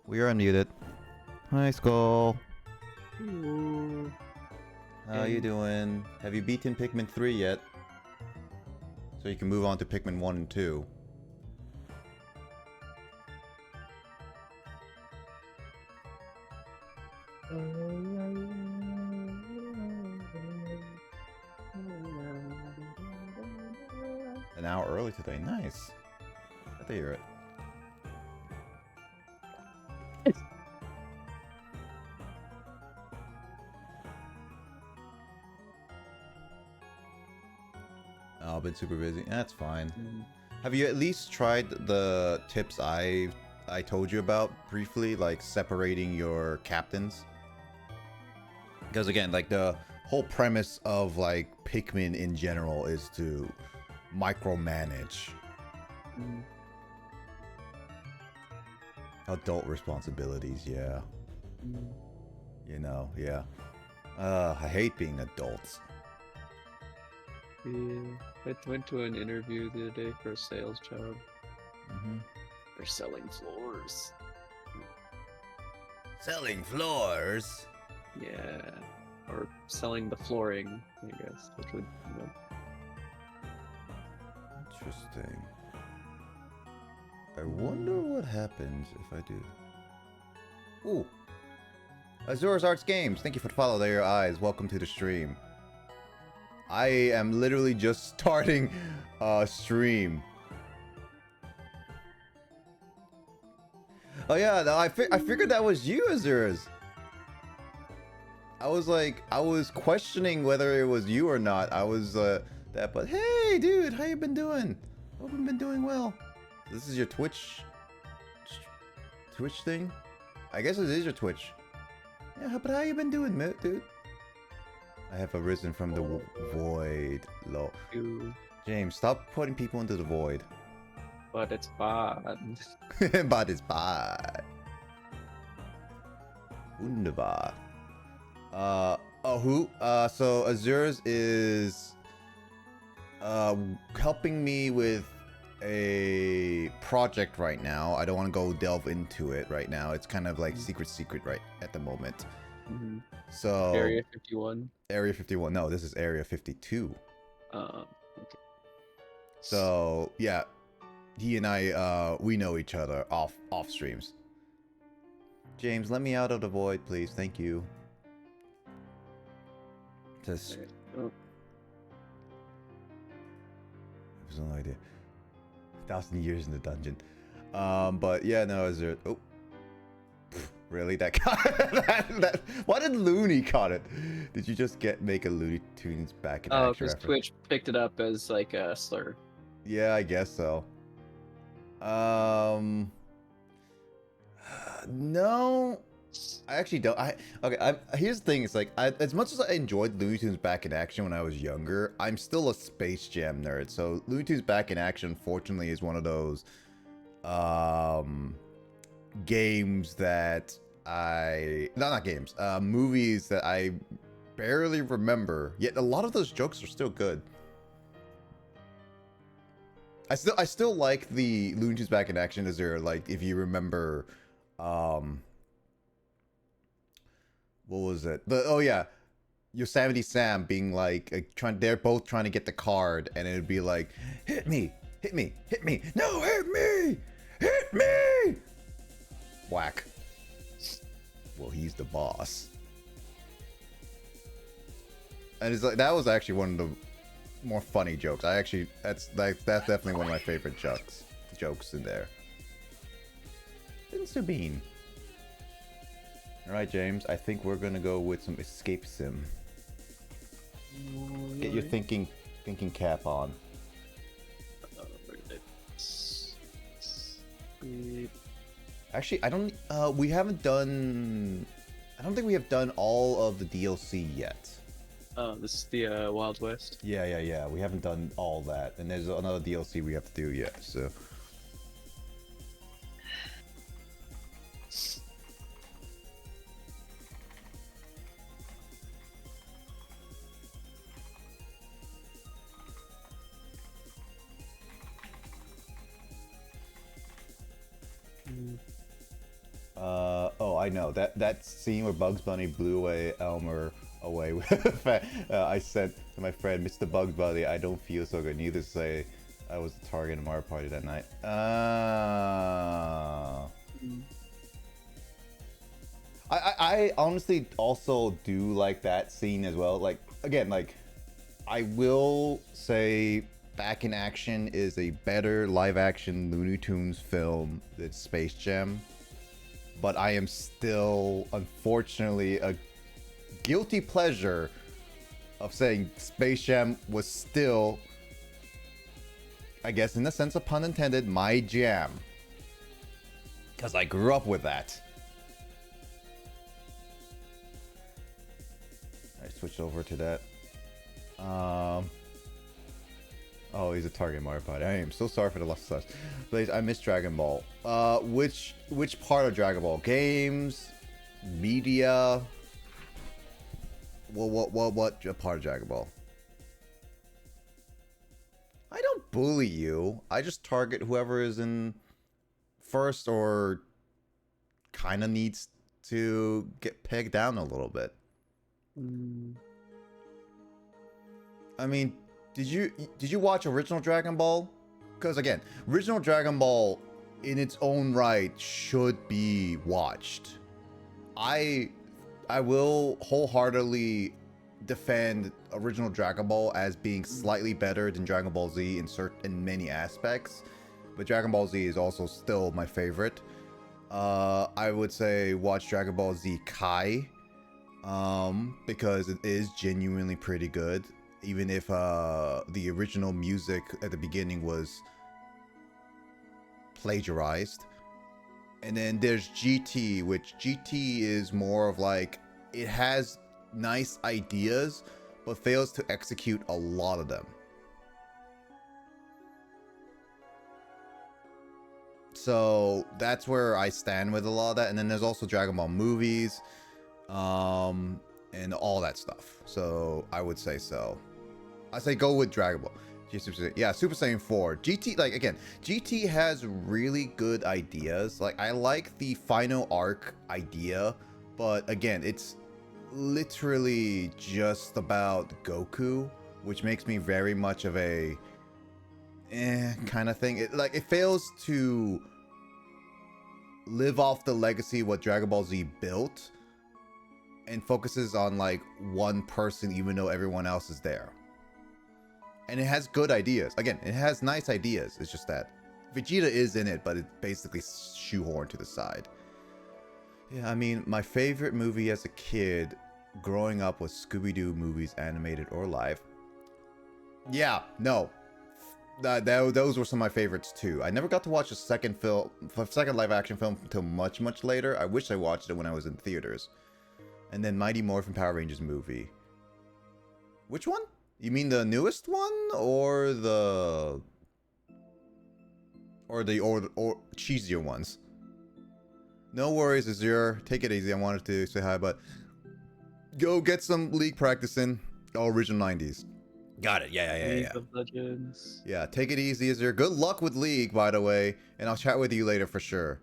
We are unmuted. Hi, Skull. Ooh. How you doing? Have you beaten Pikmin 3 yet? So you can move on to Pikmin 1 and 2. An hour early today. Nice. Glad to hear it. Oh, I've been super busy. That's fine. Have you at least tried the tips I told you about briefly, like separating your captains? Because again, like the whole premise of like Pikmin in general is to micromanage. Adult responsibilities, yeah. You know, yeah. I hate being adults. Yeah, I went to an interview the other day for a sales job. They're selling floors. Selling floors? Yeah, or selling the flooring, I guess, which would, you know. Interesting. I wonder what happens if I do. Ooh. Azura's Arts Games, thank you for the follow there, your eyes. Welcome to the stream. I am literally just starting a stream. Oh yeah, no, I figured that was you, Azura's. I was questioning whether it was you or not. I was that, but hey, dude, how you been doing? Hope you've been doing well. This is your Twitch thing? I guess it is your Twitch. Yeah, but how you been doing, dude? I have arisen from the void. Lol. James, stop putting people into the void. But it's bad. But it's bad. Wunderbar. So Azura's is helping me with a project right now. I don't want to go delve into it right now. It's kind of like secret right at the moment. So Area 51. Area 51. No, this is Area 52. Okay. So yeah, he and I we know each other off streams. James, let me out of the void, please. Thank you. Just I have no idea. 1,000 years in the dungeon. But yeah, no, is there? Oh, really? That that why did Looney caught it? Did you just make a Looney Tunes back in action? Oh, because Twitch picked it up as like a slur. Yeah, I guess so. No, I actually don't. Here's the thing. It's like, as much as I enjoyed Looney Tunes Back in Action when I was younger, I'm still a Space Jam nerd. So Looney Tunes Back in Action, fortunately, is one of those games that not games, movies that I barely remember. Yet a lot of those jokes are still good. I still like the Looney Tunes Back in Action. Is there, like, if you remember, what was it? Yosemite Sam being like they're both trying to get the card, and it'd be like, hit me, no, hit me, whack. Well, he's the boss, and it's like that was actually one of the more funny jokes. That's definitely one of my favorite jokes in there. Bean. All right, James. I think we're gonna go with some escape sim. Get your thinking cap on. Actually, I don't. We haven't done. I don't think we have done all of the DLC yet. Oh, this is the Wild West. Yeah. We haven't done all that, and there's another DLC we have to do yet. So. I know that scene where Bugs Bunny blew away Elmer away with I said to my friend, Mr. Bugs Bunny, I don't feel so good. Neither say I was the target of Mario Party that night. I honestly also do like that scene as well. Like, again, like, I will say Back in Action is a better live action Looney Tunes film than Space Jam. But I am still, unfortunately, a guilty pleasure of saying Space Jam was still, I guess in the sense of pun intended, my jam. Because I grew up with that. I switched over to that. Oh, he's a target Mario Party. I am so sorry for the loss of such. Blaze, I miss Dragon Ball. Which part of Dragon Ball? Games, media. What part of Dragon Ball? I don't bully you. I just target whoever is in first or kind of needs to get pegged down a little bit. I mean, did you watch original Dragon Ball? Because again, original Dragon Ball in its own right should be watched. I will wholeheartedly defend original Dragon Ball as being slightly better than Dragon Ball Z in many aspects, but Dragon Ball Z is also still my favorite. I would say watch Dragon Ball Z Kai, because it is genuinely pretty good. Even if the original music at the beginning was plagiarized. And then there's GT, which GT is more of like, it has nice ideas, but fails to execute a lot of them. So that's where I stand with a lot of that. And then there's also Dragon Ball movies, and all that stuff. So I would say so. I say go with Dragon Ball. Yeah, Super Saiyan 4. GT, like, again, GT has really good ideas. Like, I like the final arc idea, but again, it's literally just about Goku, which makes me very much of a kind of thing. It fails to live off the legacy of what Dragon Ball Z built and focuses on like one person, even though everyone else is there. And it has good ideas. Again, it has nice ideas. It's just that Vegeta is in it, but it's basically shoehorned to the side. Yeah, I mean, my favorite movie as a kid growing up was Scooby-Doo movies, animated or live. Yeah, no. Those were some of my favorites too. I never got to watch a second live action film until much, much later. I wish I watched it when I was in theaters. And then Mighty Morphin Power Rangers movie. Which one? You mean the newest one or the cheesier ones? No worries, Azure. Take it easy. I wanted to say hi, but go get some League practice in. All original 90s. Got it. Yeah. League of Legends. Yeah, take it easy, Azure. Good luck with League, by the way, and I'll chat with you later for sure.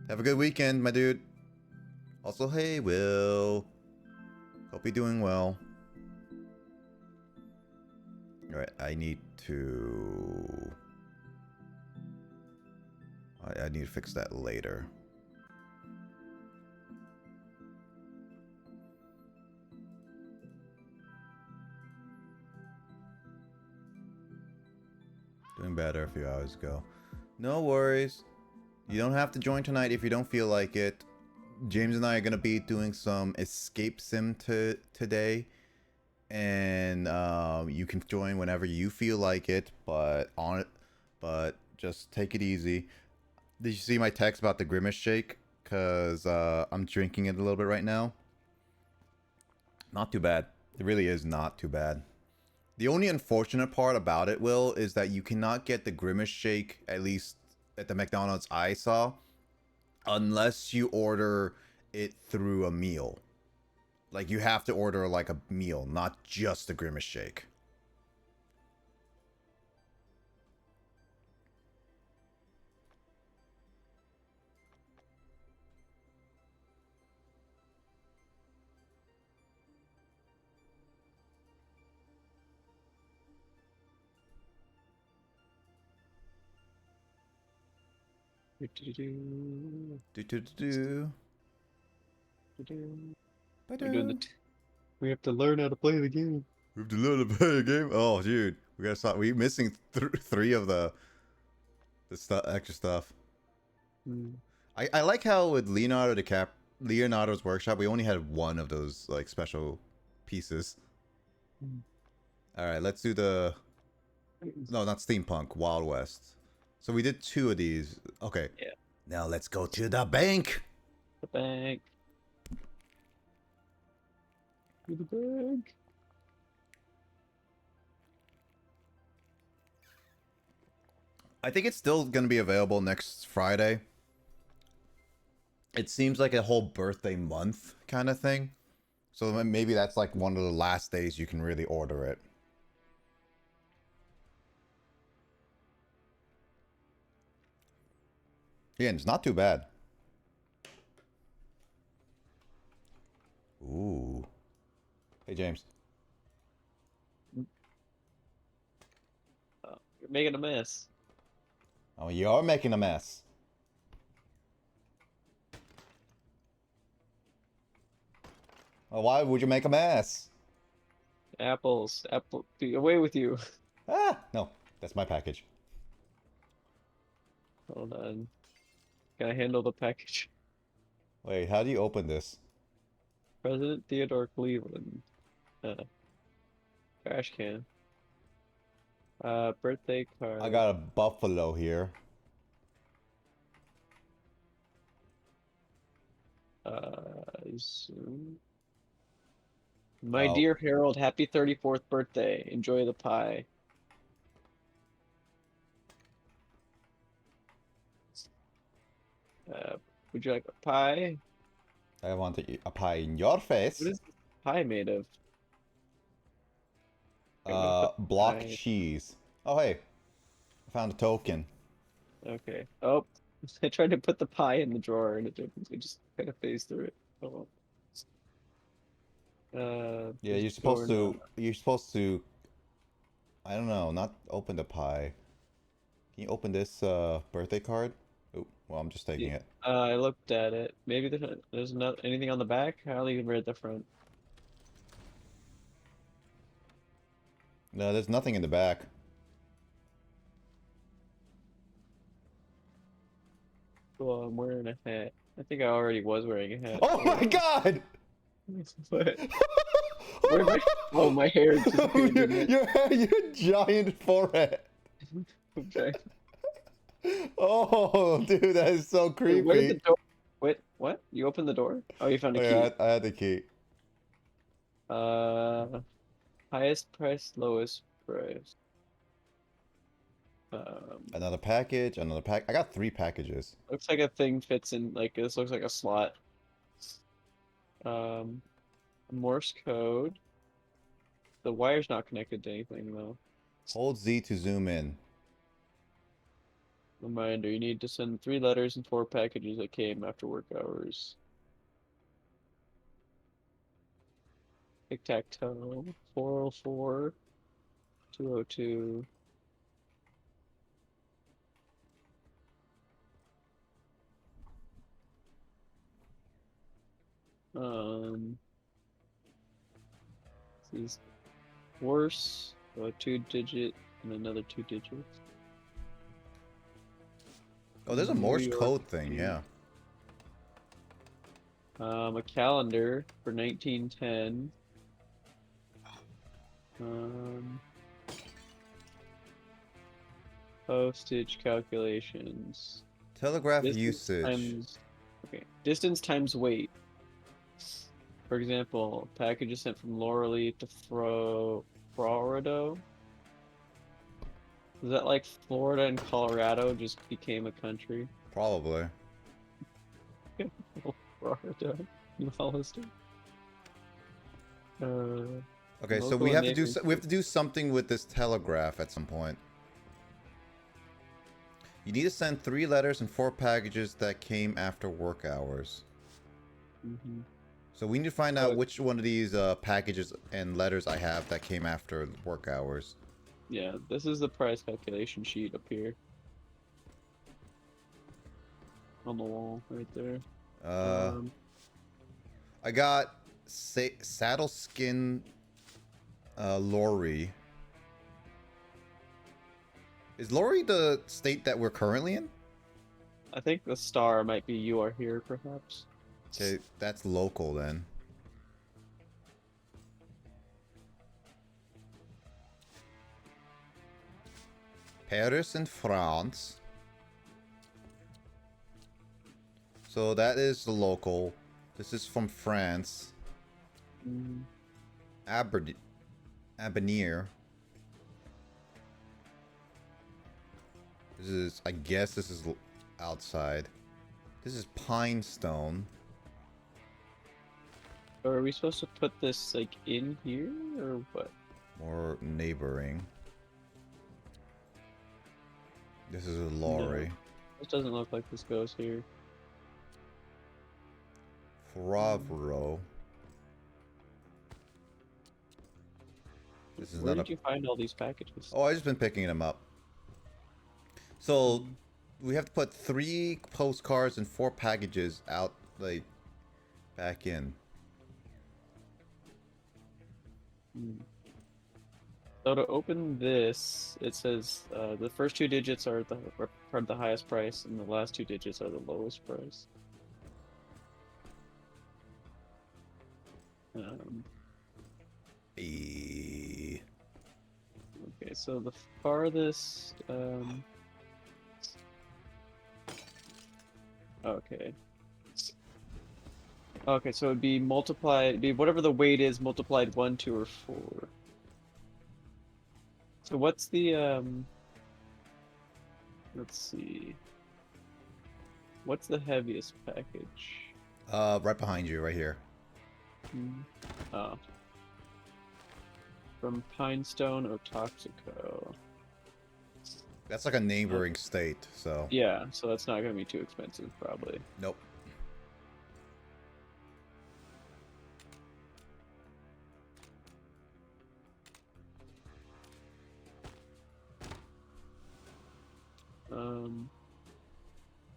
Have a good weekend, my dude. Also, hey, Will. Hope you're doing well. Alright, I need to fix that later. Doing better a few hours ago. No worries. You don't have to join tonight if you don't feel like it. James and I are going to be doing some escape sim today. And you can join whenever you feel like it, but just take it easy. Did you see my text about the Grimace shake? Because I'm drinking it a little bit right now. Not too bad. It really is not too bad. The only unfortunate part about it, Will, is that you cannot get the Grimace shake, at least at the McDonald's I saw, unless you order it through a meal. Like, you have to order, like, a meal, not just a Grimace shake. Do-do-do-do. Do do do do. Do-do. We're doing Ba-do. we have to learn how to play the game. We have to learn to play a game. Oh, dude, we gotta stop. We missing three of the extra stuff. Hmm. I like how with Leonardo's workshop, we only had one of those like special pieces. Hmm. All right, let's do the no, not steampunk, Wild West. So we did two of these. Okay. Yeah. Now let's go to the bank. The bank. To the bank. I think it's still gonna be available next Friday. It seems like a whole birthday month kind of thing. So maybe that's like one of the last days you can really order it. Yeah, and it's not too bad. Ooh. Hey, James. Oh, you're making a mess. Oh, you are making a mess. Oh, why would you make a mess? Apples. Apple. Be away with you. Ah, no. That's my package. Hold on. Can I handle the package? Wait, how do you open this? President Theodore Cleveland. Trash can. Birthday I card. got a buffalo here. Zoom. My Oh, dear Harold, happy 34th birthday. Enjoy the pie. Would you like a pie? I want to eat a pie in your face. What is this pie made of? Okay, I'm gonna put the Block pie. cheese. Oh, hey. I found a token. Okay. Oh, I tried to put the pie in the drawer and it didn't. It just kind of phased through it. Oh well. Yeah, This you're supposed doorknob. to. You're supposed to. I don't know. Not open the pie. Can you open this birthday card? Oh, well, I'm just taking Yeah. it. I looked at it. Maybe there's not anything on the back. I only read the front. No, there's nothing in the back. Well, I'm wearing a hat. I think I already was wearing a hat. Oh my god! What? Where my oh my hair disappeared, your, didn't it? your giant forehead. Okay. Oh, dude, that is so Wait, where did the creepy. door? Wait, what? You opened the door? Oh, you found a Oh yeah, key. I had the key. Uh, highest price, lowest price. Um, Another package, another pack. I got 3 packages. looks like a thing fits in, like, this looks like a slot. Morse code. The wire's not connected to anything, though. Hold Z to zoom in. Reminder, you need to send 3 letters and 4 packages that came after work hours. Tic-tac-toe. 404. 202. These worse. So a 2-digit and another 2 digits. Oh, there's a New Morse York code thing, City. yeah. A calendar for 1910. Postage calculations. Telegraph Distance usage. times okay. Distance times weight. For example, package is sent from Laurel to Florida. Is that like Florida and Colorado just became a country? Probably. Florida, New Hollister. Okay, so Local we and have to do neighboring we have to do something with this telegraph at some point. You need to send 3 letters and 4 packages that came after work hours. Mm-hmm. So we need to find out which one of these packages and letters I have that came after work hours. Yeah, this is the price calculation sheet up here. on the wall right there. I got saddle skin Lori. Is Lori the state that we're currently in? I think the star might be you are here, perhaps. Okay, that's local then. Paris in France. So that is the local. This is from France. Avenir. This is, I guess this is outside. This is Pinestone. Or are we supposed to put this like in here or what? More neighboring. This is a lorry. No, this doesn't look like this goes here. Favreau. This is Where not did you find all these packages? Oh, I just been picking them up. So we have to put 3 postcards and 4 packages out, like, back in. So to open this, it says the first 2 digits are the highest price, and the last 2 digits are the lowest price. Okay, so the farthest. Okay. Okay, so it'd be multiplied. It'd be whatever the weight is multiplied 1, 2, or 4. So what's the Let's see. What's the heaviest package? Right behind you, right here. Oh. From Pinestone, Otoxico. That's like a neighboring state, so. Yeah, so that's not gonna be too expensive, probably. Nope.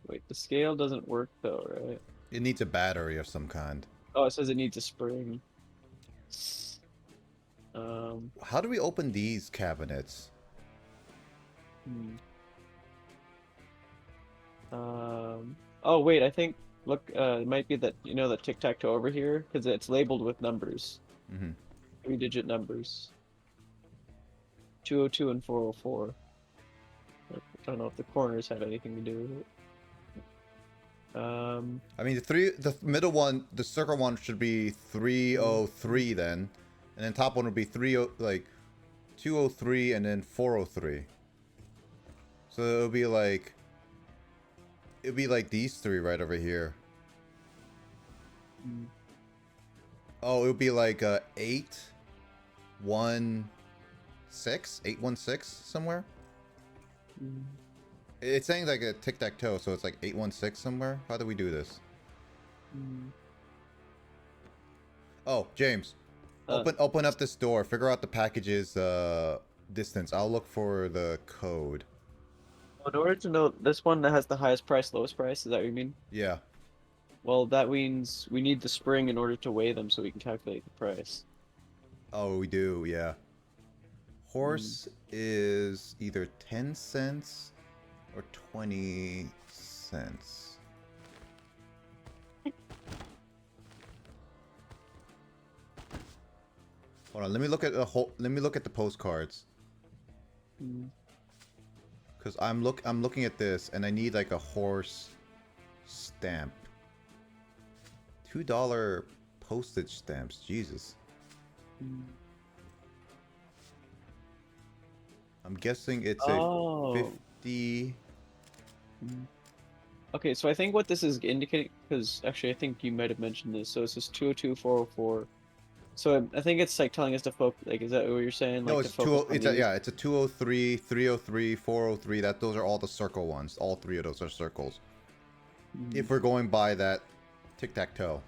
Wait, the scale doesn't work though, right? It needs a battery of some kind. Oh, it says it needs a spring. How do we open these cabinets? Oh wait, I think, look, it might be that, you know, the tic-tac-toe over here, because it's labeled with numbers. 3-digit numbers. 202 and 404. I don't know if the corners have anything to do with it. I mean, the middle one, the circle one should be 303 then, and then top one would be 203 and then 403. So it'll be like these 3 right over here. Oh, it would be like 816 somewhere. It's saying like a tic-tac-toe, so it's like 816 somewhere. How do we do this? Oh, James, open up this door. Figure out the package's distance. I'll look for the code. In order to know this one that has the highest price, lowest price, is that what you mean? Yeah. Well, that means we need the spring in order to weigh them so we can calculate the price. Oh, we do, yeah. Horse is either 10 cents or 20 cents. Hold on, let me look at the postcards. Cause I'm looking at this and I need like a horse stamp. $2 postage stamps, Jesus. I'm guessing it's a 50. Okay, so I think what this is indicating, because actually I think you might have mentioned this, so it says 202, 404. So I think it's like telling us to focus, like, is that what you're saying? Like, no, it's it's a 203, 303, 403. Those are all the circle ones. All 3 of those are circles. If we're going by that tic-tac-toe.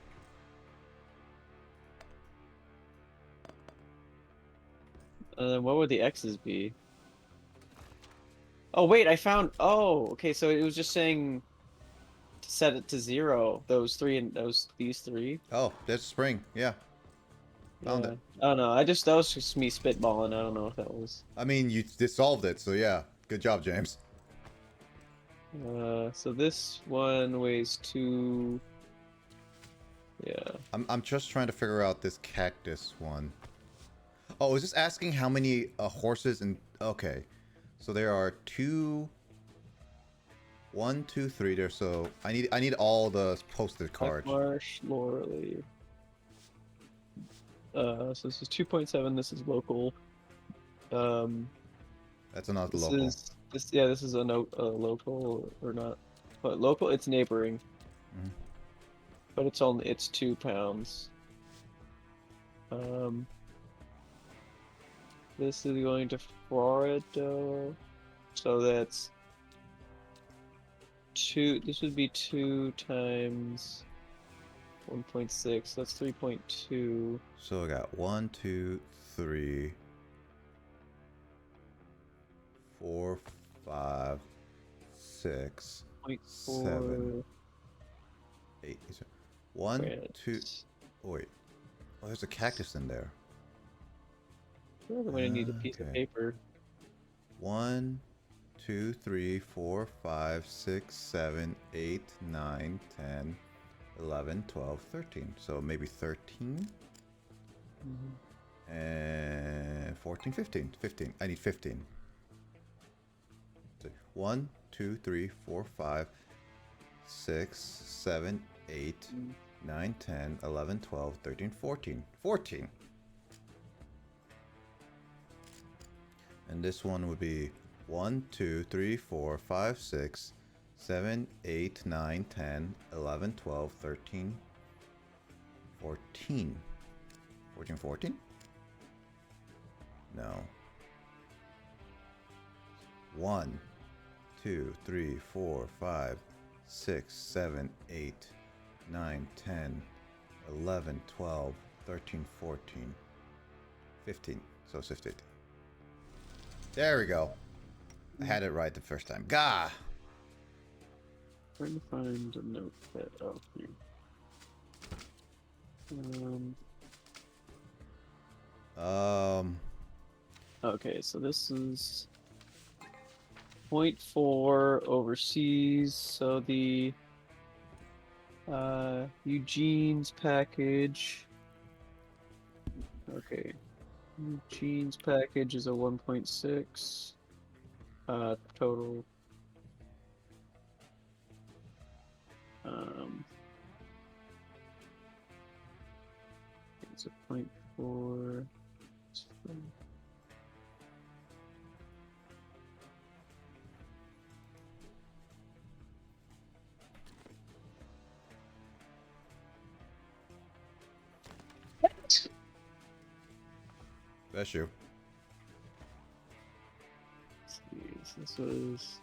What would the X's be? Oh wait, I found. Oh, okay. So it was just saying. to set it to 0. Those three and these three. Oh, there's spring. Yeah, found Yeah. it. I don't know. That was just me spitballing. I don't know if that was. I mean, you dissolved it, so yeah. Good job, James. So this one weighs 2. Yeah. I'm just trying to figure out this cactus one. Oh, is this asking how many horses and okay. So there are 2 1, 2, 3 there, so I need all the posted cards. Marsh, Loreley. So this is 2.7, this is local. That's not This local. this is a local or not. But local, it's neighboring. Mhm. But it's 2 pounds. This is going to Florida. So that's 2. This would be 2 times 1.6. That's 3.2. So I got 1, 2, 3, 4, 5, 6, 7, 8. 1, 2. Oh, wait. Oh, there's a cactus in there. I'm gonna need a piece of Okay. paper. 1, 2, 3, 4, 5, 6, 7, 8, 9, 10, 11, 12, 13. So maybe 13? And 14, 15. 15. I need 15. So 1, 2, 3, 4, 5, 6, 7, 8, 9, 10, 11, 12, 13, 14. 14! And this one would be 1, 2, 3, 4, 5, 6, 7, 8, 9, 10, 11, 12, 13, 14. 14, 14? No. 1, 2, 3, 4, 5, 6, 7, 8, 9, 10, 11, 12, 13, 14, 15. So it's 15. There we go. I had it right the first time. Gah! Trying to find a notepad. Oh, here. Okay, so this is 0.4 overseas. So the Eugene's package. Okay, Eugene's package is a 1.6 total. It's a 0.4. Bless you. Let's see, so this was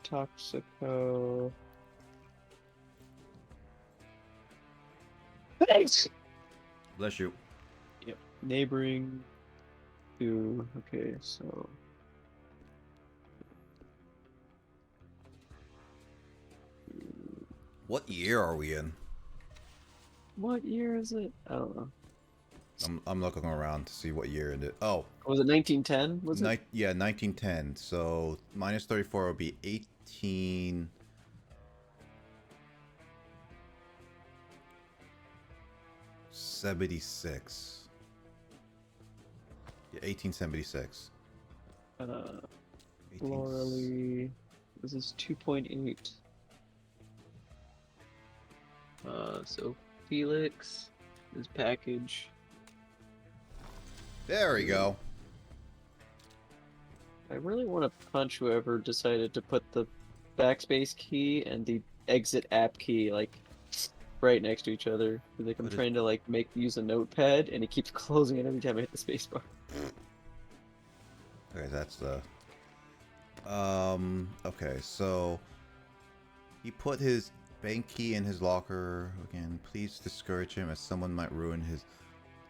Toxico. Thanks. Bless you. Yep. Neighboring to okay, so What year are we in? what year is it? I don't know. I'm looking around to see what year it is. Oh, Was it 1910? Was it? yeah, 1910. So minus 34 would be 1876. Yeah, 1876. Florally, this is 2.8. So Felix, his package. There we go. I really want to punch whoever decided to put the backspace key and the exit app key like right next to each other. Like I'm trying to like use a notepad and it keeps closing it every time I hit the spacebar. Okay, that's the. Okay, so he put his bank key in his locker. Again, please discourage him, as someone might ruin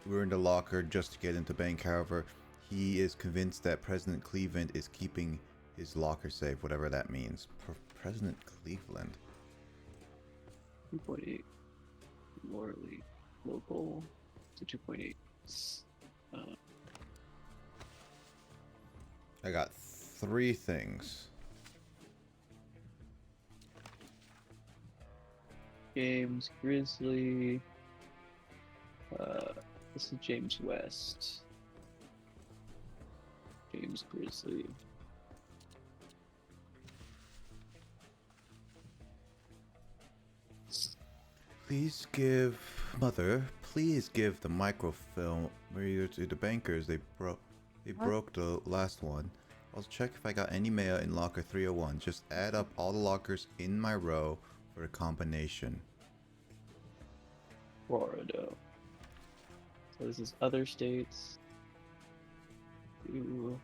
the locker just to get into bank. However, he is convinced that President Cleveland is keeping his locker safe, whatever that means. President Cleveland. 2.8. Morally local to 2.8. I got 3 things. James Grizzly. This is James West. James Grizzly. Please give Mother. Please give the microfilm reader to the bankers. They broke the last one. I'll check if I got any mail in locker 301. Just add up all the lockers in my row for a combination. Florida. So this is other states. 2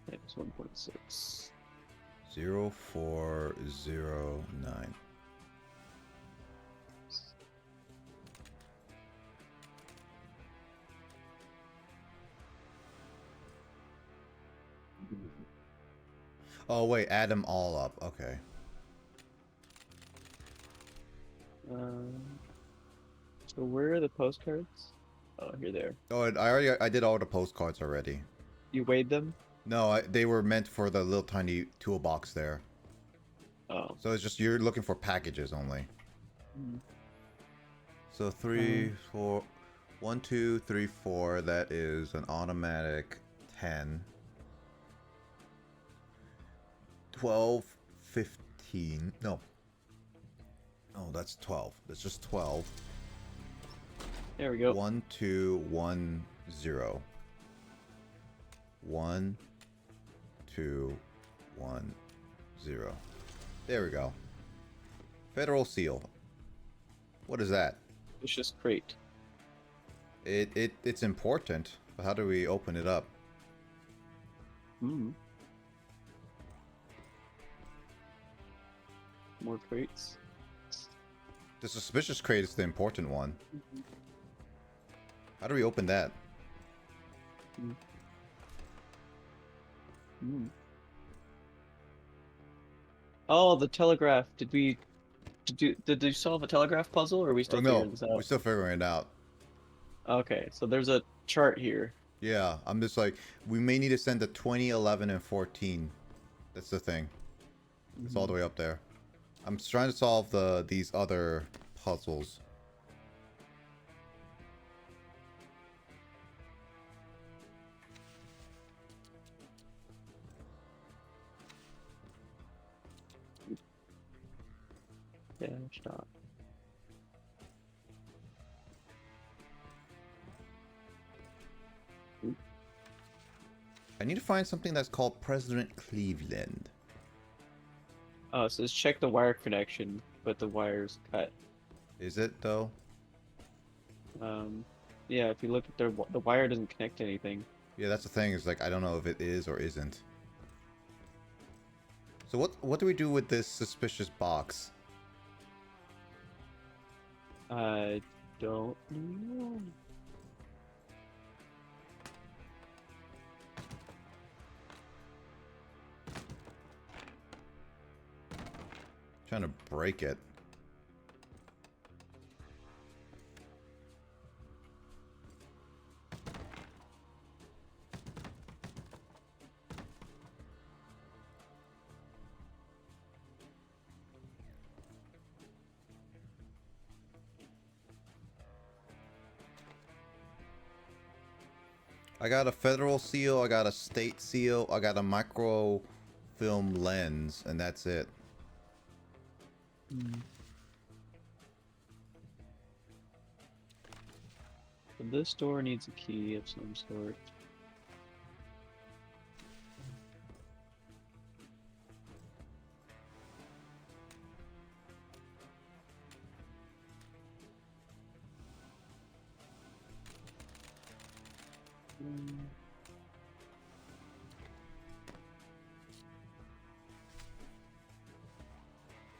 times 1.6. 0409. Oh wait, add them all up. Okay. So where are the postcards? Oh, here they are. Oh, I did all the postcards already. You weighed them? No, they were meant for the little tiny toolbox there. Oh. So it's just you're looking for packages only. Mm. So 3, 4, 1, 2, 3, 4. That is an automatic 10. 12, 15. No. Oh, that's 12. That's just 12. There we go. 1, 2, 1, 0. 1, 2, 1, 0. There we go. Federal seal. What is that? It's just crate. It's important, but how do we open it up? More crates. The suspicious crate is the important one. How do we open that? Oh, the telegraph. Did you solve a telegraph puzzle, or are we still figuring this out? We're still figuring it out. Okay, so there's a chart here. Yeah, I'm just like, we may need to send the 20, 11, and 14. That's the thing. It's all the way up there. I'm trying to solve these other puzzles. Yeah, stop. I need to find something that's called President Cleveland. Oh, it says check the wire connection, but the wire's cut. Is it though? Yeah, if you look at the wire doesn't connect to anything. Yeah, that's the thing. Is like I don't know if it is or isn't. So what do we do with this suspicious box? I don't know. Trying to break it. I got a federal seal, I got a state seal, I got a microfilm lens, and that's it. So this door needs a key of some sort.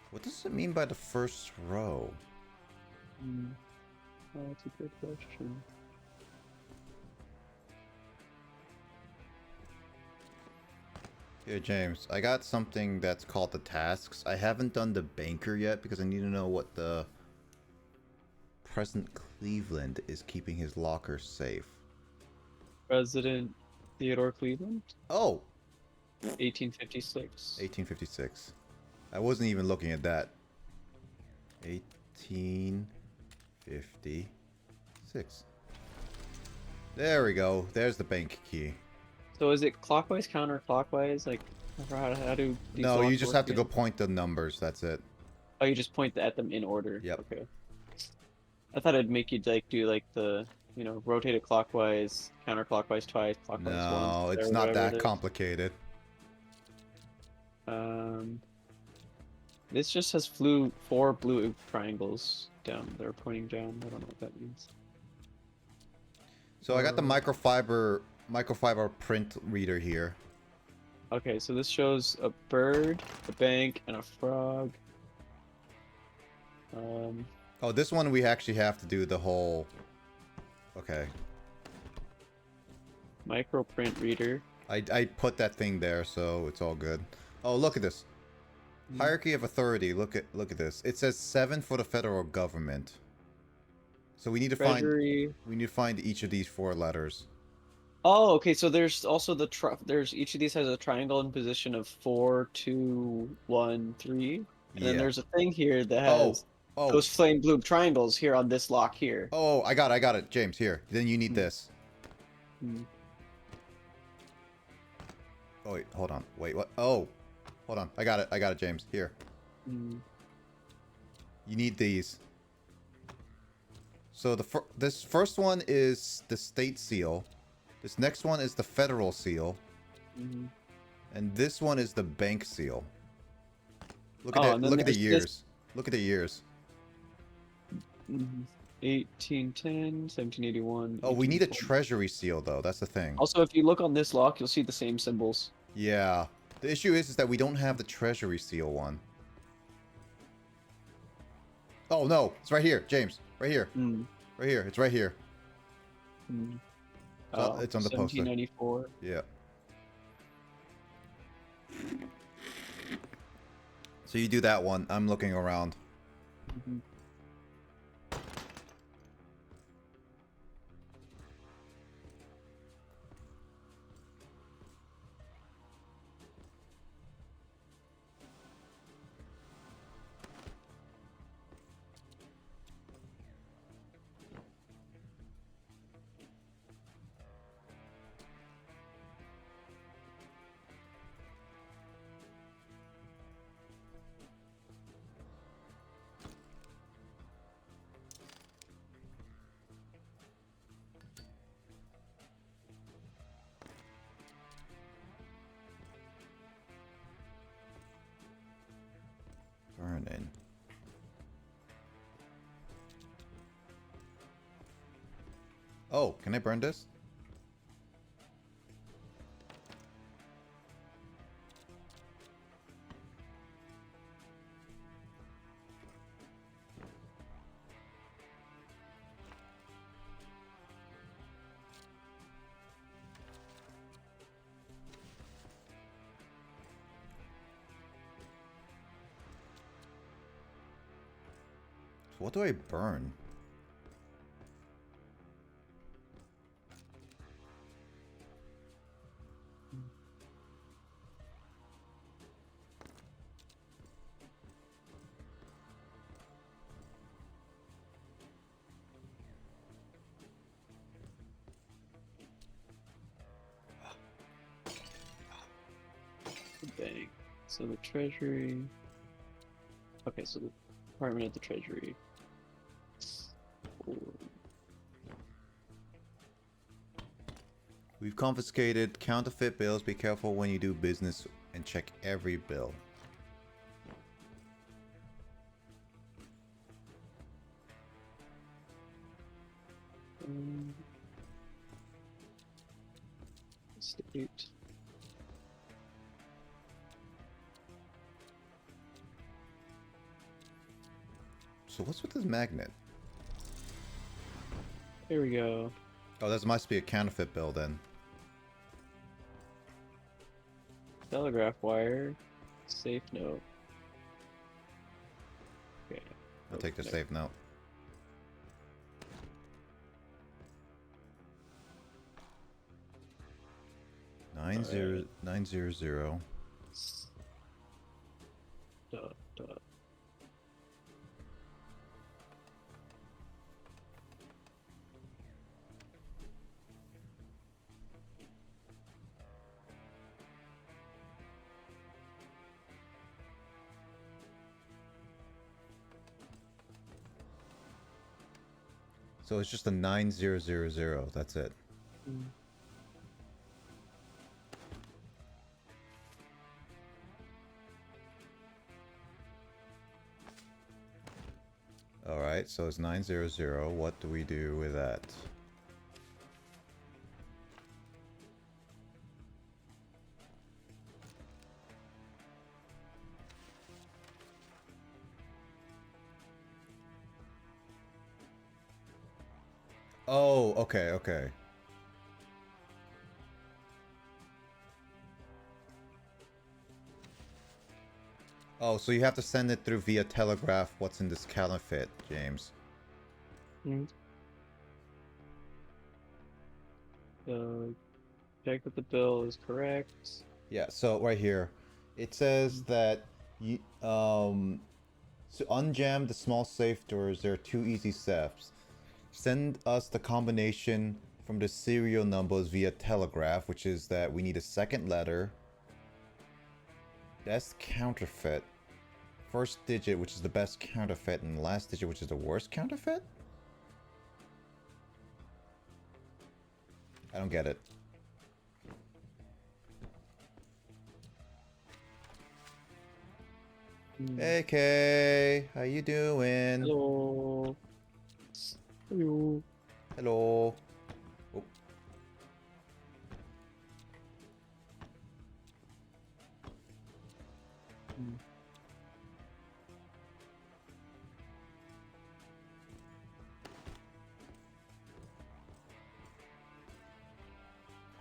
What does it mean by the first row? Oh, that's a good question. Here, James, I got something that's called the tasks. I haven't done the banker yet because I need to know what the President Cleveland is keeping his locker safe. President Theodore Cleveland, Oh, 1856. 1856. I wasn't even looking at that. 1856. There we go. There's the bank key. So is it clockwise, counterclockwise? Like, how do these No, you locks just work have to go again? point the numbers. That's it. Oh, you just point at them in order. Yep. Okay. I thought it'd make you like do like the, rotate it clockwise, counterclockwise twice, clockwise once, No, it's or not whatever that it is. complicated. This just has four blue triangles down. They're pointing down. I don't know what that means. So I got the microfiber print reader here. Okay, so this shows a bird, a bank, and a frog. Oh, this one we actually have to do the whole... Okay. Micro print reader. I put that thing there, so it's all good. Oh, look at this. Hierarchy of authority. Look at this. It says 7 for the federal government. So we need to Treasury. find each of these 4 letters. Oh, okay. So there's also there's each of these has a triangle in position of 4, 2, 1, 3, and then Yeah. there's a thing here that has those flame blue triangles here on this lock here. Oh, I got it, James. Here. Then you need this. Oh wait, hold on. Wait, what? Oh, hold on. I got it, James. Here. You need these. So this first one is the state seal. This next one is the federal seal. And this one is the bank seal. Look at that. Look at the years. Look at the years. 1810, 1781. Oh, we need a treasury seal though. That's the thing. Also, if you look on this lock, you'll see the same symbols. Yeah. The issue is that we don't have the treasury seal one. Oh no, it's right here, James. Right here. Right here. It's right here. It's on the poster. 1794. Yeah. So you do that one. I'm looking around. Burning. Oh, can I burn this? What do I burn? Bank. So the treasury. Okay, so the department of the treasury. We've confiscated counterfeit bills. Be careful when you do business and check every bill. State. So what's with this magnet? There we go. Oh, that must be a counterfeit bill then. Telegraph wire. Safe note. Okay. I'll take the safe note. Nine zero 900. Dot, dot. So it's just a 9000. That's it. Mm. Alright, so it's 900. What do we do with that? Oh, okay, okay. Oh, so you have to send it through via telegraph what's in this counterfeit, James. Mm. Check that the bill is correct. Yeah, so right here, it says that you to unjam the small safe doors, there are 2 easy steps. Send us the combination from the serial numbers via telegraph, which is that we need a second letter. That's counterfeit. First digit, which is the best counterfeit, and the last digit, which is the worst counterfeit? I don't get it. Hey Kay, how you doing? Hello. Hello. Hello. Oh.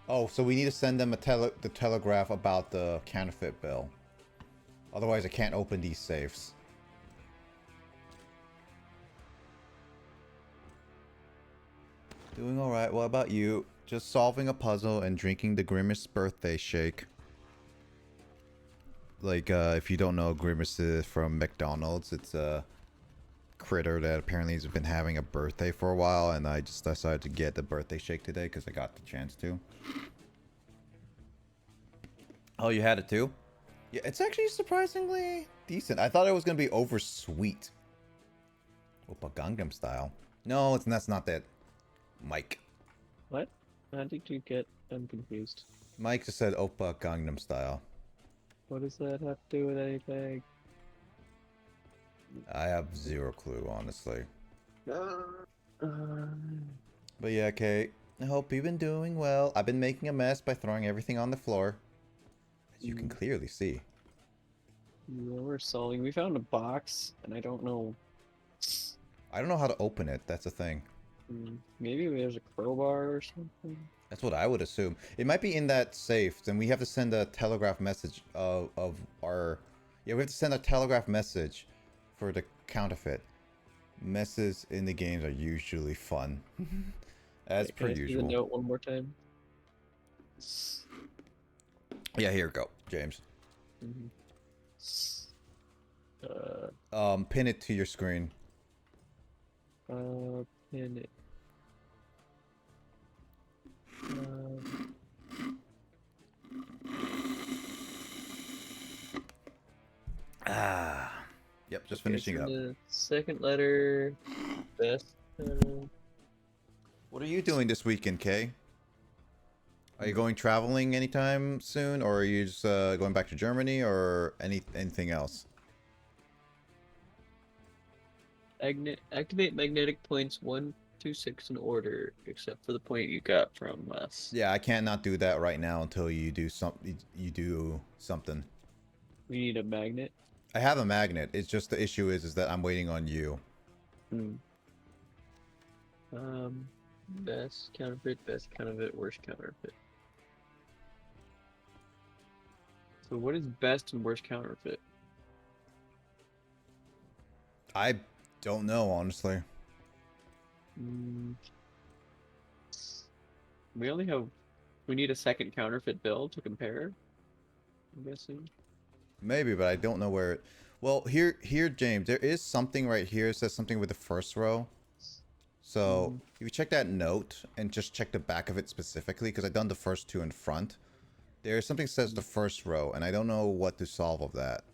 Oh, so we need to send them the telegraph about the counterfeit bill. Otherwise, I can't open these safes. Doing alright. What about you? Just solving a puzzle and drinking the Grimace birthday shake. Like, if you don't know, Grimace is from McDonald's. It's a critter that apparently has been having a birthday for a while, and I just decided to get the birthday shake today because I got the chance to. Oh, you had it too? Yeah, it's actually surprisingly decent. I thought it was gonna be over sweet. Oppa Gangnam Style. No, that's not that. Mike. What? How did you get? I'm confused. Mike just said Oppa Gangnam Style. What does that have to do with anything? I have zero clue, honestly. Uh, But yeah, Kate. I hope you've been doing well. I've been making a mess by throwing everything on the floor. As you can clearly see. Yeah, we're solving. We found a box, and I don't know. I don't know how to open it. That's the thing. Maybe there's a crowbar or something. That's what I would assume. It might be in that safe, and we have to send a telegraph message of our... Yeah, we have to send a telegraph message for the counterfeit. Messes in the games are usually fun. As per Can I see usual. the note one more time? Yeah, here we go, James. Pin it to your screen. Pin it. Yep, just finishing so up. The second letter, best letter. What are you doing this weekend, Kay? Are you going traveling anytime soon, or are you just going back to Germany, or anything else? Activate magnetic points 1 to 6 in order, except for the point you got from us. Yeah, I can't not do that right now until you do something. You do something. We need a magnet. I have a magnet. It's just the issue is that I'm waiting on you. Best counterfeit, worst counterfeit. So what is best and worst counterfeit? I don't know, honestly. Mm, we only have. We need a second counterfeit build to compare. I'm guessing. Maybe, but I don't know where it... Well, here, James, there is something right here. It says something with the first row. So, Mm, if you check that note and just check the back of it specifically, because I've done the first two in front, there's something that says the first row, and I don't know what to solve of that.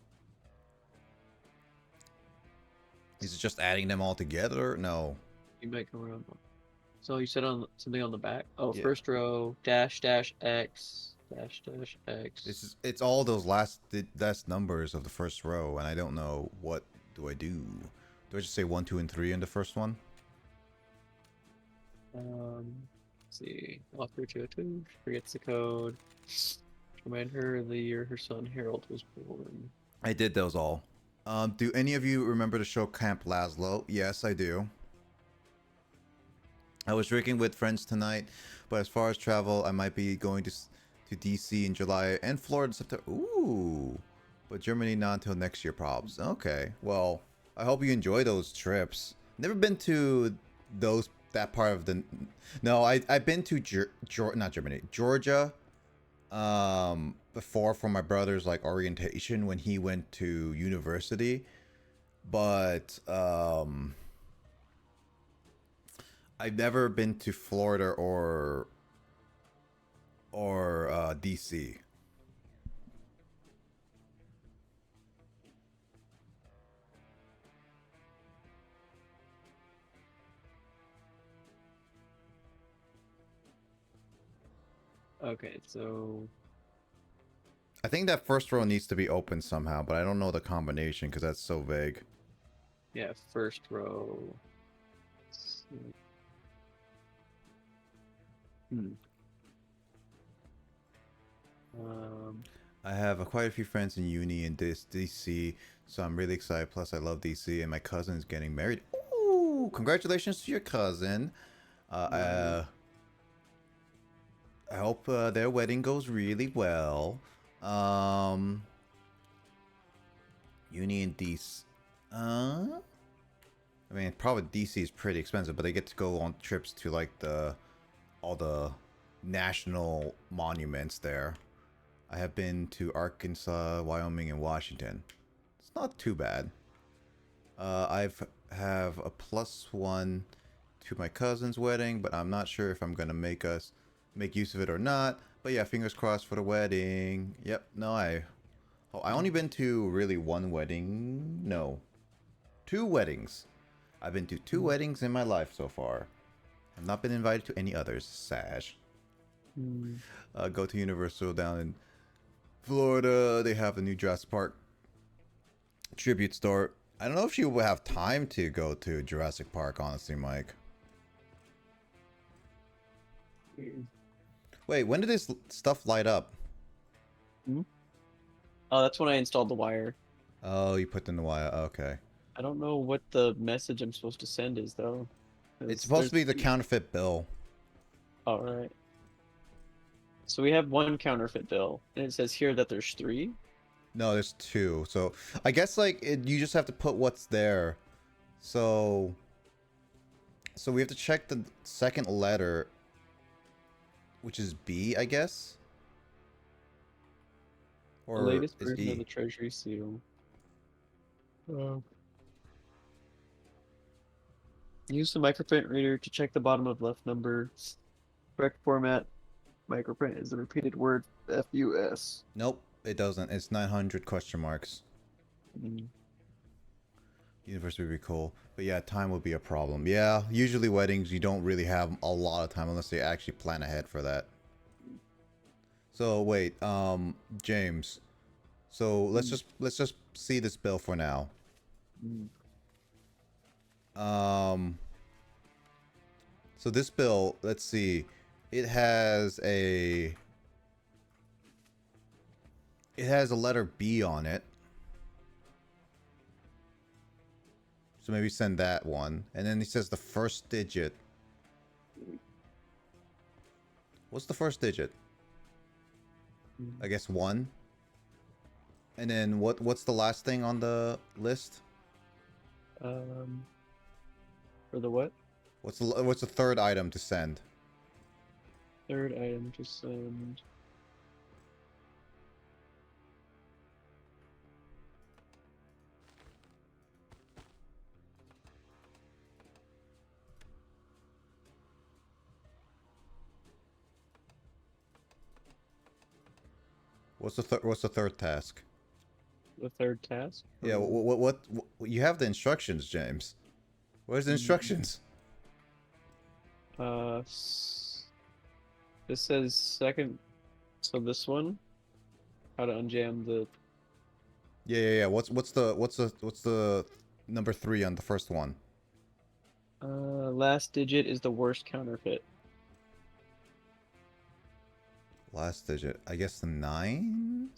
Is it just adding them all together? No. you might go around. So you said on something on the back. Oh, Yeah. first row dash dash x dash dash x. It's all those last numbers of the first row, and I don't know what do I do. Do I just say 1, 2, and 3 in the first one? Let's see. Author 202 forgets the code. Remind her the year her son Harold was born. I did those all. Do any of you remember the show Camp Lazlo? Yes, I do. I was drinking with friends tonight, but as far as travel, I might be going to DC in July and Florida in September. Ooh, but Germany not until next year, probs. Okay, well, I hope you enjoy those trips. Never been to that part of the. No, I've been to not Germany, Georgia. Before for my brother's like orientation when he went to university, but I've never been to Florida or DC. Okay, so I think that first row needs to be open somehow, but I don't know the combination because that's so vague. yeah, first row. Hmm. I have quite a few friends in uni in DC, so I'm really excited. Plus, I love DC, and my cousin is getting married. Ooh, congratulations to your cousin. Uh, I hope their wedding goes really well. Uni and DC. I mean, probably DC is pretty expensive, but they get to go on trips to like all the national monuments there. I have been to Arkansas, Wyoming, and Washington. It's not too bad. I've have a +1 to my cousin's wedding, but I'm not sure if I'm gonna make use of it or not. But yeah, fingers crossed for the wedding. Yep. No, I only been to really one wedding. No, 2 weddings. I've been to 2 weddings in my life so far. I've not been invited to any others. Sash. Go to Universal down in Florida. They have a new Jurassic Park tribute store. I don't know if you will have time to go to Jurassic Park, honestly, Mike. Wait, when did this stuff light up? Oh, that's when I installed the wire. Oh, you put in the wire. Okay. I don't know what the message I'm supposed to send is though. It's supposed to be the there's- counterfeit bill. All right. So we have one counterfeit bill, and it says here that there's 3. No, there's 2. So I guess like you just have to put what's there. So we have to check the second letter, which is B, I guess. The Or latest is version of E? the Treasury seal. Use the microprint reader to check the bottom of left number. Correct format. Microprint is the repeated word FUS. Nope, it doesn't. It's 900 question marks. University would be cool. But yeah, time would be a problem. Yeah, usually weddings, you don't really have a lot of time unless they actually plan ahead for that. So wait, James. So let's just see this bill for now. So this bill, let's see. It has a letter B on it. So maybe send that one. And then he says the first digit. What's the first digit? I guess 1. And then what's the last thing on the list? For the what? What's the third item to send? Third item to send. What's the third task? The third task? Yeah, what you have the instructions, James. Where's the instructions? This says second. So this one, how to unjam the. Yeah. What's the number 3 on the first one? Last digit is the worst counterfeit. Last digit. I guess the 9?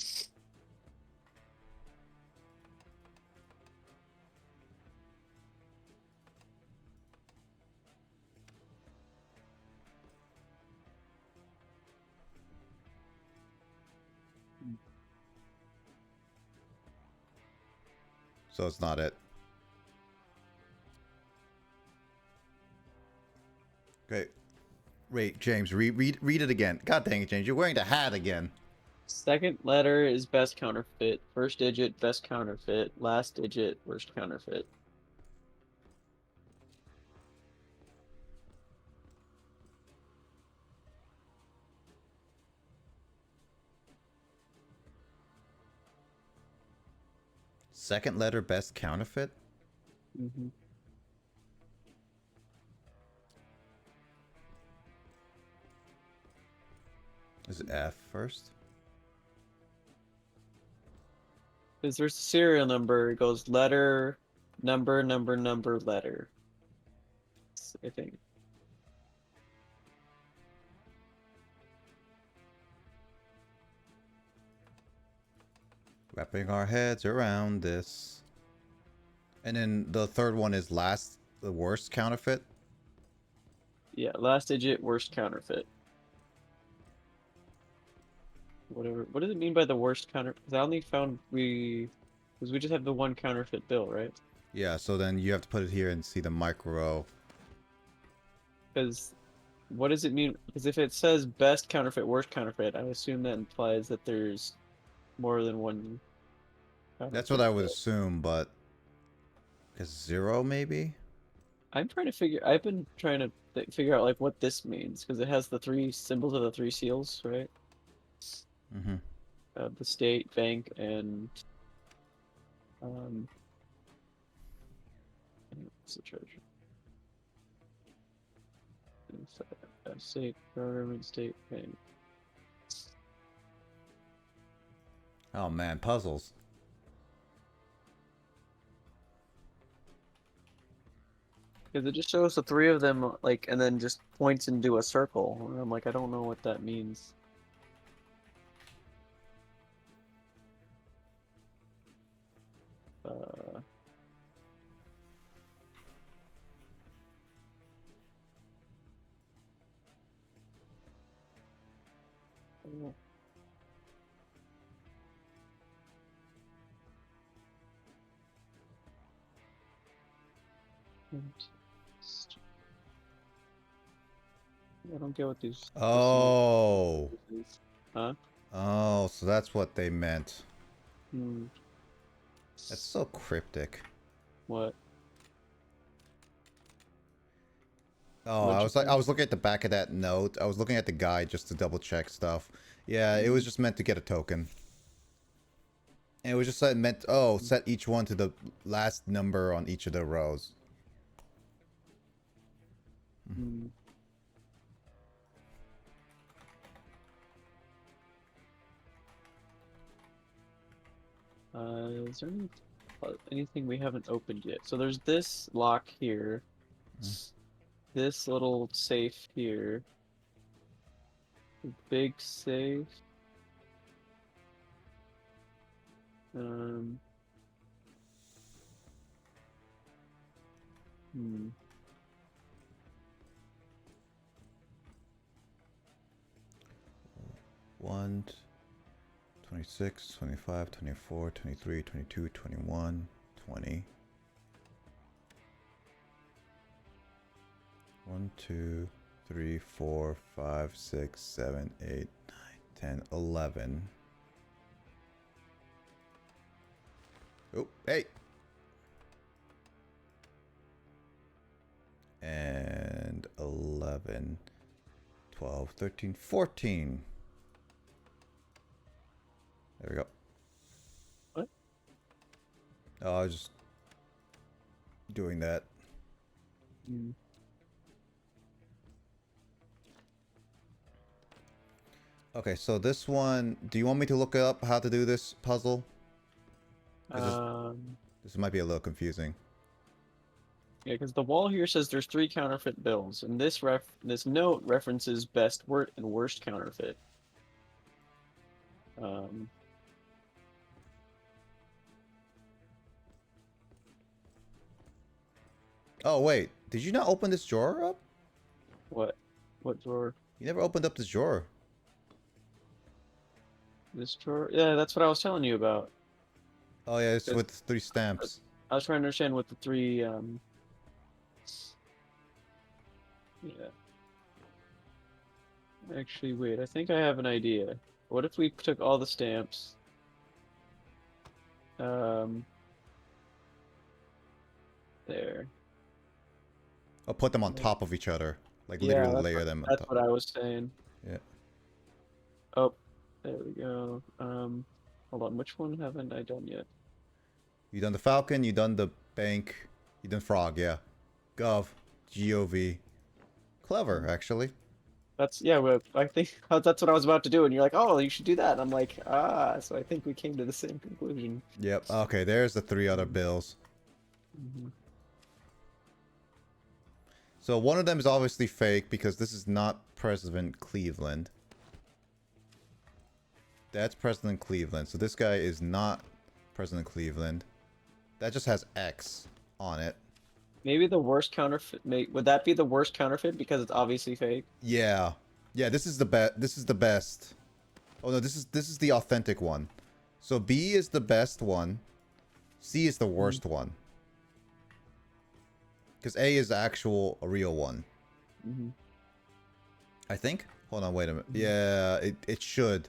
So it's not it. Great. Wait, James, read it again. God dang it, James, you're wearing the hat again. Second letter is best counterfeit. First digit, best counterfeit. Last digit, worst counterfeit. Second letter best counterfeit? Mm-hmm. Is it F first? Because there's a serial number. It goes letter, number, letter. I think. Wrapping our heads around this. And then the third one is the worst counterfeit? Yeah, last digit, worst counterfeit. Whatever. What does it mean by the worst counterfeit? Because I only found because we just have the one counterfeit bill, right? Yeah, so then you have to put it here and see the micro. Because what does it mean? Because if it says best counterfeit, worst counterfeit, I assume that implies that there's more than one counterfeit. That's what I would assume, but... Is 0 maybe? I've been trying to figure out like what this means because it has the three symbols of the three seals, right? Mm-hmm. The state, bank, and what's the treasure? State, government, state, bank. Oh man, puzzles. Because it just shows the three of them, like, and then just points into a circle. And I'm like, I don't know what that means. Uh, oh. I don't get what these. Oh. Huh? Oh, so that's what they meant. Hmm. That's so cryptic. What? Oh, I was looking at the back of that note. I was looking at the guide just to double check stuff. Yeah, it was just meant to get a token. And it was just meant, oh, set each one to the last number on each of the rows. Hmm. Is there anything we haven't opened yet? So there's this lock here, this little safe here, big safe. Hmm. One, 26, 25, 24, 23, 22, 21, 20. 1, 2, 3, 4, 5, 6, 7, 8, 9, 10, 11. Oh, hey! And 11, 12, 13, 14. There we go. What? Oh, I was just doing that. Mm. Okay, so this one, do you want me to look up how to do this puzzle? This might be a little confusing. Yeah, because the wall here says there's 3 counterfeit bills, and this note references best and worst counterfeit. Oh, wait. Did you not open this drawer up? What? What drawer? You never opened up this drawer. This drawer? Yeah, that's what I was telling you about. Oh, yeah, it's with 3 stamps. I was trying to understand what the 3, yeah. Actually, wait, I think I have an idea. What if we took all the stamps? There. I'll put them on top of each other. Like, Yeah, literally layer them on that's top. what I was saying. Yeah. Oh, there we go. Hold on, which one haven't I done yet? You done the Falcon, you done the bank, you done Frog, yeah. Gov. G-O-V. Clever, actually. That's, yeah, well, I think that's what I was about to do, and you're like, oh, you should do that. And I'm like, so I think we came to the same conclusion. Yep, okay, there's the 3 other bills. Mm-hmm. So one of them is obviously fake because this is not President Cleveland. That's President Cleveland. So this guy is not President Cleveland. That just has X on it. Maybe the worst counterfeit. Would that be the worst counterfeit because it's obviously fake? Yeah. Yeah, this is the best. This is the best. Oh no, this is the authentic one. So B is the best one. C is the worst one. Because A is a real one. Mm-hmm. I think. Hold on, wait a minute. Yeah, it should.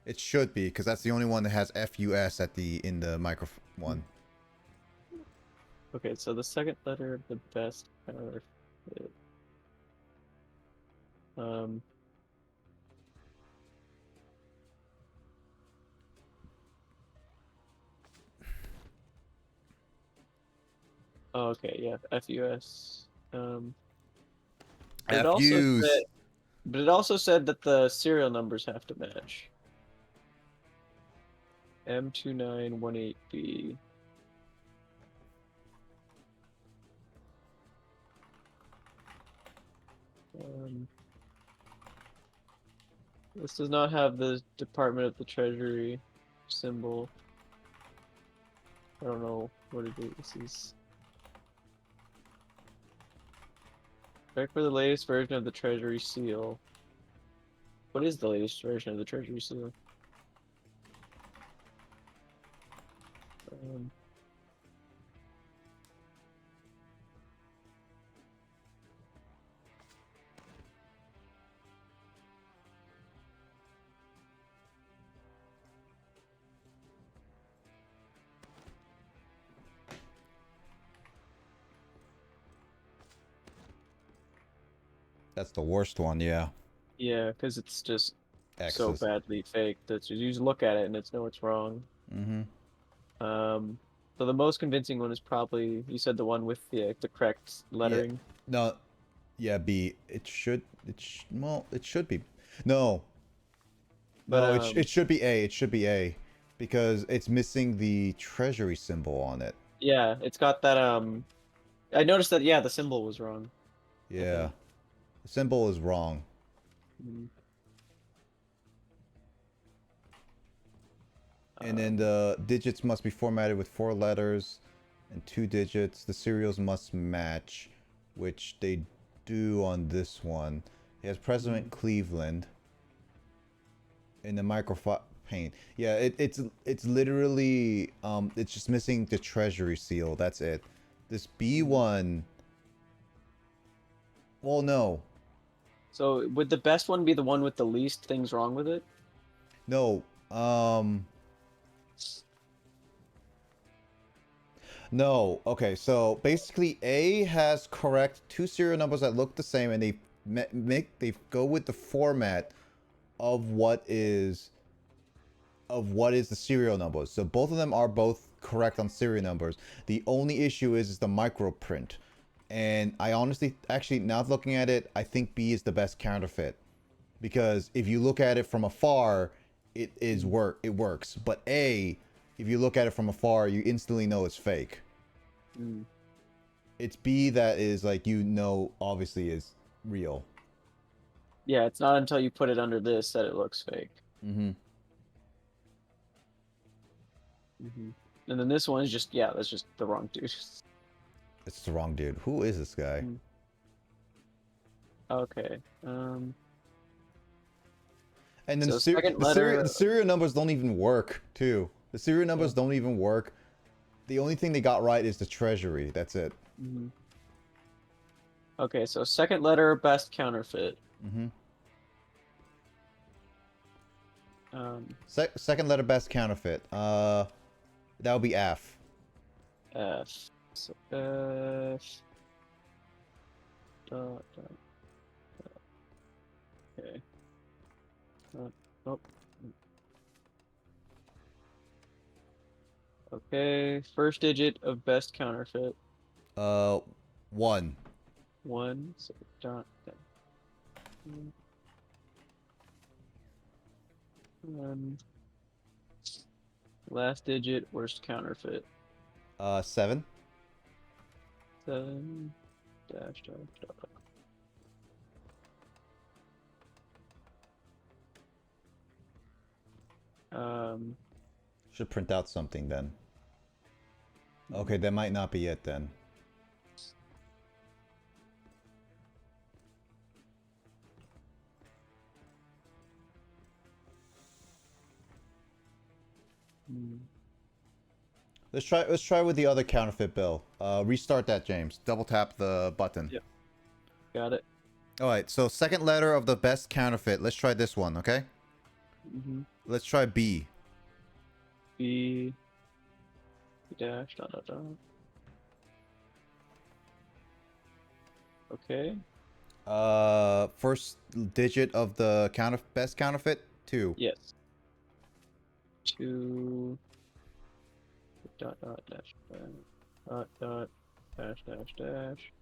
It should be because that's the only one that has FUS in the microphone one. Okay, so the second letter of the best counterfeit. Oh, okay, yeah, FUS. But it also said that the serial numbers have to match. M2918B. This does not have the Department of the Treasury symbol. I don't know what it is. This is. Check for the latest version of the Treasury seal. What is the latest version of the Treasury seal? That's the worst one, yeah. Yeah, because it's just X's. so badly faked that you just look at it and it's know it's wrong. Mm-hmm. So the most convincing one is probably, you said, the one with the correct lettering. Yeah. No, yeah, B. It should be. No. But, No, it should be A. It should be A. Because it's missing the treasury symbol on it. Yeah, it's got that, I noticed that, yeah, the symbol was wrong. Yeah. The symbol is wrong. Mm-hmm. And then the digits must be formatted with 4 letters and 2 digits. The serials must match, which they do on this one. It has President Cleveland. In the paint. Yeah, it's literally it's just missing the treasury seal. That's it. This B one. Well, no, So would the best one be the one with the least things wrong with it? no. No. Okay, so basically A has correct two serial numbers that look the same, and they go with the format of what is the serial numbers. So both of them are both correct on serial numbers. The only issue is the micro print. And I honestly, actually, now looking at it, I think B is the best counterfeit, because if you look at it from afar, it works. But A, if you look at it from afar, you instantly know it's fake. Mm. It's B that is like, obviously is real. Yeah, it's not until you put it under this that it looks fake. Mm-hmm. And then this one is just, yeah, that's just the wrong dude. It's the wrong dude. Who is this guy? Mm. Okay. And then So second letter. the serial numbers don't even work, too. The serial numbers don't even work. The only thing they got right is the treasury. That's it. Mhm. Okay, so second letter, best counterfeit. Mm-hmm. Um, Second letter best counterfeit. That would be F. F. So F. Dot, dot, dot. Okay. Nope. Okay, first digit of best counterfeit. 1. 1. So dot. Dot. Last digit, worst counterfeit. 7. 7 dash dash dot. Should print out something then. Okay, that might not be it then. Let's try with the other counterfeit bill. Restart that, James. Double tap the button. Yep. Got it. Alright, so second letter of the best counterfeit. Let's try this one, okay? Let's try B. B dash dot dot dot. Okay. First digit of the best counterfeit, 2. Yes. 2 dot dot dash dot dot dash dash dash.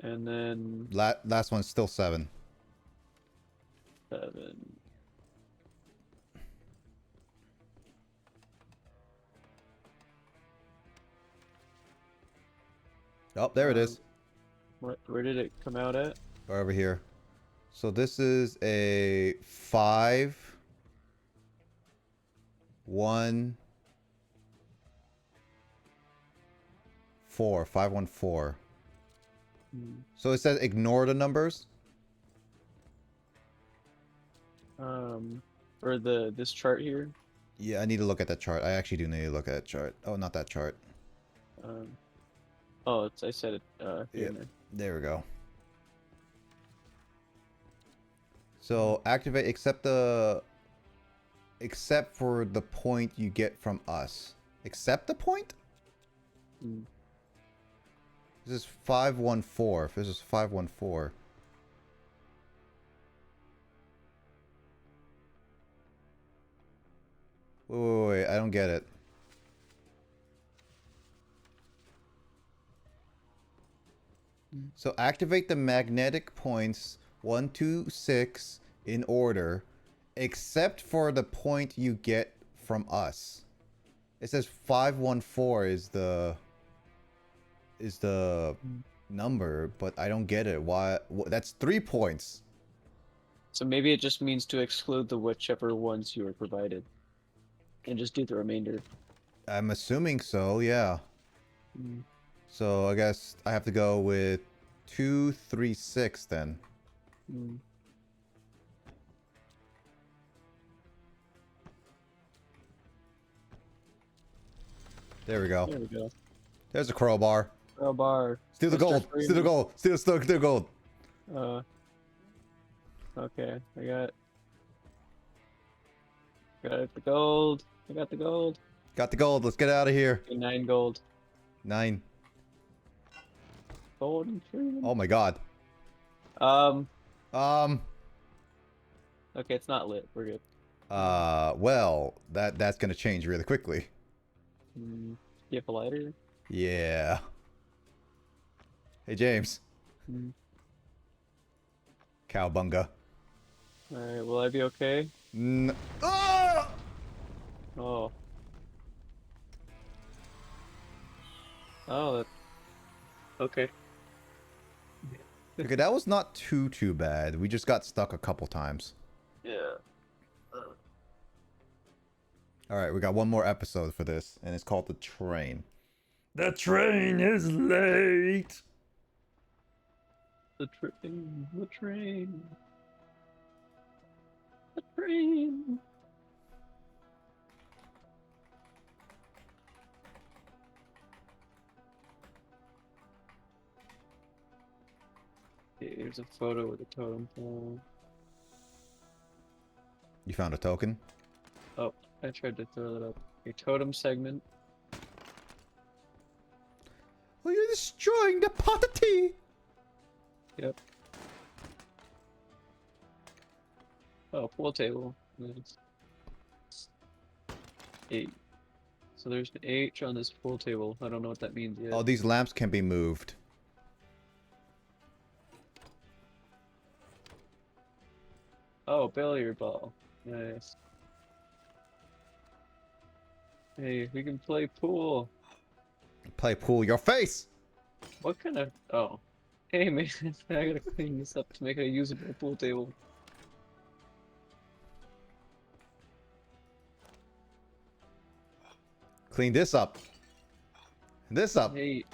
And then Last one's still 7. 7. Oh, there it is. Where did it come out at? Or over here. So this is a 5 1 4 514. So it says ignore the numbers. Or this chart here. Yeah, I need to look at that chart. I actually do need to look at that chart. Oh, not that chart. Oh, I said it. Yeah, there we go. So activate except for the point you get from us. Except the point? This is 514. If this is 514. Wait, I don't get it. So activate the magnetic points 1, 2, 6 in order, except for the point you get from us. It says 514 is the number, but I don't get it. Why? That's 3 points. So maybe it just means to exclude the whichever ones you were provided, and just do the remainder. I'm assuming so, yeah. So I guess I have to go with 2, 3, 6 then. There we go. There we go. There's a crowbar. Crowbar. Steal the Mr. gold. Steal the Freeman. gold. Steal the gold. Okay. Got the gold. I got the gold. Got the gold. Let's get out of here. Okay, 9 gold. 9. Gold and Freeman. Oh my god. Okay, it's not lit. We're good. Well, that's gonna change really quickly. You have a lighter? Yeah. Hey, James. Cowbunga. Alright, will I be okay? Ah! Oh. Oh, that... Okay. Okay, that was not too bad. We just got stuck a couple times. Yeah. Alright, we got one more episode for this, and it's called The Train. The train is late! The train, the train. The train. Okay, here's a photo with a totem pole. You found a token? Oh, I tried to throw that up. A totem segment. Oh, you're destroying the pot of tea! Yep. Oh, pool table. Nice. 8. So there's an H on this pool table. I don't know what that means yet. Oh, these lamps can be moved. Oh, billiard ball. Nice. Hey, we can play pool. Play pool your face! What kind of... Oh. Hey, man. I gotta clean this up to make a usable pool table. Clean this up. This up. Hey.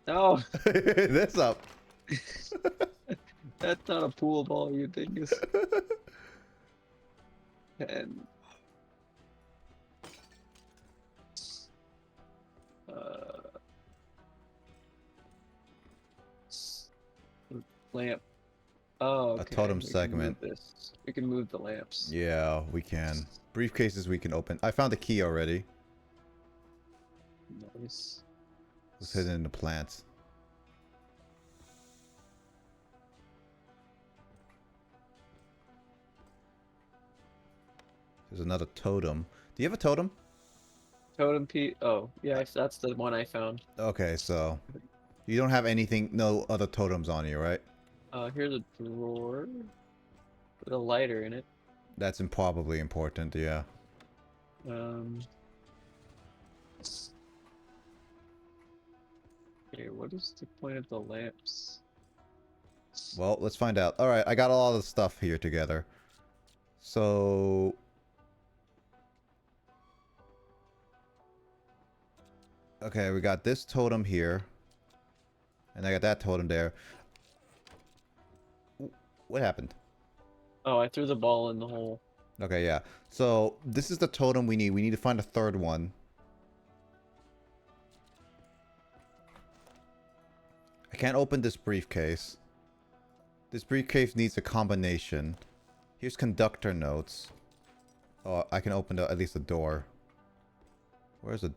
No! This up. That's not a pool ball, you dingus. And... lamp. Oh, okay. A totem We can segment. move this. We can move the lamps. Yeah, we can. Briefcases we can open. I found the key already. Nice. It's hidden in the plants. There's another totem. Do you have a totem? Totem P. Oh, yeah, that's the one I found. Okay, so you don't have anything, no other totems on you, right? Here's a drawer with a lighter in it. That's probably important, yeah. Okay, what is the point of the lamps? Well, let's find out. Alright, I got all the stuff here together. So... Okay, we got this totem here. And I got that totem there. What happened? Oh, I threw the ball in the hole. Okay, yeah. So, this is the totem we need. We need to find a third one. I can't open this briefcase. This briefcase needs a combination. Here's conductor notes. Oh, I can open at least a door. Where's the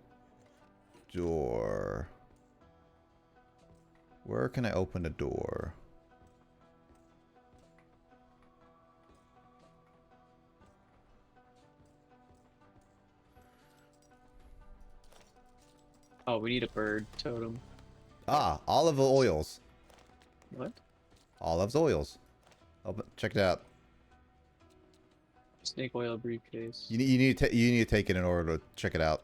door? Where can I open the door? Oh, we need a bird totem. Ah, olive oils. What? Olive oils. Open, check it out. Snake oil briefcase. You need to take it in order to check it out.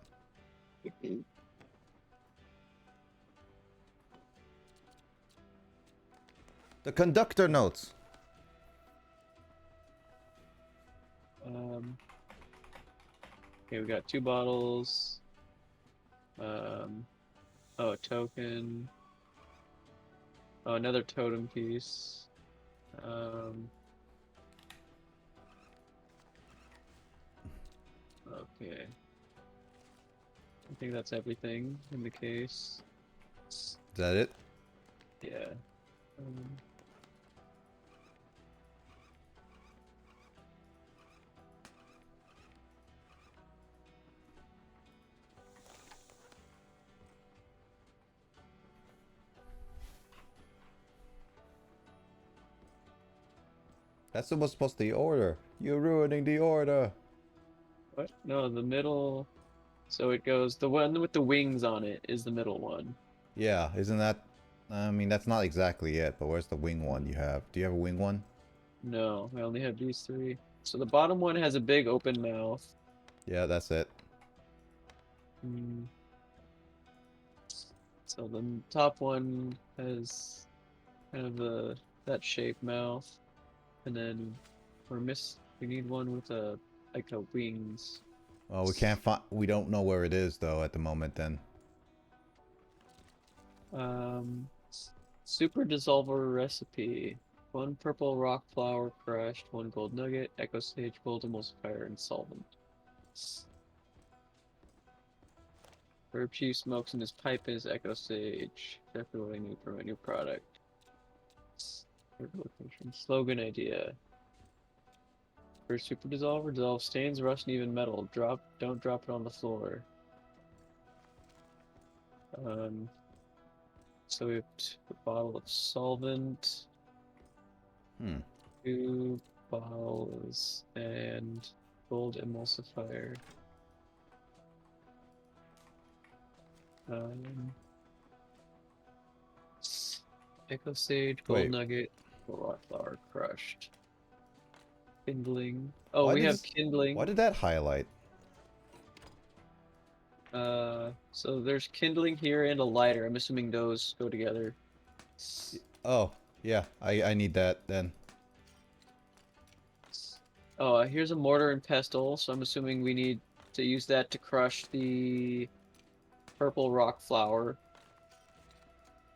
The conductor notes. Okay, we got 2 bottles. Oh, a token. Oh, another totem piece. Okay. think that's everything in the case. Is that it? Yeah. That's what's supposed to be order. You're ruining the order. What? No, the middle. So it goes. The one with the wings on it is the middle one. Yeah, isn't that... I mean, that's not exactly it, but where's the wing one you have? Do you have a wing one? No, I only have these three. So the bottom one has a big open mouth. Yeah, that's it. Mm. So the top one has kind of that shaped mouth, and then we need one with a like a wings. Oh, we can't find... We don't know where it is, though, at the moment, then. Super dissolver recipe. One purple rock flower crushed, one gold nugget, echo sage, gold emulsifier, and solvent. Herb Chief smokes in his pipe in his echo sage. Exactly what I need for my new product. Slogan idea. For super dissolver, dissolve stains, rust, and even metal. Don't drop it on the floor. So we have a bottle of solvent. 2 bottles and gold emulsifier. Echo sage, gold Wait. nugget, rock flower crushed. Kindling. Oh, Why we did have this... kindling. Why did that highlight? So there's kindling here and a lighter. I'm assuming those go together. Oh, yeah. I need that, then. Oh, here's a mortar and pestle, so I'm assuming we need to use that to crush the purple rock flower.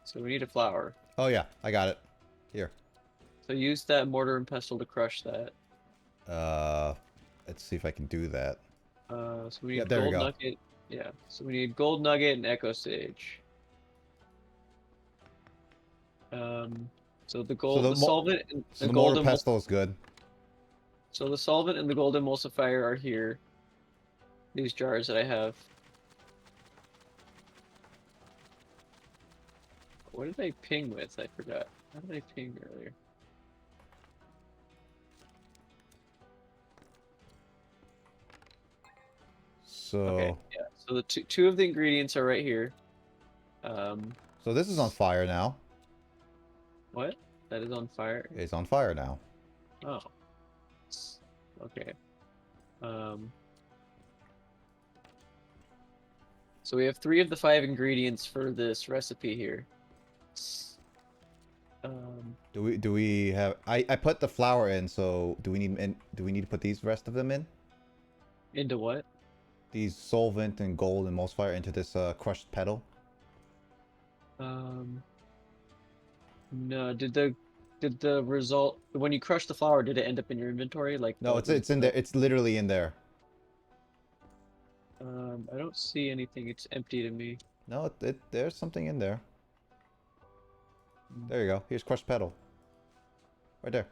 So we need a flower. Oh, yeah. I got it. Here. So use that mortar and pestle to crush that. Let's see if I can do that. So we Yeah, need there we gold go. nugget. Yeah, so we need gold nugget and echo sage. So the So gold, the solvent, and so the the gold mortar pestle is good. So the solvent and the gold emulsifier are here. These jars that I have. What did I ping with? I forgot. How did I ping earlier? So... Okay, yeah. So the two of the ingredients are right here. So this is on fire now. What? That is on fire? It's on fire now. Oh. Okay. So we have 3 of the 5 ingredients for this recipe here. Do we have... I put the flour in, so do we need to put these rest of them in? Into what? These solvent and gold and emulsifier into this crushed petal? No, did the result when you crushed the flour, did it end up in your inventory? Like No, it's in there. It's literally in there. I don't see anything. It's empty to me. No, there's something in there. There you go. Here's crushed petal. Right there.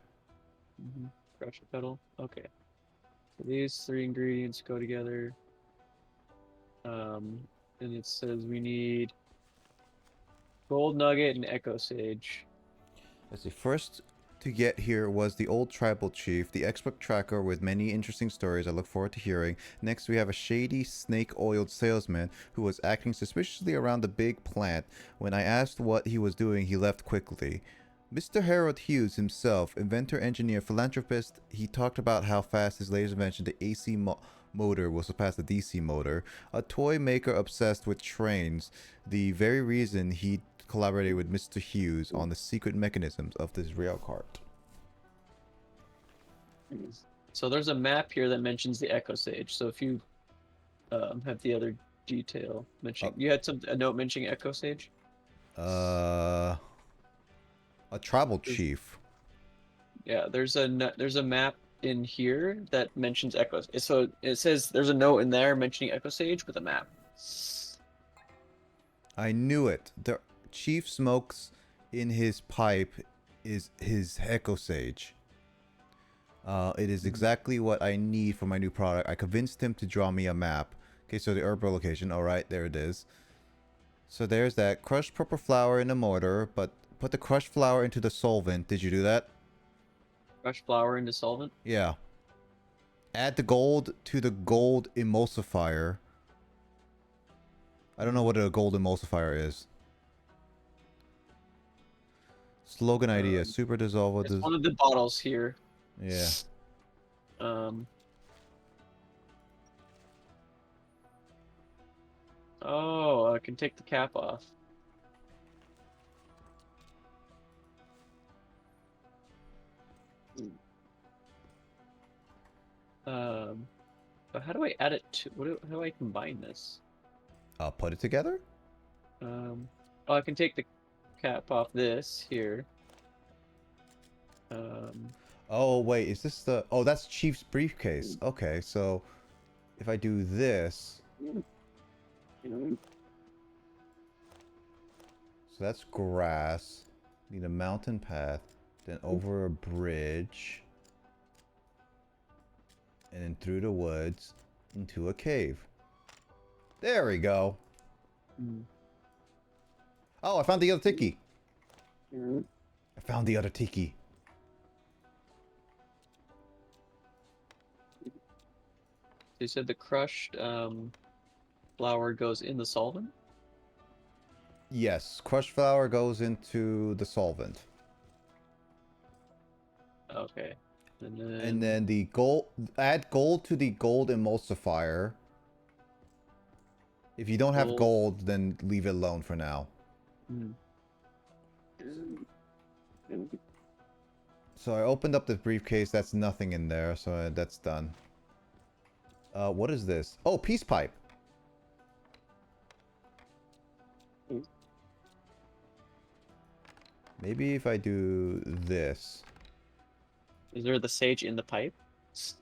Crushed petal. Okay. So these 3 ingredients go together. And it says we need gold nugget and echo sage. Let's see. First to get here was the old tribal chief, the expert tracker with many interesting stories I look forward to hearing. Next, we have a shady, snake-oiled salesman who was acting suspiciously around the big plant. When I asked what he was doing, he left quickly. Mr. Harold Hughes himself, inventor, engineer, philanthropist, he talked about how fast his latest invention, the AC motor, will surpass the DC motor. A toy maker obsessed with trains, the very reason he collaborated with Mr. Hughes on the secret mechanisms of this rail cart. So there's a map here that mentions the echo sage. So if you have the other detail mentioning, you had a note mentioning echo sage. A tribal chief. Yeah, there's a map in here that mentions echo. So it says there's a note in there mentioning echo sage with a map. I knew it. The Chief smokes in his pipe is his Echo Sage. It is exactly what I need for my new product. I convinced him to draw me a map. Okay, so the herb location. Alright, there it is. So there's that. Crushed purple flower in the mortar, but put the crushed flower into the solvent. Did you do that? Crush flour into solvent. Yeah. Add the gold to the gold emulsifier. I don't know what a gold emulsifier is. Slogan idea. Super dissolver. It's one of the bottles here. Yeah. Oh, I can take the cap off. But how do I add it to? How do I combine this? Put it together? Oh, I can take the cap off this here. Oh, wait. Is this the... Oh, that's Chief's briefcase. Okay, so... If I do this... So that's grass. Need a mountain path. Then over a bridge. And then through the woods. Into a cave. There we go. Oh, I found the other tiki. I found the other tiki. You said the crushed flour goes in the solvent? Yes, crushed flour goes into the solvent. Okay. And then the gold, add gold to the gold emulsifier. If you don't have gold, then leave it alone for now. So I opened up the briefcase. That's nothing in there, so that's done. What is this? Oh, peace pipe. Maybe if I do this. Is there the sage in the pipe?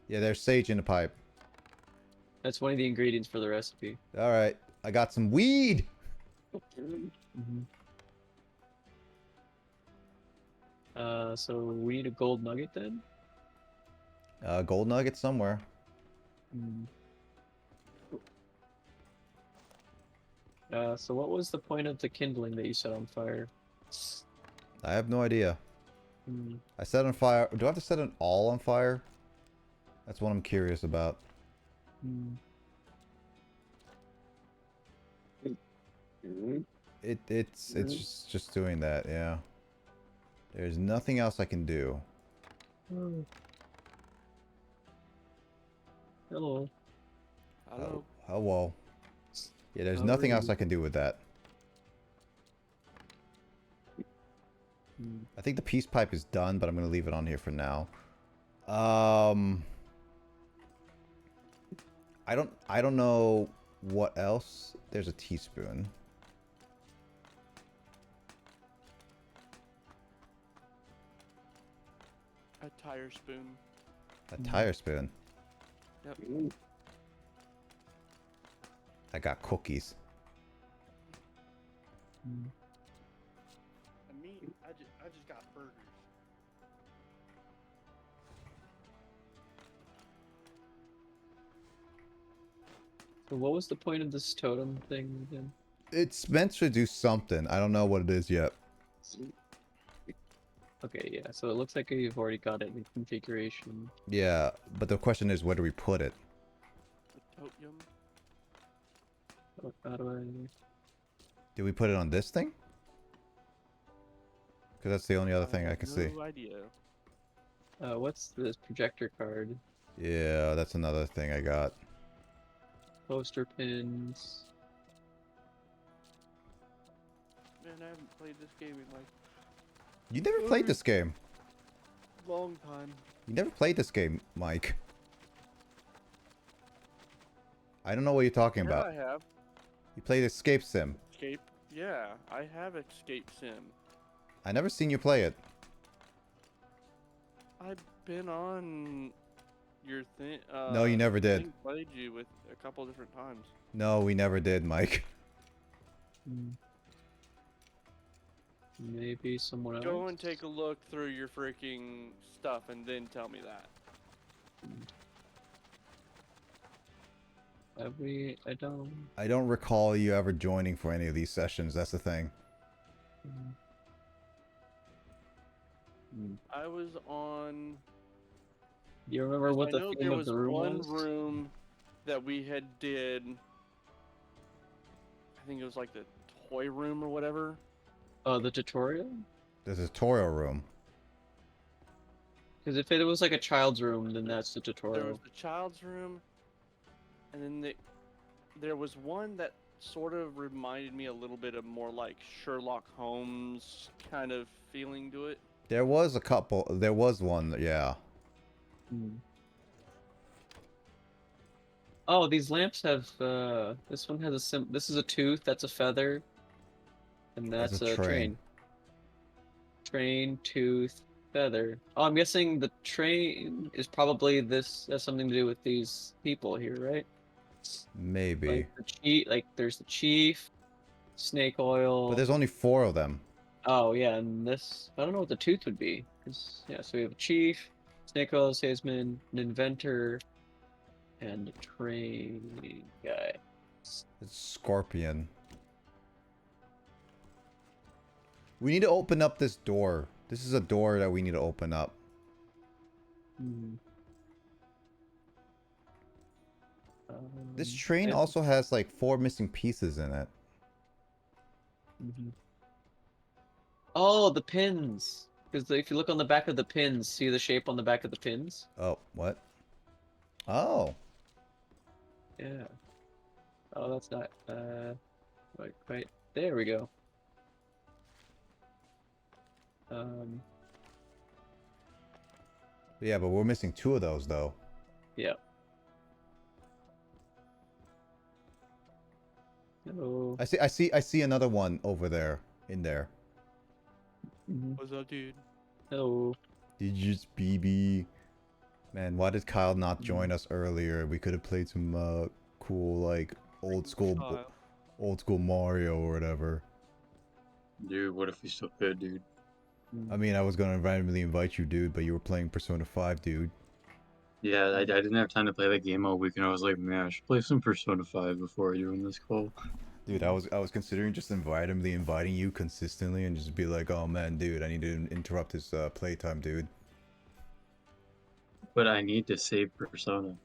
Yeah, there's sage in the pipe. That's one of the ingredients for the recipe. All right, I got some weed. So we need a gold nugget then? Gold nugget somewhere. So what was the point of the kindling that you set on fire? I have no idea. I set on fire. Do I have to set it all on fire? That's what I'm curious about. It's just doing that, yeah. There's nothing else I can do. Hello. Hello. Hello. Yeah, there's nothing else I can do with that. I think the peace pipe is done, but I'm gonna leave it on here for now. I don't know what else. There's a teaspoon. A tire spoon. A tire spoon. Yep. I got cookies. And me, I just got burgers. So what was the point of this totem thing again? It's meant to do something. I don't know what it is yet. Okay, yeah, so it looks like you've already got it in configuration. Yeah, but the question is, where do we put it? The totem. How do I... Do we put it on this thing? Because that's the only other thing I can see. No idea. What's this projector card? Yeah, that's another thing I got. Poster pins. Man, I haven't played this game in like You never played this game. a long time. You never played this game, Mike. I don't know what you're talking Yeah, about. I have. You played Escape Sim. Escape. Yeah, I have Escape Sim. I never seen you play it. I've been on your thing. No, you never did. Played you with a couple different times. No, we never did, Mike. Maybe someone else. Go and take a look through your freaking stuff and then tell me that. I don't. I don't recall you ever joining for any of these sessions. That's the thing. I was on. Do you remember what I the know theme there of was the room one was? room that we had did. I think it was like the toy room or whatever. Oh, the tutorial? There's a tutorial room. Because if it was like a child's room, then that's the There tutorial. was the child's room, and then there was one that sort of reminded me a little bit of more like Sherlock Holmes kind of feeling to it. There was a couple. There was one, yeah. Oh, these lamps have, this one has a this is a tooth, that's a feather, and that's a train. Train, tooth, feather. Oh, I'm guessing the train is probably has something to do with these people here, right? Maybe. Like there's the chief, snake oil. But there's only 4 of them. Oh yeah, and this, I don't know what the tooth would be. Yeah, so we have a chief, snake oil salesman, an inventor, and a train guy. It's Scorpion. We need to open up this door. This is a door that we need to open up. This train also has like 4 missing pieces in it. Oh, the pins. Because if you look on the back of the pins, see the shape on the back of the pins? Oh, what? Oh. Yeah. Oh, that's not, right. There we go. Yeah, but we're missing 2 of those though. Yeah. Hello. I see another one over there, in there. What's up, dude? Hello. Did you just BB? Man, why did Kyle not join us earlier? We could have played some cool like old school Mario or whatever. Dude, what if we still could, dude? I mean, I was gonna randomly invite you, dude, but you were playing Persona 5, dude. Yeah, I didn't have time to play that game all week, and I was like, man, I should play some Persona 5 before doing this call. Dude, I was considering just randomly inviting you consistently and just be like, oh man, dude, I need to interrupt his playtime, dude. But I need to save Persona.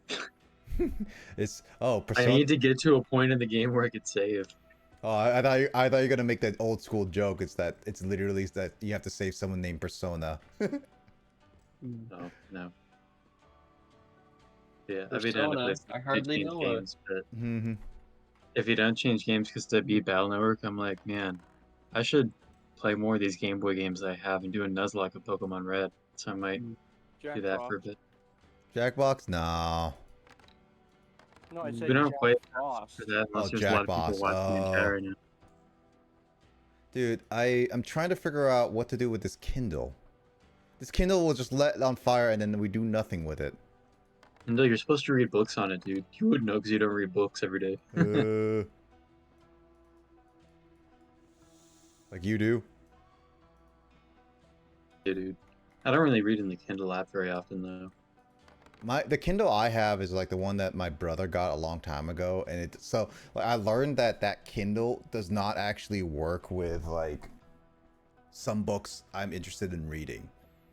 Persona. I need to get to a point in the game where I could save. Oh, I thought you were gonna make that old school joke. It's literally that you have to save someone named Persona. No. Yeah, I'd be down Persona, to play I hardly change know games, but if you don't change games because to beat Battle Network, I'm like, man, I should play more of these Game Boy games I have and do a Nuzlocke of Pokemon Red. So I might do that for a bit. Jackbox? No. No, I said We don't Jack play Frost. for that unless Oh, there's a lot of Jackbox. people watching the chat right now. Dude, I'm trying to figure out what to do with this Kindle. This Kindle will just let on fire and then we do nothing with it. And you're supposed to read books on it, dude. You would know because you don't read books every day. Like you do? Yeah, dude. I don't really read in the Kindle app very often, though. The Kindle I have is like the one that my brother got a long time ago, and I learned that Kindle does not actually work with like some books I'm interested in reading.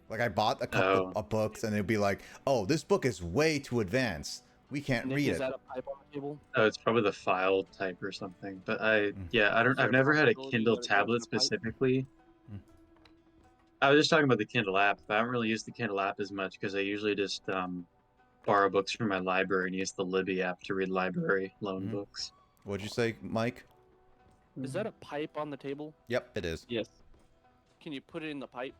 Like I bought a couple of books, and it'd be like, "Oh, this book is way too advanced. We can't Nick, read is it." that a pipe on the table? Oh, it's probably the file type or something. But I've never had a Kindle tablet specifically. I was just talking about the Kindle app. I don't really use the Kindle app as much because I usually just borrow books from my library and use the Libby app to read library loan books. What'd you say, Mike? Is that a pipe on the table? Yep, it is. Yes. Can you put it in the pipe?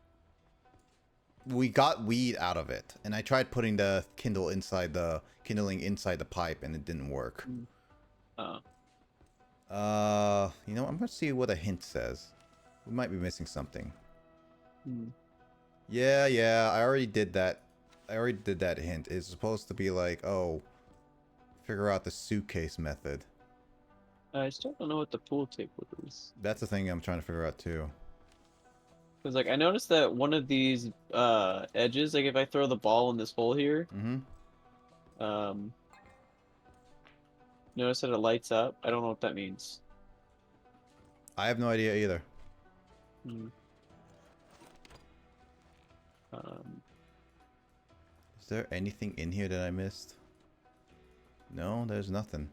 We got weed out of it, and I tried putting the kindling inside the pipe, and it didn't work. You know, I'm gonna see what a hint says. We might be missing something. Yeah, I already did that. I already did that hint. It's supposed to be like, oh, figure out the suitcase method. I still don't know what the pool table is. That's the thing I'm trying to figure out too. Because like I noticed that one of these edges, like if I throw the ball in this hole here, um, notice that it lights up. I don't know what that means. I have no idea either. Hmm. Um, Is there anything in here that I missed? No, there's nothing.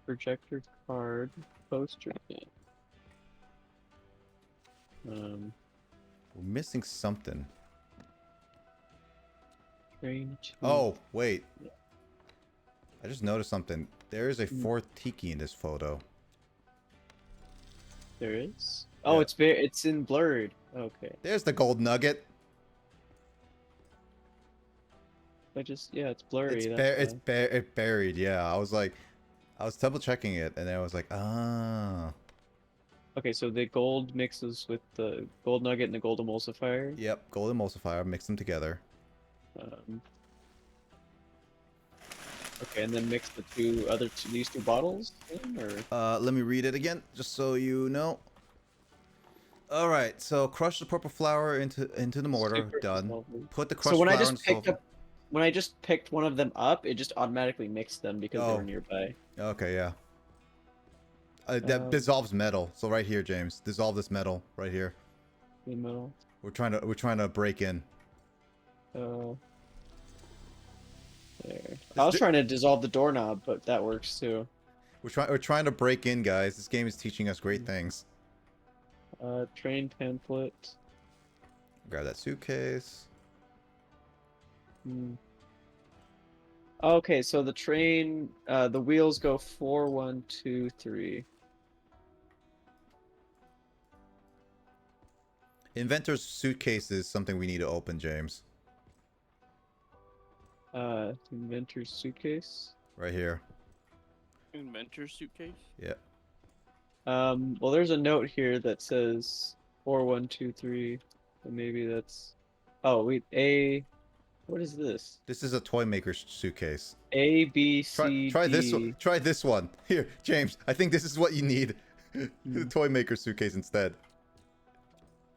projector card poster. We're missing something. Train to... Oh, wait. I just noticed something. There is a Hmm. fourth tiki in this photo. There is. Oh, Yeah. it's in blurred. Okay. There's the gold nugget. Yeah, it's blurry. It's buried. Yeah, I was double checking it, and then I was like, ah. Okay, so the gold mixes with the gold nugget and the gold emulsifier. Yep, gold emulsifier. Mix them together. Okay, and then mix the these two bottles in, or? Let me read it again, just so you know. All right, so crush the purple flour into the mortar. Super Done. dissolving. Put the So crushed when I flour in just the solvent. when I just picked one of them up, it just automatically mixed them because they Oh. were nearby. Okay, yeah. That dissolves metal. So right here, James, dissolve this metal right here. The middle. We're trying to break in. There. I was trying to dissolve the doorknob, but that works too. We're trying to break in, guys. This game is teaching us great things. Train pamphlet. Grab that suitcase. Okay, so the train, the wheels go 4, 1, 2, 3. Inventor's suitcase is something we need to open, James. Inventor's suitcase. Right here. Inventor suitcase? Yeah. Well, there's a note here that says 4, 1, 2, 3. But maybe that's. Oh, wait. What is this? This is a toy maker's suitcase. A, B, C, Try D. this one. Try this one. Here, James. I think this is what you need. The toy maker's suitcase instead.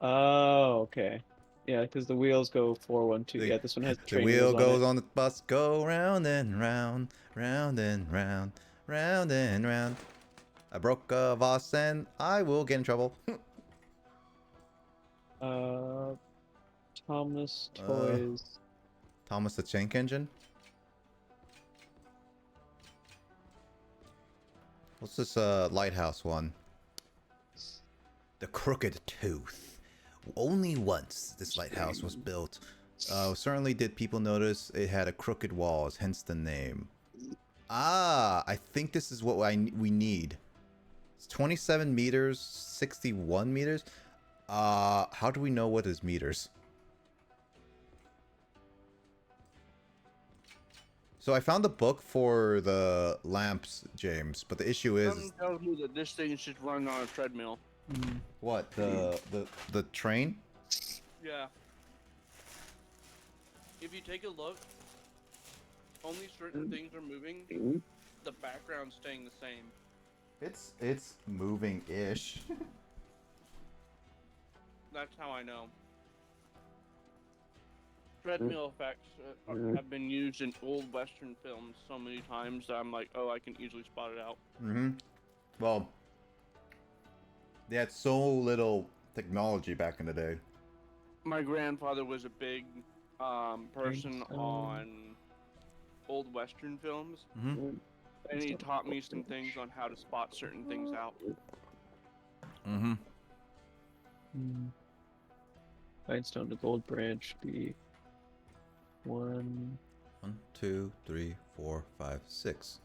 Oh, okay. Yeah, because the wheels go 4, 1, 2. Yeah, this one has The train wheel wheels goes on on the bus, go round and round, round and round, round and round. I broke a vase and I will get in trouble. Thomas Toys. Thomas the Tank Engine. What's this lighthouse one? The Crooked Tooth. Only once this lighthouse was built. Certainly did people notice it had a crooked walls, hence the name. Ah, I think this is what we need. It's 27 meters, 61 meters. How do we know what is meters? So I found the book for the lamps, James, but the issue is Something tells me that this thing is just running on a treadmill. what? The train? Yeah. If you take a look, only certain things are moving. The background's staying the same. It's moving-ish. That's how I know. Treadmill effects have been used in old Western films so many times that I'm like, oh, I can easily spot it out. Well, they had so little technology back in the day. My grandfather was a big person on old Western films, and he taught me some things on how to spot certain things out. Rhinestone to Gold Branch B. 1, 2, 3, 4, 5, 6.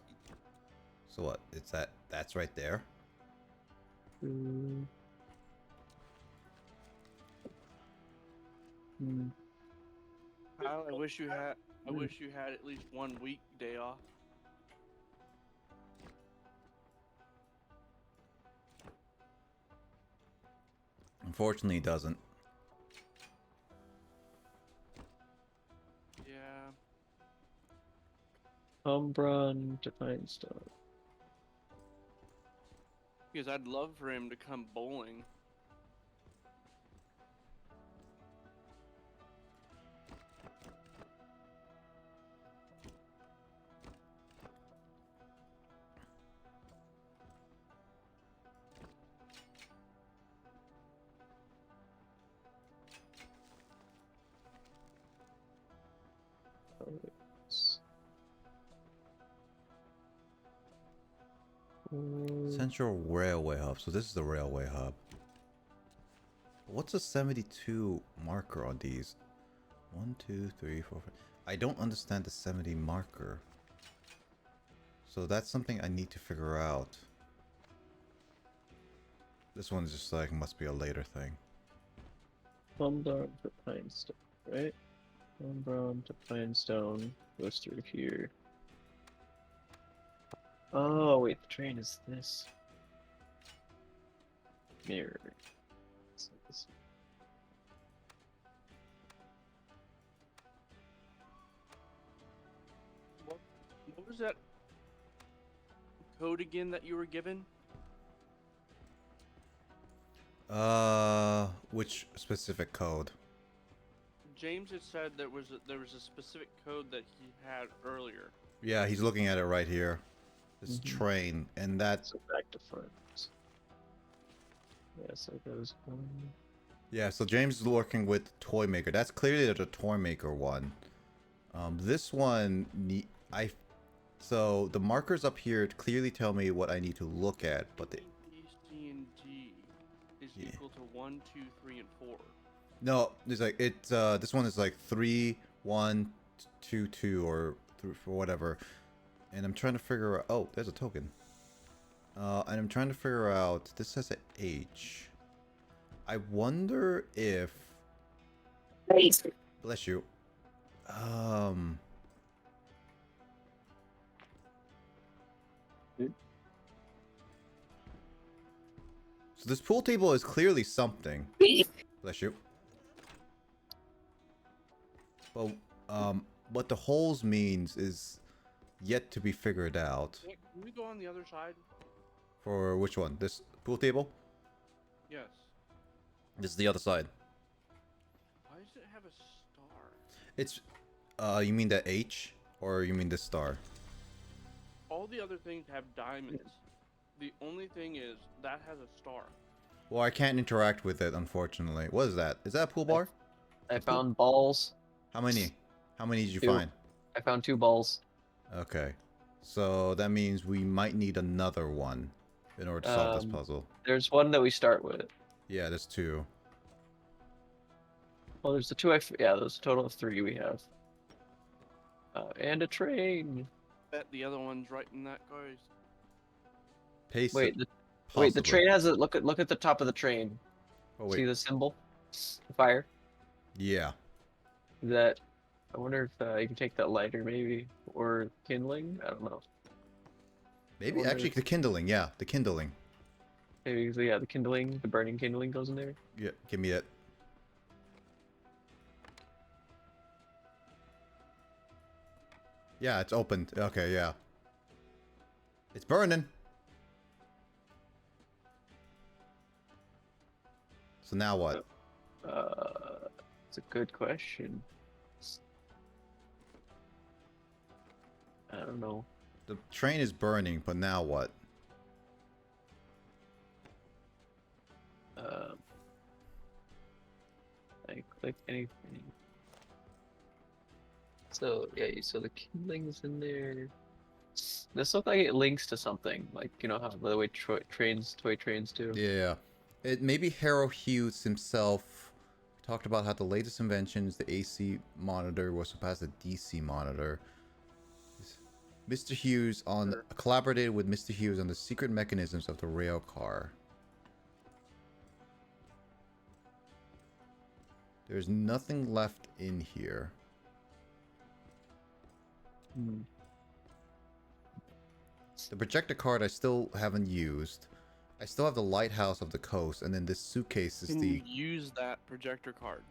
So what? It's that's right there. 2. Kyle, I wish you had at least 1 week day off. Unfortunately, it doesn't. Yeah. Umbron to Rhinestone. Because I'd love for him to come bowling. Central Railway Hub. So this is the railway hub. What's a 72 marker on these? 1, 2, 3, 4, 5. I don't understand the 70 marker. So that's something I need to figure out. This one's just like, must be a later thing. Plum down to Pinestone, right? Plum down to Pinestone goes through here. Oh, wait, the train is this. Mirror. So this. What was that code again that you were given? Which specific code? James had said there was a specific code that he had earlier. Yeah, he's looking at it right here. This train, and that's... So back to front. Yeah, so it goes one. Yeah, so James is working with Toy Maker. That's clearly the Toy Maker one. This one, so the markers up here clearly tell me what I need to look at, but the... B, C, and D is equal to 1, 2, 3, and 4. No, it's like this one is like 3, 1, 2, 2, or 3, or whatever. And I'm trying to figure out... Oh, there's a token. And I'm trying to figure out... This has an H. I wonder if... Bless you. So this pool table is clearly something. Bless you. But what the holes means is yet to be figured out. Can we go on the other side? For which one? This pool table? Yes. This is the other side. Why does it have a star? It's, you mean the H? Or you mean the star? All the other things have diamonds. The only thing is, that has a star. Well, I can't interact with it, unfortunately. What is that? Is that a pool bar? I found balls. How many? How many did you 2. find? I found 2 balls. Okay. So that means we might need another one in order to solve this puzzle. There's one that we start with. Yeah, there's 2. Well, there's the 2 yeah, there's a total of 3 we have. And a train. Bet the other one's right in that guy's. Paste Wait, it. wait, the Possibly. train has a look at the top of the train. Oh, wait. See the symbol? The fire. Yeah. That I wonder if you can take that lighter maybe or kindling. I don't know. Maybe wonder actually if- the kindling. Yeah, the kindling. Maybe yeah, the kindling, the burning kindling goes in there. Yeah, give me it. Yeah, it's opened. Okay, yeah. It's burning. So now what? It's a good question. I don't know. The train is burning, but now what? I click anything. So yeah, so the kindling's in there. This looks like it links to something, like you know how the way toy trains do. Yeah. It maybe Harold Hughes himself talked about how the latest inventions, the AC monitor, will surpass the DC monitor. Mr. Hughes collaborated with Mr. Hughes on the secret mechanisms of the rail car. There's nothing left in here. The projector card I still haven't used. I still have the lighthouse of the coast, and then this suitcase is Can the... you use that projector card?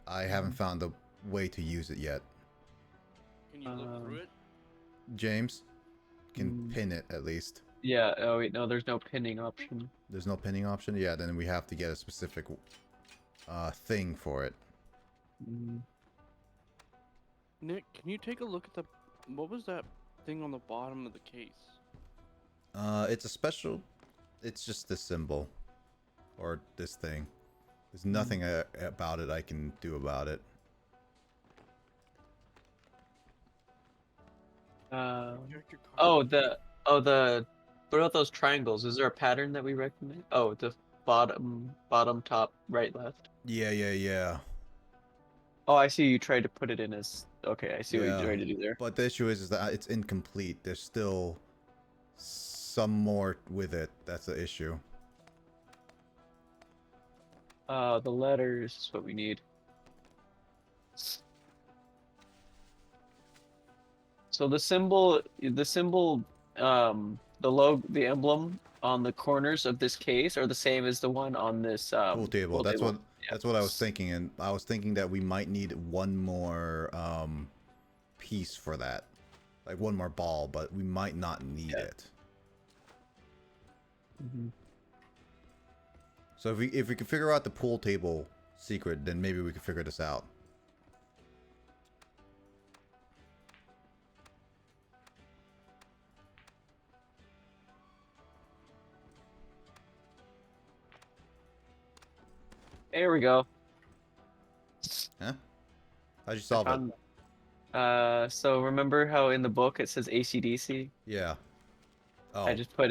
I haven't found the way to use it yet. Can you look through it? James can pin it at least. Yeah. Oh wait, no, there's no pinning option. There's no pinning option? Yeah, then we have to get a specific thing for it. Nick, can you take a look at the... What was that thing on the bottom of the case? It's a special... It's just this symbol. Or this thing. There's nothing about it I can do about it. Oh, the. What about those triangles? Is there a pattern that we recommend? Oh, the bottom, top, right, left. Yeah. Oh, I see. You tried to put it in as. Okay, I see what Yeah. you're trying to do there. But the issue is that it's incomplete. There's still some more with it. That's the issue. The letters is what we need. So the symbol, the emblem on the corners of this case are the same as the one on this Pool table. pool table. That's what I was thinking, and I was thinking that we might need one more piece for that, like one more ball, but we might not need it. So if we can figure out the pool table secret, then maybe we can figure this out. There we go. Huh? How'd you solve it? So remember how in the book it says AC/DC? Yeah. Oh. I just put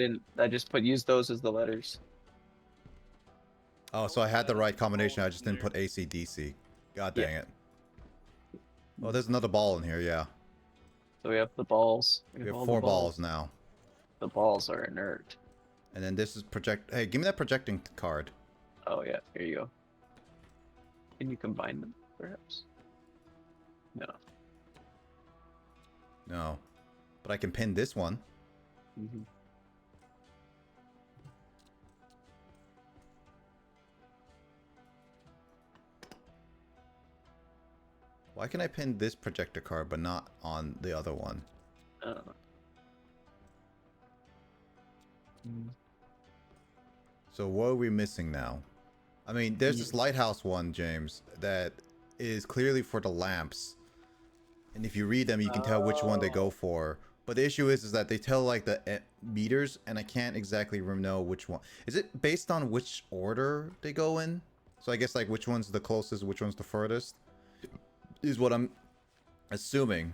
use those as the letters. Oh, so I had the right combination. I just didn't put AC/DC. God dang it. Oh, there's another ball in here. Yeah. So we have the balls. We have 4 balls now. The balls are inert. And then this is project. Hey, give me that projecting card. Oh yeah, here you go. Can you combine them, perhaps? No. No. But I can pin this one. Why can I pin this projector card but not on the other one? I don't know. So what are we missing now? I mean, there's this lighthouse one, James, that is clearly for the lamps. And if you read them, you can tell which one they go for. But the issue is that they tell like the meters, and I can't exactly know which one. Is it based on which order they go in? So I guess like which one's the closest, which one's the furthest, is what I'm assuming.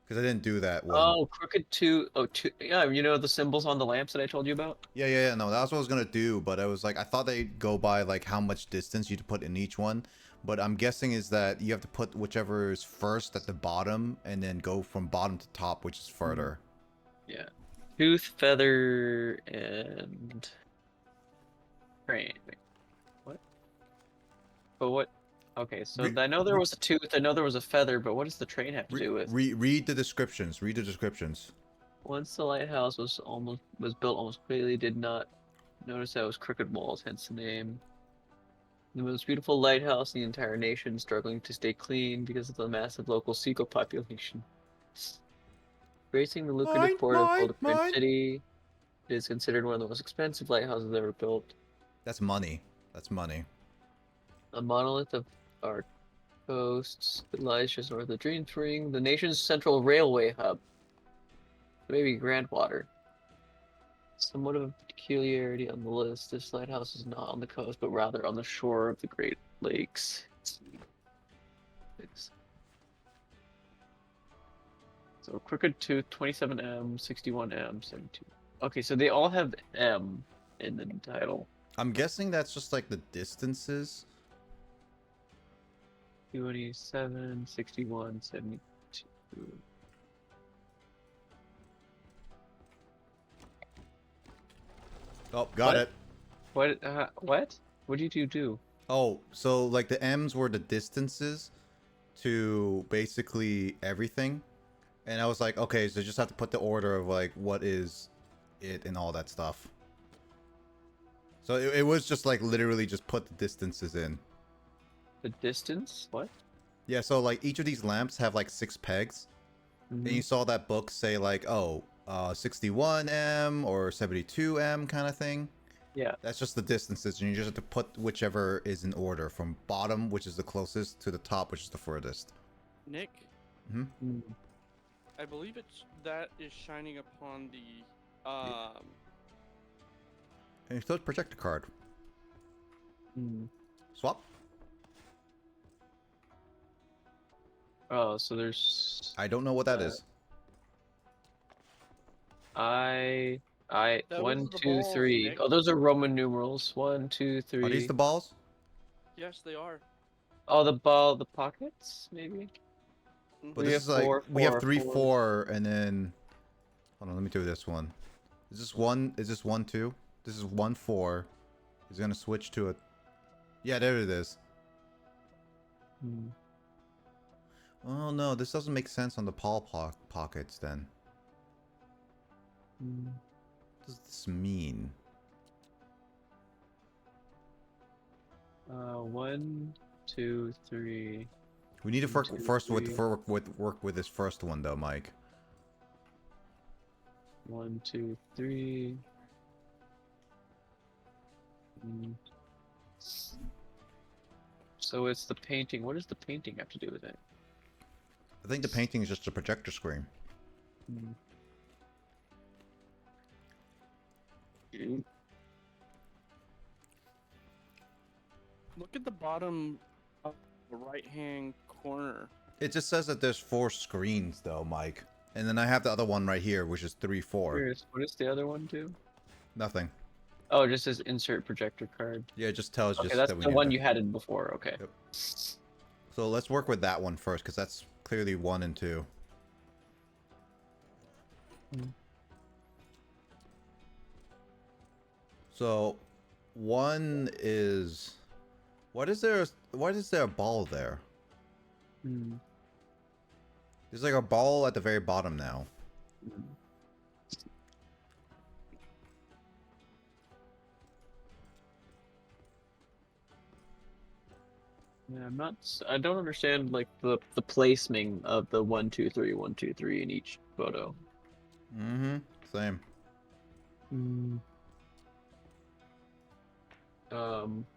Because I didn't do that one. Oh, crooked 2. Oh, 2. Yeah, you know the symbols on the lamps that I told you about? Yeah. No, that's what I was gonna do, but I was like, I thought they'd go by like how much distance you to put in each one. But I'm guessing is that you have to put whichever is first at the bottom, and then go from bottom to top, which is further. Yeah. Tooth, feather, and train. Wait, what? But what? Okay, so I know there was a tooth. I know there was a feather, but what does the train have to do with? Read the descriptions. Read the descriptions. Once the lighthouse was built almost completely, did not notice that it was crooked walls, hence the name. The most beautiful lighthouse in the entire nation, struggling to stay clean because of the massive local seagull population. Gracing the lucrative port of Boulder City, it is considered one of the most expensive lighthouses ever built. That's money. That's money. A monolith of our coasts that lies just north of the Dreams Ring, the nation's central railway hub. Maybe Grandwater. Somewhat of a peculiarity on the list, this lighthouse is not on the coast, but rather on the shore of the Great Lakes. So Crooked Tooth, 27M, 61M, 72. Okay, so they all have M in the title. I'm guessing that's just like the distances. 27, 61, 72. Oh, got it. What? What? What did you do? Oh, so like the M's were the distances to basically everything. And I was like, okay, so just have to put the order of like what is it and all that stuff. So it was just like literally just put the distances in. The distance? What? Yeah, so like each of these lamps have like 6 pegs. And you saw that book say like, oh, 61M or 72M kind of thing. Yeah. That's just the distances, and you just have to put whichever is in order from bottom, which is the closest, to the top, which is the furthest. Nick? Mm-hmm. I believe that is shining upon the And you still project a card. Swap. Oh, so there's... I don't know what that is. I Those one, are the two, balls, three. Nick. Oh, those are Roman numerals. 1, 2, Are these 3. the balls? Yes, they are. Oh, the ball, the pockets, maybe. But We this have is like four, we have four, 3, four. 4, and then hold on. Let me do this one. Is this one? Is this 1, 2? This is 1, 4. He's gonna switch to a. Yeah, there it is. Hmm. Oh no, this doesn't make sense on the pockets then. Hmm. What does this mean? 1, 2, 3. We need to 1, 2, first 3. work with this first one though, Mike. 1, 2, 3. Hmm. So it's the painting. What does the painting have to do with it? I think the painting is just a projector screen. Hmm. Look at the bottom of the right-hand corner. It just says that there's 4 screens though, Mike. And then I have the other one right here, which is 3, 4. Curious, what is the other one do? Nothing. Oh, it just says insert projector card. Yeah, it just tells Okay, just that's that we the need one that. you had it before. Okay. Yep. So let's work with that one first, because that's clearly 1 and 2. Hmm. So 1 is why is there a ball there? Hmm. There's like a ball at the very bottom now. Hmm. Yeah, I don't understand like the placement of the 1, 2, 3, 1, 2, 3 in each photo. Mm-hmm. Same. Hmm.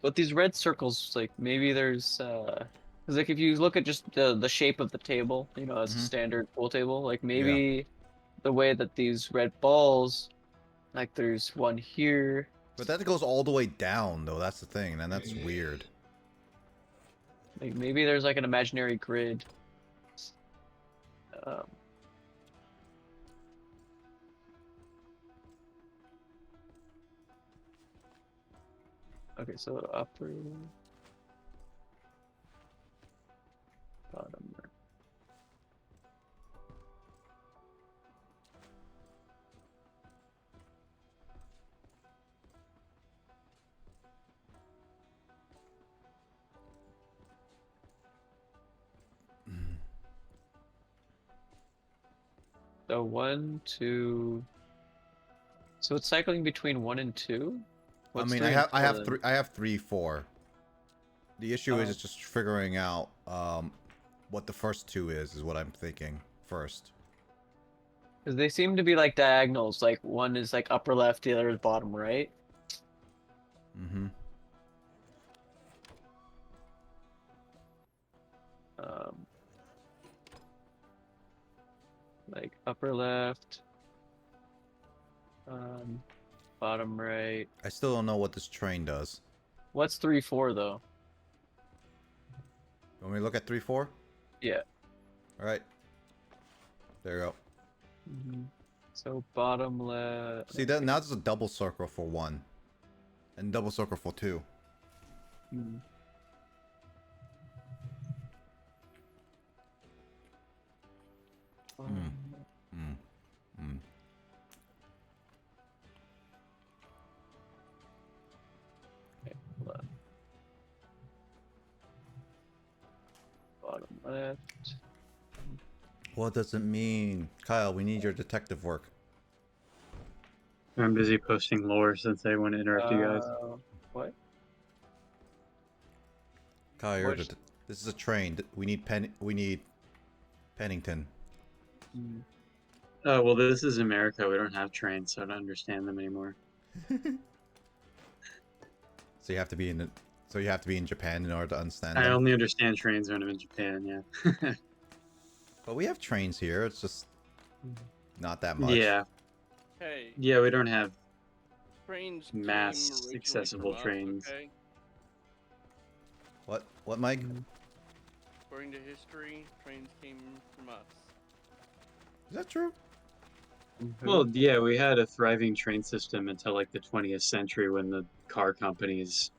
But these red circles, like maybe there's 'cause like if you look at just the shape of the table, you know, as a Mhm. standard pool table, like maybe the way that these red balls, like there's one here. But that goes all the way down though, that's the thing, and that's weird. Like maybe there's like an imaginary grid. Um, okay, so upper, bottom. So 1, 2. So it's cycling between 1 and 2. What's I mean, 3 and 4 then? I have 3, 4. The issue is Oh. it's just figuring out what the first 2 is what I'm thinking first. Because they seem to be like diagonals. Like one is like upper left, the other is bottom right. Mm-hmm. Um, like upper left, bottom right. I still don't know what this train does. What's 3, 4 though? Want me to look at 3, 4? Yeah. Alright. There you go. So bottom left. See that now there's a double circle for 1. And double circle for 2. Hmm. Okay, left. Bottom left. What does it mean? Kyle, we need your detective work. I'm busy posting lore since I want to interrupt you guys. What? Kyle, this is a train. We need Pennington. Hmm. Oh, well, this is America. We don't have trains, so I don't understand them anymore. So you have to be in Japan in order to understand I them. only understand trains when I'm in Japan, yeah. But we have trains here. It's just not that much. Yeah. Hey, Yeah, we don't have trains mass came originally accessible from us, trains. okay? What, Mike? According to history, trains came from us. Is that true? Well, yeah, we had a thriving train system until like the 20th century when the car companies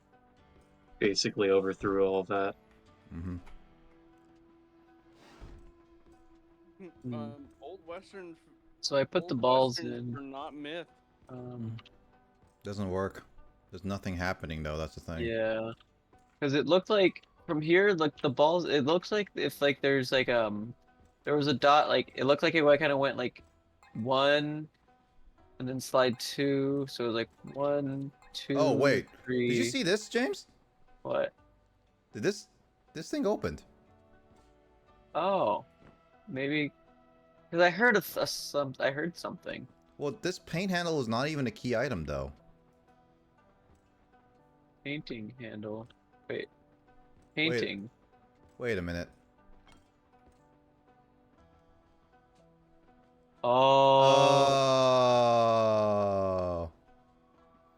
basically overthrew all of that. Mm-hmm. Old Western. So I put the Old balls Westerns in. are not myth. Doesn't work. There's nothing happening though. That's the thing. Yeah, because it looked like from here, like the balls. It looks like if like there's like there was a dot. Like it looked like it kind of went like 1, and then slide 2. So it was like 1, Oh 2, wait, did you 3. see this, James? What? Did this thing opened? Oh, maybe because I heard I heard something. Well, this paint handle is not even a key item though. Painting handle. Wait. Wait, Painting. wait a minute. Oh. Oh.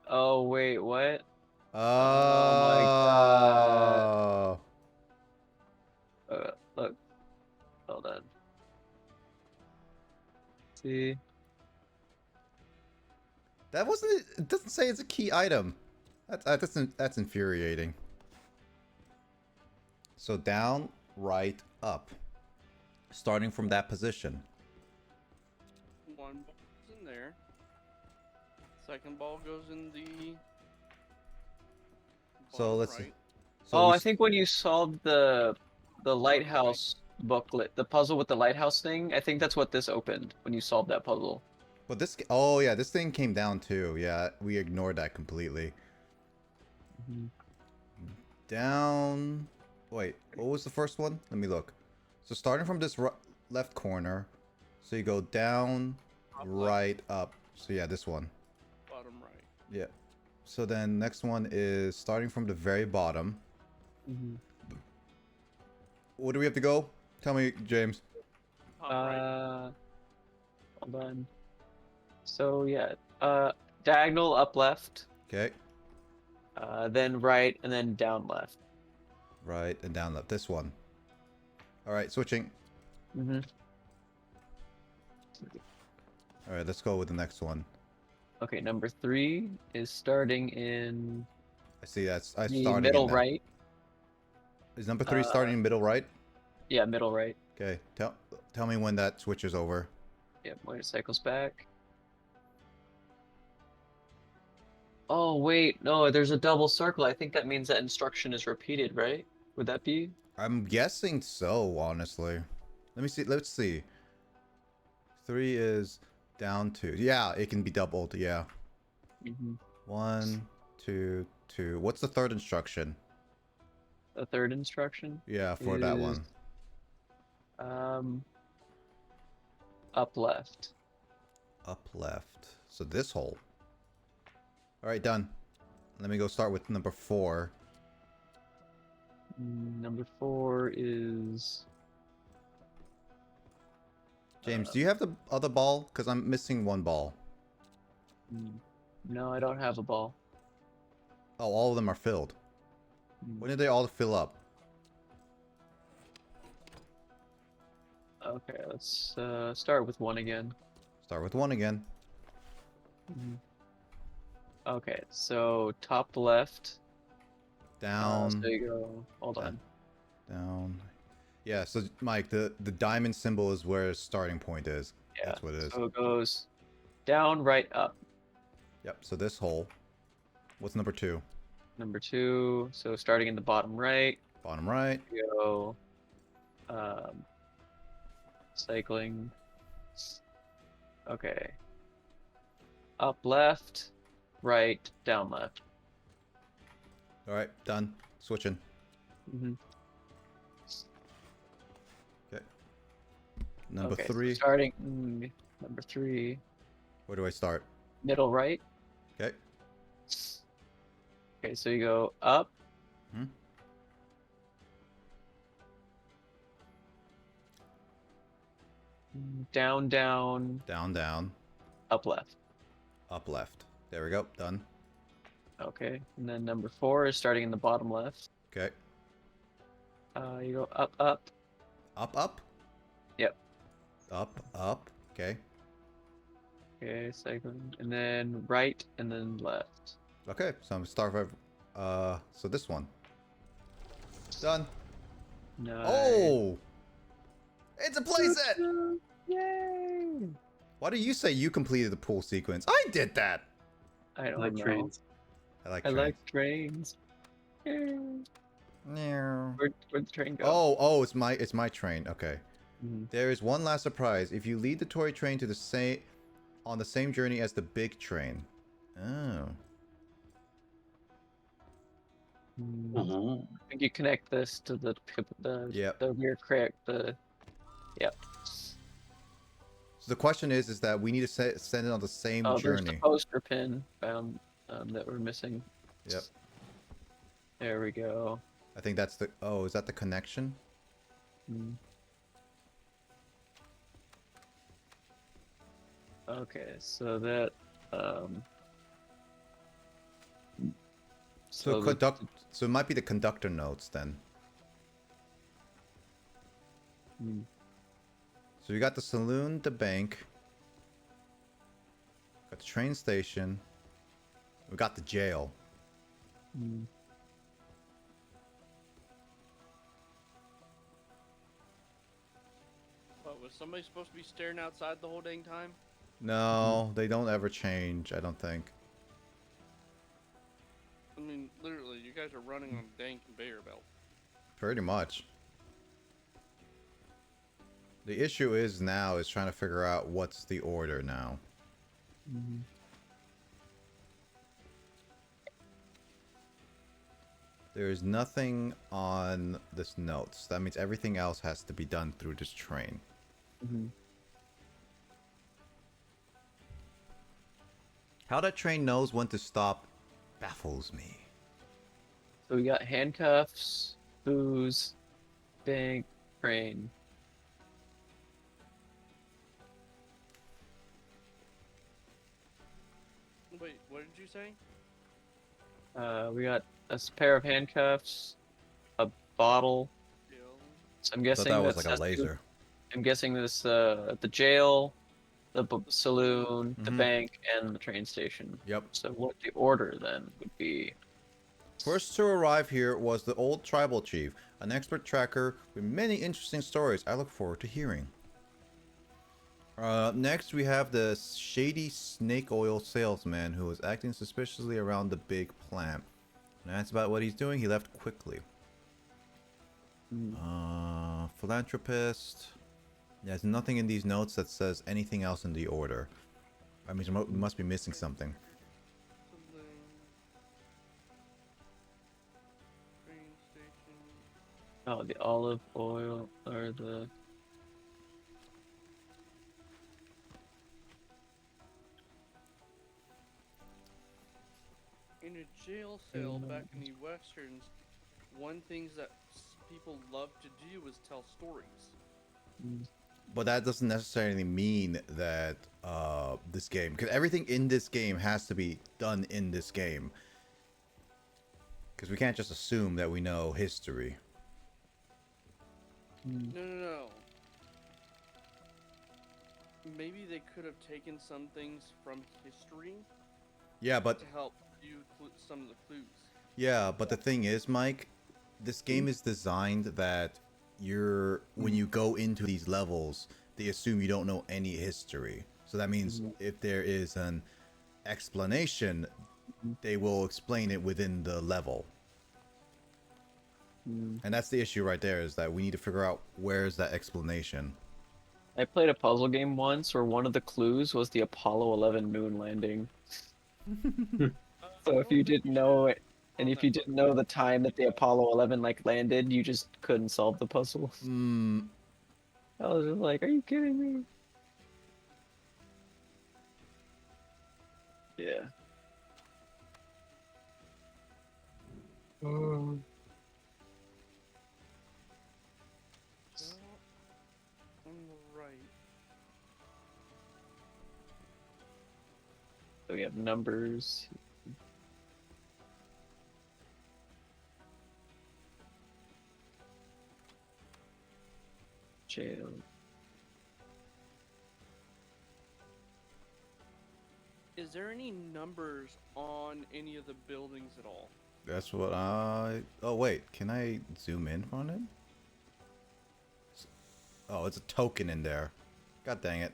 Oh wait, what? Oh my god. Oh. Look. Hold on. See? That wasn't. It doesn't say it's a key item. That's infuriating. So down, right, up. Starting from that position. One ball goes in there. Second ball goes in the. So let's right. So Oh, we I think when you solved the lighthouse booklet, the puzzle with the lighthouse thing, I think that's what this opened when you solved that puzzle. But this. Oh yeah, this thing came down too. Yeah, we ignored that completely. Down. Wait, what was the first one? Let me look. So starting from this left corner, so you go down, Top right, up. So yeah, this one. Bottom right. Yeah. So then next one is starting from the very bottom. Where do we have to go? Tell me, James. Top right. Hold on. So yeah, diagonal up left, Okay. then right, and then down left. Right and down left. This one. All right, switching. Mm-hmm. All right, let's go with the next one. Okay, number 3 is starting in I see that's I the starting middle in that. right. Is number 3 starting in middle right? Yeah, middle right. Okay. Tell me when that switches over. Yeah, when it cycles back. Oh wait, no, there's a double circle. I think that means that instruction is repeated, right? Would that be? I'm guessing so, honestly. Let me see. Let's see. 3 is down 2. Yeah, it can be doubled. Yeah. 1, 2, 2. What's the third instruction? The third instruction? Yeah, for that one. Up left. Up left. So this hole. All right, done. Let me go start with number 4. Number 4 is James, do you have the other ball? Because I'm missing one ball. no, I don't have a ball. Oh, all of them are filled. When did they all fill up? Okay, let's start with 1 again. Start with 1 again. Okay, so top left. Down. So you go. Hold on. Down. Yeah, so Mike, the diamond symbol is where starting point is. Yeah. That's what it is. So it goes down, right, up. Yep. So this hole. What's number 2? Number 2. So starting in the bottom right. Bottom right. You go. Cycling. Okay. Up left, right, down left. All right, done. Switching. Okay. Number 3. So starting number 3. Where do I start? Middle right. Okay. Okay, so you go up. Down, down. Down, down. Up left. Up left. There we go. Done. Okay, and then number 4 is starting in the bottom left. Okay. You go up, up. Up, up? Yep. Up, up. Okay. Okay, second, and then right, and then left. Okay, so I'm start with, so this one. Done. Nice. Oh! It's a playset! Yay! Why do you say you completed the pool sequence? I did that! I don't Like know. trains. I like I trains. like trains. Yay. Meow. Where'd the train go? Oh, it's my train. Okay. Mhm. There is one last surprise. If you lead the toy train to the on the same journey as the big train. Oh. I think you connect this to Yep. the rear crack. Yep. So the question is that we need to send it on the same Oh, there's the journey. poster pin found that we're missing. Yep. There we go. I think that's the. Oh, is that the connection? Hmm. Okay, so that So So it might be the conductor notes then. Hmm. So we got the saloon, the bank. Got the train station. We got the jail. Hmm. What, was somebody supposed to be staring outside the whole dang time? No, they don't ever change, I don't think. I mean, literally, you guys are running on a dang conveyor belt. Pretty much. The issue is now is trying to figure out what's the order now. Mhm. There is nothing on this notes. That means everything else has to be done through this train. Mhm. How that train knows when to stop baffles me. So we got handcuffs, booze, bank, train. Wait, what did you say? We got a pair of handcuffs, a bottle. Jill? So I'm I guessing thought that was that's like a laser. I'm guessing this the jail, the saloon, the Mhm. bank, and the train station. Yep. So what the order then would be? First to arrive here was the old tribal chief, an expert tracker with many interesting stories I look forward to hearing. Next, we have the shady snake oil salesman who was acting suspiciously around the big plant. And that's about what he's doing. He left quickly. Philanthropist. There's nothing in these notes that says anything else in the order. I mean, we must be missing something. Something. Train station. Oh, the olive oil or the. In a jail cell back in the westerns, one things that people love to do was tell stories. But that doesn't necessarily mean that this game, because everything in this game has to be done in this game. Because we can't just assume that we know history. No. Maybe they could have taken some things from history Yeah, but to help you some of the clues. yeah, but the thing is, Mike, this game is designed that when you go into these levels, they assume you don't know any history. So that means if there is an explanation, they will explain it within the level. And that's the issue right there, is that we need to figure out where's that explanation. I played a puzzle game once where one of the clues was the Apollo 11 moon landing. So if you didn't know it, and if you didn't know the time that the Apollo 11 like landed, you just couldn't solve the puzzle. I was just like, are you kidding me? Yeah. On the right. So we have numbers. Jail. is there any numbers on any of the buildings at all? That's what I... Oh, wait. Can I zoom in on it? Oh, it's a token in there. God dang it.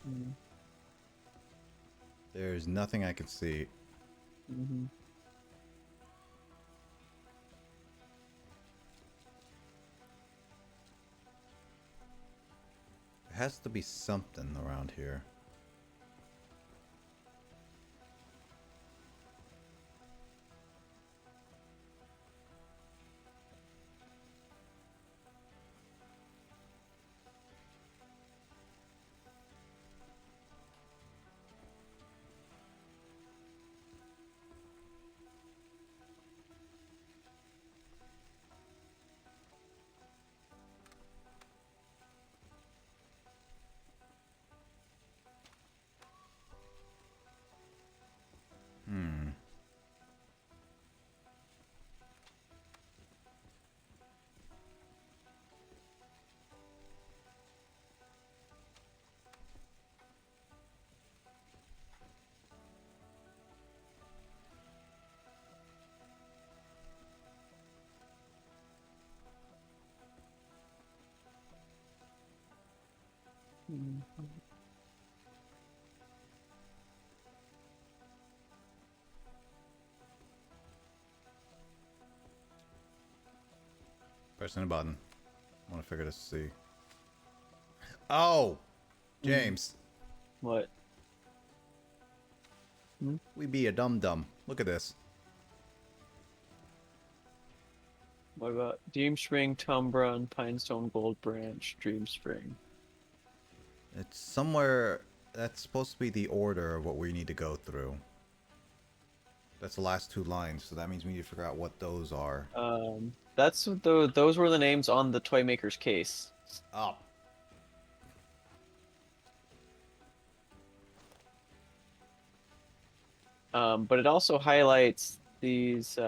Mm. There's nothing I can see. Mm-hmm. There has to be something around here. Hmm. Mm-hmm. Pressing a button. I want to figure this to see. Oh! James. What? Hmm? We be a dum-dum. Look at this. What about Deem Spring, Tumbra, and Pinestone Gold Branch, Dream Spring? It's somewhere... That's supposed to be the order of what we need to go through. That's the last two lines, so that means we need to figure out what those are. Those were the names on the toy maker's case. Oh. But it also highlights these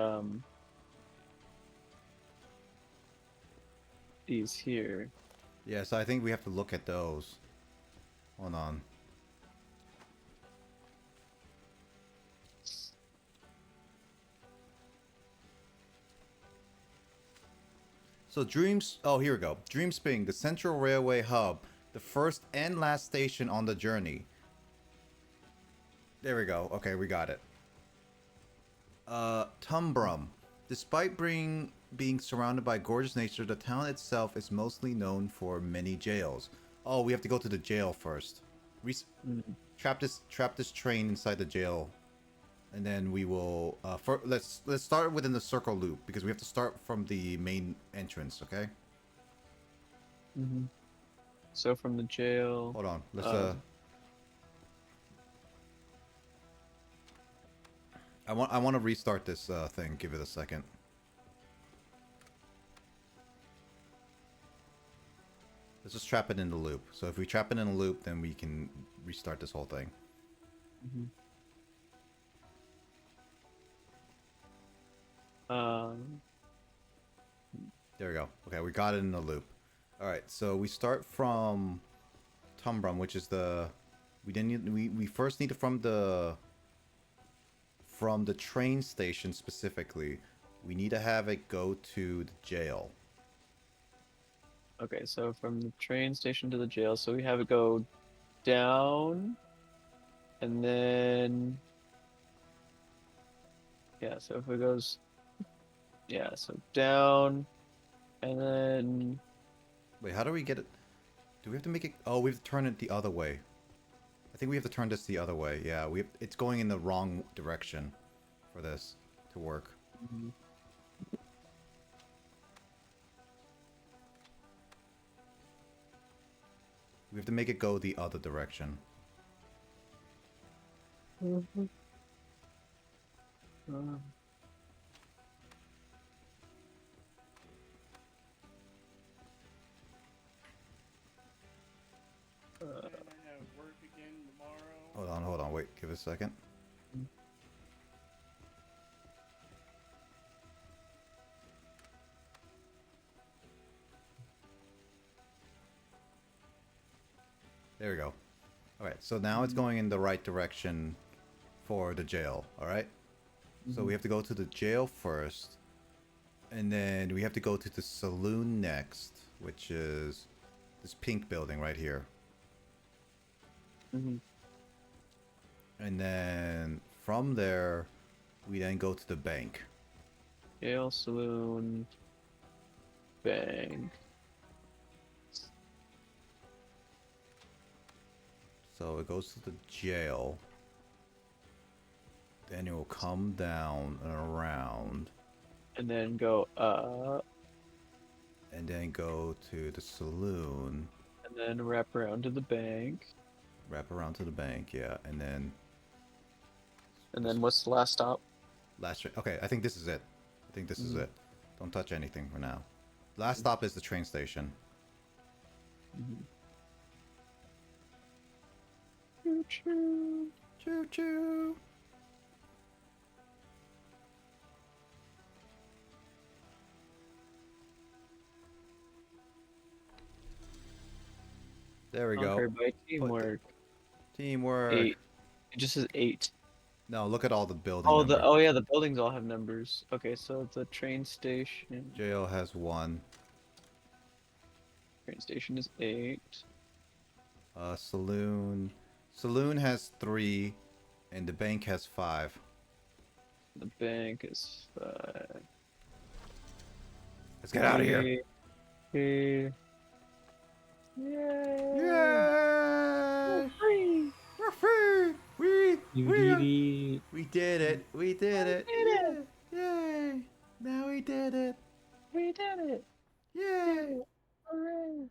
here. Yeah, so I think we have to look at those. Hold on. So Dreams... Oh, here we go. Dream Spring, the Central Railway hub. The first and last station on the journey. There we go. Okay, we got it. Tumbrum. Despite being surrounded by gorgeous nature, the town itself is mostly known for many jails. Oh, we have to go to the jail first. Trap this train inside the jail, and then we will. Let's start within the circle loop because we have to start from the main entrance. Okay. Mm-hmm. So from the jail. Hold on. Let's I want to restart this thing. Give it a second. Let's just trap it in the loop. So if we trap it in a loop, then we can restart this whole thing. Mm-hmm. There we go. Okay, we got it in the loop. All right, so we start from Tumbrum, which is the we first need to from the train station specifically. We need to have it go to the jail. Okay, so from the train station to the jail, so we have it go down, and then yeah, so if it goes, yeah, so down, and then Wait, how do we get it? Do we have to make it? Oh, we have to turn it the other way. I think we have to turn this the other way. Yeah, it's going in the wrong direction for this to work. mm-hmm. We have to make it go the other direction. Mm-hmm. And I have work again tomorrow. Hold on, wait, give it a second. There we go. Alright, so now it's going in the right direction for the jail, alright? So we have to go to the jail first. And then we have to go to the saloon next, which is this pink building right here. Mm-hmm. And then from there, we then go to the bank. Jail, saloon, bank. So it goes to the jail. Then it will come down and around. And then go up. And then go to the saloon. And then wrap around to the bank. Wrap around to the bank, yeah. And then... And then what's the last stop? Okay, I think this is it. I think this is it. Don't touch anything for now. Last stop is the train station. Choo-choo. Choo-choo. There we go. Conquered by teamwork. Teamwork. 8. It just says 8. No, look at all the buildings. Oh yeah, the buildings all have numbers. Okay, so the train station. Jail has 1. Train station is 8. Saloon. Saloon has 3, and the bank has 5. The bank is 5. Let's get out of here. Yay! Yay! Free! We're free! We You did it! We did it! We did it! Yay! Now we did it! We did it! Yay! Hooray!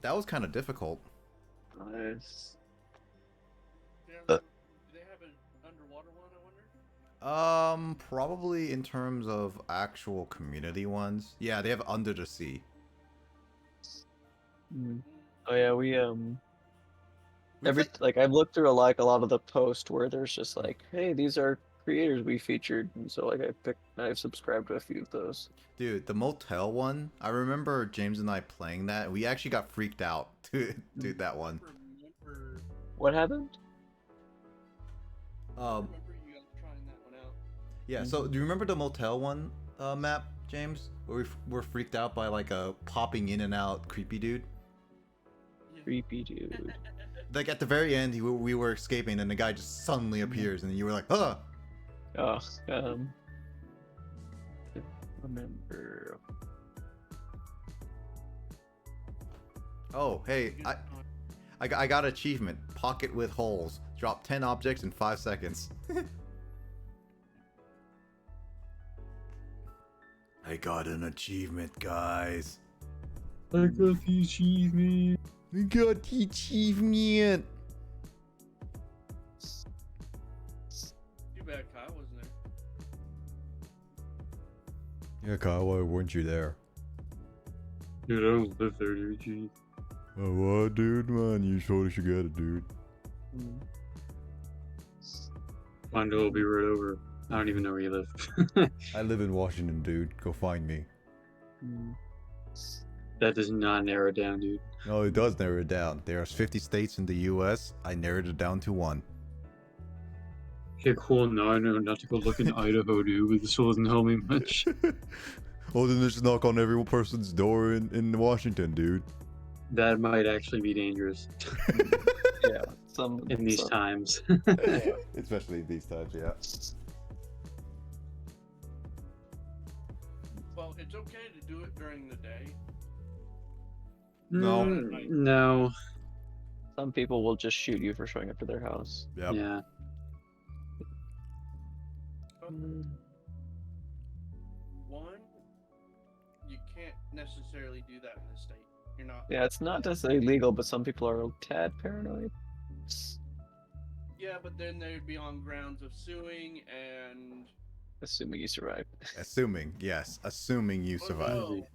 That was kind of difficult. Nice. Do they have an underwater one, I wonder? Probably in terms of actual community ones. Yeah, they have Under the Sea. Oh yeah, I've looked through a lot of the posts where there's just like, hey, these are creators we featured, and so like I've subscribed to a few of those. Dude, the motel one, I remember James and I playing that. We actually got freaked out to do that one. What happened? Remember you guys trying that one out. Yeah, so do you remember the motel one map, James? Where we were freaked out by like a popping in and out creepy dude? Creepy dude. Like at the very end, we were escaping and the guy just suddenly appears and you were like, huh! Oh, remember. Oh, hey, I got achievement. Pocket with holes. Drop 10 objects in 5 seconds. I got an achievement, guys. I got the achievement. We got the achievement. Too bad Kyle wasn't there. Yeah, Kyle, why weren't you there? Dude, I don't live there, dude. Jeez. Oh, what, dude? Man, you totally should get it, dude. Mondo will be right over. I don't even know where you live. I live in Washington, dude. Go find me. That does not narrow it down, dude. No, it does narrow it down. There's 50 states in the U.S. I narrowed it down to 1. Okay, cool. Now I know not to go look in Idaho, dude, but this doesn't help me much. Oh, then just knock on every person's door in Washington, dude. That might actually be dangerous Yeah, in these times. Especially these times, yeah. Well, it's okay to do it during the day. No. No. some people will just shoot you for showing up to their house. Yep. Yeah. One, you can't necessarily do that in the state. You're not. Yeah, it's not necessarily illegal, but some people are a tad paranoid. Yeah, but then they'd be on grounds of suing and. Assuming you survive. Assuming, yes. Assuming you survive. Oh,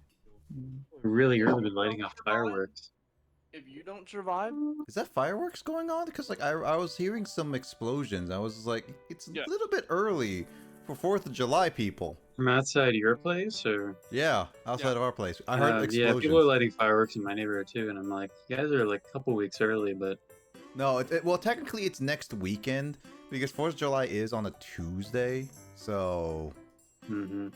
Really early been lighting off fireworks. if you don't survive, Is that fireworks going on? Because like I was hearing some explosions. I was like, it's Yeah. a little bit early for 4th of July, people. From outside your place, or Yeah, outside of our place. I heard yeah, explosions. people are lighting fireworks in my neighborhood too, and I'm like, you guys are like a couple weeks early, but No, well, technically it's next weekend because 4th of July is on a Tuesday. So, mm-hmm.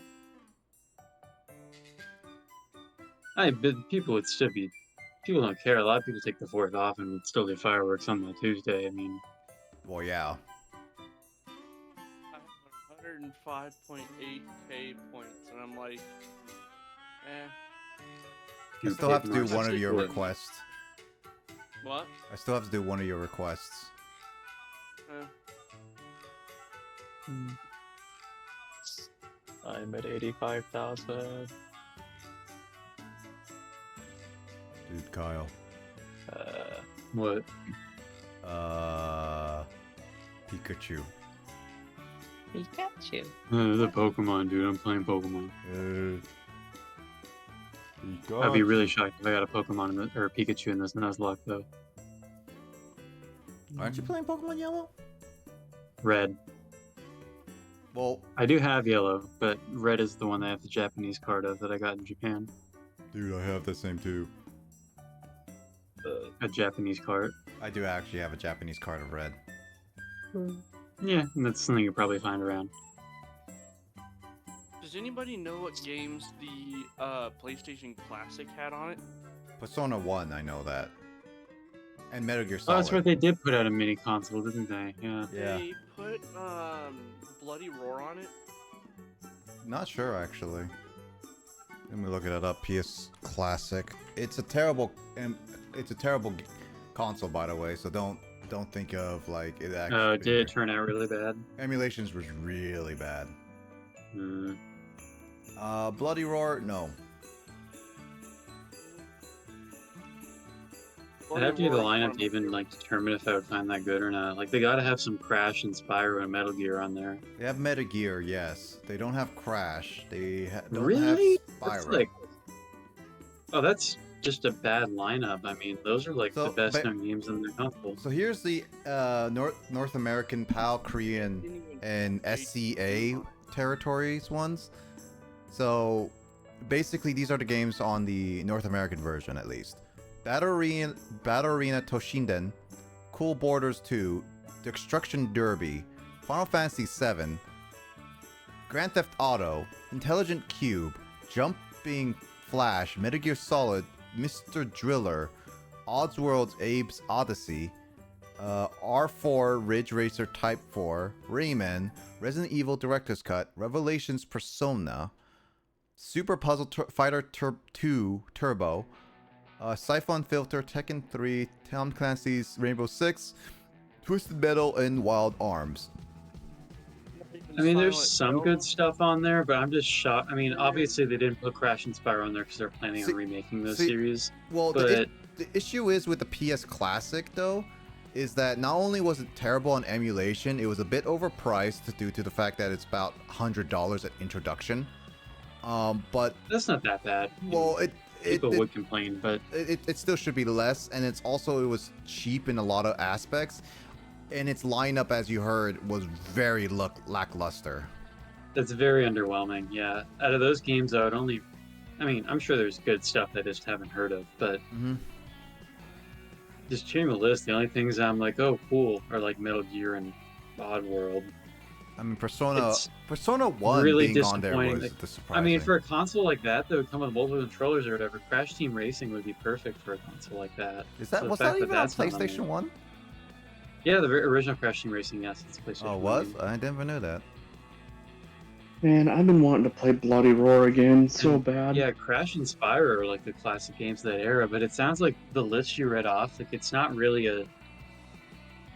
But people would still be. People don't care. A lot of people take the 4th off and would still do fireworks on the Tuesday. I mean, well, yeah. I have 105.8k points, and I'm like, I still have to do March one of is your good. requests. what? I still have to do one of your requests. I'm at 85,000. Dude, Kyle. What? Pikachu. Pikachu. The Pokemon, dude. I'm playing Pokemon. Pikachu. I'd be really shocked if I got a Pokemon or a Pikachu in this Nuzlocke, though. Aren't you playing Pokemon Yellow? Red. Well, I do have Yellow, but Red is the one that I have the Japanese card of that I got in Japan. dude, I have the same too. A Japanese card. I do actually have a Japanese card of red. Yeah, and that's something you'll probably find around. Does anybody know what games the PlayStation Classic had on it? Persona 1, I know that. And Metal Gear Oh, Solid. that's right. They did put out a mini console, didn't they? Yeah. Yeah. They put Bloody Roar on it. Not sure, actually. Let me look it up. PS Classic. It's a terrible console, by the way. So don't think of like it actually. Oh, did it turn out really bad? Emulations was really bad. Hmm. Bloody Roar, no. I'd have to do the lineup to even like determine if I would find that good or not. Like they gotta have some Crash and Spyro and Metal Gear on there. They have Metal Gear, yes. They don't have Crash. They don't Really? have That's Spyro. like... Oh, that's just a bad lineup. I mean, those are like So, the best but- known games on the console. So here's the North American, PAL, Korean, and SCA territories ones. So basically these are the games on the North American version, at least. Battle Arena Toshinden, Cool Borders 2, Destruction Derby, Final Fantasy VII, Grand Theft Auto, Intelligent Cube, Jumping Flash, Metal Gear Solid, Mr. Driller, Oddsworld's Abe's Odyssey, R4 Ridge Racer Type 4, Rayman, Resident Evil Director's Cut, Revelations Persona, Super Puzzle Fighter 2 Turbo, Siphon Filter, Tekken 3, Tom Clancy's Rainbow Six, Twisted Metal, and Wild Arms. I mean, there's some good stuff on there, but I'm just shocked. I mean, obviously they didn't put Crash and Spyro on there because they're planning on remaking those series. Well, but the issue is with the PS Classic, though, is that not only was it terrible on emulation, it was a bit overpriced due to the fact that it's about $100 at introduction. But that's not that bad. well, people would complain, but it still should be less, and it was cheap in a lot of aspects, and its lineup, as you heard, was very lackluster. that's very underwhelming. Yeah, out of those games, I would only. I mean, I'm sure there's good stuff I just haven't heard of, but just checking the list, the only things I'm like, oh, cool, are like Metal Gear and Oddworld. I mean, Persona It's 1 really being on there disappointing. was Like, surprising. I mean, for a console like that would come with multiple controllers or whatever, Crash Team Racing would be perfect for a console like that. Is that So the was fact that even on that's not PlayStation there- 1? Yeah, the original Crash Team Racing, yes, it's PlayStation. Oh, 1 was? game. I never knew that. Man, I've been wanting to play Bloody Roar again so bad. Yeah, Crash and Spyro are like the classic games of that era, but it sounds like the list you read off, like it's not really a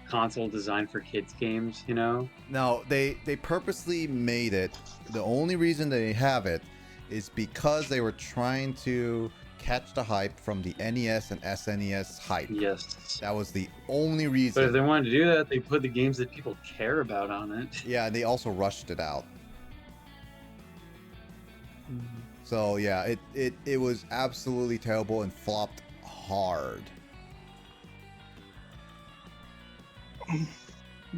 console designed for kids games, you know? No, they purposely made it. The only reason they have it is because they were trying to catch the hype from the NES and SNES hype. Yes. That was the only But if reason. they wanted to do that, they put the games that people care about on it. Yeah, and they also rushed it out. So yeah, it was absolutely terrible and flopped hard.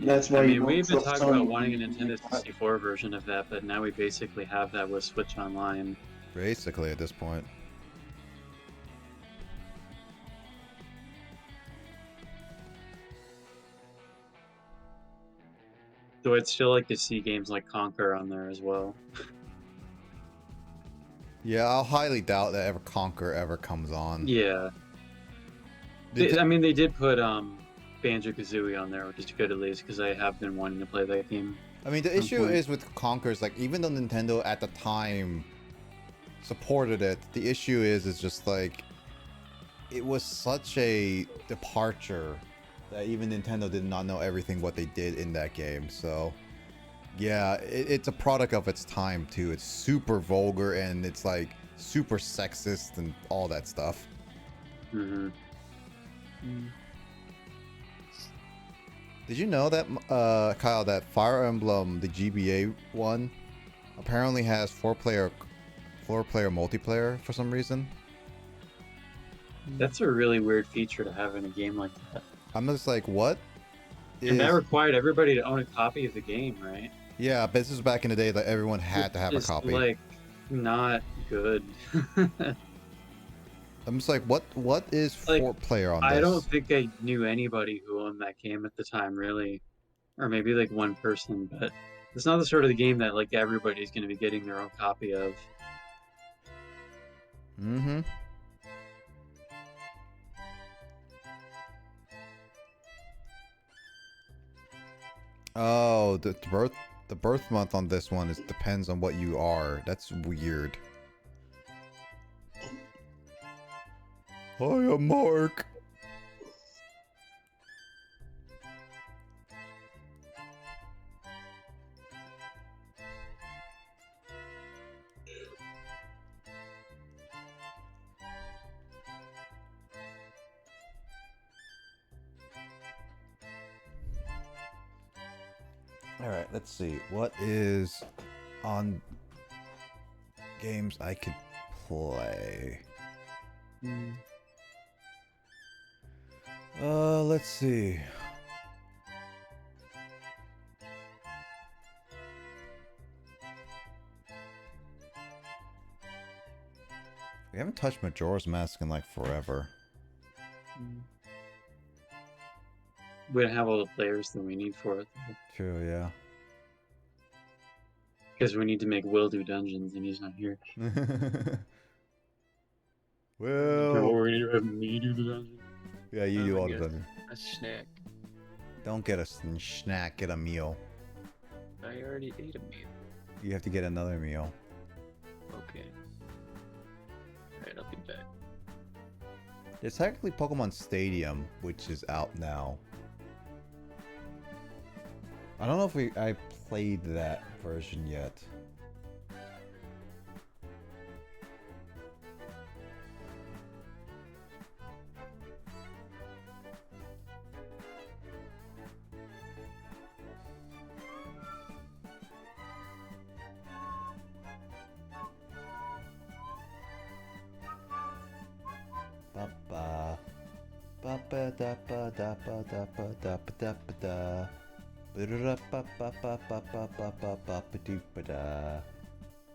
That's why I you mean, don't we've been trust talking about Sony. wanting a Nintendo 64 version of that, but now we basically have that with Switch Online. Basically, at this point. So I'd still like to see games like Conquer on there as well. Yeah, I'll highly doubt that Conquer ever comes on. Yeah. I mean, they did put Banjo-Kazooie on there, which is good at least, because I have been wanting to play that game. I mean, the issue is with Conquer is like, even though Nintendo at the time supported it, the issue is just like, it was such a departure that even Nintendo did not know everything what they did in that game. So yeah, it's a product of its time too. It's super vulgar and it's like super sexist and all that stuff. Mm-hmm. Did you know that, Kyle, that Fire Emblem, the GBA one, apparently has four-player multiplayer for some reason? That's a really weird feature to have in a game like that. I'm just like, what? And that required everybody to own a copy of the game, right? Yeah, but this is back in the day that everyone had to have a copy. Like, not good. I'm just like, what is Like, four-player on this? I don't think I knew anybody who owned that game at the time, really. Or maybe like one person, but it's not the sort of the game that like everybody's going to be getting their own copy of. Mm-hmm. Oh, the birth month on this one depends on what you are. That's weird. Hiya, Mark. All right, let's see. What is on games I could play? Let's see. We haven't touched Majora's Mask in like forever. We don't have all the players that we need for it. True, yeah. Because we need to make Will do dungeons and he's not here. Well, we need to have me do the dungeon. yeah, you do all the dungeons. A snack. Don't get a snack, get a meal. I already ate a meal. You have to get another meal. Okay. Alright, I'll be back. There's technically Pokemon Stadium, which is out now. I don't know if I played that version yet. Ba ba ba da ba da ba da ba da ba da ba da. Ba ba ba ba ba ba ba ba ba ba doo ba da.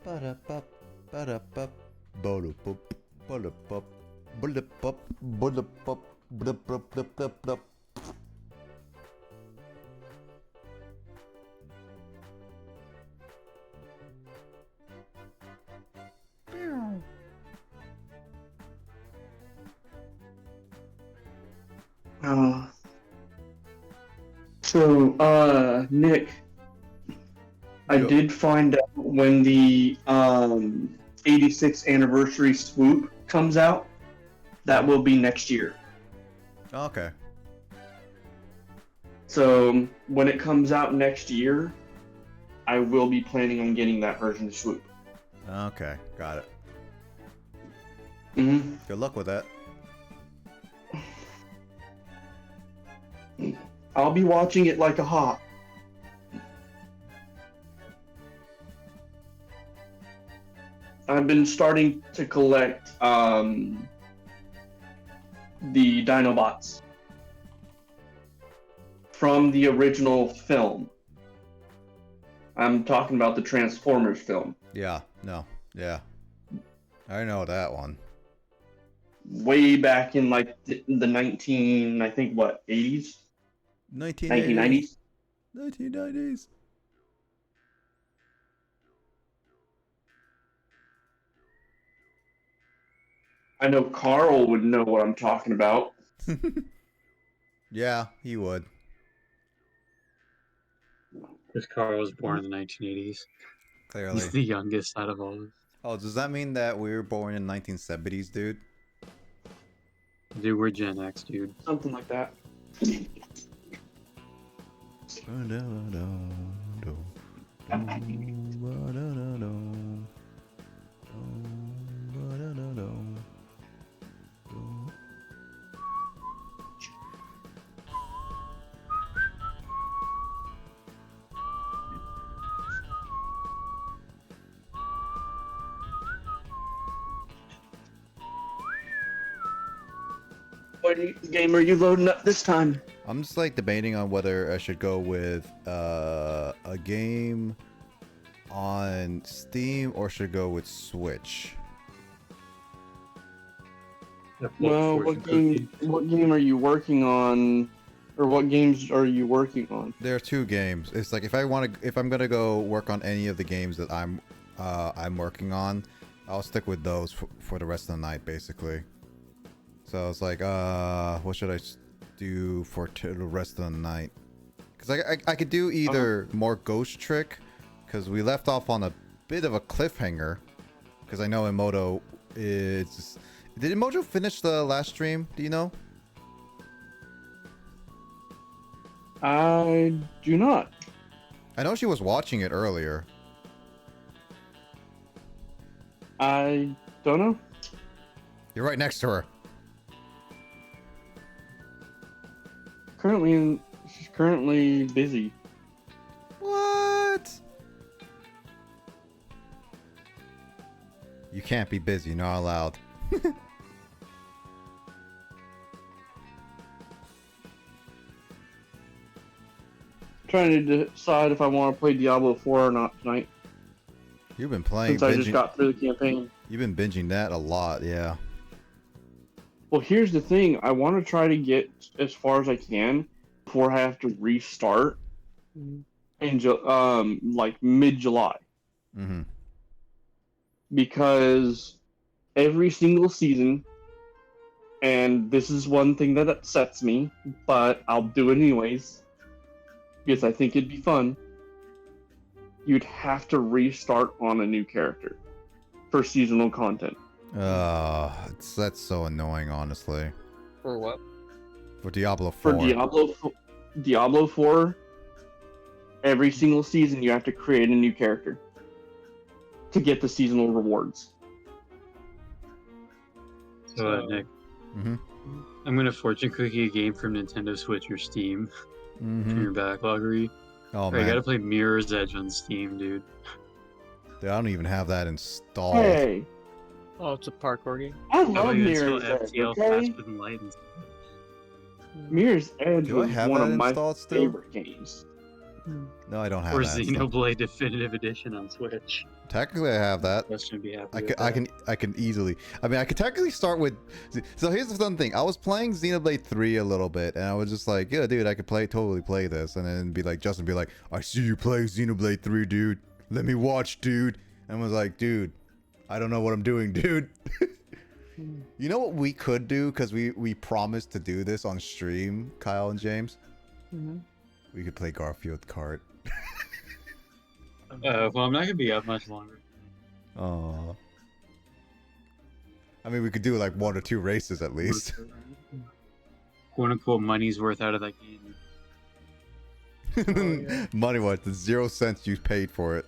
Ba da ba ba da ba. Ba da ba ba da ba. Ba da ba ba da ba. Ba da ba ba ba ba. Nick, I Yo. did find out when the 86th anniversary swoop comes out, that will be next year. Okay. So when it comes out next year, I will be planning on getting that version of swoop. Okay, got it. Mm-hmm. Good luck with that. I'll be watching it like a hawk. I've been starting to collect the Dinobots. from the original film. I'm talking about the Transformers film. Yeah, no, yeah. I know that one. Way back in like the 19, I think what, 80s? 1980s. 1990s? 1990s. I know Carl would know what I'm talking about. Yeah, he would. Because Carl was born in the 1980s. Clearly. He's the youngest out of all of us. Oh, does that mean that we were born in 1970s, dude? Dude, we're Gen X, dude. Something like that. What game are you loading up this time? I'm just like debating on whether I should go with a game on Steam or should go with Switch. Well, what game are you working on, or what games are you working on? There are two games. It's like if I'm gonna go work on any of the games that I'm working on, I'll stick with those for the rest of the night, basically. So I was like, what should I do for the rest of the night? Because I could do either more Ghost Trick, because we left off on a bit of a cliffhanger. Because I know Emoto is... Did Emoto finish the last stream? Do you know? I do not. I know she was watching it earlier. I don't know. You're right next to her. She's currently busy. What? You can't be busy. You're not allowed. Trying to decide if I want to play Diablo 4 or not tonight. You've been playing. Since I just got through the campaign. You've been binging that a lot, yeah. Well, here's the thing. I want to try to get as far as I can before I have to restart in like mid-July. Mm-hmm. Because every single season, and this is one thing that upsets me, but I'll do it anyways because I think it'd be fun. You'd have to restart on a new character for seasonal content. That's so annoying, honestly. For what? For Diablo 4. For Diablo 4, every single season you have to create a new character to get the seasonal rewards. So, Nick, Mm-hmm. I'm gonna fortune cookie a game from Nintendo Switch or Steam from your backlog read. Oh, I man. gotta play Mirror's Edge on Steam, dude. Dude, I don't even have that installed. Hey, Oh, it's a parkour game. I Oh, love you install Mirror's Edge, FTL okay? faster than light and stuff. Mirror's Edge Do I was have one that of my installed still? favorite games. No, I don't have Or that. installed. Xenoblade Definitive Edition on Switch. Technically, I have that. Wes would be happy I with can, that. I can easily. I mean, I could technically start with. So here's the fun thing. I was playing Xenoblade 3 a little bit, and I was just like, yeah, dude, I could totally play this. And then be like, Justin be like, I see you playing Xenoblade 3, dude. Let me watch, dude. And I was like, dude, I don't know what I'm doing, dude. You know what we could do? Because we promised to do this on stream, Kyle and James. We could play Garfield Kart. Well, I'm not gonna be up much longer. Aww. I mean, we could do like 1 or 2 races at least. "Quote unquote" money's worth out of that game. Money what? The 0 cents you paid for it.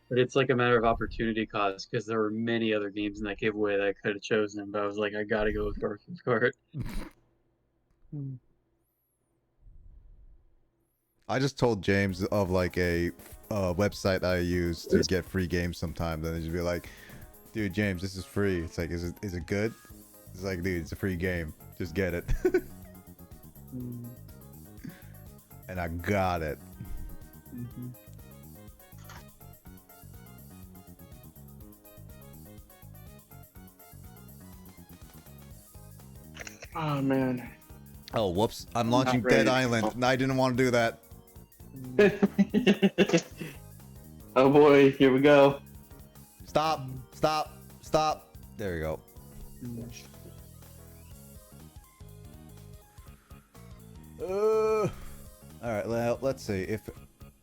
But it's like a matter of opportunity cost because there were many other games in that giveaway that I could have chosen, but I was like, I gotta go with Garfield Kart. I just told James of like a website I use to get free games sometimes, and he'd just be like, Dude, James, this is free. It's like, is it good? It's like, dude, it's a free game. Just get it. And I got it. Oh man. Oh, whoops. I'm launching Not ready. Dead Island. And I didn't want to do that. Oh boy, here we go. Stop. Stop. Stop. There we go. Alright, well, let's see. If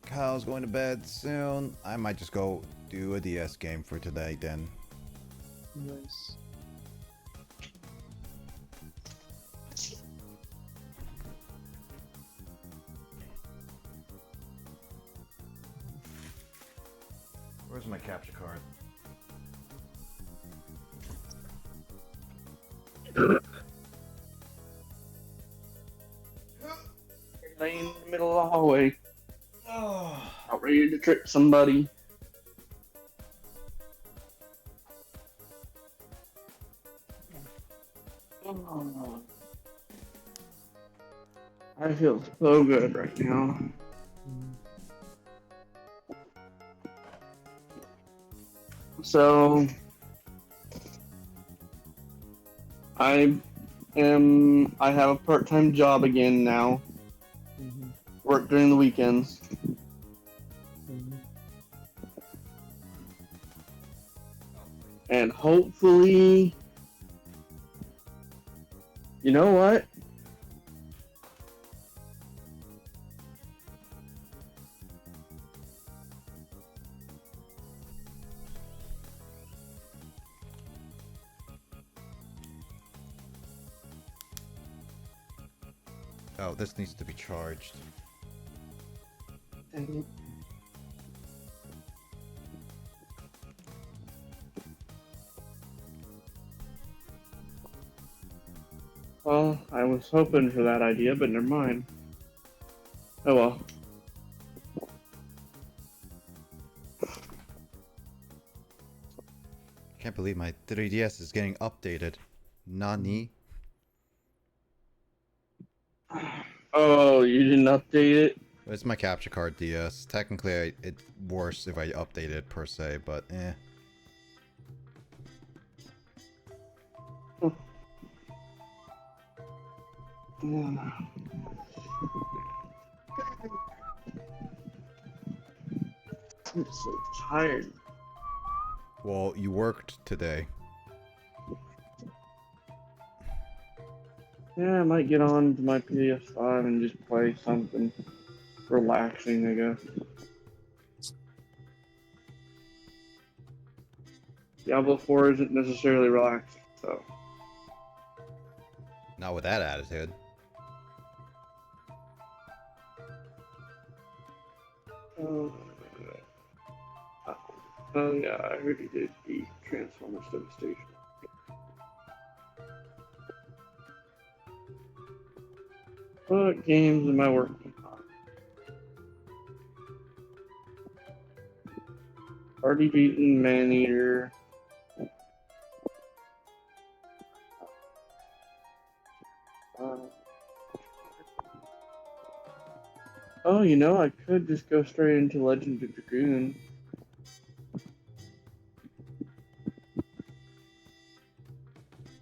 Kyle's going to bed soon, I might just go do a DS game for today then. Nice. Where's my capture card? Laying in the middle of the hallway, Oh. out ready to trick somebody. Oh. I feel so good right now. So I have a part-time job again now. Work during the weekends. And hopefully, you know what? Oh, this needs to be charged. Well, I was hoping for that idea, but never mind. Oh well. Can't believe my 3DS is getting updated. Nani? Oh, you didn't update it? It's my capture card DS. Technically, it's worse if I update it per se, but eh. I'm so tired. Well, you worked today. Yeah, I might get on to my PS5 and just play something relaxing, I guess. Diablo 4 isn't necessarily relaxing, so. Not with that attitude. Oh yeah, I heard he did the Transformers Devastation. What games am I working on? Already beaten Maneater. Oh, you know, I could just go straight into Legend of Dragoon.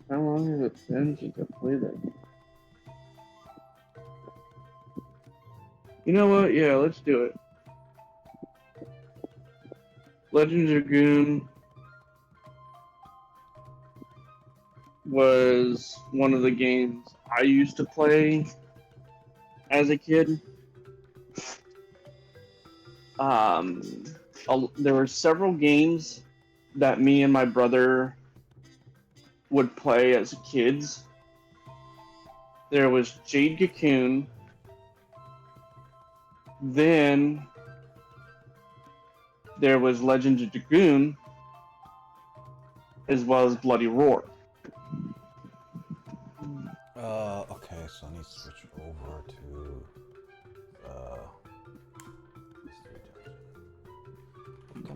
How long has it been since I played that? You know what? Yeah, let's do it. Legend of Dragoon was one of the games I used to play as a kid. There were several games that me and my brother would play as kids. There was Jade Cocoon. Then there was Legend of Dragoon, as well as Bloody Roar. Okay, so I need to switch over to,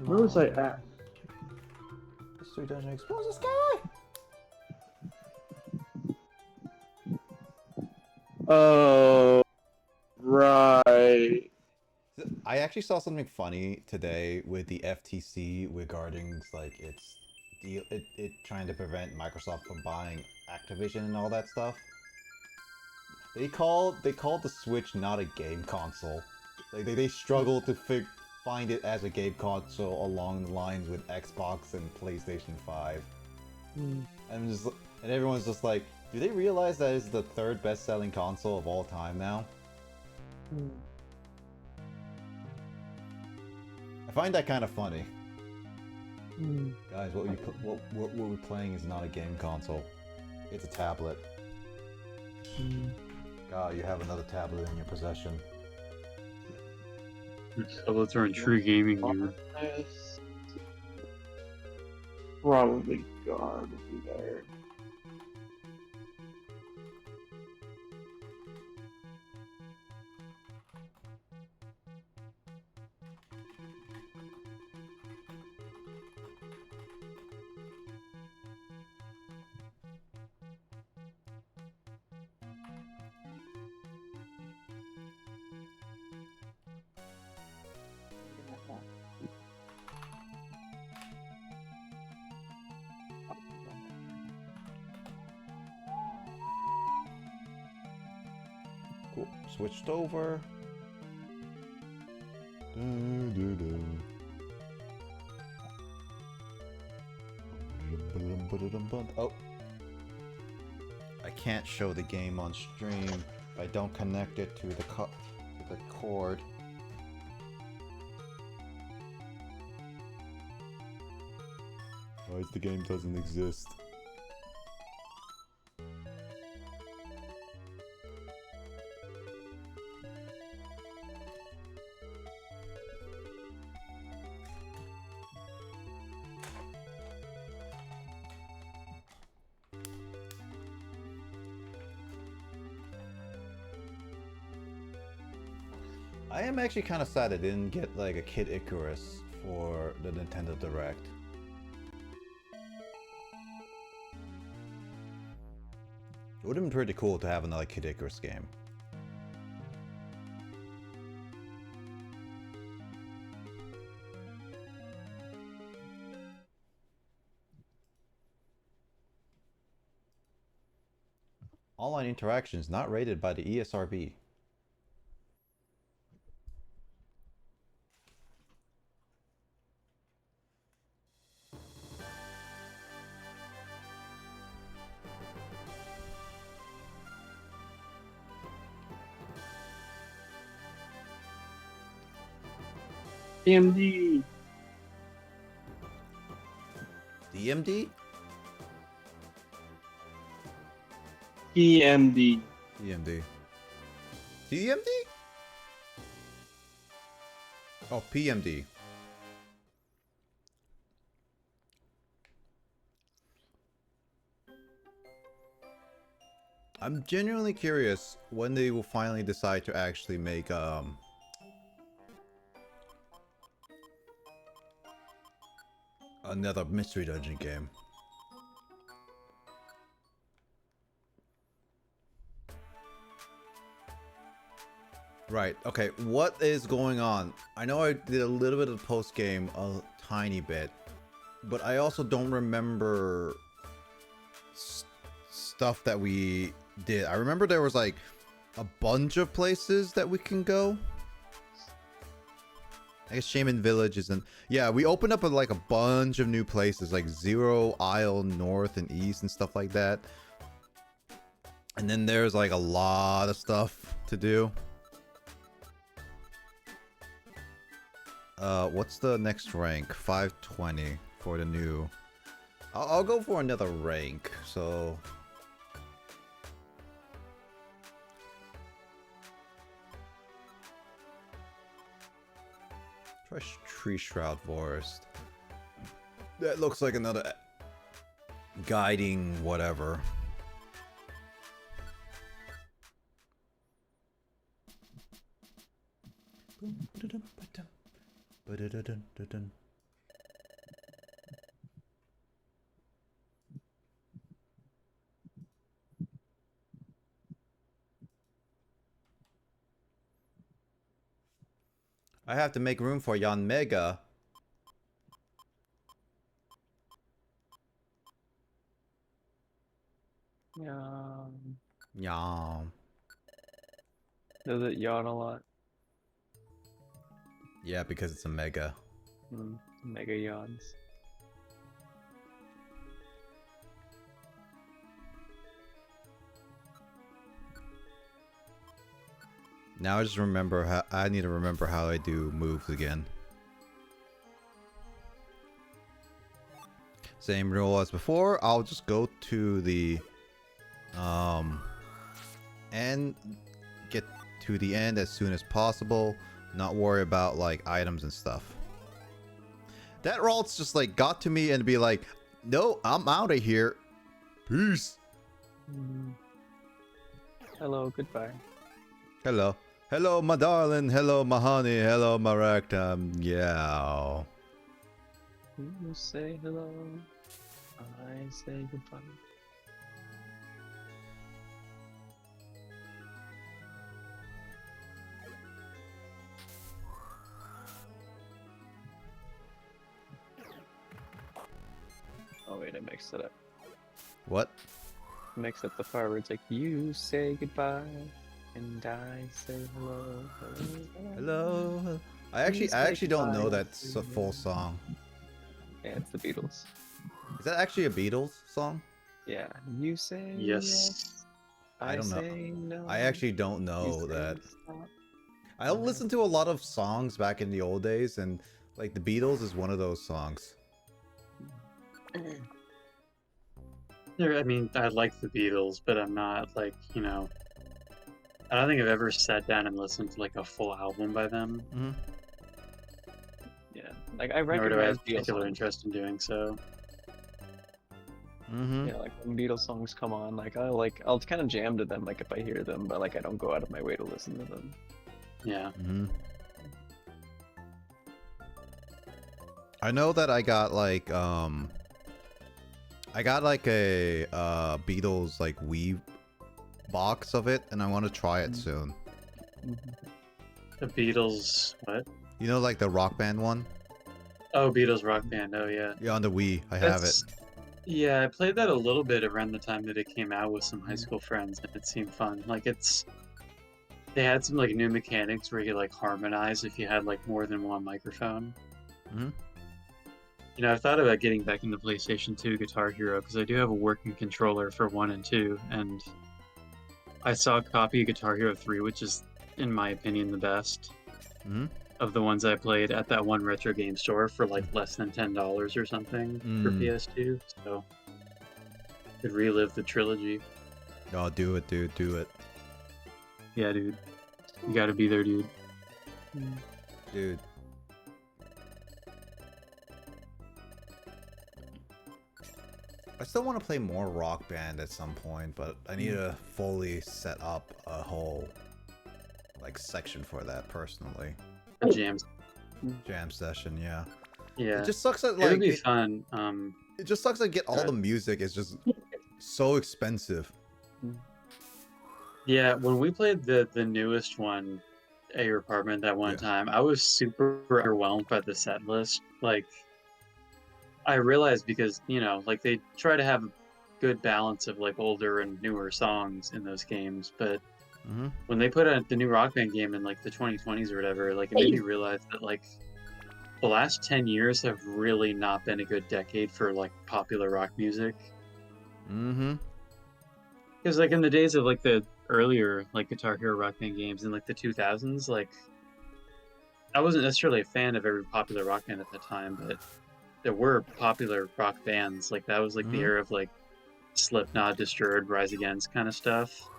Where was I at? Mystery Dungeon explores the sky! Oh, right. I actually saw something funny today with the FTC regarding like it trying to prevent Microsoft from buying Activision and all that stuff. They called the Switch not a game console. Like they struggle to find it as a game console along the lines with Xbox and PlayStation 5. And everyone's just like, do they realize that it's the third best-selling console of all time now? I find that kind of funny. Guys, what we're playing is not a game console. It's a tablet. God, you have another tablet in your possession. Tablets are in true gaming gear. Probably God would be better. Cool. Switched over. Oh. I can't show the game on stream if I don't connect it to the cord. Otherwise the game doesn't exist. I am actually kind of sad I didn't get like a Kid Icarus for the Nintendo Direct. It would have been pretty cool to have another Kid Icarus game. Online interactions not rated by the ESRB. DMD. DMD? PMD. DMD. DMD? Oh, PMD. I'm genuinely curious when they will finally decide to actually make another Mystery Dungeon game. Right, okay, what is going on? I know I did a little bit of post-game, a tiny bit, but I also don't remember stuff that we did. I remember there was like a bunch of places that we can go. I guess Shaman Village isn't. Yeah, we opened up like a bunch of new places, like Zero Isle North and East and stuff like that. And then there's like a lot of stuff to do. What's the next rank? 520 for the new. I'll go for another rank. So. Try Tree Shroud Forest. That looks like another guiding whatever. I have to make room for Yan Mega. Yeah. Yum. Does it yawn a lot? Yeah, because it's a mega. Mega yawns. Now I just remember how I need to remember how I do moves again. Same rule as before. I'll just go to the and get to the end as soon as possible. Not worry about like items and stuff. That Ralts just like got to me and be like, no, I'm out of here. Peace. Hello, goodbye. Hello. Hello, my darling. Hello, my honey. Hello, my rectum. Yeah. You say hello. I say goodbye. Oh wait, I mixed it up. What? Mixed up the part where it's like, you say goodbye, and I say hello. Hello. I actually don't know that's a full song. Yeah, it's the Beatles. Is that actually a Beatles song? Yeah, you say Yes. I don't know. say no. I actually don't You know say that. stop. I listened to a lot of songs back in the old days, and like the Beatles is one of those songs. I mean, I like the Beatles, but I'm not like, you know, I don't think I've ever sat down and listened to like a full album by them. Mm-hmm. Yeah, like I Nor do I recognize have Beatles particular songs. interest in doing so. Mm-hmm. Yeah, like when Beatles songs come on, I'll kind of jam to them, like if I hear them, but like I don't go out of my way to listen to them. Yeah. Mm-hmm. I know that I got like a Beatles like Wii box of it, and I want to try it soon. The Beatles, what? You know, like the Rock Band one? Oh, Beatles Rock Band. Oh, yeah. Yeah, on the Wii. I have it. Yeah, I played that a little bit around the time that it came out with some high school friends, and it seemed fun. Like they had some like new mechanics where you could like harmonize if you had like more than one microphone. Mm-hmm. You know, I've thought about getting back into PlayStation 2 Guitar Hero because I do have a working controller for 1 and 2, and I saw a copy of Guitar Hero 3, which is, in my opinion, the best of the ones I played at that one retro game store for like less than $10 or something for PS2. So, could relive the trilogy. Oh, do it, dude. Do it. Yeah, dude. You gotta be there, dude. Dude. I still want to play more Rock Band at some point, but I need to fully set up a whole like section for that personally. A jam session, yeah. Yeah. It just sucks that It like would be fun. it just sucks that get all the music is just so expensive. Yeah, when we played the newest one at your apartment that one time, I was super overwhelmed by the set list. Like, I realized because, you know, like they try to have a good balance of like older and newer songs in those games, but when they put out the new Rock Band game in like the 2020s or whatever, like it made me realize that like the last 10 years have really not been a good decade for like popular rock music. Because like in the days of like the earlier like Guitar Hero Rock Band games in like the 2000s, like I wasn't necessarily a fan of every popular rock band at the time, but there were popular rock bands. Like that was like the era of like Slipknot, Disturbed, Rise Against kind of stuff,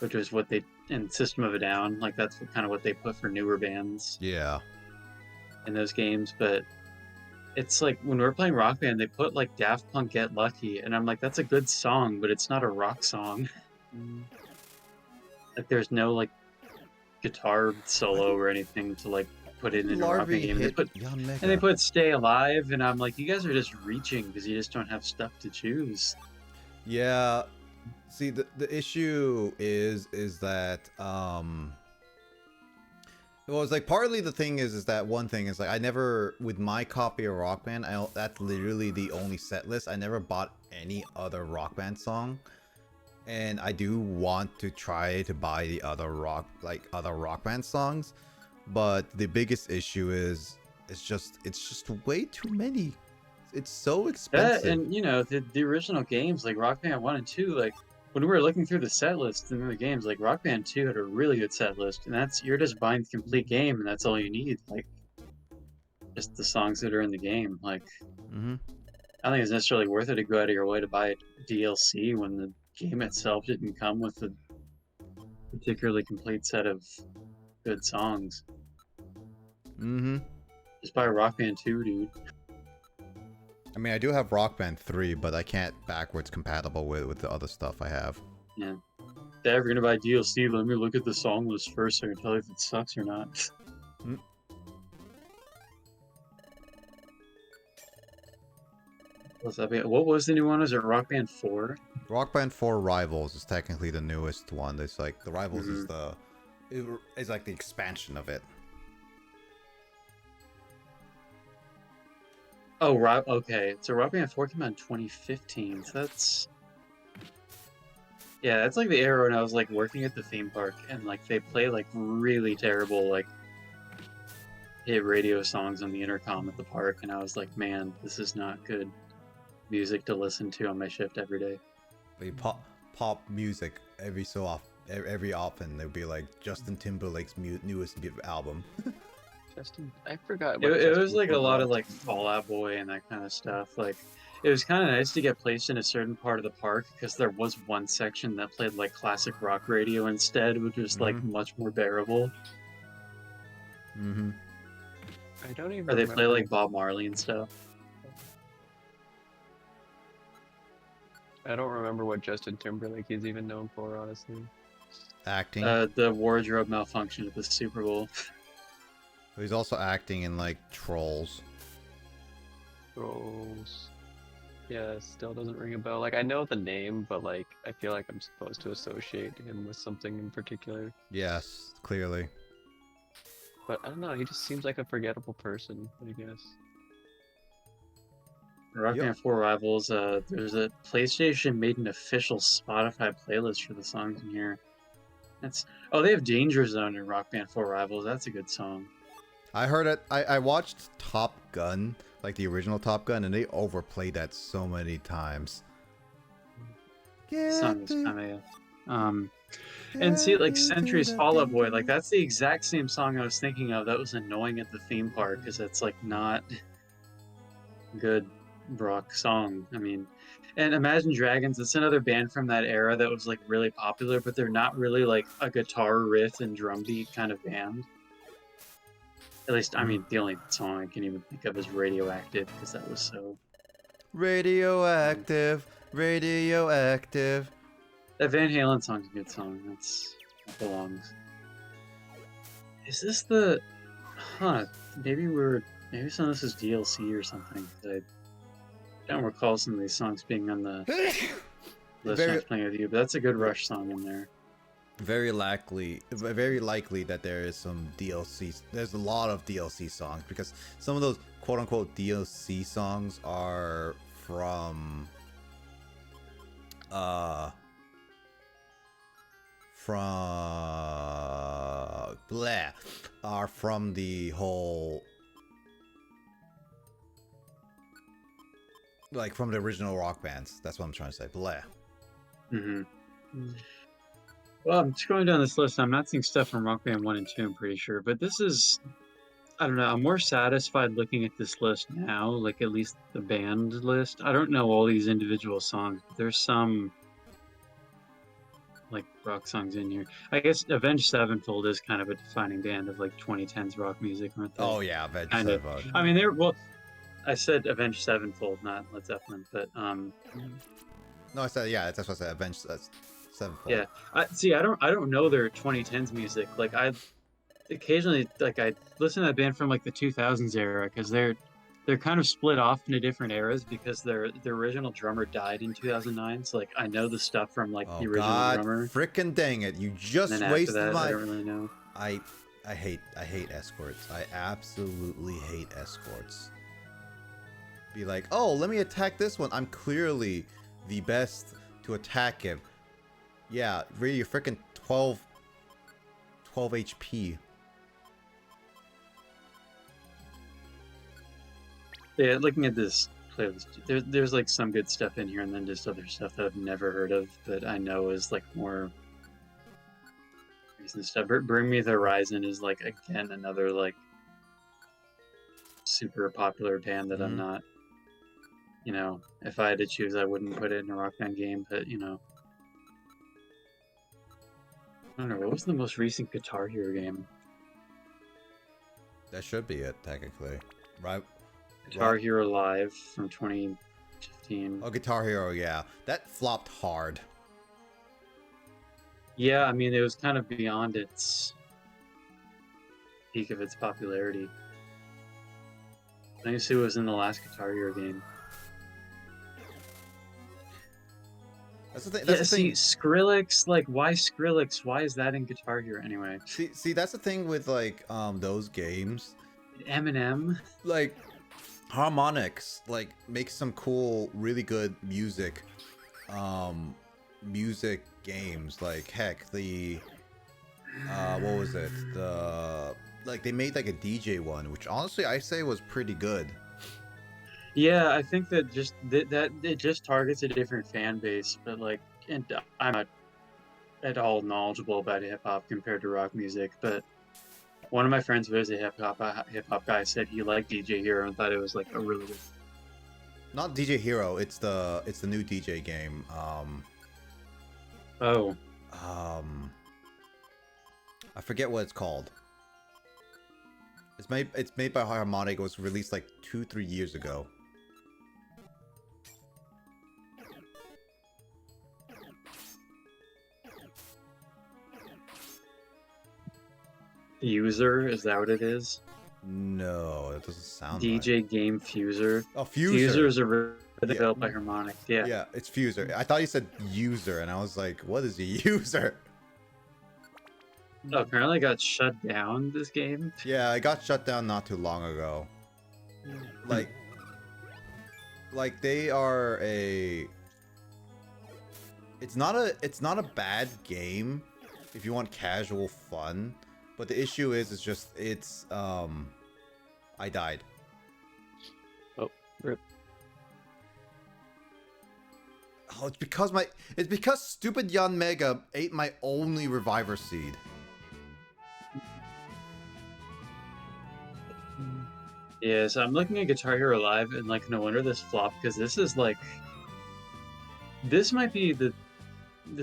which was what they in System of a Down. Like that's kind of what they put for newer bands. Yeah. In those games, but it's like when we're playing Rock Band, they put like Daft Punk Get Lucky, and I'm like, that's a good song, but it's not a rock song. Like there's no like guitar solo or anything to like put it in a Rock Band game. And they put Stay Alive, and I'm like, you guys are just reaching because you just don't have stuff to choose. Yeah. See, the issue is that Well, it's like partly the thing is that one thing is like I never with my copy of Rock Band, that's literally the only set list. I never bought any other Rock Band song, and I do want to try to buy the other Rock Band songs, but the biggest issue is it's just way too many. It's so expensive. Yeah, and you know the original games like Rock Band 1 and 2, like when we were looking through the set list in the games, like Rock Band 2 had a really good set list, and that's you're just buying the complete game, and that's all you need, like just the songs that are in the game. Like, I don't think it's necessarily worth it to go out of your way to buy DLC when the game itself didn't come with a particularly complete set of good songs. Just buy Rock Band 2, dude. I mean, I do have Rock Band 3, but I can't backwards compatible with the other stuff I have. Yeah. If you're gonna buy DLC, let me look at the song list first so I can tell you if it sucks or not. What's that? What was the new one? Is it Rock Band 4? Rock Band 4 Rivals is technically the newest one. It's like the Rivals is it's like the expansion of it. Oh, right. Okay. So Rock Band 4 came out in 2015. So that's... Yeah, that's like the era when I was like working at the theme park and like they play like really terrible like hit radio songs on the intercom at the park, and I was like, man, this is not good music to listen to on my shift every day. They pop music every often. They'd be like Justin Timberlake's newest album. Justin, I forgot. It was like a lot of like Fall Out Boy and that kind of stuff. Like, it was kind of nice to get placed in a certain part of the park because there was one section that played like classic rock radio instead, which was like much more bearable. I don't even. Or they play like Bob Marley and stuff. I don't remember what Justin Timberlake is even known for, honestly. Acting. The wardrobe malfunction at the Super Bowl. He's also acting in like Trolls. Trolls. Yeah, still doesn't ring a bell. Like, I know the name, but like, I feel like I'm supposed to associate him with something in particular. Yes, clearly. But I don't know, he just seems like a forgettable person, I guess. Rock Band 4 Rivals, there's a PlayStation made an official Spotify playlist for the songs in here. They have Danger Zone in Rock Band 4 Rivals. That's a good song. I heard it. I watched Top Gun, like the original Top Gun, and they overplayed that so many times. Song is kind of, and see, like Century's Fall Out Boy, like that's the exact same song I was thinking of. That was annoying at the theme park because it's like not good rock song. I mean, and Imagine Dragons, it's another band from that era that was like really popular, but they're not really like a guitar riff and drum beat kind of band. At least, I mean, the only song I can even think of is Radioactive, because that was so... Radioactive, radioactive. That Van Halen song's a good song. That belongs. Is this the... Huh, maybe some of this is DLC or something. I don't recall some of these songs being on the list I was playing with you, but that's a good Rush song in there. Very likely that there is some DLC. There's a lot of DLC songs because some of those quote-unquote DLC songs are from the whole, like, from the original rock bands. That's what I'm trying to say. Blah. Well, I'm just going down this list. I'm not seeing stuff from Rock Band 1 and 2, I'm pretty sure. But this is... I don't know. I'm more satisfied looking at this list now. Like, at least the band list. I don't know all these individual songs. But there's some... like, rock songs in here. I guess Avenged Sevenfold is kind of a defining band of, like, 2010s rock music, aren't they? Oh, yeah. Avenged Sevenfold. I mean, they're... Well, I said Avenged Sevenfold, not Led Zeppelin, but... No, I said... Yeah, that's what I said. Avenged Sevenfold. Yeah, I don't know their 2010s music. Like, I occasionally, like, I listen to that band from like the 2000s era because they're kind of split off into different eras because their original drummer died in 2009. So like, I know the stuff from like the original drummer. Frickin' dang it! You just and then wasted after that, my. I don't really know. I hate escorts. I absolutely hate escorts. Be like, oh, let me attack this one. I'm clearly the best to attack him. Yeah, really, you're freaking 12 HP. Yeah, looking at this playlist, there's like some good stuff in here, and then just other stuff that I've never heard of, but I know is like more recent stuff. Bring Me the Horizon is like again another like super popular band that I'm not. You know, if I had to choose, I wouldn't put it in a Rock Band game, but you know. I don't know, what was the most recent Guitar Hero game? That should be it, technically. Right? Guitar Hero Live from 2015. Oh, Guitar Hero, yeah. That flopped hard. Yeah, I mean, it was kind of beyond its peak of its popularity. I guess it was in the last Guitar Hero game. That's the thing. That's the thing. Skrillex, like, why Skrillex? Why is that in Guitar Hero anyway? See, that's the thing with like those games. Eminem, like Harmonix, like makes some cool, really good music, music games. Like heck, the what was it? The like they made like a DJ one, which honestly I say was pretty good. Yeah, I think that just that it just targets a different fan base, but like, and I'm not at all knowledgeable about hip hop compared to rock music, but one of my friends who is a hip hop guy said he liked DJ Hero and thought it was like a really good. Not DJ Hero, it's the new DJ game. Oh. I forget what it's called. It's made by Harmonic. It was released like 2-3 years ago. Fuser, is that what it is? No, it doesn't sound DJ right. Game Fuser. Oh, Fuser. Fuser is developed by Harmonic. Yeah. Yeah, it's Fuser. I thought you said user, and I was like, what is a user? Oh, apparently it got shut down, this game. Yeah, it got shut down not too long ago. Like they are a. It's not a bad game if you want casual fun, but the issue is it's I died. Oh, rip. Oh, it's because stupid Yan Mega ate my only reviver seed. Yeah, so I'm looking at Guitar Hero Live and like, no wonder this flopped, because this is like, this might be this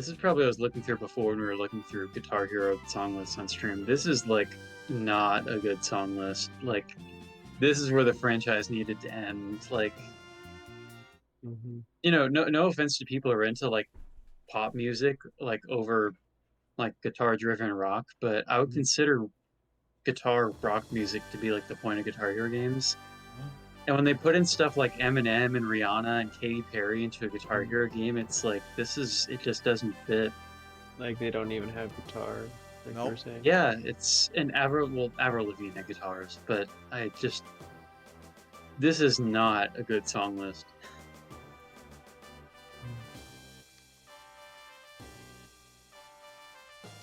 is probably what I was looking through before when we were looking through Guitar Hero song lists on stream. This is like not a good song list. Like, this is where the franchise needed to end. Like, you know, no offense to people who are into like pop music, like over like guitar driven rock, but I would consider guitar rock music to be like the point of Guitar Hero games. And when they put in stuff like Eminem and Rihanna and Katy Perry into a Guitar Hero game, it's like, it just doesn't fit. Like they don't even have guitar. Like Nope. you're saying. Yeah, it's an Avril Lavigne had guitars, but this is not a good song list.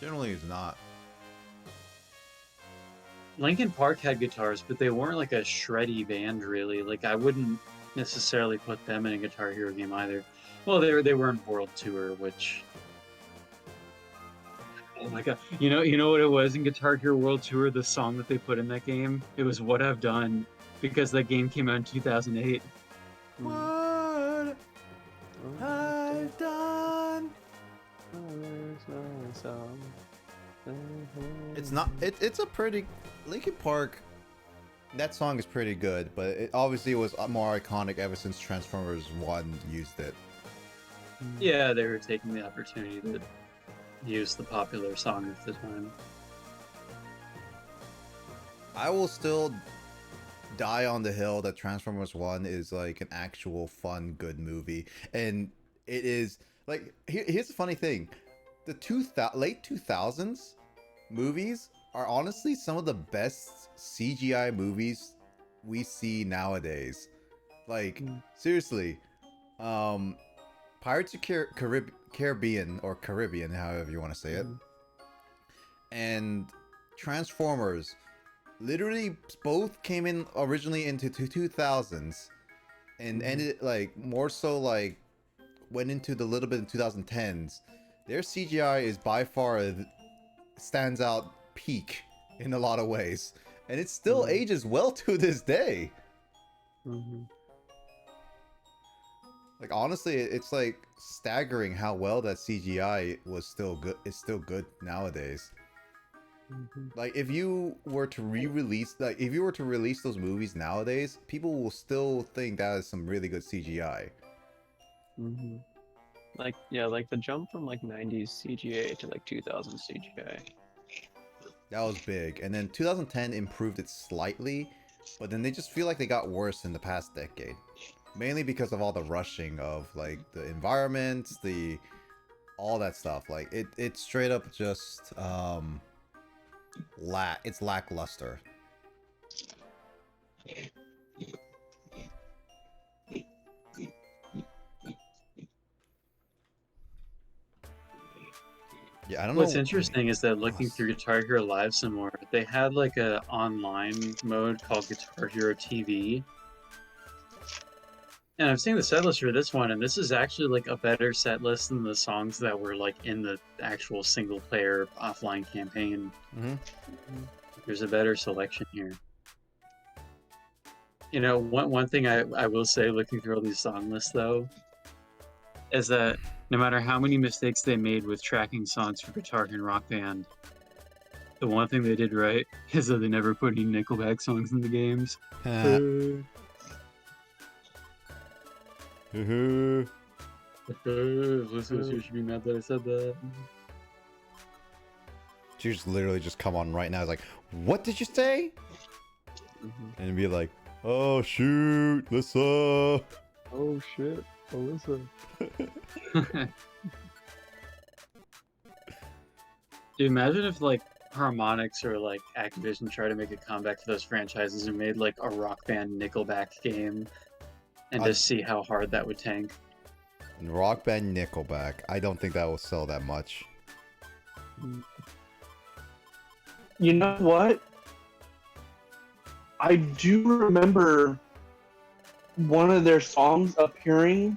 Generally, it's not. Linkin Park had guitars, but they weren't like a shreddy band, really. Like, I wouldn't necessarily put them in a Guitar Hero game either. Well, they were in World Tour, which... Oh my god. You know what it was in Guitar Hero World Tour, the song that they put in that game? It was What I've Done, because that game came out in 2008. What I've done. It's not. It's a pretty. Linkin Park. That song is pretty good, but it obviously was more iconic ever since Transformers 1 used it. Yeah, they were taking the opportunity to use the popular song at the time. I will still die on the hill that Transformers 1 is like an actual fun, good movie, and it is like here's the funny thing: the late 2000s movies are honestly some of the best CGI movies we see nowadays. Like, seriously, Pirates of Caribbean, or Caribbean, however you want to say it, and Transformers, literally both came in originally into 2000s and ended like more so like went into the little bit in 2010s. Their CGI is by far stands out peak in a lot of ways, and it still ages well to this day. Like, honestly, it's like staggering how well that CGI was still good. It's still good nowadays. Like, if you were to re-release, like, if you were to release those movies nowadays, people will still think that is some really good CGI. Like, yeah, like the jump from like 90s CGI to like 2000 CGI. That was big. And then 2010 improved it slightly, but then they just feel like they got worse in the past decade. Mainly because of all the rushing of like the environments, all that stuff. Like, it's straight up just it's lackluster. Yeah, I don't know. What's interesting is that looking through Guitar Hero Live some more, they had like a online mode called Guitar Hero TV. And I'm seeing the set list for this one, and this is actually like a better set list than the songs that were like in the actual single player offline campaign. There's a better selection here. You know, one thing I will say looking through all these song lists though, is that no matter how many mistakes they made with tracking songs for Guitar Hero and Rock Band, the one thing they did right is that they never put any Nickelback songs in the games. Listeners should be mad that I said that. She just literally just come on right now. It's like, what did you say? And be like, oh shoot, Lissa. Oh shit, Alyssa. Dude, imagine if like Harmonix or like Activision tried to make a comeback to those franchises and made like a Rock Band Nickelback game, and just see how hard that would tank. Rock Band Nickelback. I don't think that will sell that much. You know what? I do remember one of their songs appearing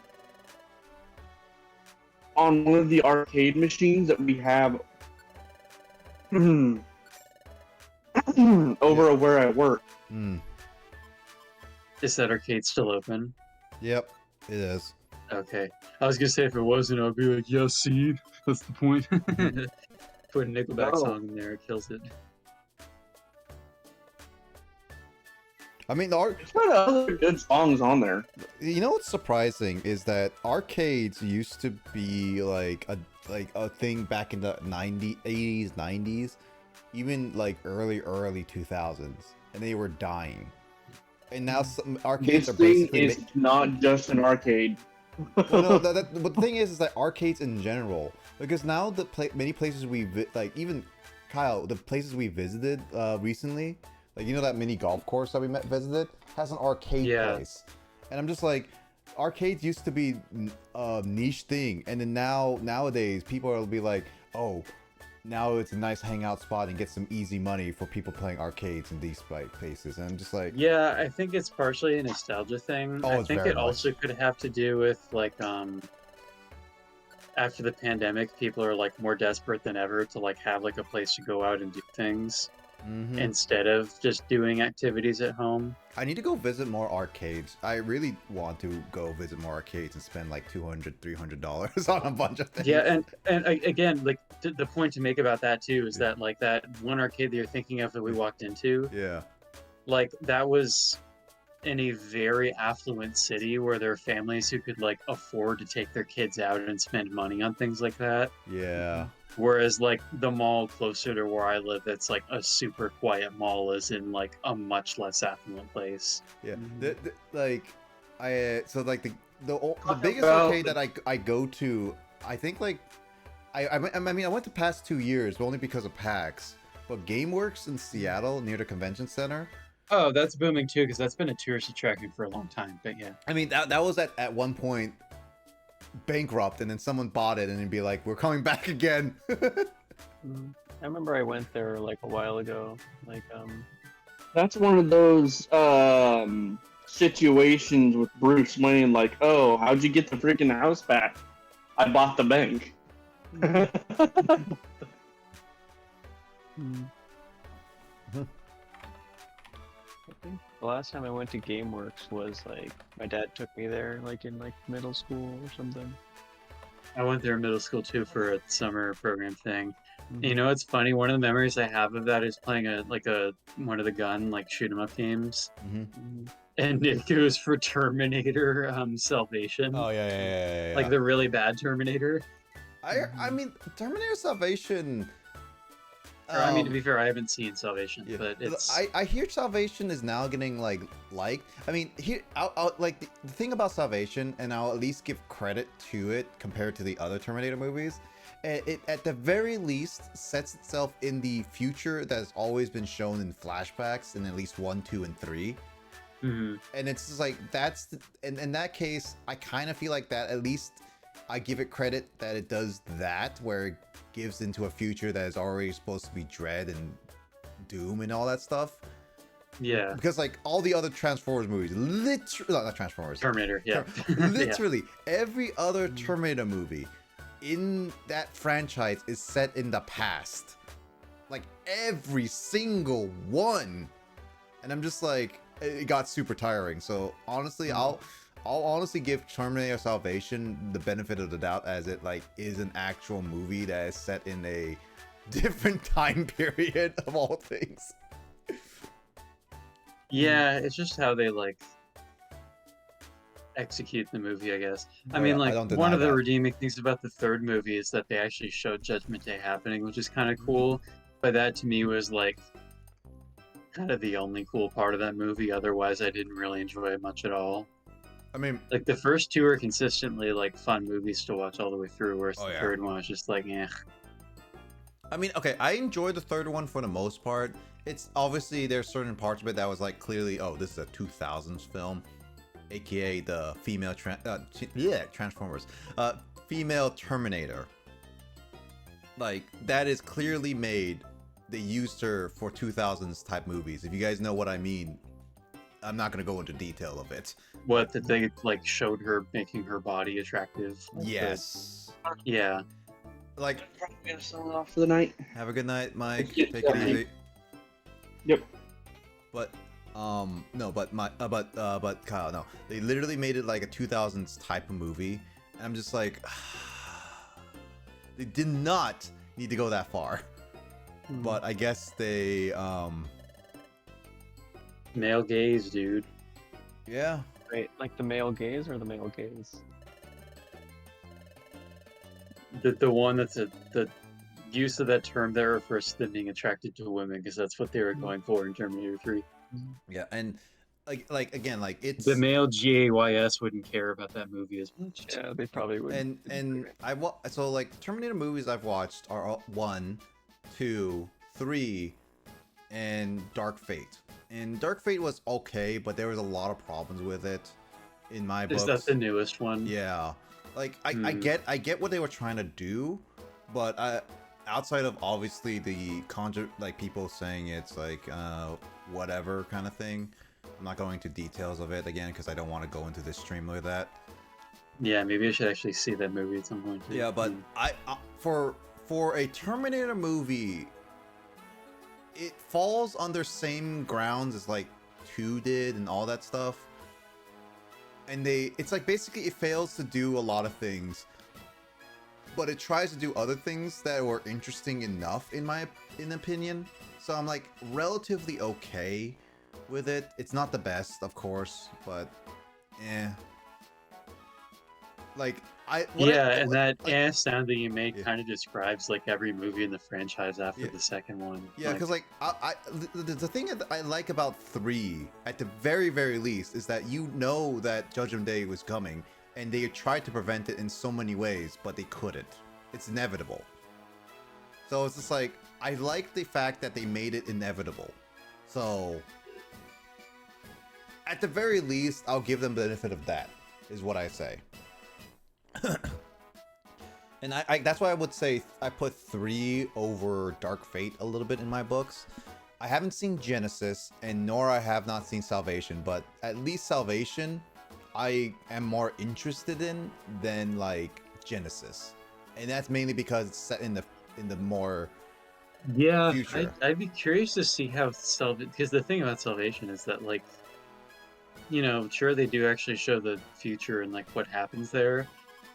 on one of the arcade machines that we have over where I work. Is that arcade still open? Yep, it is. Okay. I was gonna say if it wasn't, I'd be like, yeah, see? That's the point. Put a Nickelback song in there, it kills it. I mean, There's a lot of other good songs on there. You know what's surprising is that arcades used to be like a thing back in the 80s, 90s, even like early 2000s, and they were dying. And now some arcades This are thing basically is not just an arcade. well, no, but the thing is that arcades in general, because now many places like even Kyle, the places we visited recently, like, you know, that mini golf course that we visited has an arcade place, and I'm just like, arcades used to be a niche thing, and then nowadays people will be like, oh, now it's a nice hangout spot and get some easy money for people playing arcades in these places, and I'm just like, yeah, I think it's partially a nostalgia thing. I think it also could have to do with like after the pandemic, people are like more desperate than ever to like have like a place to go out and do things instead of just doing activities at home. I need to go visit more arcades. I really want to go visit more arcades and spend like $200-$300 on a bunch of things. Yeah, and again, like the point to make about that too is that like that one arcade that you're thinking of that we walked into, like that was in a very affluent city where there are families who could like afford to take their kids out and spend money on things like that. Yeah. Whereas like the mall closer to where I live, that's like a super quiet mall, is in like a much less affluent place. Yeah. The biggest arcade that I go to, I think like I mean I went the past 2 years, but only because of PAX. But GameWorks in Seattle near the convention center. Oh, that's booming too, because that's been a tourist attraction for a long time. But yeah, I mean, that was at one point bankrupt, and then someone bought it, and it'd be like, we're coming back again. I remember I went there like a while ago. Like, That's one of those situations with Bruce Wayne, like, oh, how'd you get the freaking house back? I bought the bank. I think the last time I went to GameWorks was like my dad took me there, like in like middle school or something. I went there in middle school too for a summer program thing. You know, it's funny. One of the memories I have of that is playing one of the gun like shoot 'em up games, and it goes for Terminator Salvation. Oh yeah. Like the really bad Terminator. I mean, Terminator Salvation. I mean, to be fair, I haven't seen Salvation, Yeah. but it's. I hear Salvation is now getting liked. I mean, here, I'll like the thing about Salvation, and I'll at least give credit to it compared to the other Terminator movies. It at the very least sets itself in the future that has always been shown in flashbacks in at least 1, 2, and 3. Mhm. And it's just like in that case, I kind of feel like that at least I give it credit that it does that, where it gives into a future that is already supposed to be dread and doom and all that stuff. Yeah. Because like all the other Transformers movies, literally not Transformers, Terminator, yeah. literally every other Terminator movie in that franchise is set in the past. Like every single one. And I'm just like, it got super tiring. So honestly, I'll honestly give Terminator Salvation the benefit of the doubt, as it like is an actual movie that is set in a different time period of all things. Yeah, it's just how they like execute the movie, I guess. I mean, like one of the redeeming things about the third movie is that they actually showed Judgment Day happening, which is kind of cool. But that to me was like kind of the only cool part of that movie. Otherwise, I didn't really enjoy it much at all. I mean, like the first two are consistently like fun movies to watch all the way through, whereas the third one was just like, eh. I mean, okay, I enjoyed the third one for the most part. It's obviously there's certain parts of it that was like clearly, oh, this is a 2000s film, aka the female Transformers, female Terminator. Like that is clearly made. They used her for 2000s type movies. If you guys know what I mean, I'm not gonna go into detail of it. What, that they like showed her making her body attractive? Like yes. Yeah. Like, I'm gonna sign off for the night. Have a good night, Mike. Take Take it easy. Yep. But no, but Kyle, no. They literally made it like a 2000s type of movie. And I'm just like, they did not need to go that far. But I guess they male gaze, dude. Yeah. Right, like the male gaze or the male gaze? The one that's the use of that term there refers to them being attracted to women, because that's what they were going for in Terminator 3. Yeah, and like again, like it's the male GAYS wouldn't care about that movie as much. Yeah, they probably would. And so like Terminator movies I've watched are 1, 2, 3, and Dark Fate. And Dark Fate was okay, but there was a lot of problems with it in my books. Is that the newest one? Yeah. Like I get what they were trying to do, but outside of obviously the like people saying it's like whatever kind of thing, I'm not going into details of it again because I don't want to go into this stream like that. Yeah, maybe I should actually see that movie at some point too. Yeah, but for a Terminator movie, it falls under same grounds as like 2 did and all that stuff. And it's like basically it fails to do a lot of things, but it tries to do other things that were interesting enough in opinion. So I'm like relatively okay with it. It's not the best, of course, but like that sound that you made kind of describes like every movie in the franchise after the second one. Yeah, because like the thing that I like about 3 at the very least is that you know that Judgment Day was coming, and they tried to prevent it in so many ways, but they couldn't. It's inevitable. So it's just like I like the fact that they made it inevitable. So, at the very least, I'll give them the benefit of that, is what I say. And I that's why I would say I put 3 over Dark Fate a little bit in my books. I haven't seen Genesis, and nor I have not seen Salvation, but at least Salvation I am more interested in than like Genesis. And that's mainly because it's set in the more future. I'd be curious to see how because the thing about Salvation is that, like, you know, sure, they do actually show the future and like what happens there,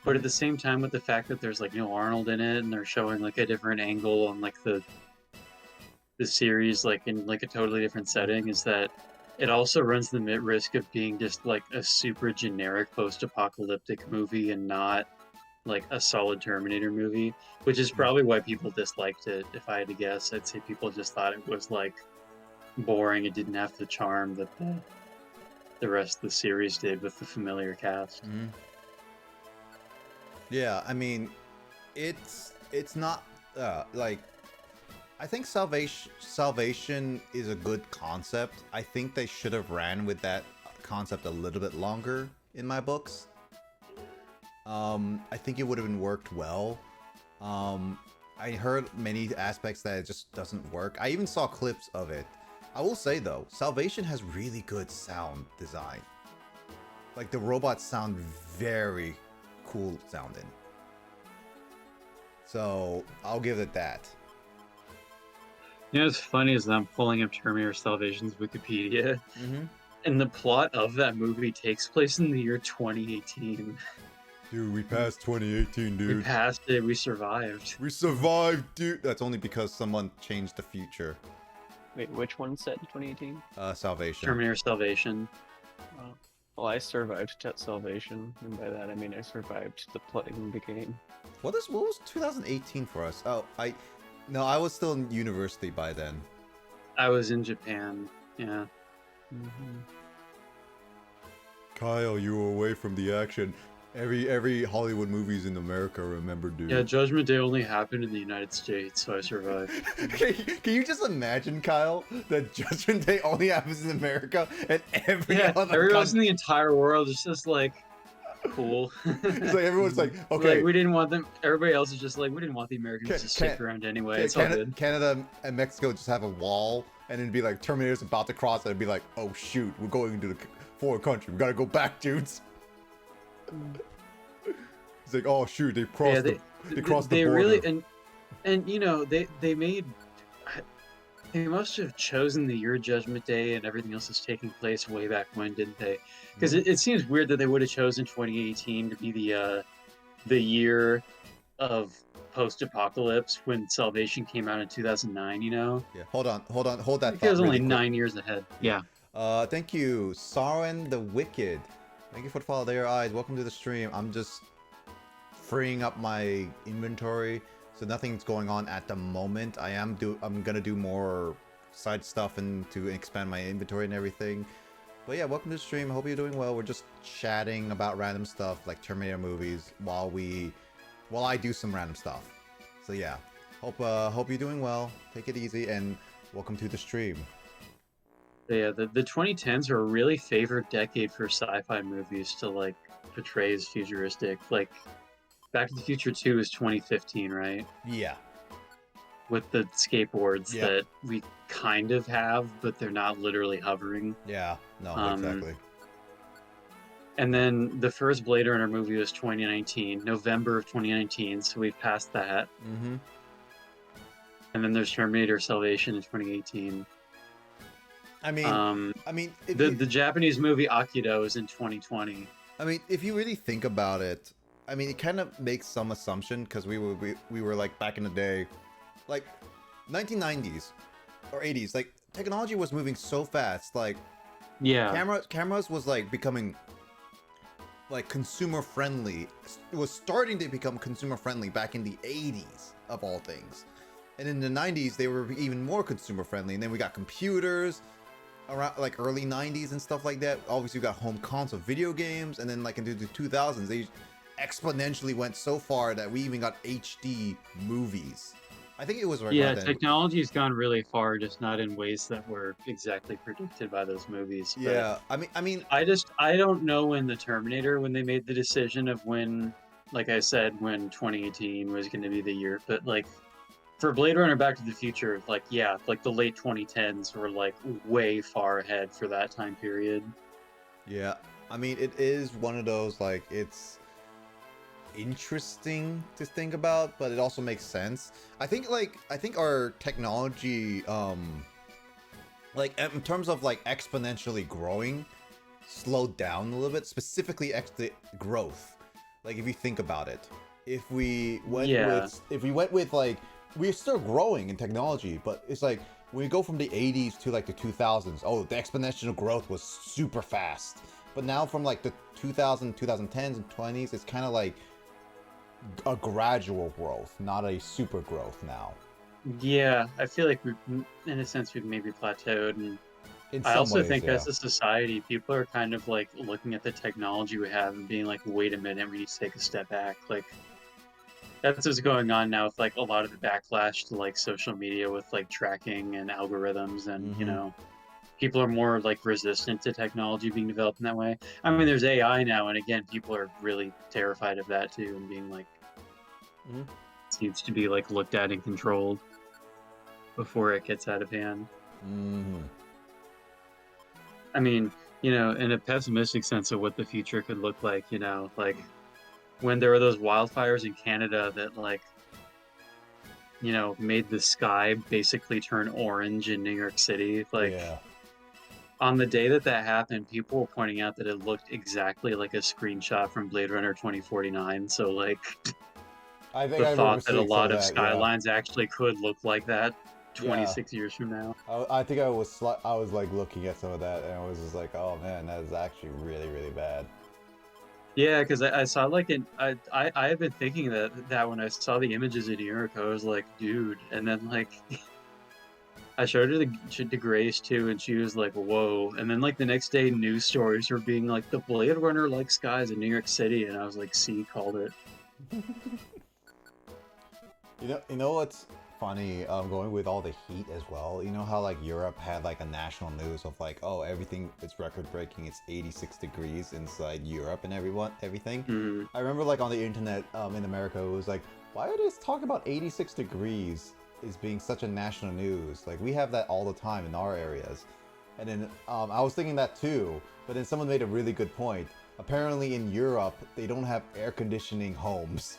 but at the same time, with the fact that there's like no Arnold in it and they're showing like a different angle on like the series, like in like a totally different setting, is that it also runs the risk of being just like a super generic post-apocalyptic movie and not like a solid Terminator movie, which is probably why people disliked it. If I had to guess, I'd say people just thought it was like boring. It didn't have the charm that the rest of the series did with the familiar cast. Mm-hmm. Yeah, I mean, it's not like, I think Salvation is a good concept. I think they should have ran with that concept a little bit longer in my books. I think it would have been worked well. I heard many aspects that it just doesn't work. I even saw clips of it. I will say though, Salvation has really good sound design. Like the robots sound very cool sounding. So I'll give it that. You know what's funny is that I'm pulling up Terminator Salvation's Wikipedia, and the plot of that movie takes place in the year 2018. Dude, we passed 2018, dude. We passed it. We survived. We survived, dude. That's only because someone changed the future. Wait, which one set in 2018? Salvation. Terminator Salvation. Well, I survived Salvation, and by that I mean I survived playing the game. What was 2018 for us? Oh, I was still in university by then. I was in Japan. Yeah. Kyle, you were away from the action. Every Hollywood movies in America, remember, dude. Yeah, Judgment Day only happened in the United States, so I survived. Can you just imagine, Kyle, that Judgment Day only happens in America and everyone else in the entire world is just like, cool. It's like everyone's like, okay, like, we didn't want them. Everybody else is just like, we didn't want the Americans to stick around anyway. It's all good. Canada and Mexico just have a wall, and it'd be like Terminator's about to cross, and it'd be like, oh shoot, we're going into the foreign country. We gotta go back, dudes. It's like, oh shoot, they crossed the border. They really and you know they must have chosen the year Judgment Day and everything else is taking place way back when, didn't they? Because it seems weird that they would have chosen 2018 to be the year of post-apocalypse when Salvation came out in 2009. You know? Yeah. Hold that. It was only 9 years ahead. Yeah. Thank you, Sauron the Wicked. Thank you for the follow there, eyes. Welcome to the stream. I'm just freeing up my inventory, so nothing's going on at the moment. I'm gonna do more side stuff and to expand my inventory and everything. But yeah, welcome to the stream. I hope you're doing well. We're just chatting about random stuff like Terminator movies while I do some random stuff. So yeah, hope you're doing well. Take it easy and welcome to the stream. Yeah, the 2010s are a really favored decade for sci-fi movies to like portray as futuristic. Like Back to the Future 2 is 2015, right? Yeah. With the skateboards that we kind of have, but they're not literally hovering. Yeah, no, exactly. And then the first Blade Runner movie was 2019, November of 2019, so we've passed that. And then there's Terminator Salvation in 2018. I mean, the Japanese movie Akido is in 2020. I mean, if you really think about it, I mean, it kind of makes some assumption because we were like back in the day, like 1990s or 80s, like technology was moving so fast. Like, cameras was like becoming like consumer friendly. It was starting to become consumer friendly back in the 80s of all things, and in the 90s they were even more consumer friendly. And then we got computers around like early 90s and stuff like that. Obviously we got home console video games, and then like into the 2000s they exponentially went so far that we even got HD movies. I think it was right Yeah, around then. technology's gone really far, just not in ways that were exactly predicted by those movies. But Yeah, I mean, I don't know when when they made the decision of when, like I said, when 2018 was going to be the year. But like for Blade Runner Back to the Future, like yeah, like the late 2010s were like way far ahead for that time period. yeah, I mean, it is one of those like it's interesting to think about, but it also makes sense. I think our technology, like in terms of like exponentially growing, slowed down a little bit. Specifically, growth. Like if you think about it, if we went with like we're still growing in technology, but it's like when we go from the 80s to like the 2000s, oh, the exponential growth was super fast. But now from like the 2010s and 20s, it's kind of like a gradual growth, not a super growth now. Yeah, I feel like in a sense, we've maybe plateaued. And I also think as a society, people are kind of like looking at the technology we have and being like, wait a minute, we need to take a step back. Like, that's what's going on now with like a lot of the backlash to like social media with like tracking and algorithms. And, you know, people are more like resistant to technology being developed in that way. I mean, there's AI now, and again, people are really terrified of that too, and being like, seems to be like looked at and controlled before it gets out of hand. I mean, you know, in a pessimistic sense of what the future could look like, you know, like when there were those wildfires in Canada that like, you know, made the sky basically turn orange in New York City, like on the day that happened, people were pointing out that it looked exactly like a screenshot from Blade Runner 2049. So like I think the thought that a lot of skylines actually could look like that 26 years from now. I think I was like looking at some of that, and I was just like, oh man, that is actually really, really bad. Yeah, because I saw like I have been thinking that when I saw the images in New York, I was like, dude, and then like I showed her to Grace too, and she was like, whoa. And then like the next day, news stories were being like the Blade Runner like skies in New York City, and I was like, see, called it. You know what's funny? Going with all the heat as well. You know how like Europe had like a national news of like, oh, everything is record breaking. It's 86 degrees inside Europe and everything. I remember like on the internet in America, it was like, why are they talking about 86 degrees is being such a national news? Like we have that all the time in our areas. And then I was thinking that too, but then someone made a really good point. Apparently in Europe, they don't have air conditioning homes.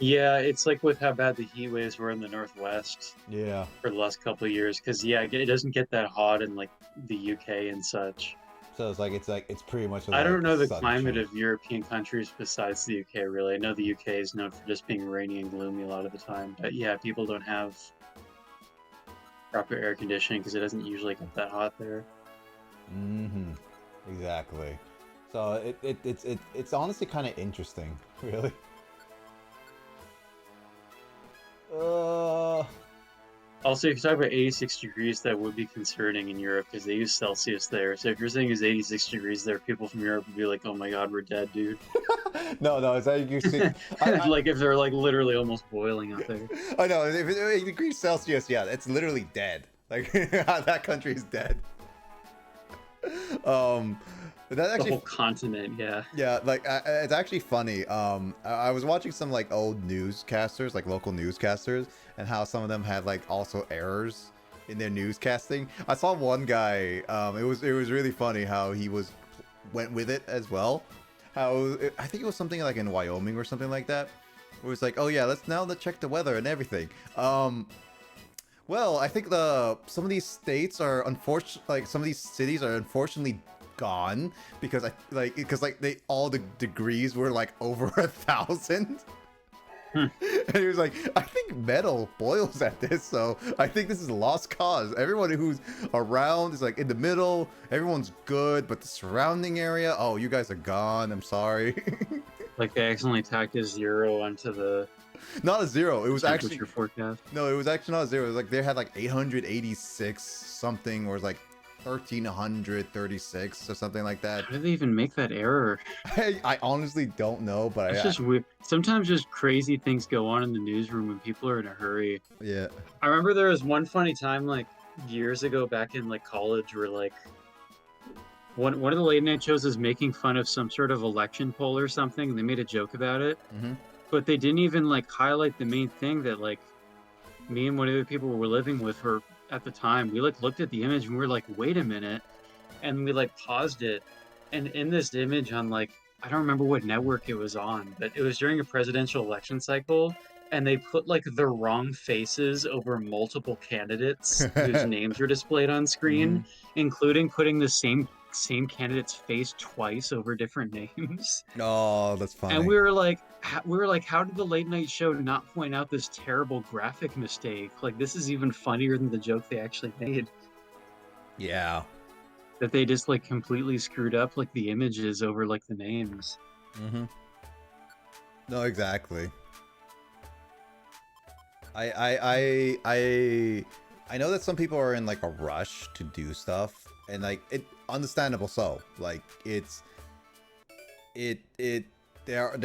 Yeah, it's like with how bad the heat waves were in the Northwest. Yeah. For the last couple of years, because yeah, it doesn't get that hot in like the UK and such. So it's pretty much. I don't know the climate of European countries besides the UK really. I know the UK is known for just being rainy and gloomy a lot of the time, but yeah, people don't have proper air conditioning because it doesn't usually get that hot there. Exactly. So it's honestly kind of interesting, really. Also, if you talk about 86 degrees, that would be concerning in Europe because they use Celsius there. So if you're saying it's 86 degrees there, people from Europe would be like, "Oh my God, we're dead, dude." No, it's like you see, like if they're like literally almost boiling out there. I know, if it's 8 degrees Celsius, yeah, it's literally dead. Like that country is dead. That actually, the whole continent, yeah. Yeah, like it's actually funny. I was watching some like old newscasters, like local newscasters, and how some of them had like also errors in their newscasting. I saw one guy. It was really funny how he went with it as well. I think it was something like in Wyoming or something like that. Where it's like, oh yeah, let's check the weather and everything. Well, I think some of these states are some of these cities are unfortunately gone because all the degrees were like over 1,000. And he was like, I think metal boils at this, so I think this is a lost cause. Everyone who's around is like in the middle, everyone's good, but the surrounding area, oh, you guys are gone, I'm sorry. Like they accidentally tacked a 0 onto the not a 0, it was actually forecast. No, it was actually not a 0. It was like they had like 886 something, or it was like 1336 or something like that. How did they even make that error? I honestly don't know, but It's just weird. Sometimes just crazy things go on in the newsroom when people are in a hurry. yeah. I remember there was one funny time like years ago back in like college where like one of the late night shows was making fun of some sort of election poll or something, and they made a joke about it. Mm-hmm. But they didn't even like highlight the main thing that like me and one of the people we were living with were at the time. We like looked at the image and we were like, wait a minute, and we like paused it, and in this image on like I don't remember what network it was on, but it was during a presidential election cycle, and they put like the wrong faces over multiple candidates whose names were displayed on screen, including putting the same candidate's face twice over different names. Oh, that's funny. And we were like, how did the late night show not point out this terrible graphic mistake? Like, this is even funnier than the joke they actually made. Yeah. That they just like completely screwed up like the images over like the names. Mm-hmm. No, exactly. I know that some people are in like a rush to do stuff, and like it understandable so. Like the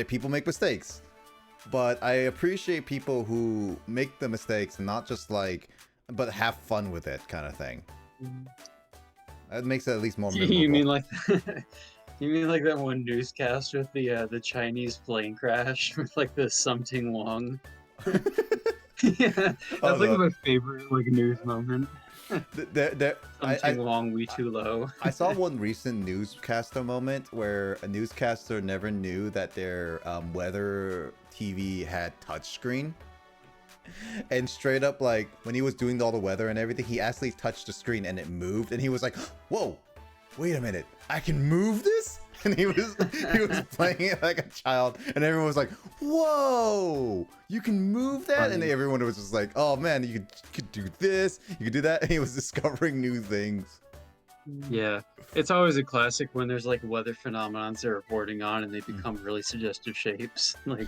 people make mistakes. But I appreciate people who make the mistakes and not just like but have fun with it kind of thing. That makes it at least more memorable. You mean like you mean like that one newscast with the Chinese plane crash with like the something Wong? Yeah, that's like my favorite like news moment. Something Wong, we too low. I saw one recent newscaster moment where a newscaster never knew that their weather TV had touchscreen. And straight up, like, when he was doing all the weather and everything, he actually touched the screen and it moved. And he was like, whoa, wait a minute, I can move this? And he was playing it like a child. And everyone was like, whoa, you can move that? Funny. And everyone was just like, oh man, you could do this, you could do that. And he was discovering new things. Yeah, it's always a classic when there's like weather phenomenons they're reporting on and they become really suggestive shapes. Like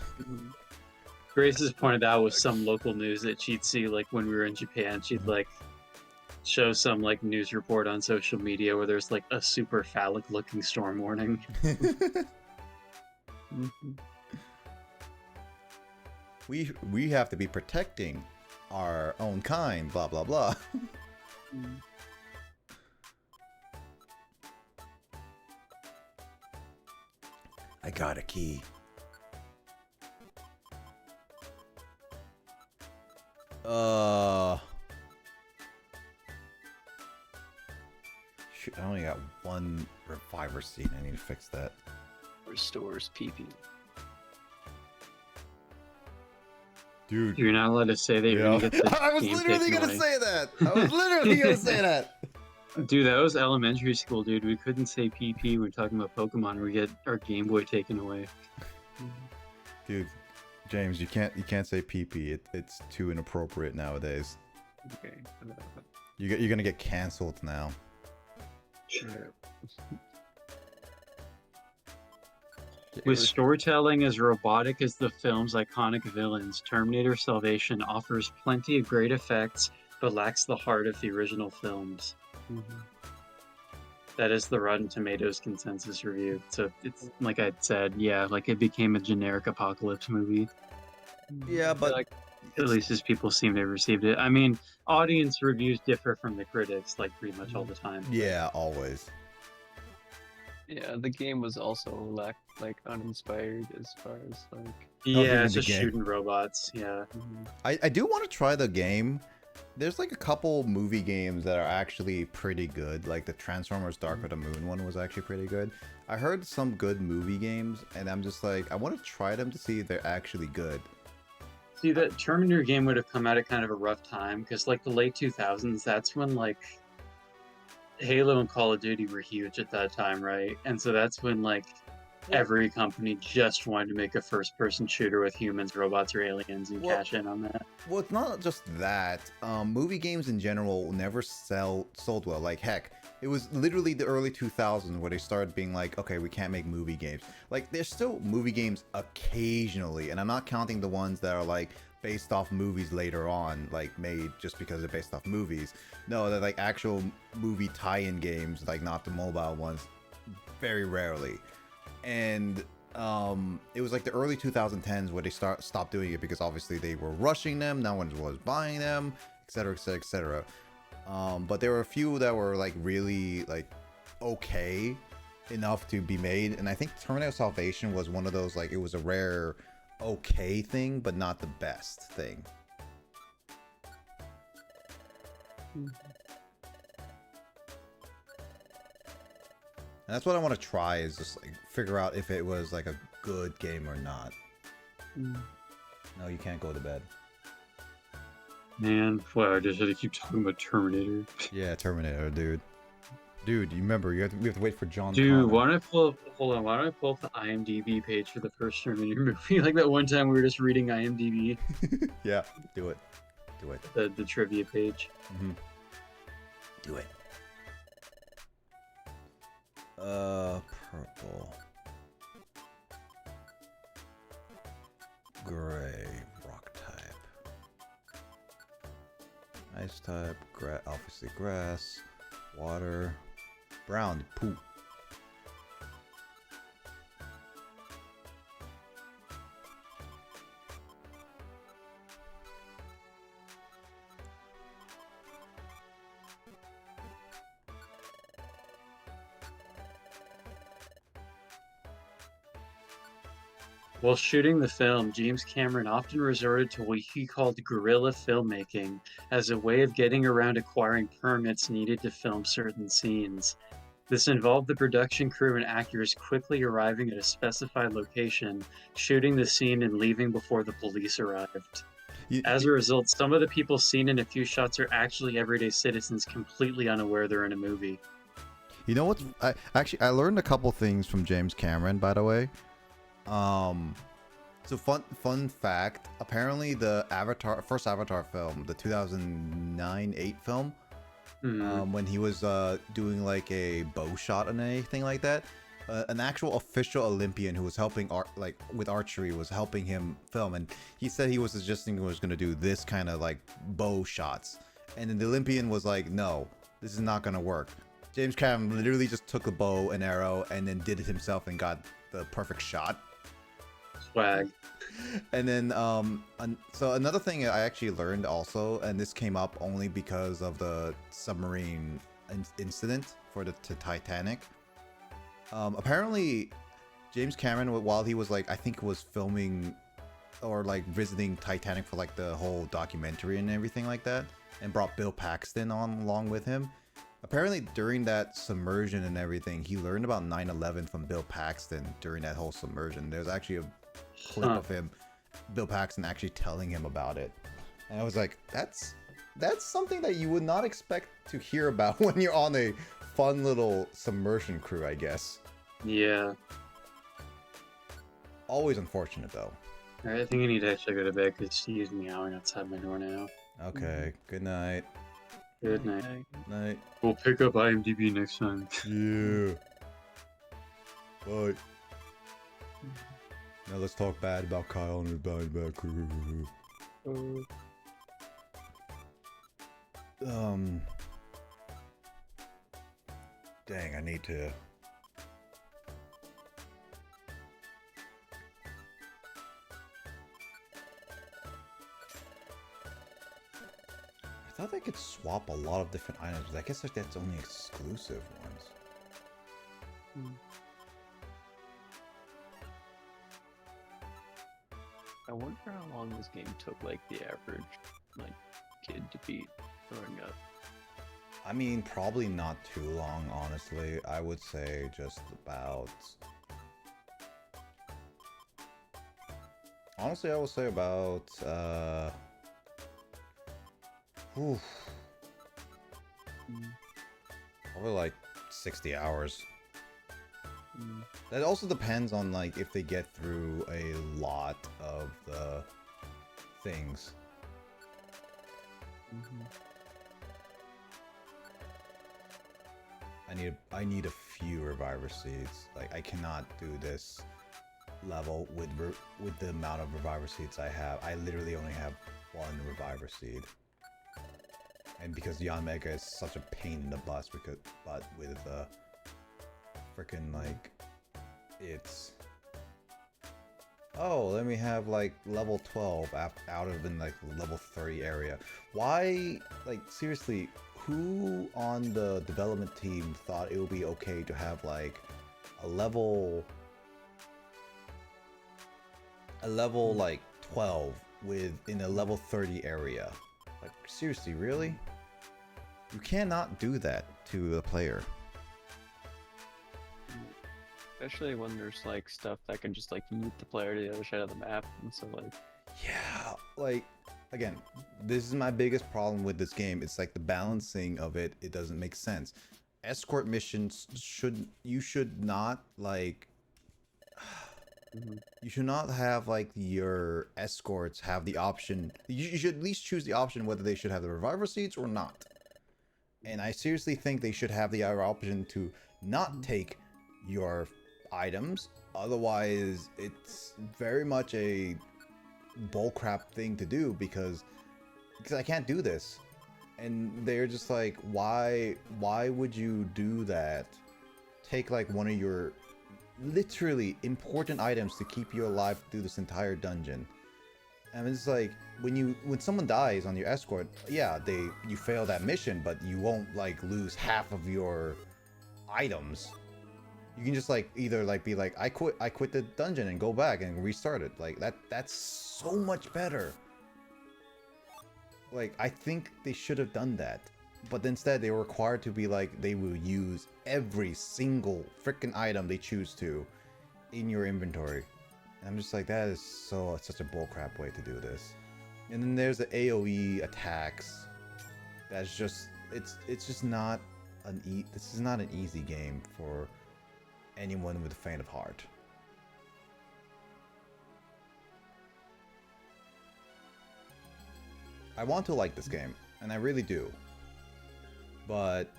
Grace has pointed out with some local news that she'd see like when we were in Japan, she'd like show some like news report on social media where there's like a super phallic looking storm warning. We have to be protecting our own kind, blah blah blah. I got a key. Shoot, I only got one reviver seat. I need to fix that. Restores PP. Dude. You're not allowed to say that you're gonna get the I was literally gonna say that! I was literally gonna say that! Dude, that was elementary school, dude. We couldn't say PP when we're talking about Pokemon. We get our Game Boy taken away. Dude, James, you can't say PP. It's too inappropriate nowadays. Okay. You're gonna get canceled now. Sure. With storytelling as robotic as the film's iconic villains, Terminator Salvation offers plenty of great effects, but lacks the heart of the original films. That is the Rotten Tomatoes consensus review. So it's like I said, yeah, like it became a generic apocalypse movie. Yeah, but like, at least as people seem to have received it. I mean, audience reviews differ from the critics, like pretty much all the time. Yeah, always. Yeah, the game was also like uninspired as far as like. Yeah, it's just shooting robots. Yeah. I do want to try the game. There's like a couple movie games that are actually pretty good. Like the Transformers Dark of the Moon one was actually pretty good. I heard some good movie games, and I'm just like, I want to try them to see if they're actually good. See, that Terminator game would have come out at kind of a rough time, because like the late 2000s, that's when like Halo and Call of Duty were huge at that time, right? And so that's when like every company just wanted to make a first-person shooter with humans, robots, or aliens and cash in on that. Well, it's not just that. Movie games in general never sold well. Like, heck, it was literally the early 2000s where they started being like, okay, we can't make movie games. Like, there's still movie games occasionally, and I'm not counting the ones that are like based off movies later on, like made just because they're based off movies. No, they're like actual movie tie-in games, like not the mobile ones, very rarely. And it was like the early 2010s where they stopped doing it because obviously they were rushing them, no one was buying them, etc, etc, etc. But there were a few that were like really like okay enough to be made, and I think Terminator Salvation was one of those, like it was a rare okay thing but not the best thing. And that's what I want to try, is just like figure out if it was like a good game or not. No, you can't go to bed. Man, wow, I just had to keep talking about Terminator. Yeah, Terminator, dude. Dude, you remember, we have to wait for John Dude, Connor. why don't I pull up, hold on, why don't I pull up the IMDb page for the first Terminator movie? Like that one time we were just reading IMDb. Yeah, do it. Do it. The trivia page. Do it. Purple. Gray, rock type. Ice type, obviously grass, water, brown, poop. While shooting the film, James Cameron often resorted to what he called guerrilla filmmaking as a way of getting around acquiring permits needed to film certain scenes. This involved the production crew and actors quickly arriving at a specified location, shooting the scene, and leaving before the police arrived. As a result, some of the people seen in a few shots are actually everyday citizens completely unaware they're in a movie. You know what? I learned a couple things from James Cameron, by the way. So fun fact, apparently the first Avatar film, the 2009-8 film, when he was doing like a bow shot and anything like that, an actual official Olympian who was helping with archery was helping him film, and he said he was suggesting he was going to do this kind of like bow shots, and then the Olympian was like, no, this is not going to work. James Cameron literally just took a bow and arrow and then did it himself and got the perfect shot. Swag. And then so another thing I actually learned also, and this came up only because of the submarine incident for the Titanic. Apparently James Cameron, while he was like, I think was filming or like visiting Titanic for like the whole documentary and everything like that, and brought Bill Paxton on along with him. Apparently during that submersion and everything, he learned about 9/11 from Bill Paxton during that whole submersion. There's actually a clip of him, Bill Paxton, actually telling him about it. And I was like, that's something that you would not expect to hear about when you're on a fun little submersion crew, I guess. Yeah. Always unfortunate though. Alright, I think I need to actually go to bed because she's meowing outside my door now. Okay, good night. Good night. Night. We'll pick up IMDb next time. Yeah. Bye. Now let's talk bad about Kyle and his bad crew. Dang, I need to. I thought I could swap a lot of different items, but I guess that's only exclusive ones. I wonder how long this game took like the average like kid to beat growing up. I mean, probably not too long, honestly. I would say just about... Honestly, I would say about, probably like 60 hours. That also depends on like if they get through a lot of the things. I need a few reviver seeds. Like I cannot do this level with the amount of reviver seeds I have. I literally only have 1 reviver seed. And because Yanmega is such a pain in the butt with freaking like it's oh, let me have like level 12 out of in like level 30 area. Why, like seriously, who on the development team thought it would be okay to have like a level like 12 in a level 30 area? Like seriously, really? You cannot do that to the player. Especially when there's like stuff that can just like move the player to the other side of the map, and so like. Yeah, like again, this is my biggest problem with this game. It's like the balancing of it. It doesn't make sense. Escort missions you should not like. You should not have like your escorts have the option. You should at least choose the option whether they should have the reviver seats or not. And I seriously think they should have the other option to not take your items. Otherwise, it's very much a bullcrap thing to do because I can't do this. And they're just like, why would you do that? Take like one of your literally important items to keep you alive through this entire dungeon. And it's like when someone dies on your escort, yeah, you fail that mission, but you won't like lose half of your items. You can just like either like be like I quit the dungeon and go back and restart it. Like that's so much better. Like I think they should have done that. But instead they were required to be like they will use every single freaking item they choose to in your inventory. And I'm just like, that is such a bullcrap way to do this. And then there's the AoE attacks. That's just it's just not this is not an easy game for anyone with a faint of heart. I want to like this game, and I really do. But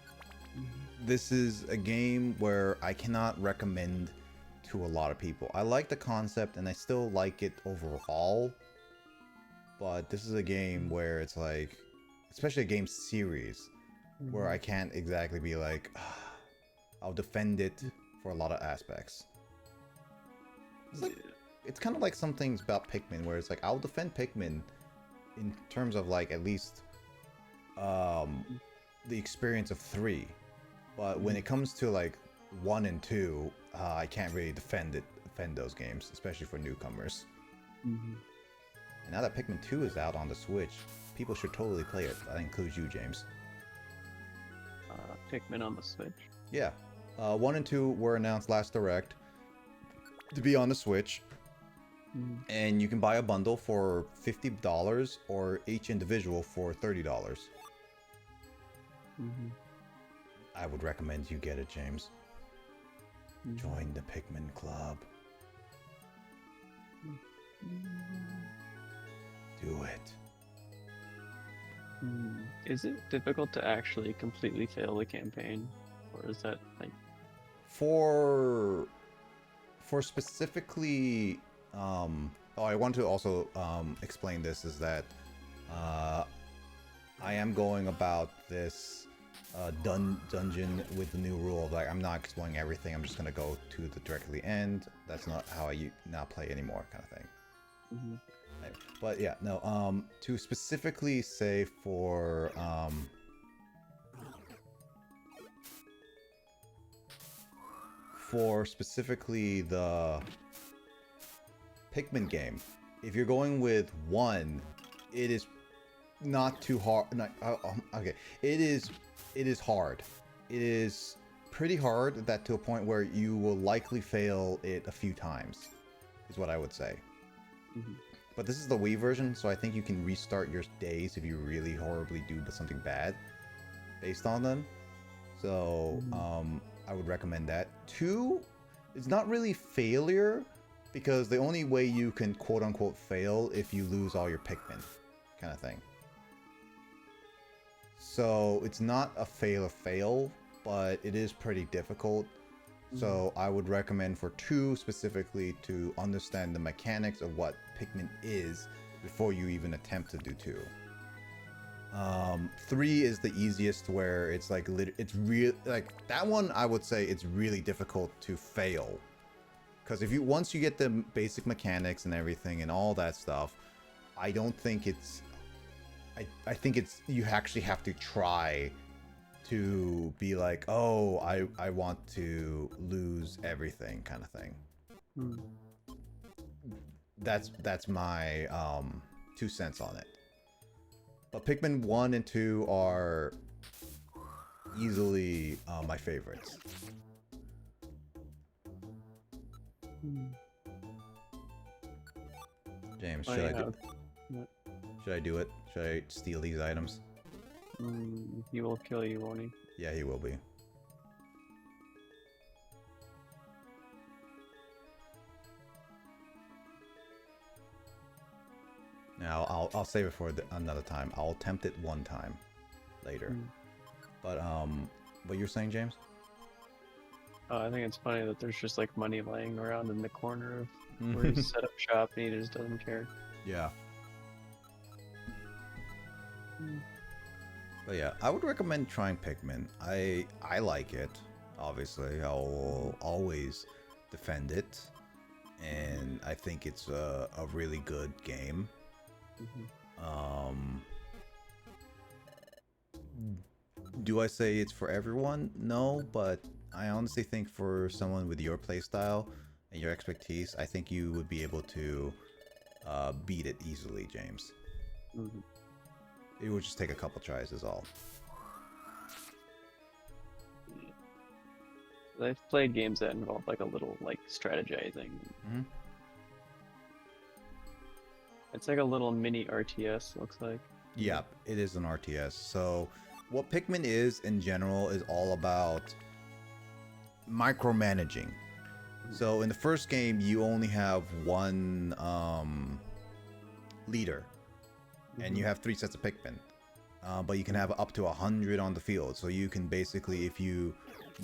this is a game where I cannot recommend to a lot of people. I like the concept and I still like it overall, but this is a game where it's like, especially a game series, where I can't exactly be like, I'll defend it for a lot of aspects. It's kind of like some things about Pikmin where it's like, I'll defend Pikmin in terms of like at least the experience of 3, but when it comes to like 1 and 2, I can't really defend those games, especially for newcomers. And now that Pikmin 2 is out on the Switch, people should totally play it. That includes you, James. Pikmin on the Switch? Yeah. 1 and 2 were announced last Direct to be on the Switch. And you can buy a bundle for $50 or each individual for $30. I would recommend you get it, James. Join the Pikmin Club. Do it. Is it difficult to actually completely fail the campaign? Or is that like... For specifically... I want to also explain this, is that I am going about this dungeon with the new rule of like, I'm not exploring everything, I'm just going to go to the directly end. That's not how I now play anymore, kind of thing. But yeah, no, to specifically say for specifically the Pikmin game, if you're going with 1, it is not too hard. Okay, it is hard. It is pretty hard, that to a point where you will likely fail it a few times, is what I would say. But this is the Wii version, so I think you can restart your days if you really horribly do something bad based on them. So I would recommend that. 2, it's not really failure, because the only way you can quote-unquote fail if you lose all your Pikmin, kind of thing. So it's not a fail, but it is pretty difficult. So I would recommend for 2 specifically to understand the mechanics of what Pikmin is before you even attempt to do 2. 3 is the easiest, where it's like it's real, like that one I would say it's really difficult to fail, because if you once you get the basic mechanics and everything and all that stuff, I don't think it's I think it's you actually have to try to be like, oh, I want to lose everything kind of thing. That's my 2 cents on it. But Pikmin 1 and 2 are easily my favorites. James, should I do it? Should I steal these items? He will kill you, won't he? Yeah, he will be. Now I'll save it for another time. I'll attempt it one time later. But what you're saying, James? I think it's funny that there's just like money laying around in the corner of where he's set up shop and he just doesn't care. Yeah. But yeah, I would recommend trying Pikmin. I like it. Obviously, I will always defend it, and I think it's a really good game. Do I say it's for everyone? No, but I honestly think for someone with your playstyle and your expertise, I think you would be able to beat it easily, James. It would just take a couple tries is all. I've played games that involve like a little like strategizing. It's like a little mini RTS, looks like. Yeah, it is an RTS. So what Pikmin is in general is all about micromanaging. So in the first game, you only have one leader, and you have 3 sets of Pikmin. But you can have up to 100 on the field. So you can basically, if you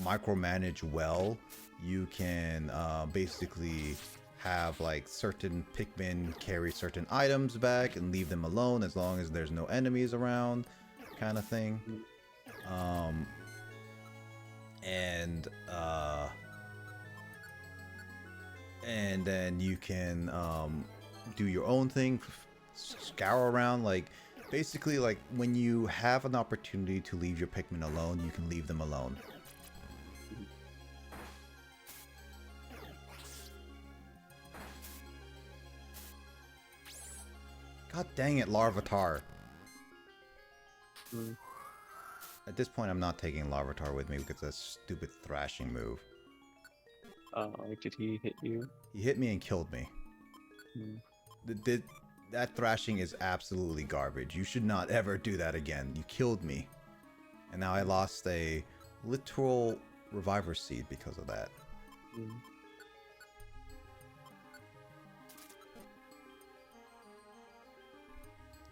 micromanage well, you can basically have like certain Pikmin carry certain items back and leave them alone as long as there's no enemies around, kind of thing. And then you can do your own thing, scour around, like basically like when you have an opportunity to leave your Pikmin alone, you can leave them alone. God dang it, Larvitar. At this point, I'm not taking Larvitar with me because that's a stupid thrashing move. Like, did he hit you? He hit me and killed me. That thrashing is absolutely garbage. You should not ever do that again. You killed me. And now I lost a literal reviver seed because of that.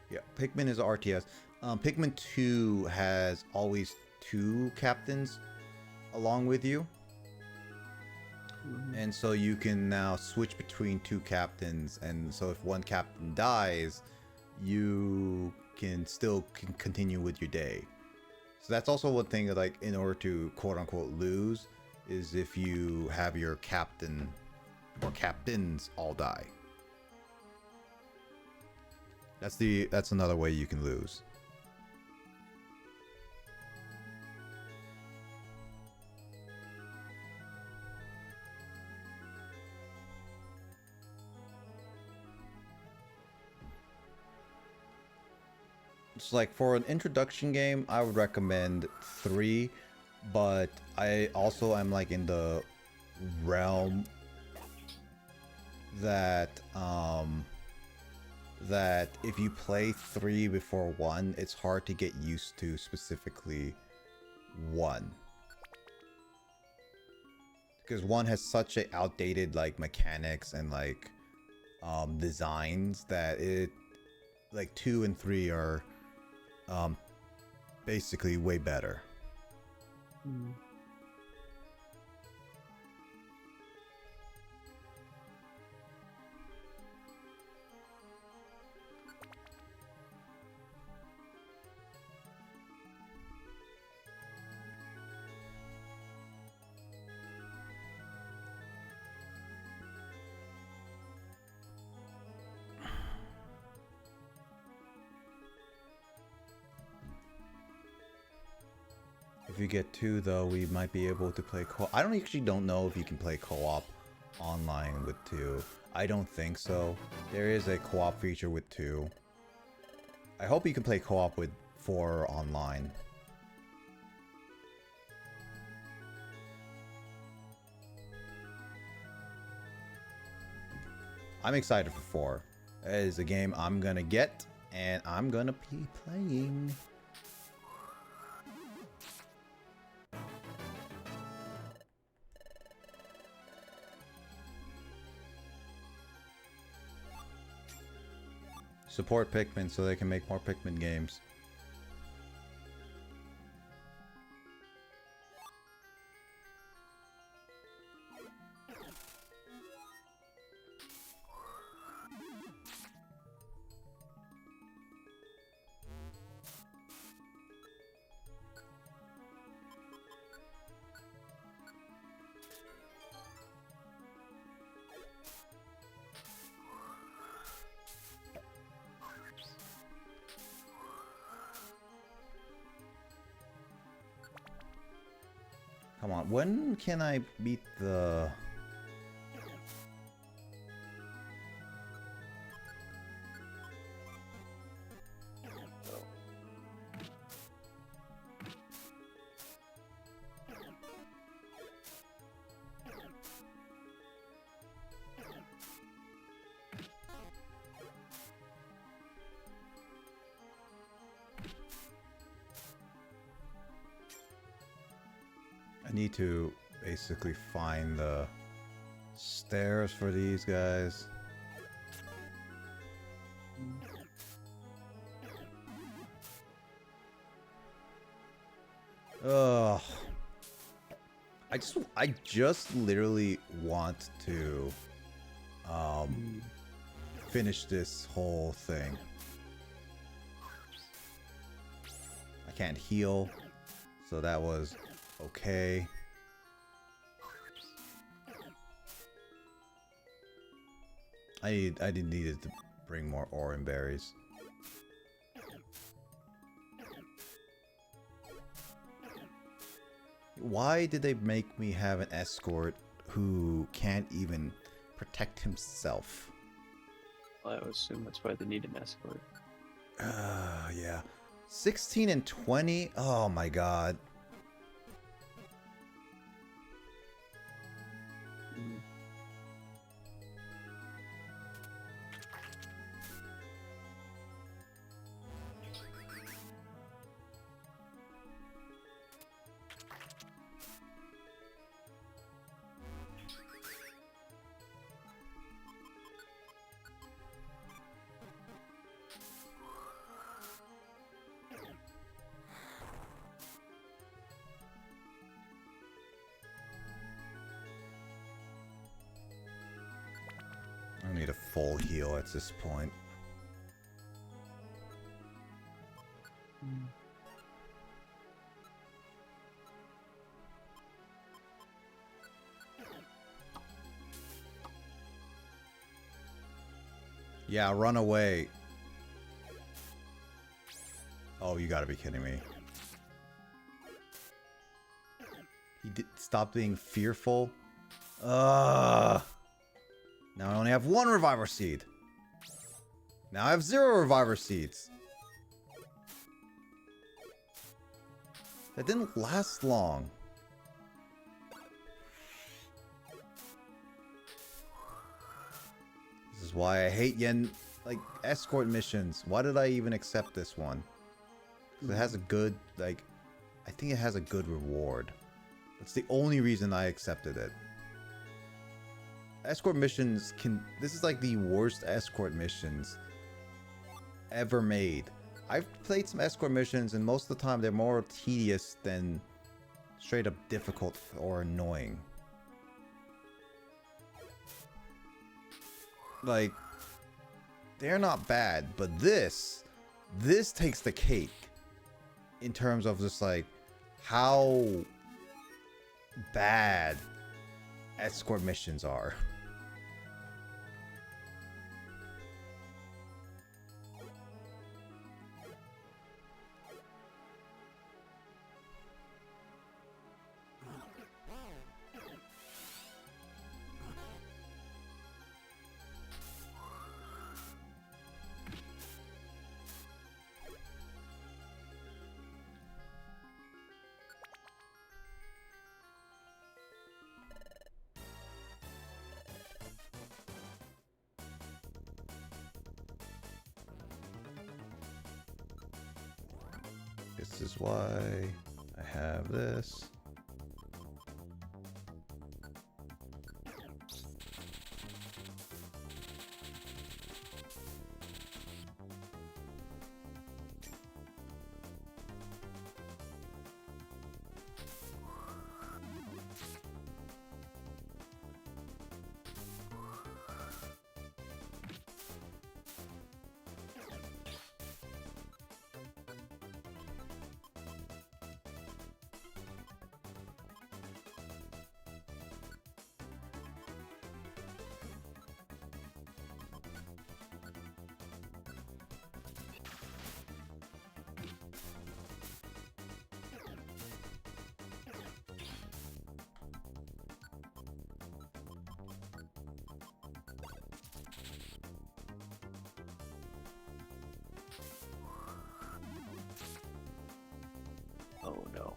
Yeah, Pikmin is RTS. Pikmin 2 has always 2 captains along with you. And so you can now switch between 2 captains, and so if one captain dies, you can still continue with your day. So that's also one thing that, like, in order to quote-unquote lose, is if you have your captain or captains all die. That's another way you can lose. It's like for an introduction game, I would recommend 3, but I also am like in the realm that that if you play 3 before 1, it's hard to get used to specifically 1. Because 1 has such a outdated like mechanics and like designs that it like 2 and 3 are basically way better. If you get 2 though, we might be able to play co-op. I don't know if you can play co-op online with 2. I don't think so. There is a co-op feature with 2. I hope you can play co-op with 4 online. I'm excited for 4. It is a game I'm gonna get, and I'm gonna be playing. Support Pikmin so they can make more Pikmin games. Come on, when can I beat the... I need to basically find the stairs for these guys. Ugh. I just literally want to finish this whole thing. I can't heal, so that was okay. I didn't need to bring more orange berries. Why did they make me have an escort who can't even protect himself? Well, I would assume that's why they need an escort. Yeah. 16 and 20? Oh my god. I need a full heal at this point. Yeah, run away. Oh, you gotta be kidding me. He did stop being fearful. Now I only have 1 reviver seed. Now I have 0 reviver seeds. That didn't last long. This is why I hate escort missions. Why did I even accept this one? 'Cause it has a good, I think it has a good reward. That's the only reason I accepted it. Escort missions this is like the worst escort missions ever made. I've played some escort missions and most of the time they're more tedious than straight up difficult or annoying. Like, they're not bad, but this takes the cake in terms of just how bad escort missions are. This is why I have this. Oh no.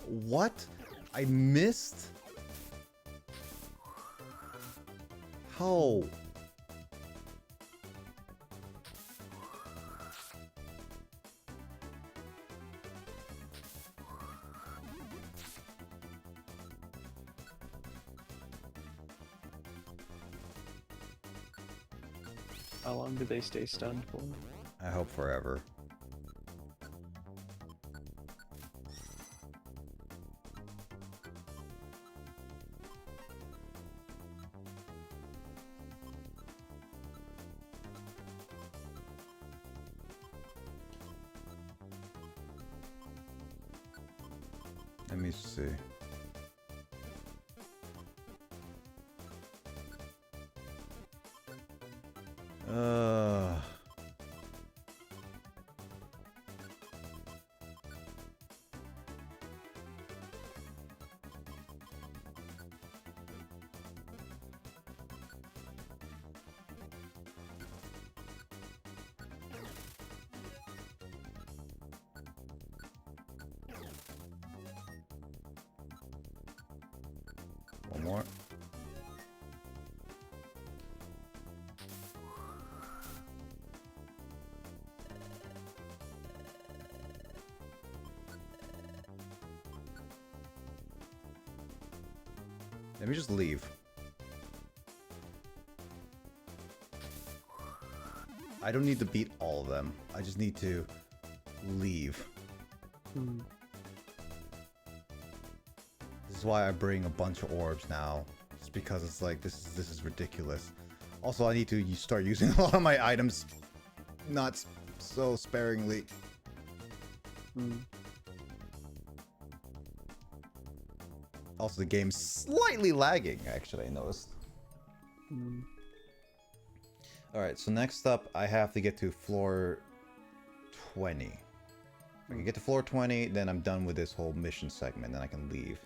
What? I missed? How? How long do they stay stunned for? I hope forever. Let me see. One more. Let me just leave. I don't need to beat all of them. I just need to leave. This is why I bring a bunch of orbs now. Just because it's like this is ridiculous. Also, I need to start using a lot of my items not so sparingly. Also, the game's slightly lagging, actually, I noticed. Alright, so next up, I have to get to floor 20. If I can get to floor 20, then I'm done with this whole mission segment, then I can leave.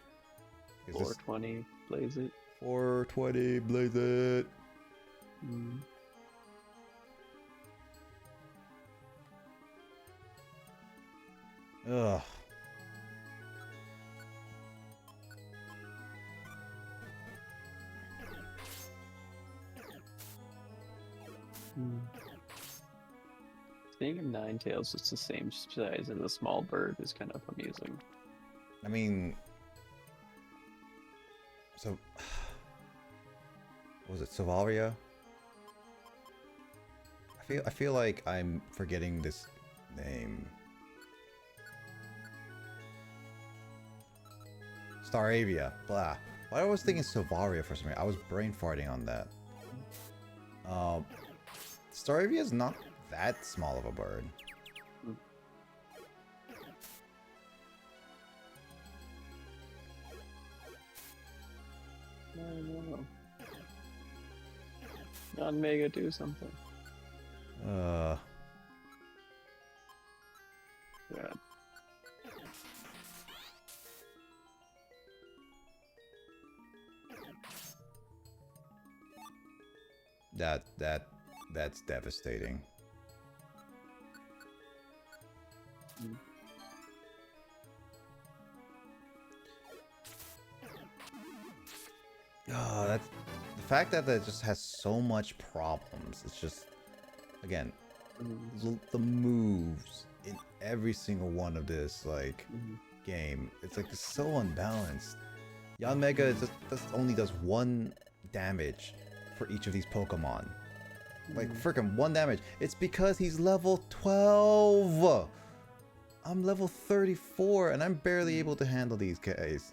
420, blaze it. 420, blaze it. Ugh. Seeing a Ninetales just the same size as a small bird is kind of amusing. I mean... So... Was it Savaria? I feel like I'm forgetting this name. Staravia, blah. Why I was thinking Savaria for some reason? I was brain farting on that. Staravia is not that small of a bird. I don't know. Non-Mega, do something. Uh... Yeah. That's devastating. Oh, that's the fact that it just has so much problems. It's just, again, the moves in every single one of this like game. It's like it's so unbalanced. Yanmega just only does 1 damage for each of these Pokemon. Like freaking 1 damage. It's because he's level 12. I'm level 34 and I'm barely able to handle these guys.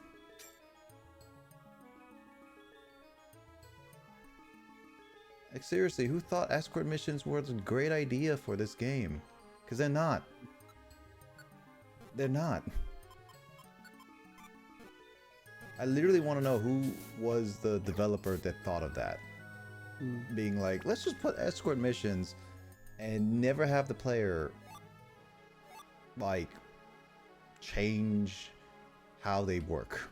Like seriously, who thought escort missions were a great idea for this game? Because they're not. They're not. I literally want to know who was the developer that thought of that. Being like, let's just put escort missions and never have the player like change how they work.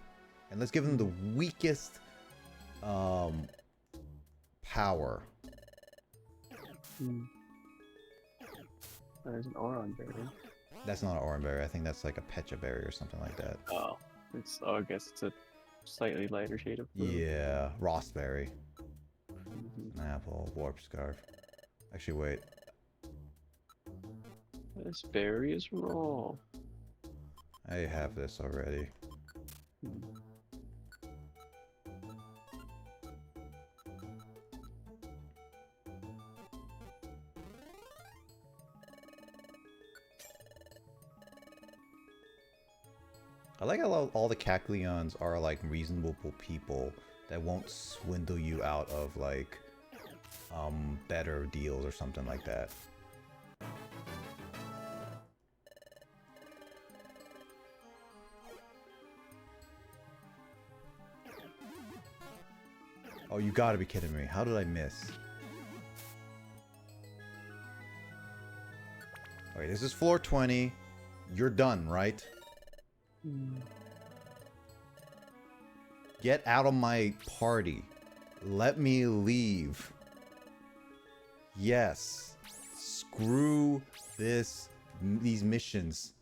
And let's give them the weakest power. There's an Oron berry. That's not an Oran berry. I think that's like a Pecha berry or something like that. Oh, I guess it's a slightly lighter shade of blue. Yeah, Rostberry. An apple, warp scarf. Actually, wait. This berry is raw. I have this already. I like how all the Cacleons are like reasonable people that won't swindle you out of like better deals or something like that. Oh, you gotta be kidding me. How did I miss? Okay, this is floor 20. You're done, right? Get out of my party. Let me leave. Yes. Screw these missions.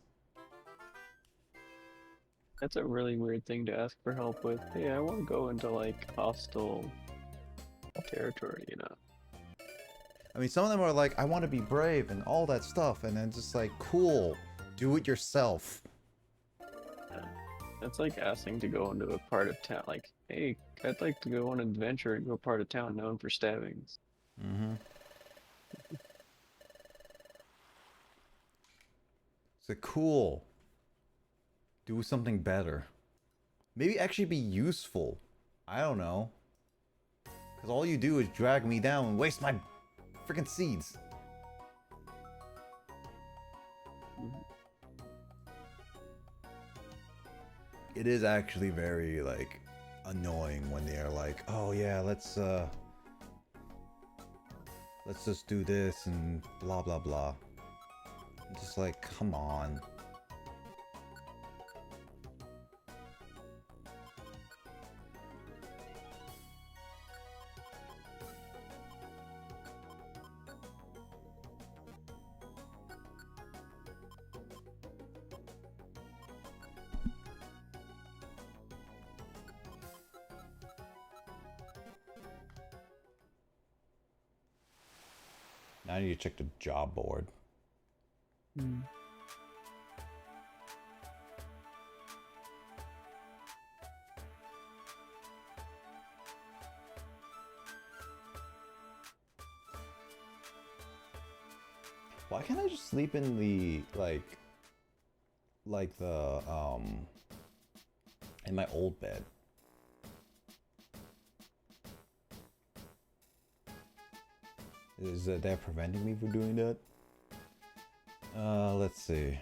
That's a really weird thing to ask for help with. Hey, I want to go into like hostile territory, you know. I mean, some of them are like, I want to be brave and all that stuff, and then just like, cool, do it yourself. That's like asking to go into a part of town. Like, hey, I'd like to go on an adventure into a part of town known for stabbings. So cool. Do something better. Maybe actually be useful. I don't know. Because all you do is drag me down and waste my freaking seeds. It is actually very, like, annoying when they're like, oh yeah, let's just do this and blah blah blah. I'm just like, come on. Now I need to check the job board. Why can't I just sleep in the, like the, in my old bed? Is that preventing me from doing that? Let's see.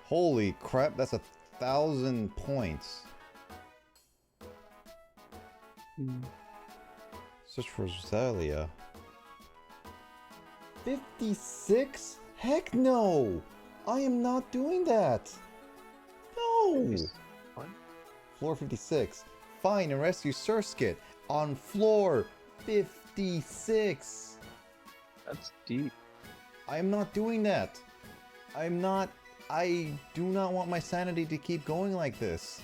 Holy crap, that's 1,000 points. Search for Rosalia. 56? Heck no! I am not doing that! No! What? Floor 56. Find and rescue Surskit on floor 56. That's deep. I'm not doing that. I'm not. I do not want my sanity to keep going like this.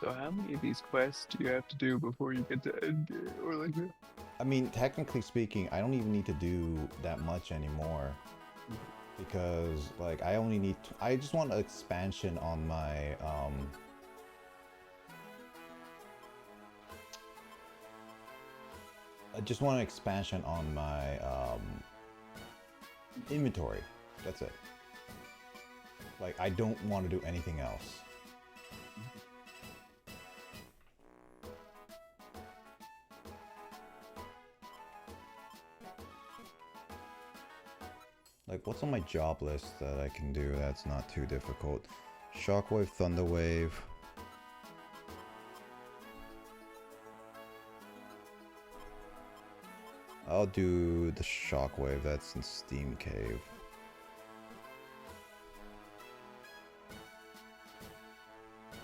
So how many of these quests do you have to do before you get to end game? Or like, I mean, technically speaking, I don't even need to do that much anymore. Because, like, I only need... I just want an expansion on my, I just want an expansion on my, inventory. That's it. Like, I don't want to do anything else. Like, what's on my job list that I can do that's not too difficult? Shockwave, Thunderwave. I'll do the Shockwave, that's in Steam Cave.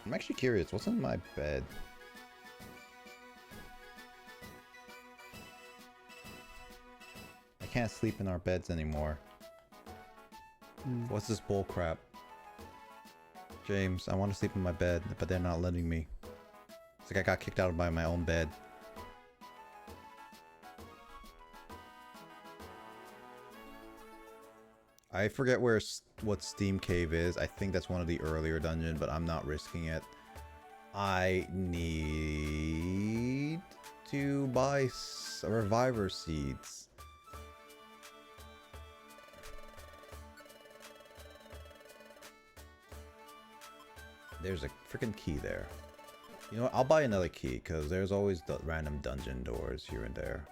I'm actually curious, what's in my bed? I can't sleep in our beds anymore. What's this bull crap? James, I want to sleep in my bed, but they're not letting me. It's like I got kicked out of my own bed. I forget what Steam Cave is. I think that's one of the earlier dungeons, but I'm not risking it. I need to buy reviver seeds. There's a freaking key there. You know what? I'll buy another key because there's always the random dungeon doors here and there.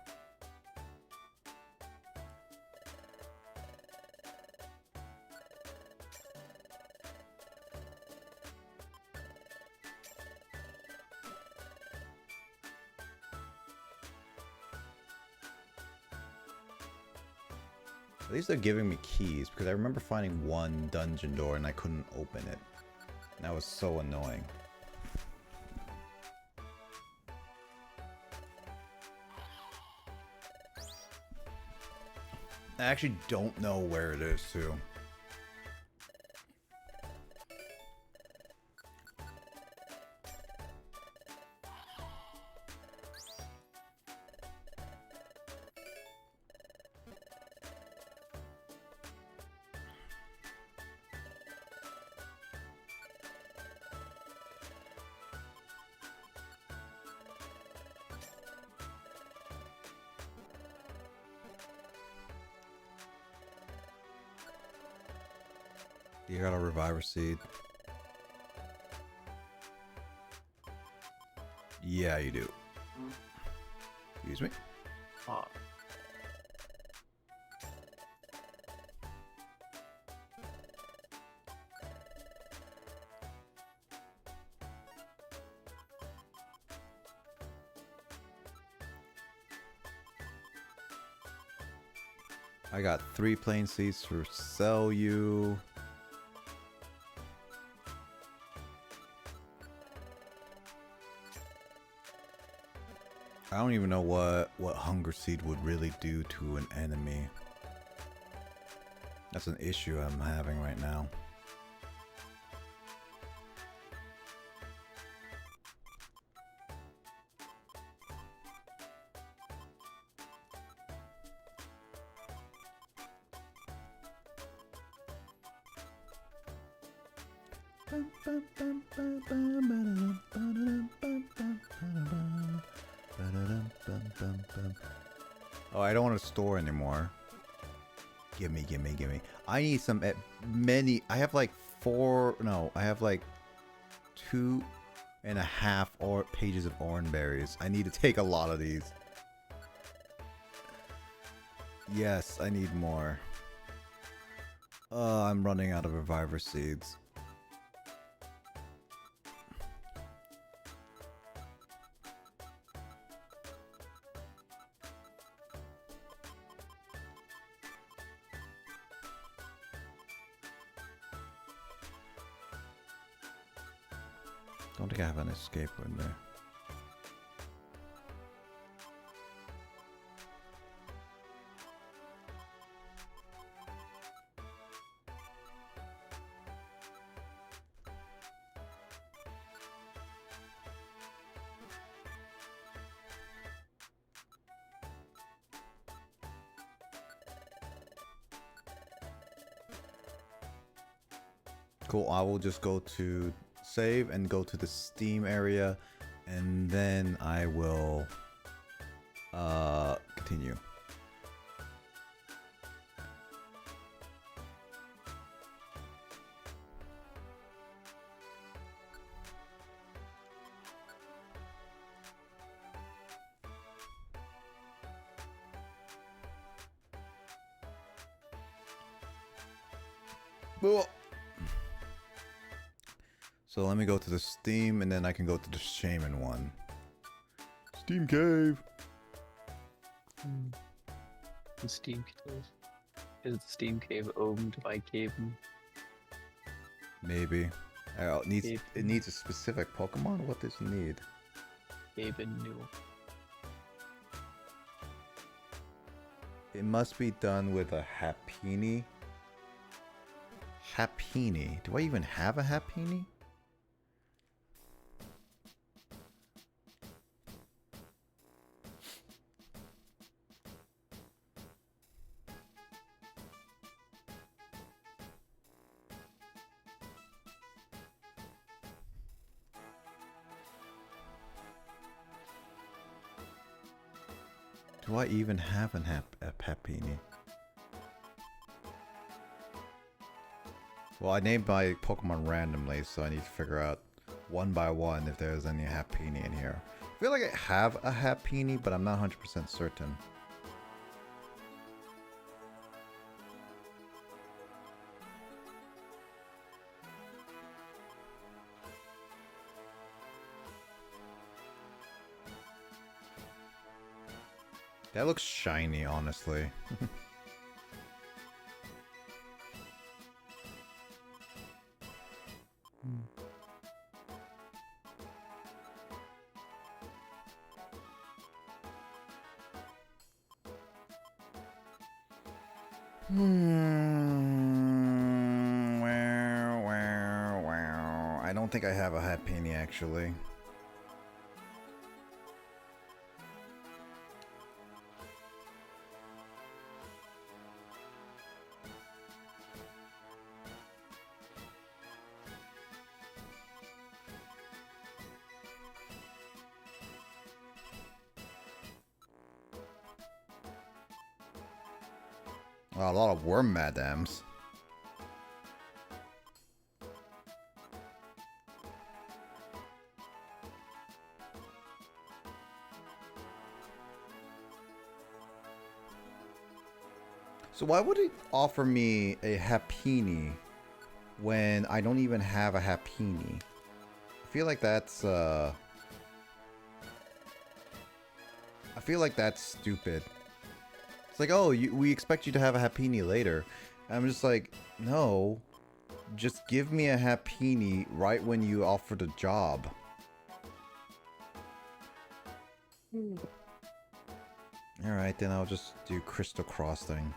At least they're giving me keys because I remember finding one dungeon door and I couldn't open it. And that was so annoying. I actually don't know where it is too. You got a reviver seed. Yeah, you do. Excuse me. I got 3 plain seeds to sell you. I don't even know what hunger seed would really do to an enemy. That's an issue I'm having right now. Oh, I don't want to store anymore. Gimme. I need some many. I have like 4. No, I have like 2.5 pages of orange berries. I need to take a lot of these. Yes, I need more. I'm running out of reviver seeds. Don't think I have an escape in there. Cool. I will just go to save and go to the Steam area, and then I will continue. So let me go to the Steam, and then I can go to the Shaman one. Steam Cave! The Steam Cave. Is the Steam Cave owned by Caven? Maybe. It needs a specific Pokemon? What does it need? Caven new. It must be done with a Happiny. Happiny. Do I even have a Happiny? Do I even have a Happiny? Well, I named my Pokemon randomly, so I need to figure out one by one if there's any Happiny in here. I feel like I have a Happiny, but I'm not 100% certain. That looks shiny, honestly. I don't think I have a Happiny, actually. Wow, a lot of worm madams. So why would it offer me a Happiny when I don't even have a Happiny? I feel like that's I feel like that's stupid. It's like, oh, we expect you to have a Happiny later. I'm just like, no. Just give me a Happiny right when you offer the job. Alright, then I'll just do Crystal Crossing.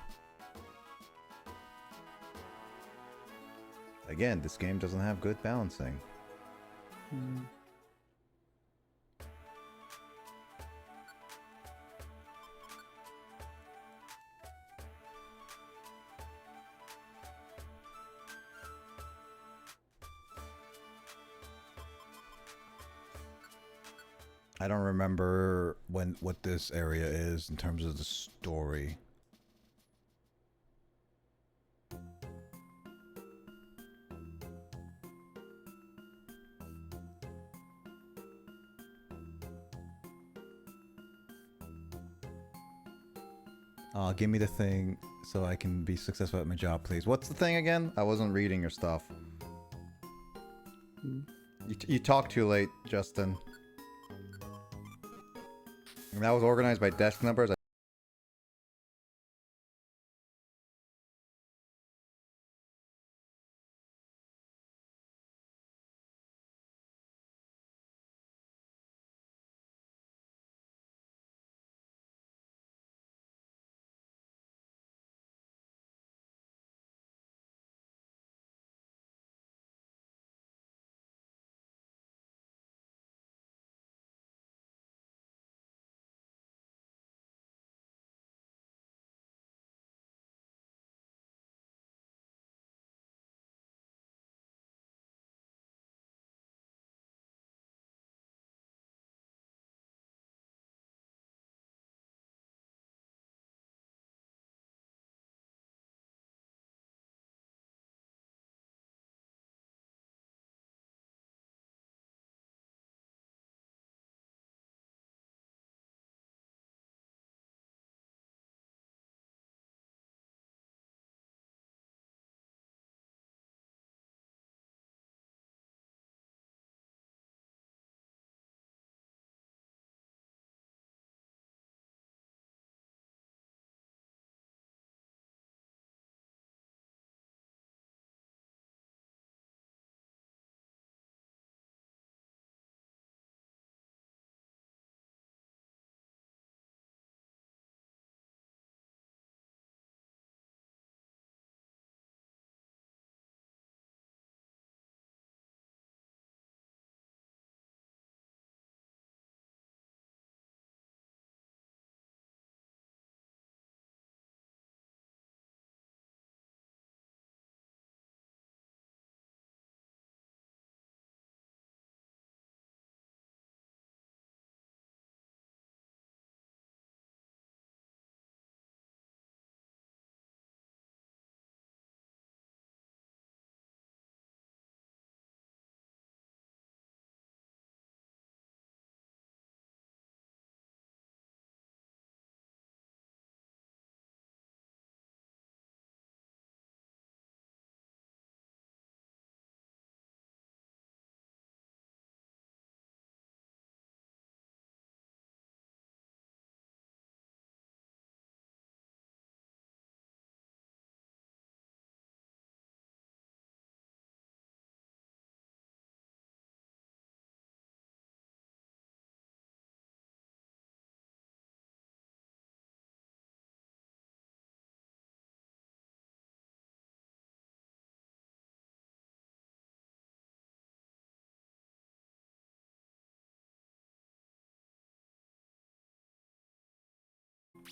Again, this game doesn't have good balancing. I don't remember what this area is in terms of the story. Give me the thing so I can be successful at my job, please. What's the thing again? I wasn't reading your stuff. You talked too late, Justin. And that was organized by desk numbers.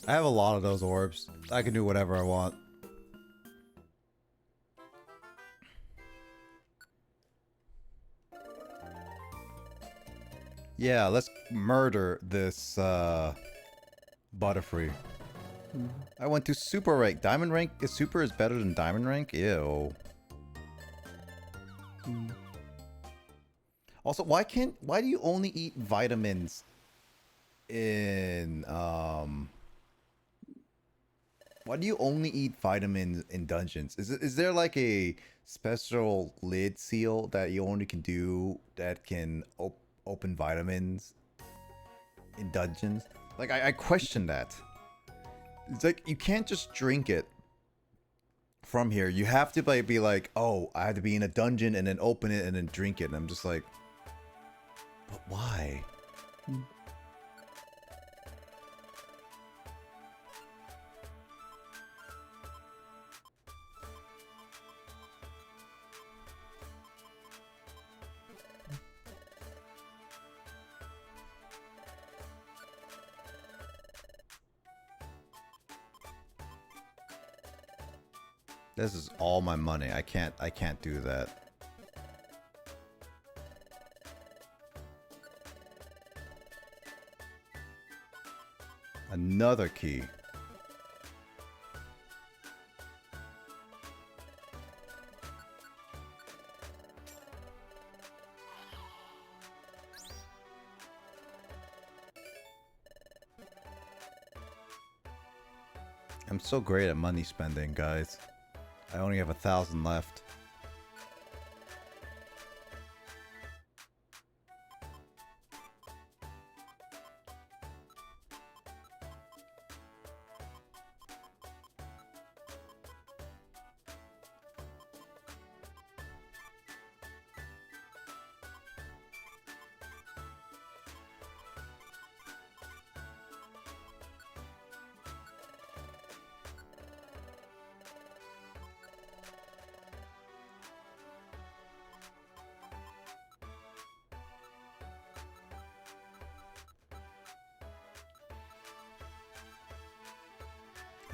I have a lot of those orbs. I can do whatever I want. Yeah, let's murder this Butterfree. I went to super rank. Diamond rank is super is better than diamond rank? Ew. Also, why do you only eat vitamins in why do you only eat vitamins in dungeons? Is there like a special lid seal that you only can do that can open vitamins in dungeons? Like I question that. It's like you can't just drink it from here. You have to like be like, oh, I have to be in a dungeon and then open it and then drink it. And I'm just like, but why? This is all my money. I can't do that. Another key. I'm so great at money spending, guys. I only have 1,000 left.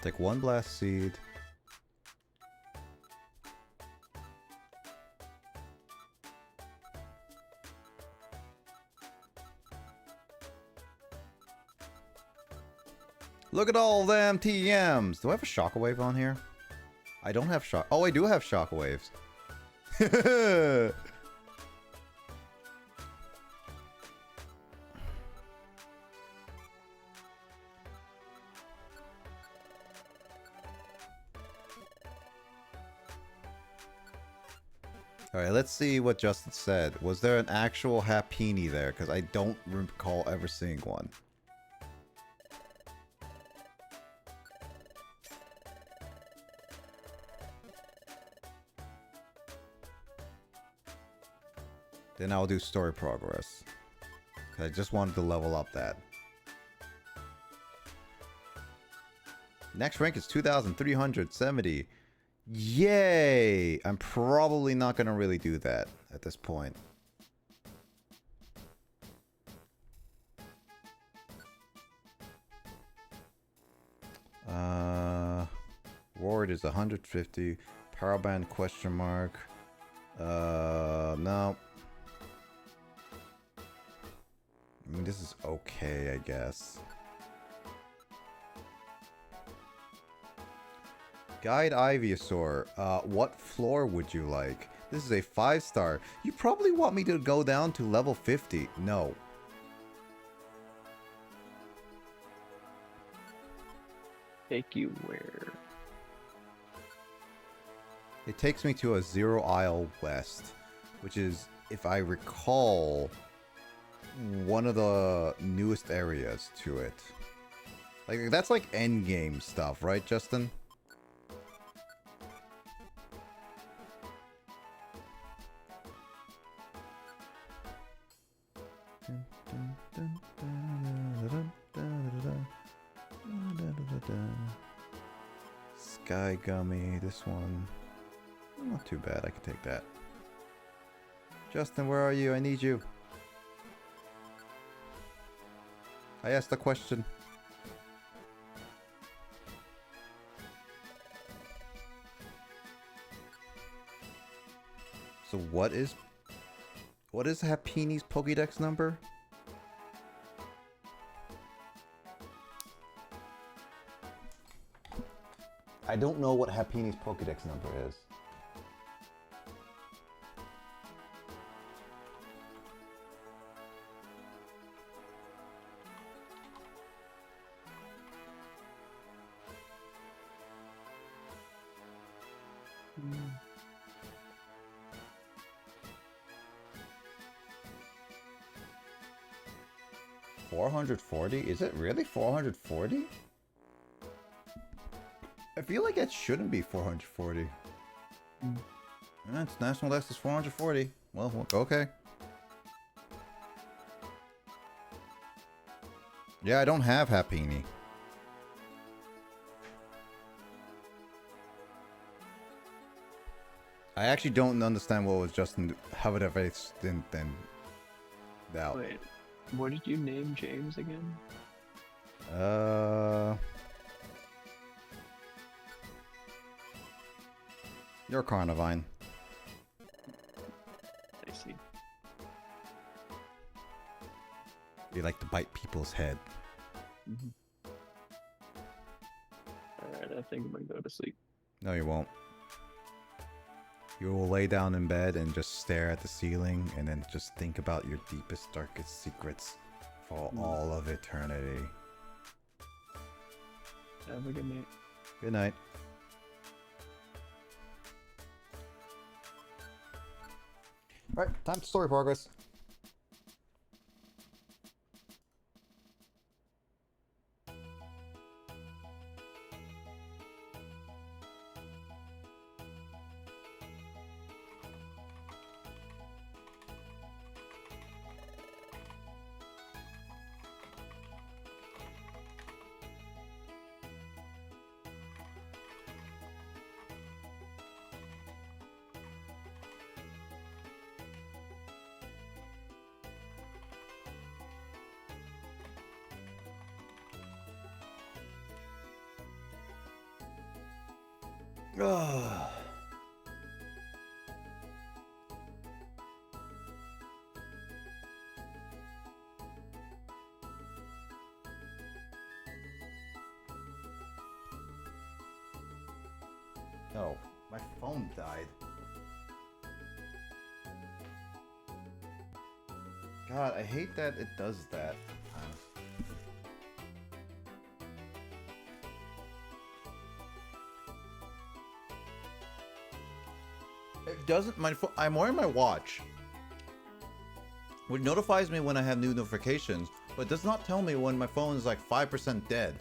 Take one blast seed. Look at all them TMs. Do I have a shockwave on here? I don't have shock. Oh, I do have shockwaves. Alright, let's see what Justin said. Was there an actual Happini there? Because I don't recall ever seeing one. Then I'll do story progress. I just wanted to level up that. Next rank is 2,370. Yay! I'm probably not gonna really do that at this point. Ward is 150. Power band question mark. No. I mean, this is okay, I guess. Guide Ivysaur, what floor would you like? This is a 5-star. You probably want me to go down to level 50. No. Take you where? It takes me to a 0 Isle West, which is, if I recall, one of the newest areas to it. Like, that's like endgame stuff, right, Justin? Sky Gummy, this one. Not too bad, I can take that. Justin, where are you? I need you. I asked a question. So what is Happini's Pokédex number? I don't know what Happini's Pokédex number is. Mm. 440? Is it really 440? I feel like it shouldn't be 440. Mm. It's National Dex is 440. Well, okay. Yeah, I don't have Happini. I actually don't understand what was Justin. How would have I then doubt? Wait, what did you name James again? You're Carnivine. I see. You like to bite people's head. Mm-hmm. Alright, I think I'm gonna go to sleep. No, you won't. You will lay down in bed and just stare at the ceiling and then just think about your deepest, darkest secrets for all of eternity. Have a good night. Good night. Alright, time to story progress. Ugh. No, my phone died. God, I hate that it does that sometimes. It doesn't. I'm wearing my watch, which notifies me when I have new notifications, but does not tell me when my phone is like 5% dead.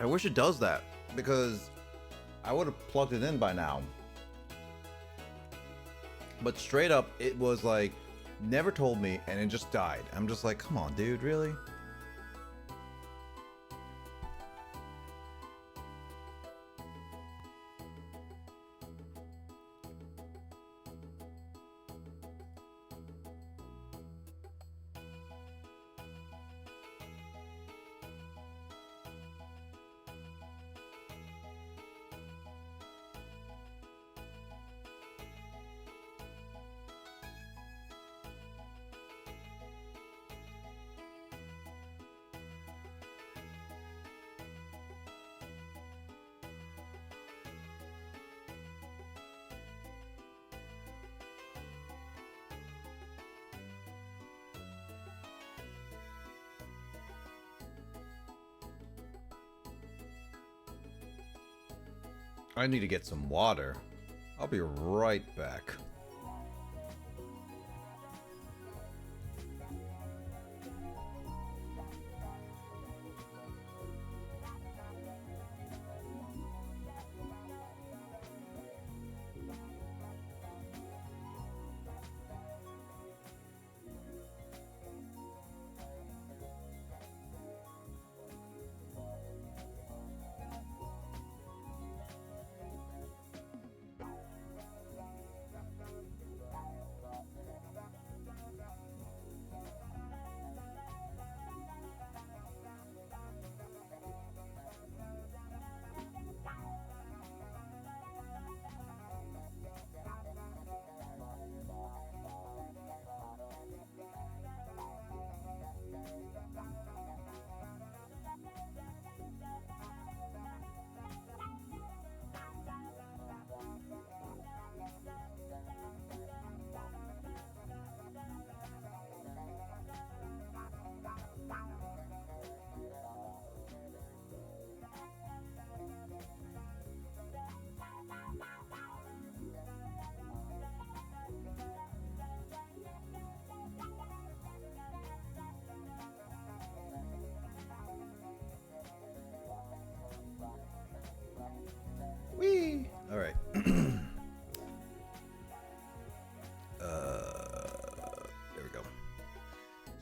I wish it does that because I would have plugged it in by now. But straight up, it was like never told me, and it just died. I'm just like, come on, dude, really? I need to get some water. I'll be right back.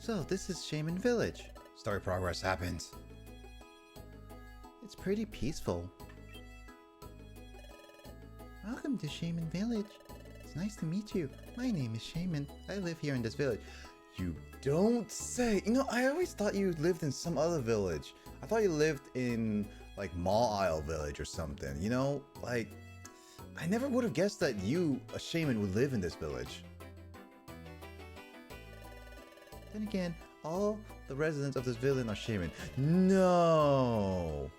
So, this is Shaman Village. Story progress happens. It's pretty peaceful. Welcome to Shaman Village. It's nice to meet you. My name is Shaman. I live here in this village. You don't say. You know, I always thought you lived in some other village. I thought you lived in, like, Mall Isle Village or something. You know, like, I never would have guessed that you, a shaman, would live in this village. Then again, all the residents of this village are shaman. No!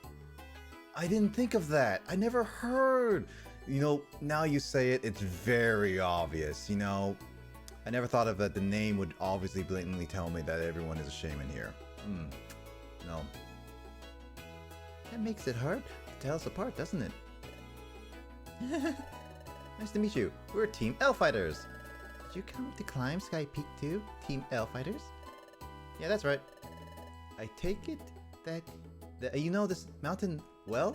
I didn't think of that. I never heard. You know, now you say it, it's very obvious, you know. I never thought of that the name would obviously blatantly tell me that everyone is a shaman here. No. That makes it hard to tell us apart, doesn't it? Nice to meet you. We're Team L Fighters. Did you come to climb Sky Peak too, Team L Fighters? Yeah, that's right. I take it that you know this mountain well?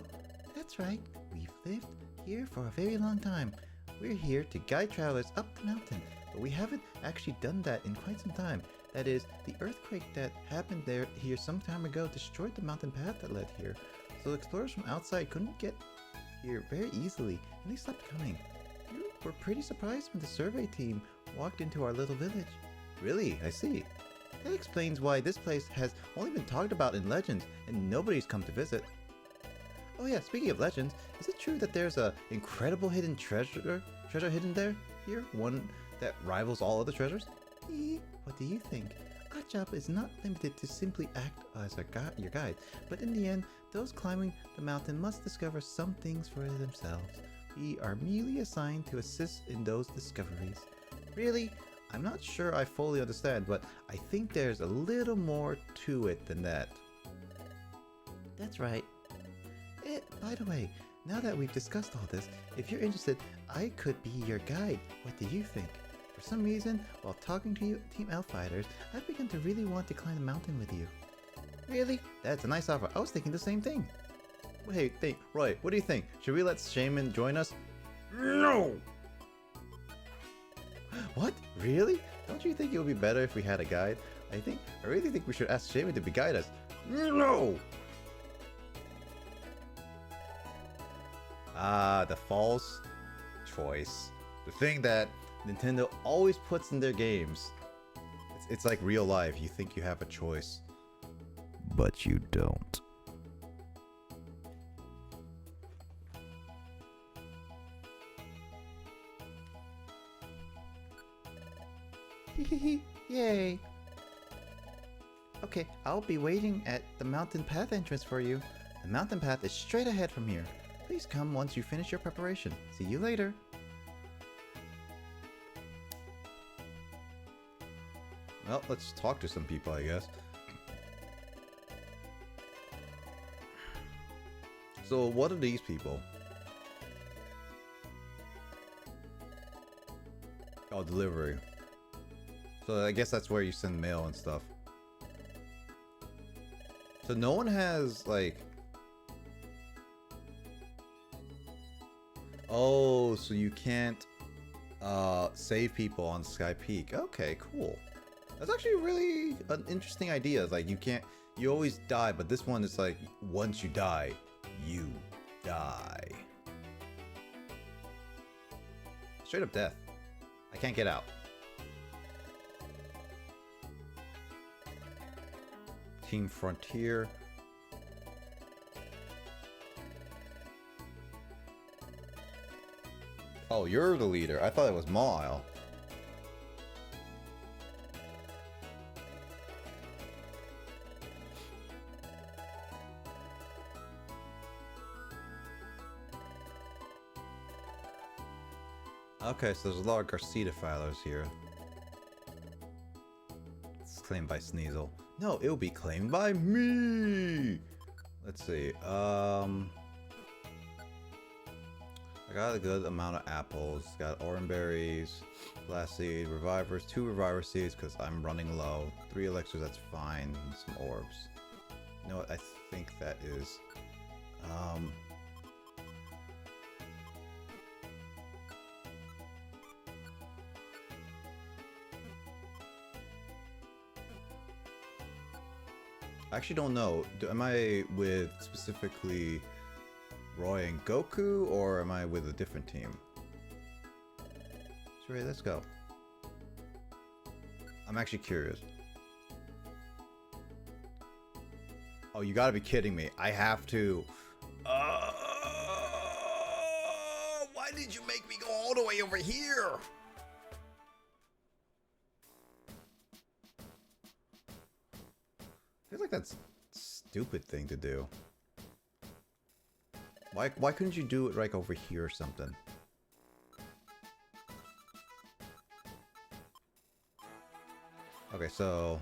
That's right. We've lived here for a very long time. We're here to guide travelers up the mountain, but we haven't actually done that in quite some time. That is, the earthquake that happened here some time ago destroyed the mountain path that led here, so explorers from outside couldn't get here very easily, and they stopped coming. We were pretty surprised when the survey team walked into our little village. Really? I see. That explains why this place has only been talked about in legends, and nobody's come to visit. Oh yeah, speaking of legends, is it true that there's a incredible hidden treasure hidden there? Here? One that rivals all other treasures? What do you think? Our job is not limited to simply act as your guide, but in the end, those climbing the mountain must discover some things for themselves. We are merely assigned to assist in those discoveries. Really? I'm not sure I fully understand, but I think there's a little more to it than that. That's right. By the way, now that we've discussed all this, if you're interested, I could be your guide. What do you think? For some reason, while talking to you, Team Elf Fighters, I've begun to really want to climb the mountain with you. Really? That's a nice offer. I was thinking the same thing. Hey, Roy, what do you think? Should we let Shaman join us? No! What? Really? Don't you think it would be better if we had a guide? I really think we should ask Shaman to guide us. No! The false choice. The thing that Nintendo always puts in their games. It's like real life. You think you have a choice, but you don't. Yay! Okay, I'll be waiting at the mountain path entrance for you. The mountain path is straight ahead from here. Please come once you finish your preparation. See you later. Well, let's talk to some people, I guess. So, what are these people? Oh, delivery. So, I guess that's where you send mail and stuff. So, no one has, like... Oh, so you can't save people on Sky Peak. Okay, cool. That's actually really an interesting idea. Like, you always die, but this one is like, once you die, you die. Straight up death. I can't get out. Team Frontier. Oh, you're the leader. I thought it was Mile. Okay, so there's a lot of Garcia filers here. It's claimed by Sneasel. No, it'll be claimed by me! Let's see, I got a good amount of apples. Got orange berries, blast seed, revivers, 2 reviver seeds because I'm running low. 3 elixirs, that's fine. And some orbs. You know what? I think that is. I actually don't know. Am I with specifically Roy and Goku, or am I with a different team? So, let's go. I'm actually curious. Oh, you gotta be kidding me. I have to. Why did you make me go all the way over here? I feel like that's a stupid thing to do. Why couldn't you do it like over here or something? Okay, so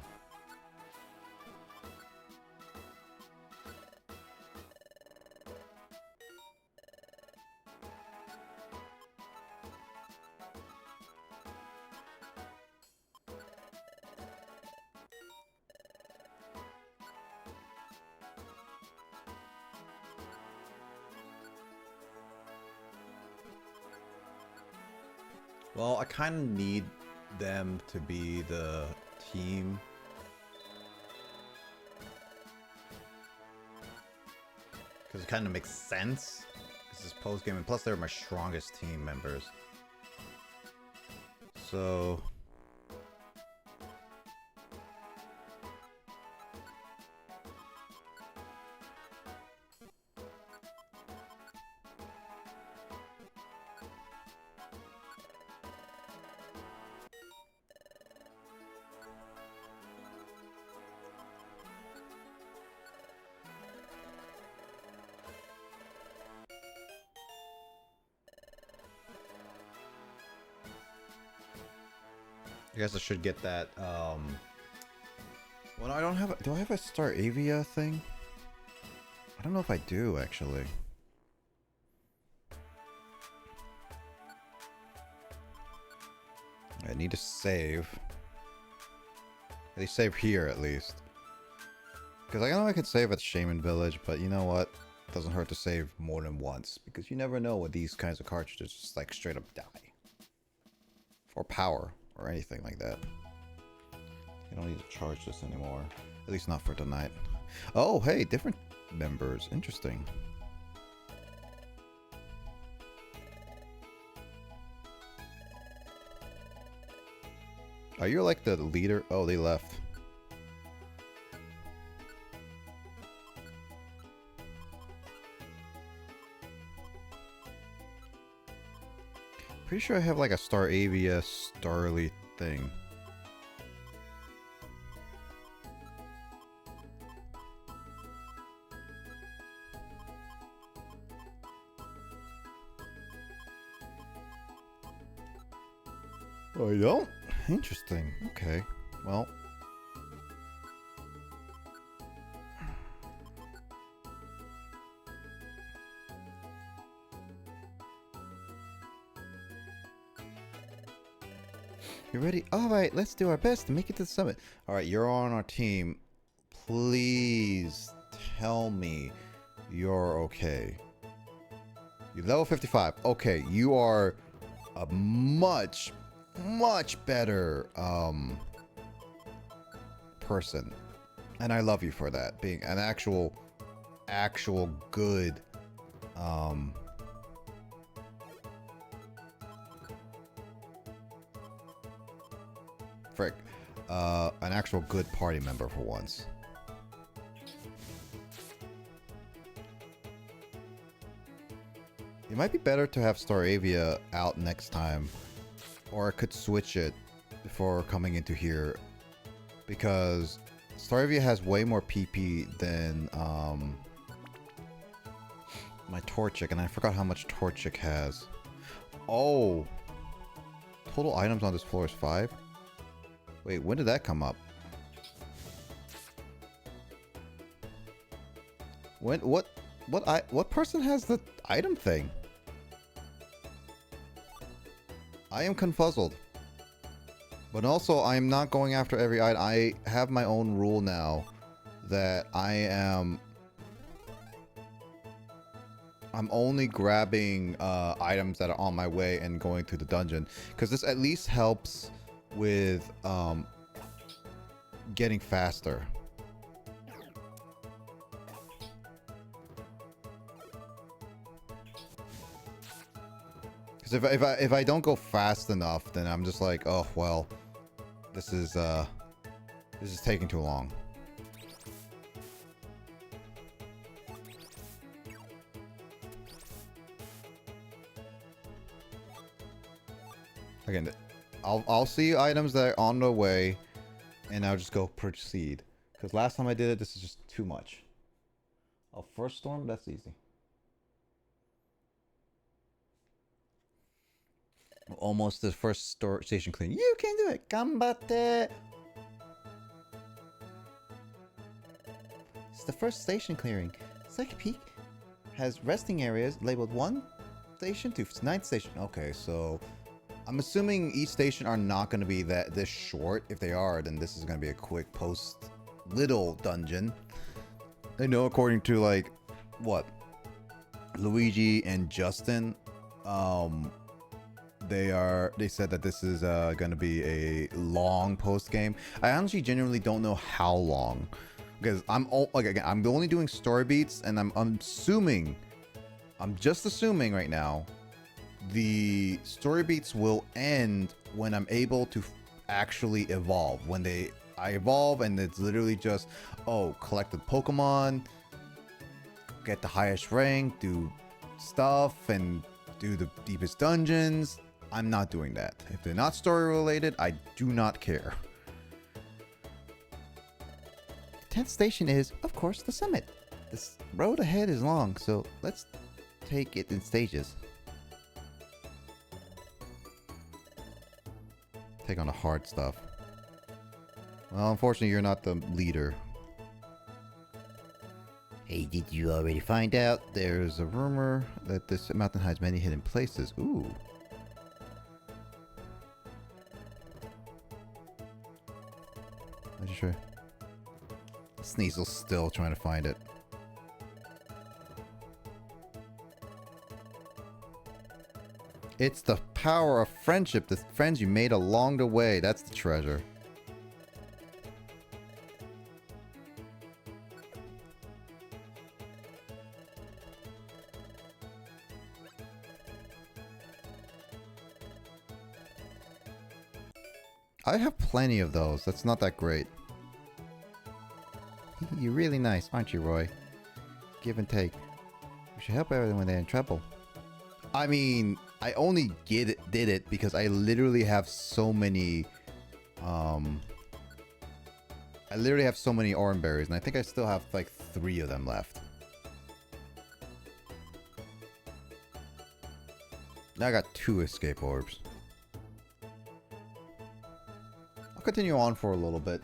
well, I kind of need them to be the team. Because it kind of makes sense. This is post-game, and plus they're my strongest team members. So... I guess I should get that, well, no, I don't have a, do I have a Star Avia thing? I don't know if I do, actually. I need to save. At least save here, at least. Because I know I could save at Shaman Village, but you know what? It doesn't hurt to save more than once, because you never know with these kinds of cartridges, just like straight up die. Or power. Or anything like that. You don't need to charge this anymore. At least not for tonight. Oh, hey, different members. Interesting. Are you like the leader? Oh, they left. Pretty sure I have like a Star Avia Starly thing. Oh, you don't? Interesting. Okay. Well. You ready? Alright, let's do our best to make it to the summit. Alright, you're on our team. Please tell me you're okay. You're level 55. Okay, you are a much better person. And I love you for that. Being an actual good frick. An actual good party member for once. It might be better to have Star Avia out next time. Or I could switch it before coming into here. Because Star Avia has way more PP than my Torchic. And I forgot how much Torchic has. Oh! Total items on this floor is 5? Wait, when did that come up? When, what person has the item thing? I am confuzzled. But also, I am not going after every item. I have my own rule now that I'm only grabbing items that are on my way and going to the dungeon. Because this at least helps with getting faster. Because if I don't go fast enough, then I'm just like, oh well, this is taking too long. Again, I'll see items that are on the way, and I'll just go proceed. Because last time I did it, this is just too much. Oh, first storm, that's easy. Almost the first station clean. You can do it. Ganbatte. It's the first station clearing. Second Peak has resting areas labeled 1 station to 9th station. Okay, so I'm assuming each station are not going to be this short. If they are, then this is going to be a quick little dungeon. I know according to like what Luigi and Justin, they said that this is going to be a long post game. I honestly genuinely don't know how long, because I'm only doing story beats, and I'm just assuming right now the story beats will end when I'm able to actually evolve. When I evolve, and it's literally just, oh, collect the Pokemon, get the highest rank, do stuff, and do the deepest dungeons. I'm not doing that. If they're not story related, I do not care. The 10th station is, of course, the summit. This road ahead is long, so let's take it in stages. Take on the hard stuff. Well, unfortunately, you're not the leader. Hey, did you already find out? There's a rumor that this mountain hides many hidden places. Ooh. Are you sure? Sneasel's still trying to find it. It's the power of friendship, the friends you made along the way. That's the treasure. I have plenty of those. That's not that great. You're really nice, aren't you, Roy? Give and take. We should help everyone when they're in trouble. I mean, I only did it because I literally have so many orange berries, and I think I still have like 3 of them left. Now I got 2 escape orbs. I'll continue on for a little bit.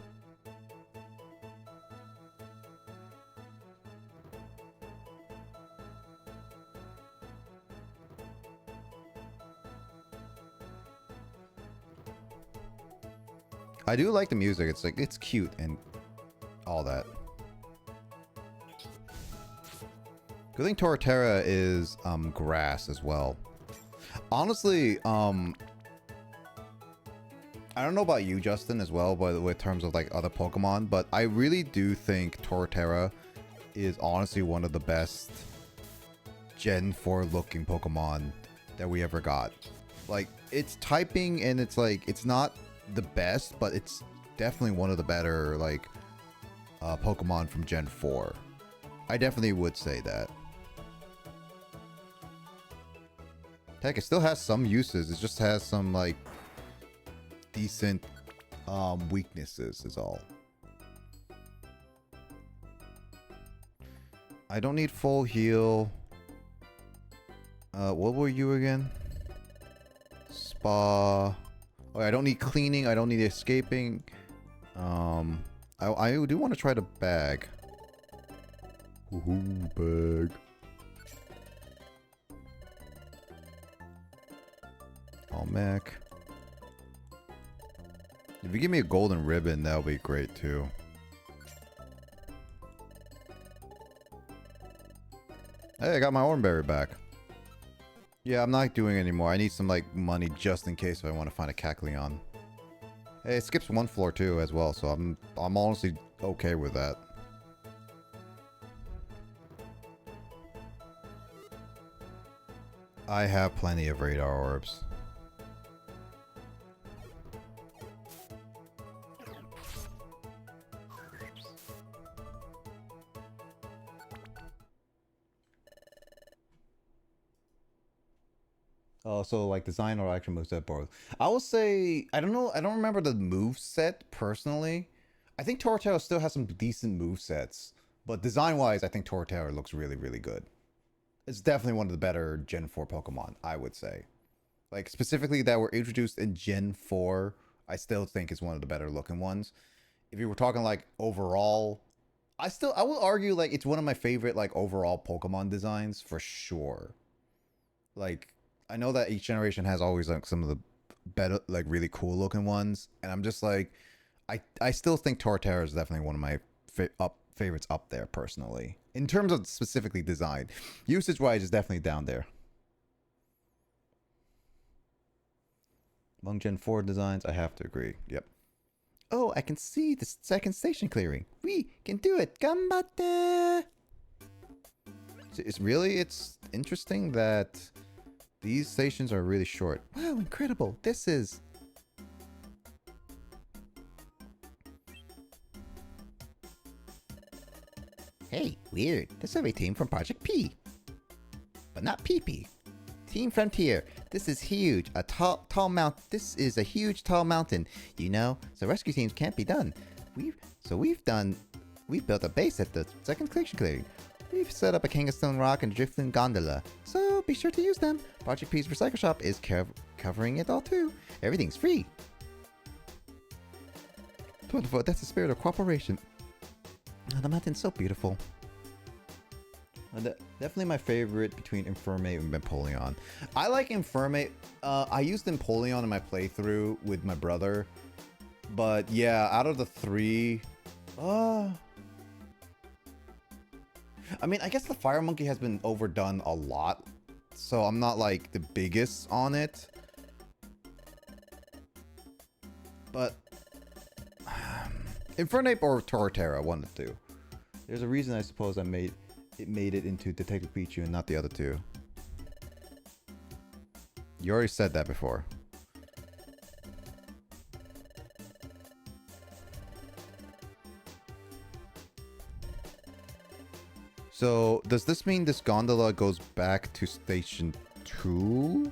I do like the music. It's like, it's cute and all that. Good thing Torterra is grass as well. Honestly, I don't know about you, Justin, as well, but with terms of like other Pokemon, but I really do think Torterra is honestly one of the best Gen 4 looking Pokemon that we ever got. Like, it's typing, and it's like, it's not the best, but it's definitely one of the better like Pokemon from Gen 4. I definitely would say that. Heck, it still has some uses. It just has some like decent weaknesses is all. I don't need full heal. What were you again? Spa. Oh, I don't need cleaning. I don't need escaping. I do want to try the bag. Ooh, bag. Oh, Mac. If you give me a golden ribbon, that'll be great too. Hey, I got my Oranberry back. Yeah, I'm not doing it anymore. I need some like money just in case if I want to find a Cacleon. Hey, it skips 1 floor too as well, so I'm honestly okay with that. I have plenty of radar orbs. Oh, so like design or action moveset both. I will say I don't know. I don't remember the move set personally. I think Torterra still has some decent move sets, but design wise, I think Torterra looks really, really good. It's definitely one of the better Gen 4 Pokemon, I would say. Like specifically that were introduced in Gen 4, I still think is one of the better looking ones. If you were talking like overall, I will argue like it's one of my favorite like overall Pokemon designs for sure. Like I know that each generation has always like some of the better like really cool looking ones, and I'm just like I still think Torterra is definitely one of my favorites up there personally. In terms of specifically design. Usage wise is definitely down there. Among Gen 4 designs, I have to agree. Yep. Oh, I can see the second station clearing. We can do it. Ganbatte! So it's interesting that these stations are really short. Wow, incredible. This is... Hey, weird. The survey team from Project P. But not PP. Team Frontier. This is huge. This is a huge tall mountain. You know, so rescue teams can't be done. We've built a base at the second clearing. We've set up a King of Stone Rock and Drifting Gondola. So be sure to use them. Project P's recycle shop is covering it all too. Everything's free. Wonderful. That's the spirit of cooperation. Oh, the mountain's so beautiful. Definitely my favorite between Infernape and Empoleon. I like Infernape. I used Empoleon in my playthrough with my brother. But yeah, out of the three... I mean, I guess the Fire Monkey has been overdone a lot. So I'm not like the biggest on it. But... Infernape or Torterra, one of the two. There's a reason I suppose it made it into Detective Pikachu and not the other two. You already said that before. So, does this mean this gondola goes back to Station 2?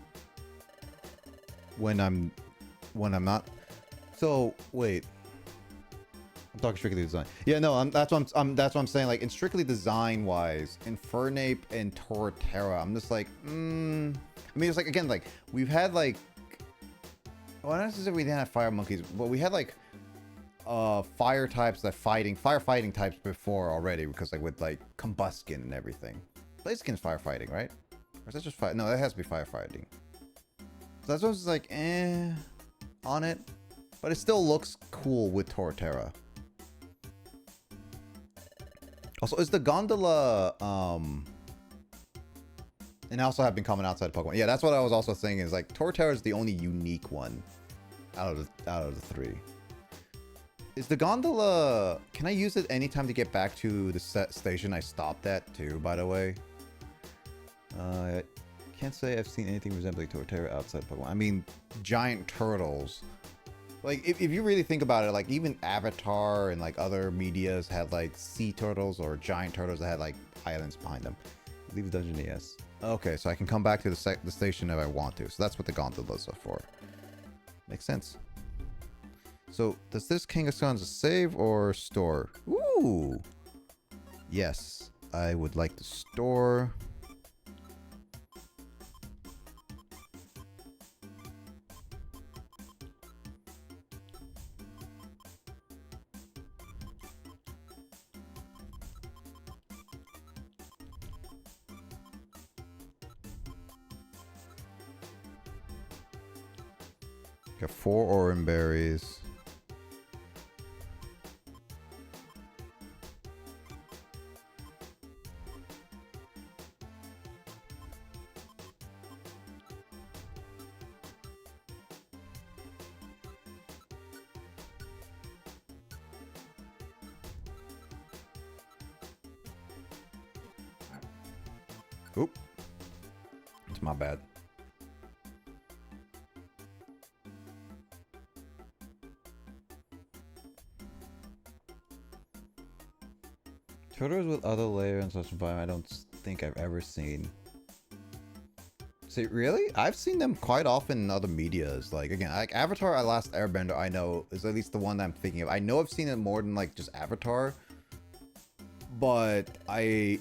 When I'm not... So, wait. I'm talking strictly design. Yeah, no, that's what I'm saying. Like, in strictly design-wise, Infernape and Torterra, I'm just like, I mean, it's like, again, like, we've had, like... Well, not necessarily we didn't have fire monkeys, but we had, like, fire types firefighting types before already, because, like, with, like, Combuskin and everything. Blaziken's firefighting, right? Or is that just fire? No, that has to be firefighting. So that's what's like, on it. But it still looks cool with Torterra. Also, is the gondola, and also have been coming outside of Pokemon. Yeah, that's what I was also saying is like Torterra is the only unique one out of the three. Is the gondola? Can I use it anytime to get back to the station I stopped at too? By the way, I can't say I've seen anything resembling Torterra outside Pokemon. I mean, giant turtles. Like, if you really think about it, like, even Avatar and, like, other medias had, like, sea turtles or giant turtles that had, like, islands behind them. Leave the dungeon, yes. Okay, so I can come back to the station if I want to. So that's what the gondolas are for. Makes sense. So, does this King of Stones save or store? Ooh! Yes, I would like to store... Got 4 Oran berries. Oop. My bad. Turtles with other layers and such environment I don't think I've ever seen. See, really? I've seen them quite often in other medias. Like, again, like Avatar, Last Airbender, I know, is at least the one that I'm thinking of. I know I've seen it more than, like, just Avatar. But I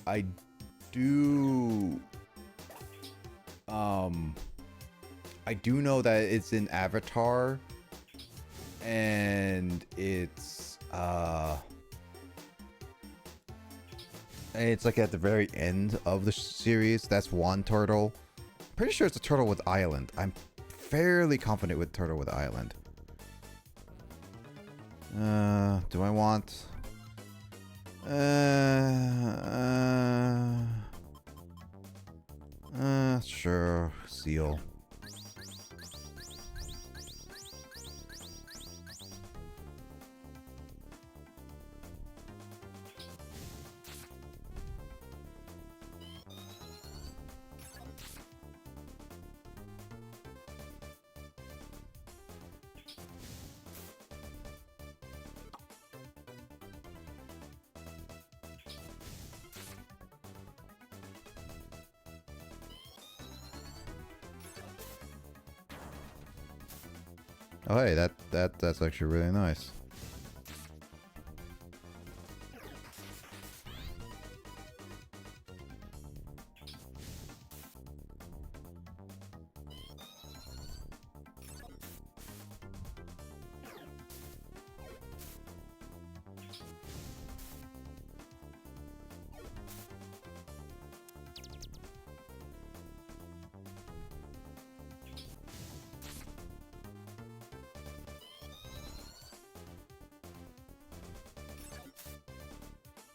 do... I do know that it's in Avatar. And it's like at the very end of the series. That's one turtle. Pretty sure it's a turtle with island. I'm fairly confident with turtle with island. Do I want? Sure. Seal. Oh hey, that's actually really nice.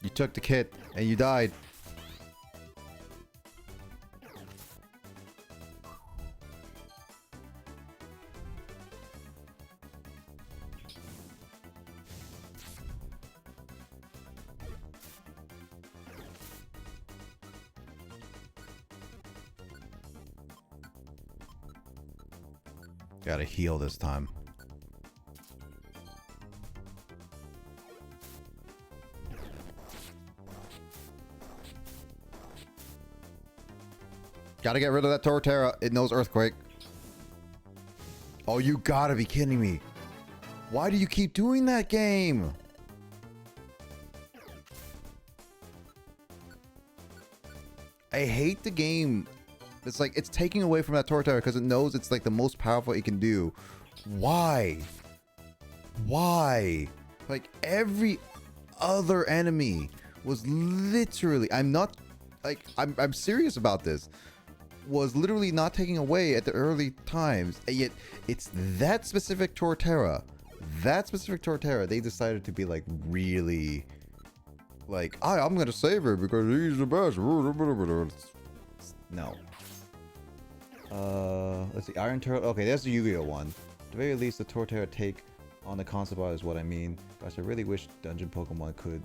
You took the kit and you died. Gotta heal this time. Gotta get rid of that Torterra. It knows Earthquake. Oh, you gotta be kidding me. Why do you keep doing that game? I hate the game. It's like, it's taking away from that Torterra because it knows it's like the most powerful it can do. Why? Why? Like every other enemy was literally, I'm not, like, I'm serious about this. Was literally not taking away at the early times, and yet it's that specific Torterra, they decided to be like really like, I'm gonna save her because he's the best. No. Let's see, Iron Turtle. Okay, that's the Yu-Gi-Oh one. At the very least, the Torterra take on the concept art is what I mean. But I really wish Dungeon Pokemon could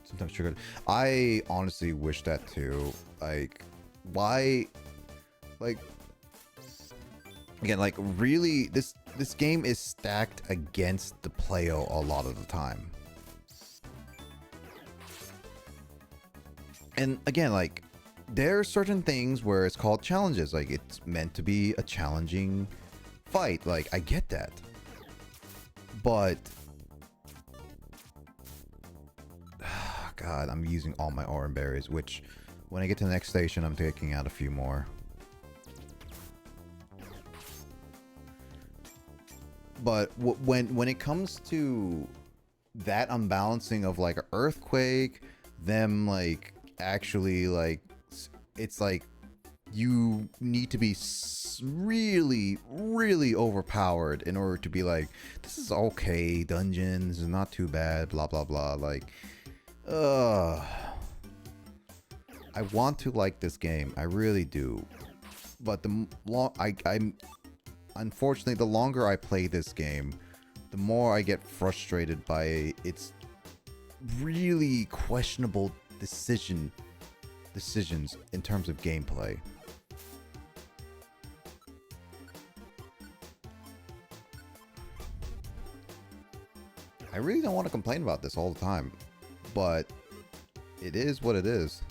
sometimes trigger. I honestly wish that too. Like, why? Like, again, like really, this game is stacked against the player a lot of the time. And again, like, there are certain things where it's called challenges. Like, it's meant to be a challenging fight. Like, I get that. But God, I'm using all my Oran berries, which when I get to the next station, I'm taking out a few more. But when it comes to that unbalancing of like an earthquake, them like actually like, it's like you need to be really, really overpowered in order to be like, this is okay, dungeons is not too bad, blah blah blah. Like, I want to like this game, I really do, but the I'm unfortunately, the longer I play this game, the more I get frustrated by its really questionable decisions in terms of gameplay. I really don't want to complain about this all the time, but it is what it is.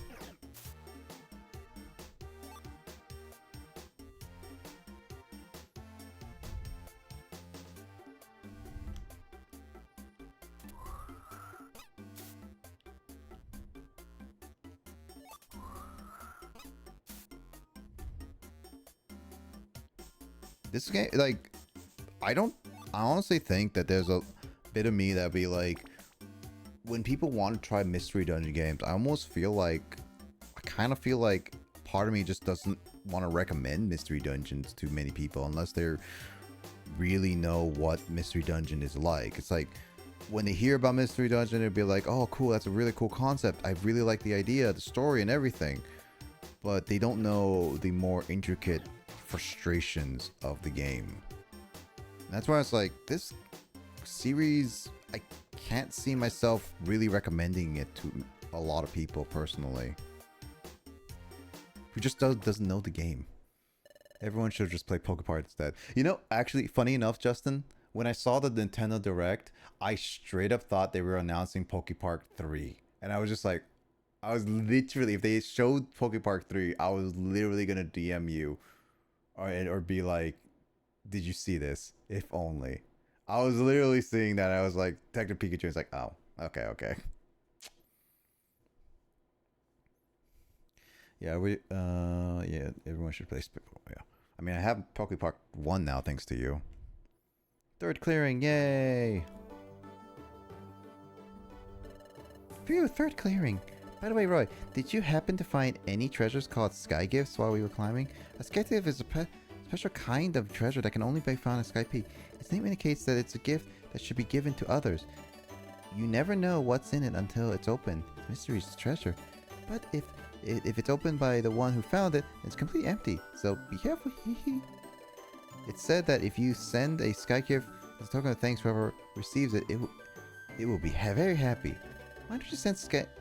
This game, like, I honestly think that there's a bit of me that'd be like, when people want to try mystery dungeon games, I kind of feel like part of me just doesn't want to recommend mystery dungeons to many people unless they really know what mystery dungeon is like. It's like, when they hear about mystery dungeon, it'd be like, oh cool, that's a really cool concept. I really like the idea, the story and everything. But they don't know the more intricate frustrations of the game. And that's why it's like, this series, I can't see myself really recommending it to a lot of people personally, who just doesn't know the game. Everyone should just play Poképark instead. You know, actually, funny enough, Justin, when I saw the Nintendo Direct, I straight up thought they were announcing Poképark 3. And I was just like, I was literally, if they showed Poképark 3, I was literally gonna DM you or be like, did you see this? If only. I was literally seeing that. I was like, Detective Pikachu is like, oh, okay. Yeah, yeah, everyone should play yeah. I mean, I have Poképark 1 now, thanks to you. Third clearing, yay! Phew, third clearing. By the way, Roy, did you happen to find any treasures called Sky Gifts while we were climbing? A Sky Gift is a special kind of treasure that can only be found in Sky Peak. Its name indicates that it's a gift that should be given to others. You never know what's in it until it's open. Mystery's treasure. But if it's opened by the one who found it, it's completely empty. So be careful. It's said that if you send a Sky Gift as a token of thanks, whoever receives it, it will be very happy. Why don't you send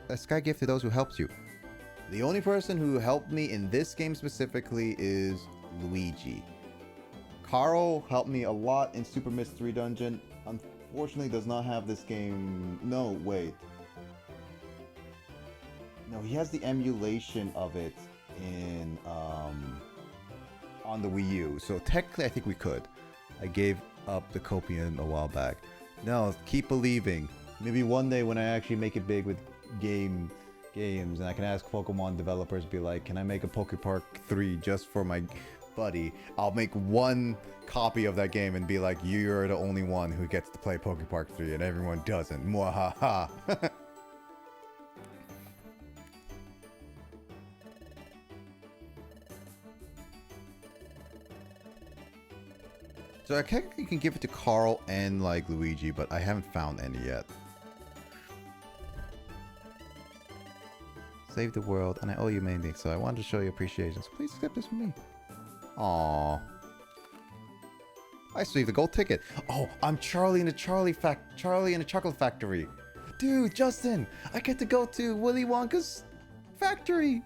a Sky Gift to those who helped you? The only person who helped me in this game specifically is Luigi. Carl helped me a lot in Super Mystery Dungeon. Unfortunately, does not have this game. No, wait. No, he has the emulation of it in on the Wii U. So technically, I think we could. I gave up the Copium a while back. No, keep believing. Maybe one day when I actually make it big with games, and I can ask Pokemon developers, be like, can I make a Poképark 3 just for my buddy? I'll make one copy of that game and be like, you're the only one who gets to play Poképark 3 and everyone doesn't. Mwahaha. So I technically can give it to Carl and like Luigi, but I haven't found any yet. Save the world, and I owe you many things, so I wanted to show you appreciation. So please accept this from me. Aww. I received the gold ticket. Oh, I'm Charlie in the Charlie in the Chocolate Factory. Dude, Justin, I get to go to Willy Wonka's factory.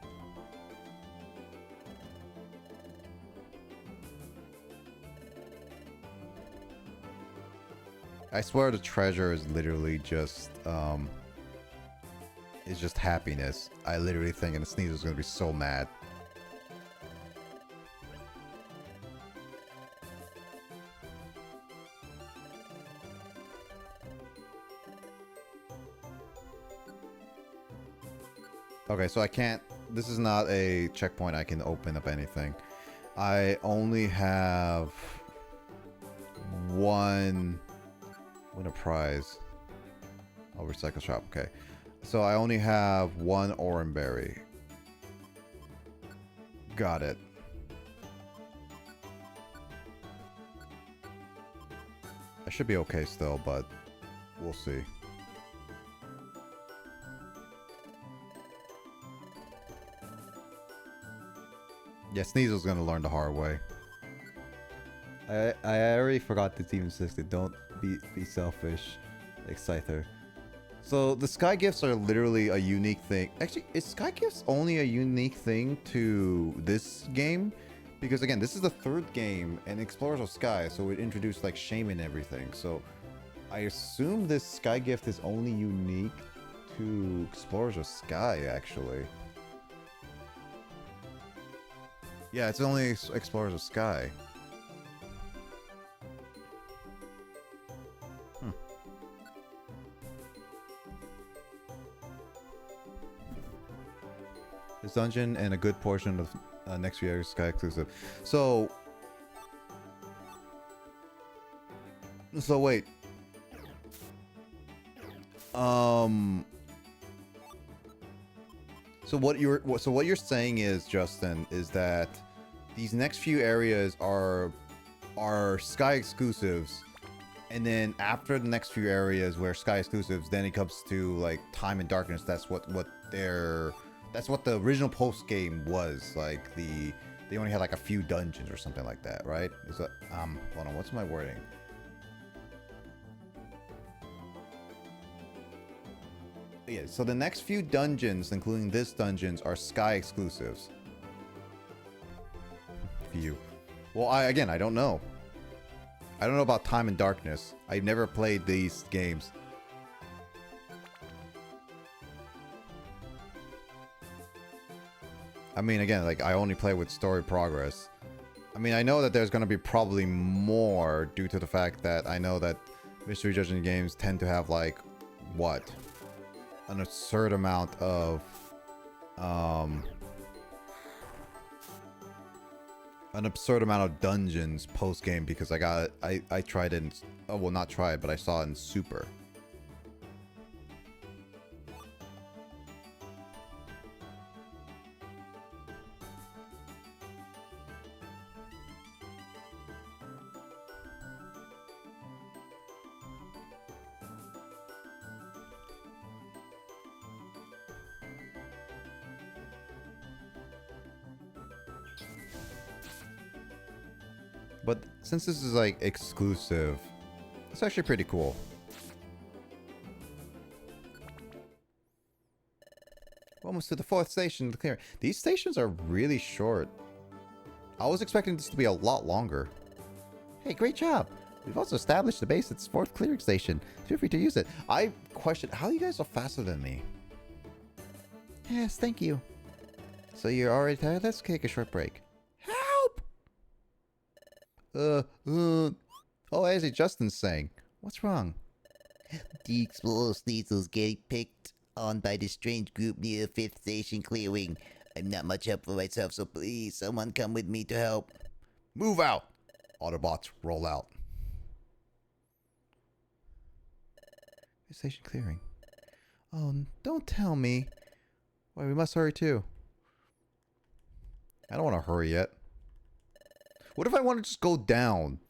I swear the treasure is literally just it's just happiness. I literally think and Sneeze is gonna be so mad. Okay, so I can't, this is not a checkpoint I can open up anything. I only have one win a prize. Oh, recycle shop, okay. So I only have one Oranberry. Got it. I should be okay still, but we'll see. Yeah, Sneasel's gonna learn the hard way. I already forgot this even existed. Don't be selfish, like Scyther. So the Sky Gifts are literally a unique thing. Actually, is Sky Gifts only a unique thing to this game? Because again, this is the third game and Explorers of Sky, so it introduced like Shaman and everything. So I assume this sky gift is only unique to Explorers of Sky, actually. Yeah, it's only Explorers of Sky. This dungeon and a good portion of next year's Sky exclusive. So wait. So what you're saying is, Justin, is that these next few areas are Sky exclusives, and then after the next few areas where Sky exclusives, then it comes to like Time and Darkness. That's what the original post game was. Like they only had like a few dungeons or something like that, right? Is that hold on, what's my wording? Yeah, so the next few dungeons, including this dungeons, are Sky exclusives. Few. Well, I don't know. I don't know about Time and Darkness. I've never played these games. I mean, again, like, I only play with story progress. I mean, I know that there's going to be probably more due to the fact that I know that mystery dungeon games tend to have, like, what? An absurd amount of dungeons post game, because I tried it in, oh well, not tried, but I saw it in Super. But since this is like exclusive, it's actually pretty cool. Almost to the 4th station of the clearing. These stations are really short. I was expecting this to be a lot longer. Hey, great job! We've also established the base at 4th clearing station. Feel free to use it. I questioned how you guys are faster than me. Yes, thank you. So you're already tired? Let's take a short break. Oh, as Justin's saying. What's wrong? The Explorer Sneasel's getting picked on by this strange group near 5th Station Clearing. I'm not much help for myself, so please, someone come with me to help. Move out! Autobots, roll out. 5th Station Clearing. Oh, don't tell me. Why, we must hurry too. I don't want to hurry yet. What if I want to just go down?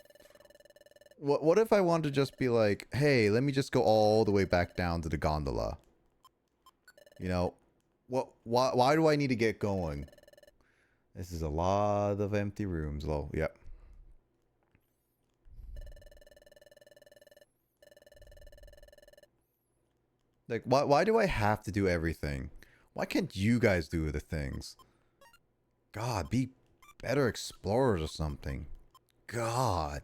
What if I want to just be like, hey, let me just go all the way back down to the gondola? You know, why do I need to get going? This is a lot of empty rooms, though. Yep. Like, why do I have to do everything? Why can't you guys do the things? God, be better explorers or something. God.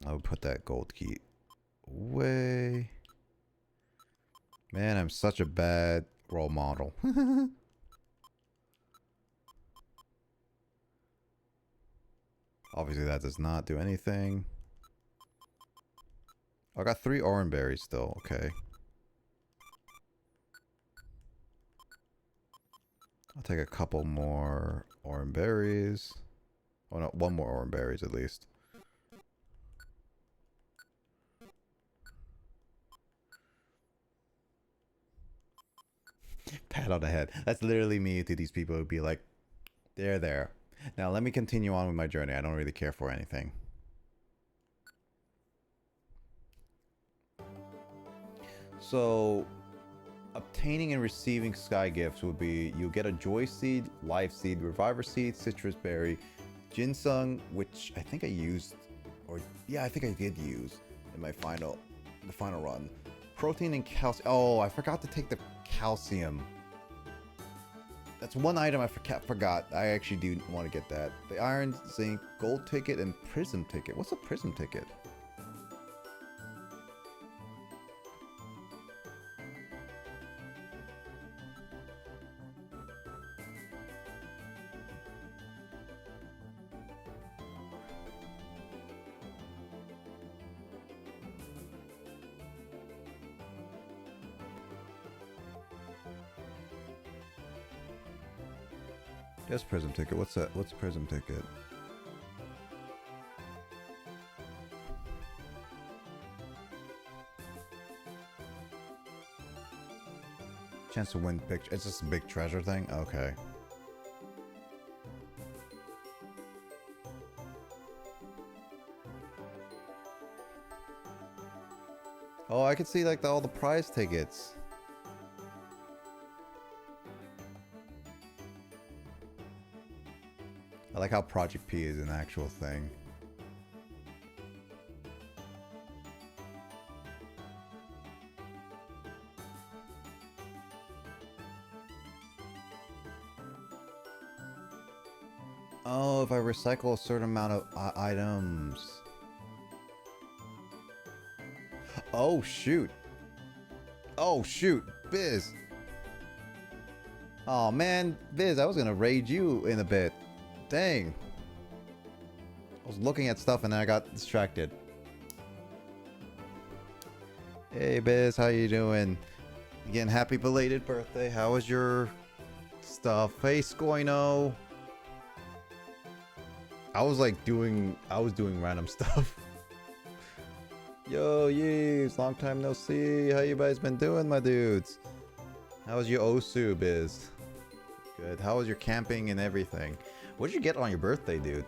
I would put that gold key away. Man, I'm such a bad role model. Obviously that does not do anything. I got 3 orange berries still, okay. I'll take a couple more orange berries. Oh no, 1 more orange berries at least. Pat on the head. That's literally me to these people who'd be like, they're there. Now let me continue on with my journey. I don't really care for anything. So, obtaining and receiving sky gifts would be, you'll get a joy seed, life seed, reviver seed, citrus berry, ginseng, which I think I used, or yeah, I think I did use in my final run. Protein and calcium. Oh, I forgot to take the calcium. That's one item I forgot. I actually do want to get that. The iron, zinc, gold ticket, and prism ticket. What's a prism ticket? Yes, prism ticket. What's that? What's prism ticket? Chance to win picture. It's just a big treasure thing? Okay. Oh, I can see like all the prize tickets. I like how Project P is an actual thing. Oh, if I recycle a certain amount of items. Oh, shoot. Oh, shoot. Biz. Oh, man. Biz, I was gonna raid you in a bit. Dang. I was looking at stuff and then I got distracted. Hey, Biz. How you doing? Again, happy belated birthday. How was your stuff? Hey, Skoino. I was doing random stuff. Yo, Yeeves, long time no see. How you guys been doing, my dudes? How was your Osu, Biz? Good. How was your camping and everything? What did you get on your birthday, dude?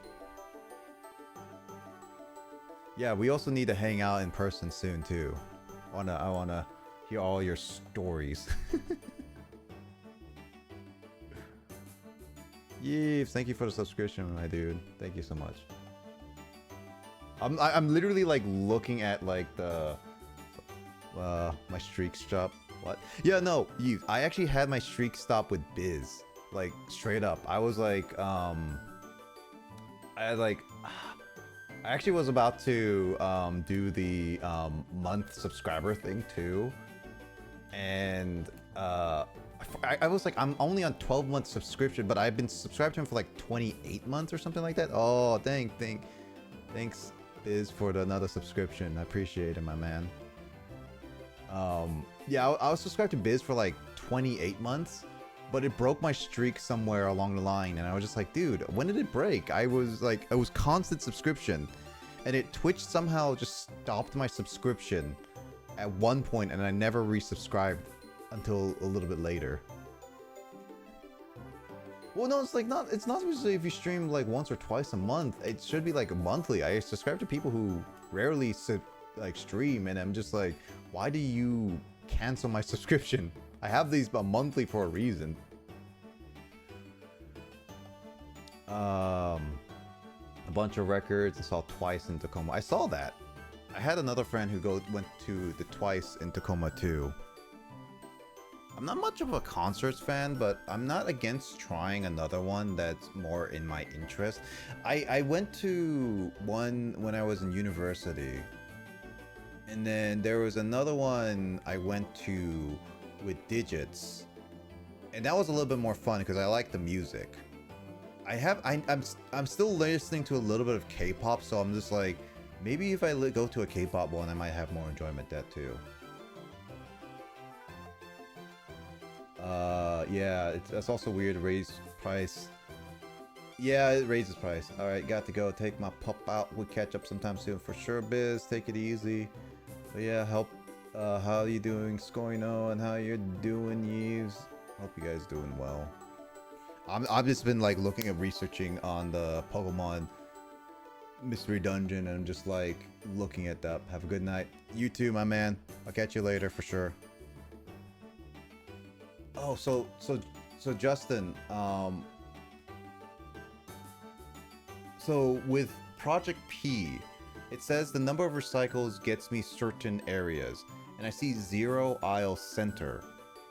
Yeah, we also need to hang out in person soon too. I wanna hear all your stories. Yeeves, thank you for the subscription, my dude. Thank you so much. I'm literally like looking at like the my streak stop. What? Yeah, no, I actually had my streak stop with Biz. Like straight up. I was like I actually was about to do the month subscriber thing too. And I was like, I'm only on 12-month subscription, but I've been subscribed to him for like 28 months or something like that. Oh, thanks Biz for another subscription. I appreciate it, my man. Yeah, I was subscribed to Biz for like 28 months, but it broke my streak somewhere along the line, and I was just like, dude, when did it break? I was constant subscription, and Twitch somehow just stopped my subscription at one point, and I never resubscribed until a little bit later. Well, no, it's not supposed to say if you stream like once or twice a month. It should be like monthly. I subscribe to people who rarely stream, and I'm just like, why do you cancel my subscription? I have these monthly for a reason. A bunch of records I saw twice in Tacoma. I saw that. I had another friend who went to the twice in Tacoma too. I'm not much of a concerts fan, but I'm not against trying another one that's more in my interest. I went to one when I was in university, and then there was another one I went to with Digits, and that was a little bit more fun because I like the music. I'm still listening to a little bit of K-pop, so I'm just like, maybe if I go to a K-pop one, I might have more enjoyment that too. Yeah, that's also weird. Raise price. Yeah, it raises price. All right, got to go. Take my pup out. We'll catch up sometime soon for sure, Biz. Take it easy. But yeah, how you doing, Skoino, and how you're doing, Yeeves? Hope you guys doing well. I've just been like looking at researching on the Pokemon Mystery Dungeon, and I'm just like looking at that. Have a good night. You too, my man. I'll catch you later for sure. Oh, so Justin, so with Project P, it says the number of recycles gets me certain areas, and I see 0 aisle center.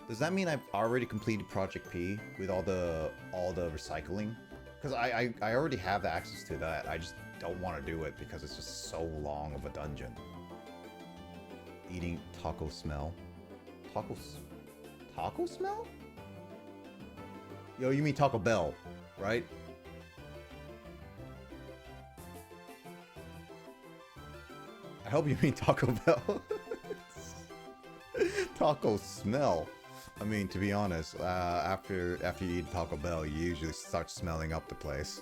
Does that mean I've already completed Project P with all the recycling? Because I already have access to that. I just don't want to do it because it's just so long of a dungeon. Eating taco smell. Taco smell? Yo, you mean Taco Bell, right? I hope you mean Taco Bell. Taco smell. I mean, to be honest, after you eat Taco Bell, you usually start smelling up the place.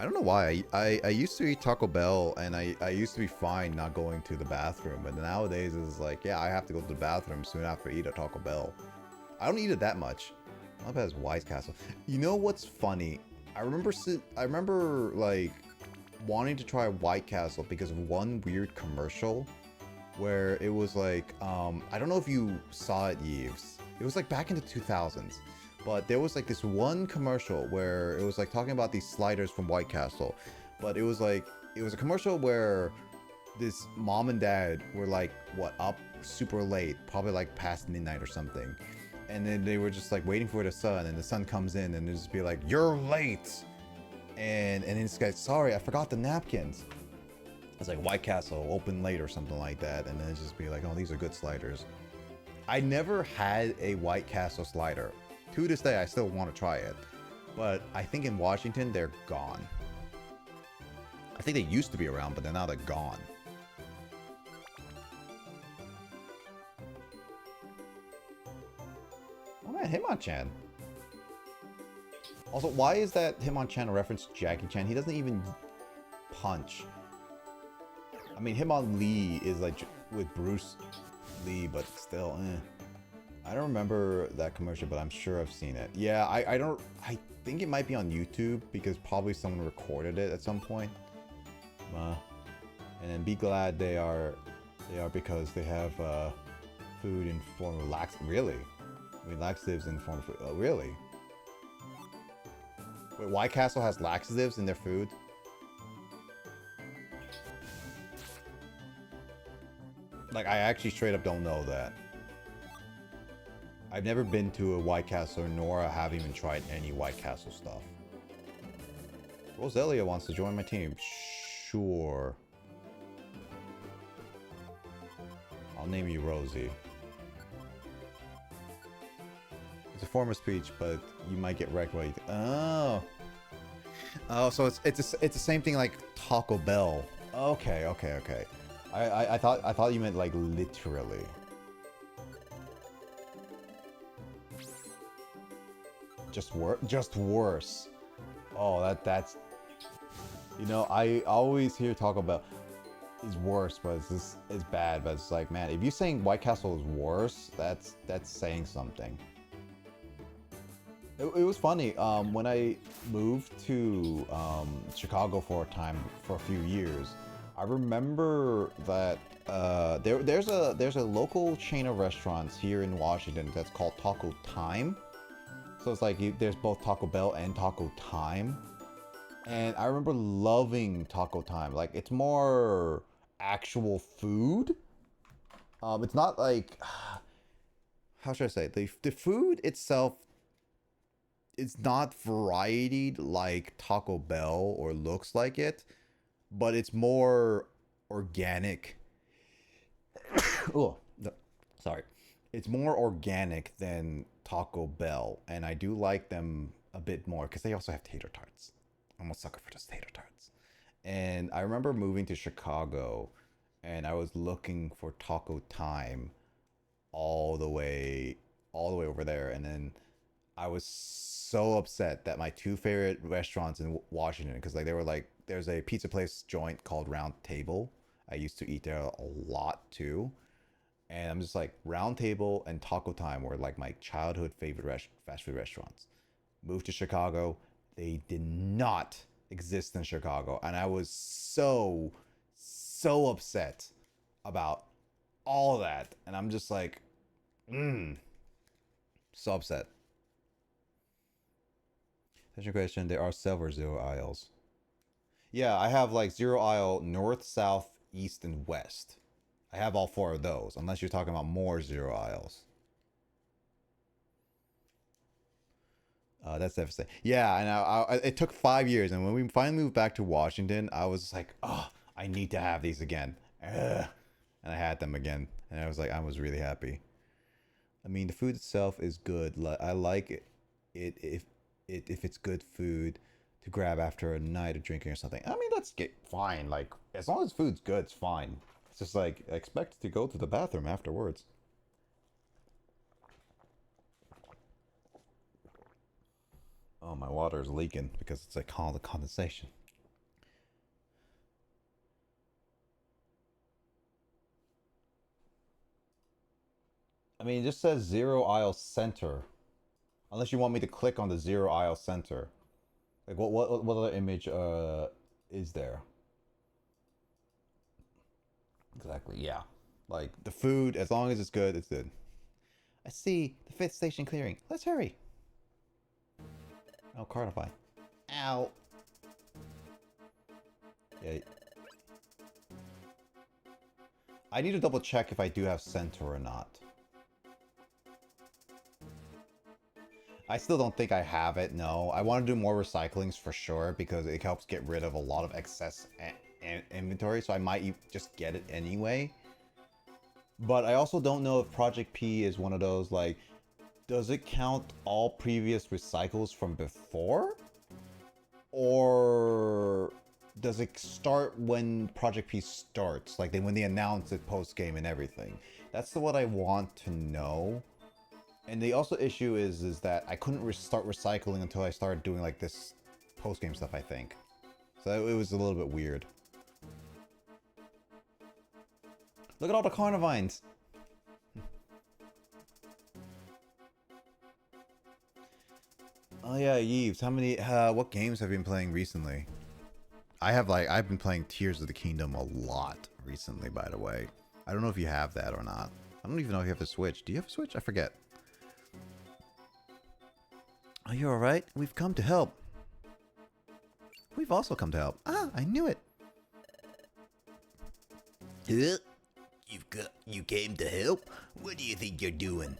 I don't know why. I used to eat Taco Bell, and I used to be fine not going to the bathroom. But nowadays, it's like, yeah, I have to go to the bathroom soon after I eat a Taco Bell. I don't eat it that much. Not as Wise Castle. You know what's funny? I remember like wanting to try White Castle because of one weird commercial where it was like, I don't know if you saw it, Yves. It was like back in the 2000s. But there was like this one commercial where it was like talking about these sliders from White Castle. But it was like, it was a commercial where this mom and dad were like, what, up super late, probably like past midnight or something. And then they were just like waiting for the son, and the son comes in and just be like, you're late. And then this guy's, sorry, I forgot the napkins. It's like White Castle, open late or something like that. And then it's just be like, oh, these are good sliders. I never had a White Castle slider. To this day, I still want to try it. But I think in Washington, they're gone. I think they used to be around, but now they're gone. Oh man, Hitmonchan. Also, why is that Hitmonchan a reference to Jackie Chan? He doesn't even punch. I mean, Hitmonlee is like with Bruce Lee, but still, I don't remember that commercial, but I'm sure I've seen it. Yeah, I think it might be on YouTube because probably someone recorded it at some point. And then be glad they are because they have food in form of really? I mean, laxatives in form of food. Oh, really? Wait, White Castle has laxatives in their food? Like, I actually straight up don't know that. I've never been to a White Castle, nor have even tried any White Castle stuff. Roselia wants to join my team. Sure. I'll name you Rosie. It's a form of speech, but you might get wrecked while you... Oh, so it's the same thing like Taco Bell. Okay. I thought you meant like literally. Just worse. Oh, that's. You know, I always hear Taco Bell is worse, but it's bad. But it's like, man, if you're saying White Castle is worse, that's saying something. It was funny. When I moved to Chicago for a few years, I remember that there's a local chain of restaurants here in Washington that's called Taco Time. So it's like there's both Taco Bell and Taco Time. And I remember loving Taco Time. Like, it's more actual food. It's not like, how should I say? The food itself, it's not varied like Taco Bell or looks like it, but it's more organic. Oh, sorry. It's more organic than Taco Bell, and I do like them a bit more because they also have tater tarts. I'm a sucker for those tater tarts. And I remember moving to Chicago, and I was looking for Taco Time all the way over there, and then I was so upset that my two favorite restaurants in Washington, because like they were like, there's a pizza place joint called Round Table. I used to eat there a lot too. And I'm just like, Round Table and Taco Time were like my childhood favorite fast food restaurants. Moved to Chicago. They did not exist in Chicago. And I was so upset about all that. And I'm just like, so upset. That's your question. There are several zero aisles. Yeah, I have like zero aisle north, south, east, and west. I have all 4 of those, unless you're talking about more Zero Isles. That's devastating. Yeah, and it took 5 years, and when we finally moved back to Washington, I was like, oh, I need to have these again. Ugh. And I had them again, and I was really happy. I mean, the food itself is good. I like it if it's good food to grab after a night of drinking or something. I mean, that's fine. Like, as long as food's good, it's fine. It's just like, expect to go to the bathroom afterwards. Oh, my water is leaking because it's like all the condensation. I mean, it just says Zero Isle Center. Unless you want me to click on the Zero Isle Center. Like, what other image is there? Exactly, yeah. Like, the food, as long as it's good, it's good. I see the 5th station clearing. Let's hurry. Oh, Carnify. Ow. Yeah. I need to double check if I do have Center or not. I still don't think I have it, no. I want to do more recyclings for sure because it helps get rid of a lot of excess inventory, so I might just get it anyway. But I also don't know if Project P is one of those, like, does it count all previous recycles from before? Or does it start when Project P starts? Like, when they announce it post-game and everything. That's what I want to know. And the also issue is that I couldn't start recycling until I started doing like this post-game stuff, I think. So it was a little bit weird. Look at all the Carnivines! Oh yeah, Yves, how many, what games have you been playing recently? I've been playing Tears of the Kingdom a lot recently, by the way. I don't know if you have that or not. I don't even know if you have a Switch. Do you have a Switch? I forget. Are you alright? We've come to help. We've also come to help. Ah, I knew it. You came to help? What do you think you're doing?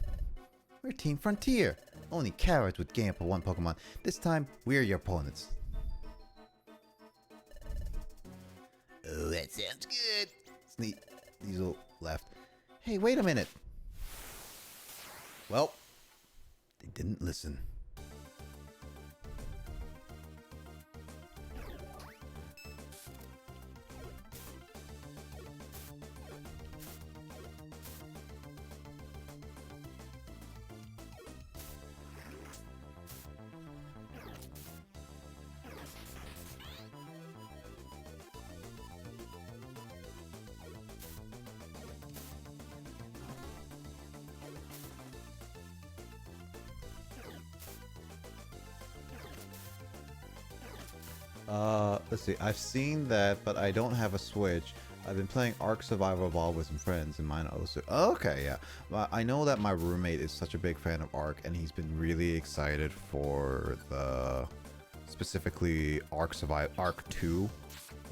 We're Team Frontier. Only cowards would game up for one Pokemon. This time, we're your opponents. Oh, that sounds good. Sneasel left. Hey, wait a minute. Well, they didn't listen. Let's see. I've seen that, but I don't have a Switch. I've been playing Ark Survival Evolved with some friends, and mine also. Okay, yeah. Well, I know that my roommate is such a big fan of Ark, and he's been really excited for the specifically Ark 2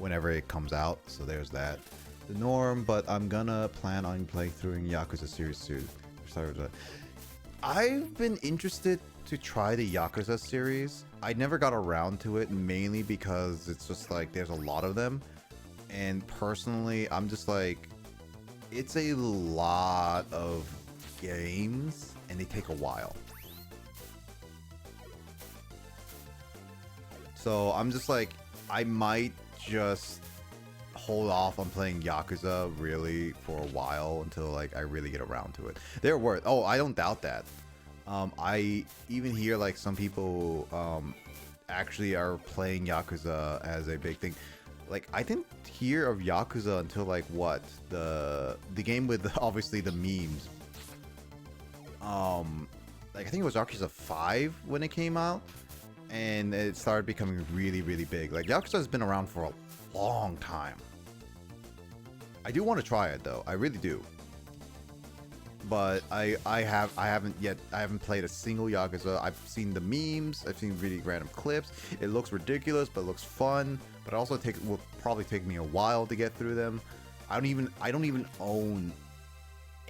whenever it comes out. So there's that. The norm, but I'm gonna plan on playing through Yakuza series soon. I've been interested to try the Yakuza series. I never got around to it, mainly because it's just like there's a lot of them, and personally I'm just like, it's a lot of games and they take a while. So I'm just like, I might just hold off on playing Yakuza really for a while until like I really get around to it. They're worth, oh, I don't doubt that. I even hear like some people actually are playing Yakuza as a big thing. Like, I didn't hear of Yakuza until like what, the game with obviously the memes. Like I think it was Yakuza 5 when it came out, and it started becoming really, really big. Like Yakuza has been around for a long time. I do want to try it though, I really do. But I haven't played a single Yakuza. I've seen the memes, I've seen really random clips. It looks ridiculous, but it looks fun. But it also will probably take me a while to get through them. I don't even own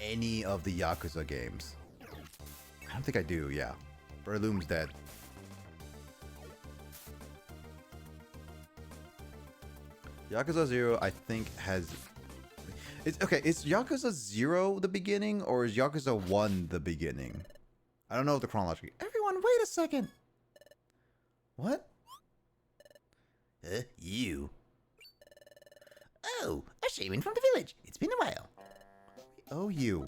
any of the Yakuza games. I don't think I do, yeah. Heirloom's dead. Yakuza 0, I think, has... Okay, is Yakuza 0 the beginning, or is Yakuza 1 the beginning? I don't know the chronology. Everyone, wait a second! What? You. Oh, a shaman from the village. It's been a while. We owe you.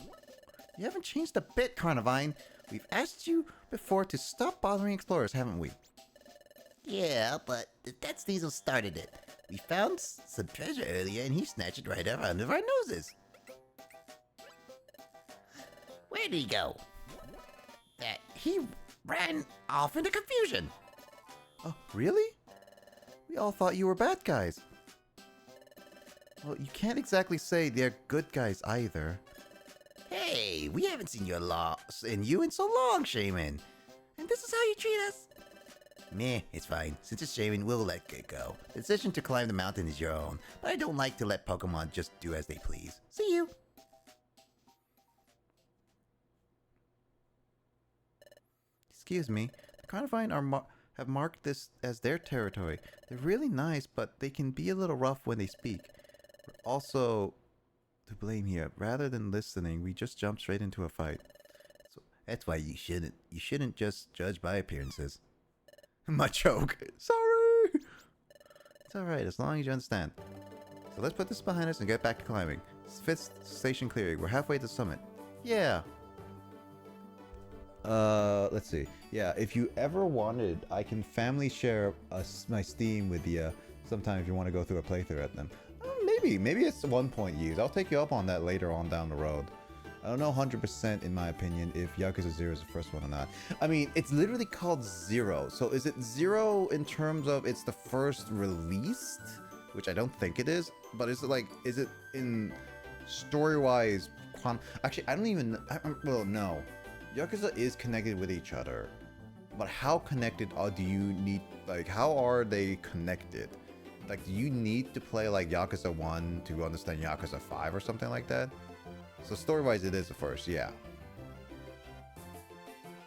You haven't changed a bit, Carnivine. We've asked you before to stop bothering explorers, haven't we? Yeah, but that Sneasel started it. We found some treasure earlier and he snatched it right up under our noses. Where did he go? He ran off into confusion. Oh, really? We all thought you were bad guys. Well, you can't exactly say they're good guys either. Hey, we haven't seen you in so long, Shaman. And this is how you treat us? Meh, it's fine. Since it's Shaman, we'll let it go. The decision to climb the mountain is your own, but I don't like to let Pokemon just do as they please. See you! Excuse me, the Carnivine have marked this as their territory. They're really nice, but they can be a little rough when they speak. We're also to blame here. Rather than listening, we just jump straight into a fight. So that's why you shouldn't just judge by appearances. My joke. Sorry! It's alright, as long as you understand. So let's put this behind us and get back to climbing. 5th station clearing. We're halfway to the summit. Yeah. Let's see. Yeah, if you ever wanted, I can family share my Steam with you sometime if you want to go through a playthrough at them. Maybe it's one point used. I'll take you up on that later on down the road. I don't know 100% in my opinion if Yakuza 0 is the first one or not. I mean, it's literally called 0. So is it 0 in terms of it's the first released? Which I don't think it is. But is it in story-wise? Actually, I don't even... well, no. Yakuza is connected with each other. But how connected do you need... Like, how are they connected? Like, do you need to play, like, Yakuza 1 to understand Yakuza 5 or something like that? So story-wise, it is the first, yeah.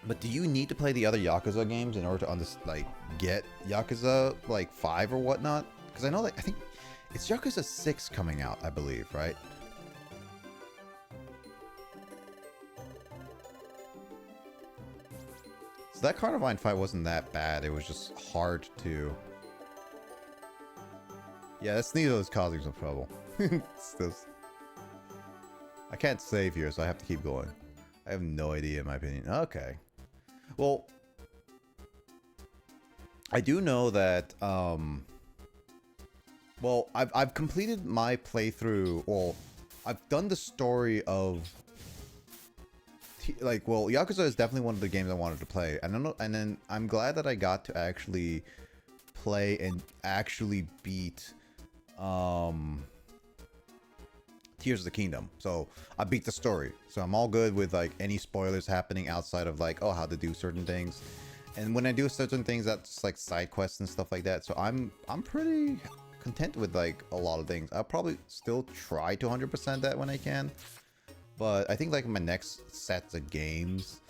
But do you need to play the other Yakuza games in order to, get Yakuza, 5 or whatnot? Because I know, I think it's Yakuza 6 coming out, I believe, right? So that Carnivine fight wasn't that bad. It was just hard to... Yeah, that Sneasel is causing some trouble. I can't save here, so I have to keep going. I have no idea, in my opinion. Okay. Well, I do know that, well, I've completed my playthrough. Well, I've done the story of... Yakuza is definitely one of the games I wanted to play. And then I'm glad that I got to actually play and actually beat... Tears of the Kingdom. So I beat the story. So I'm all good with any spoilers happening outside of oh, how to do certain things. And when I do certain things, that's side quests and stuff like that. So I'm pretty content with a lot of things. I'll probably still try to 100% that when I can. But I think my next sets of games,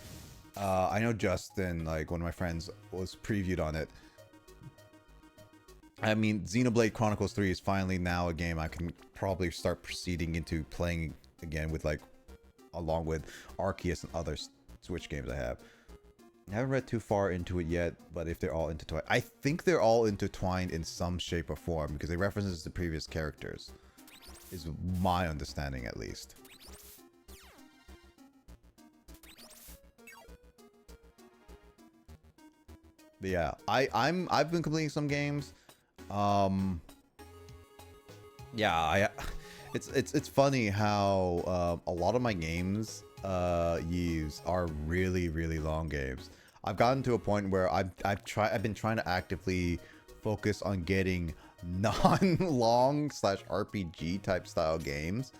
I know Justin, one of my friends, was previewed on it. I mean, Xenoblade Chronicles 3 is finally now a game I can probably start proceeding into playing again with along with Arceus and other Switch games I have. I haven't read too far into it yet, but if they're all intertwined, I think they're all intertwined in some shape or form because they references the previous characters, is my understanding at least. But yeah, I've been completing some games. Yeah, it's funny how a lot of my games are really long games. I've gotten to a point where I've been trying to actively focus on getting non-long / RPG type style games.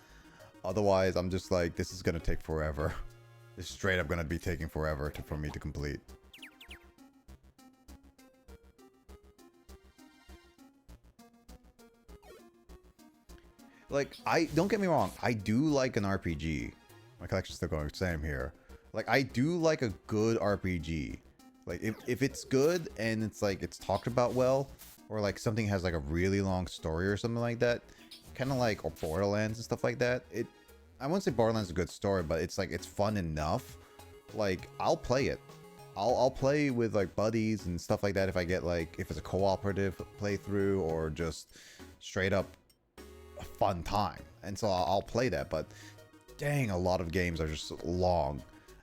Otherwise, I'm just this is gonna take forever. It's straight up gonna be taking forever for me to complete. Like, I don't get me wrong, I do like an RPG. My collection's still going same here. Like, I do like a good RPG. Like, if it's good and it's like it's talked about well, or like something has like a really long story or something like that, kind of like or Borderlands and stuff like that. I wouldn't say Borderlands is a good story, but it's like it's fun enough. Like, I'll play it. I'll play with like buddies and stuff like that if I get like if it's a cooperative playthrough or just straight up a fun time. And so I'll play that. But dang, a lot of games are just long.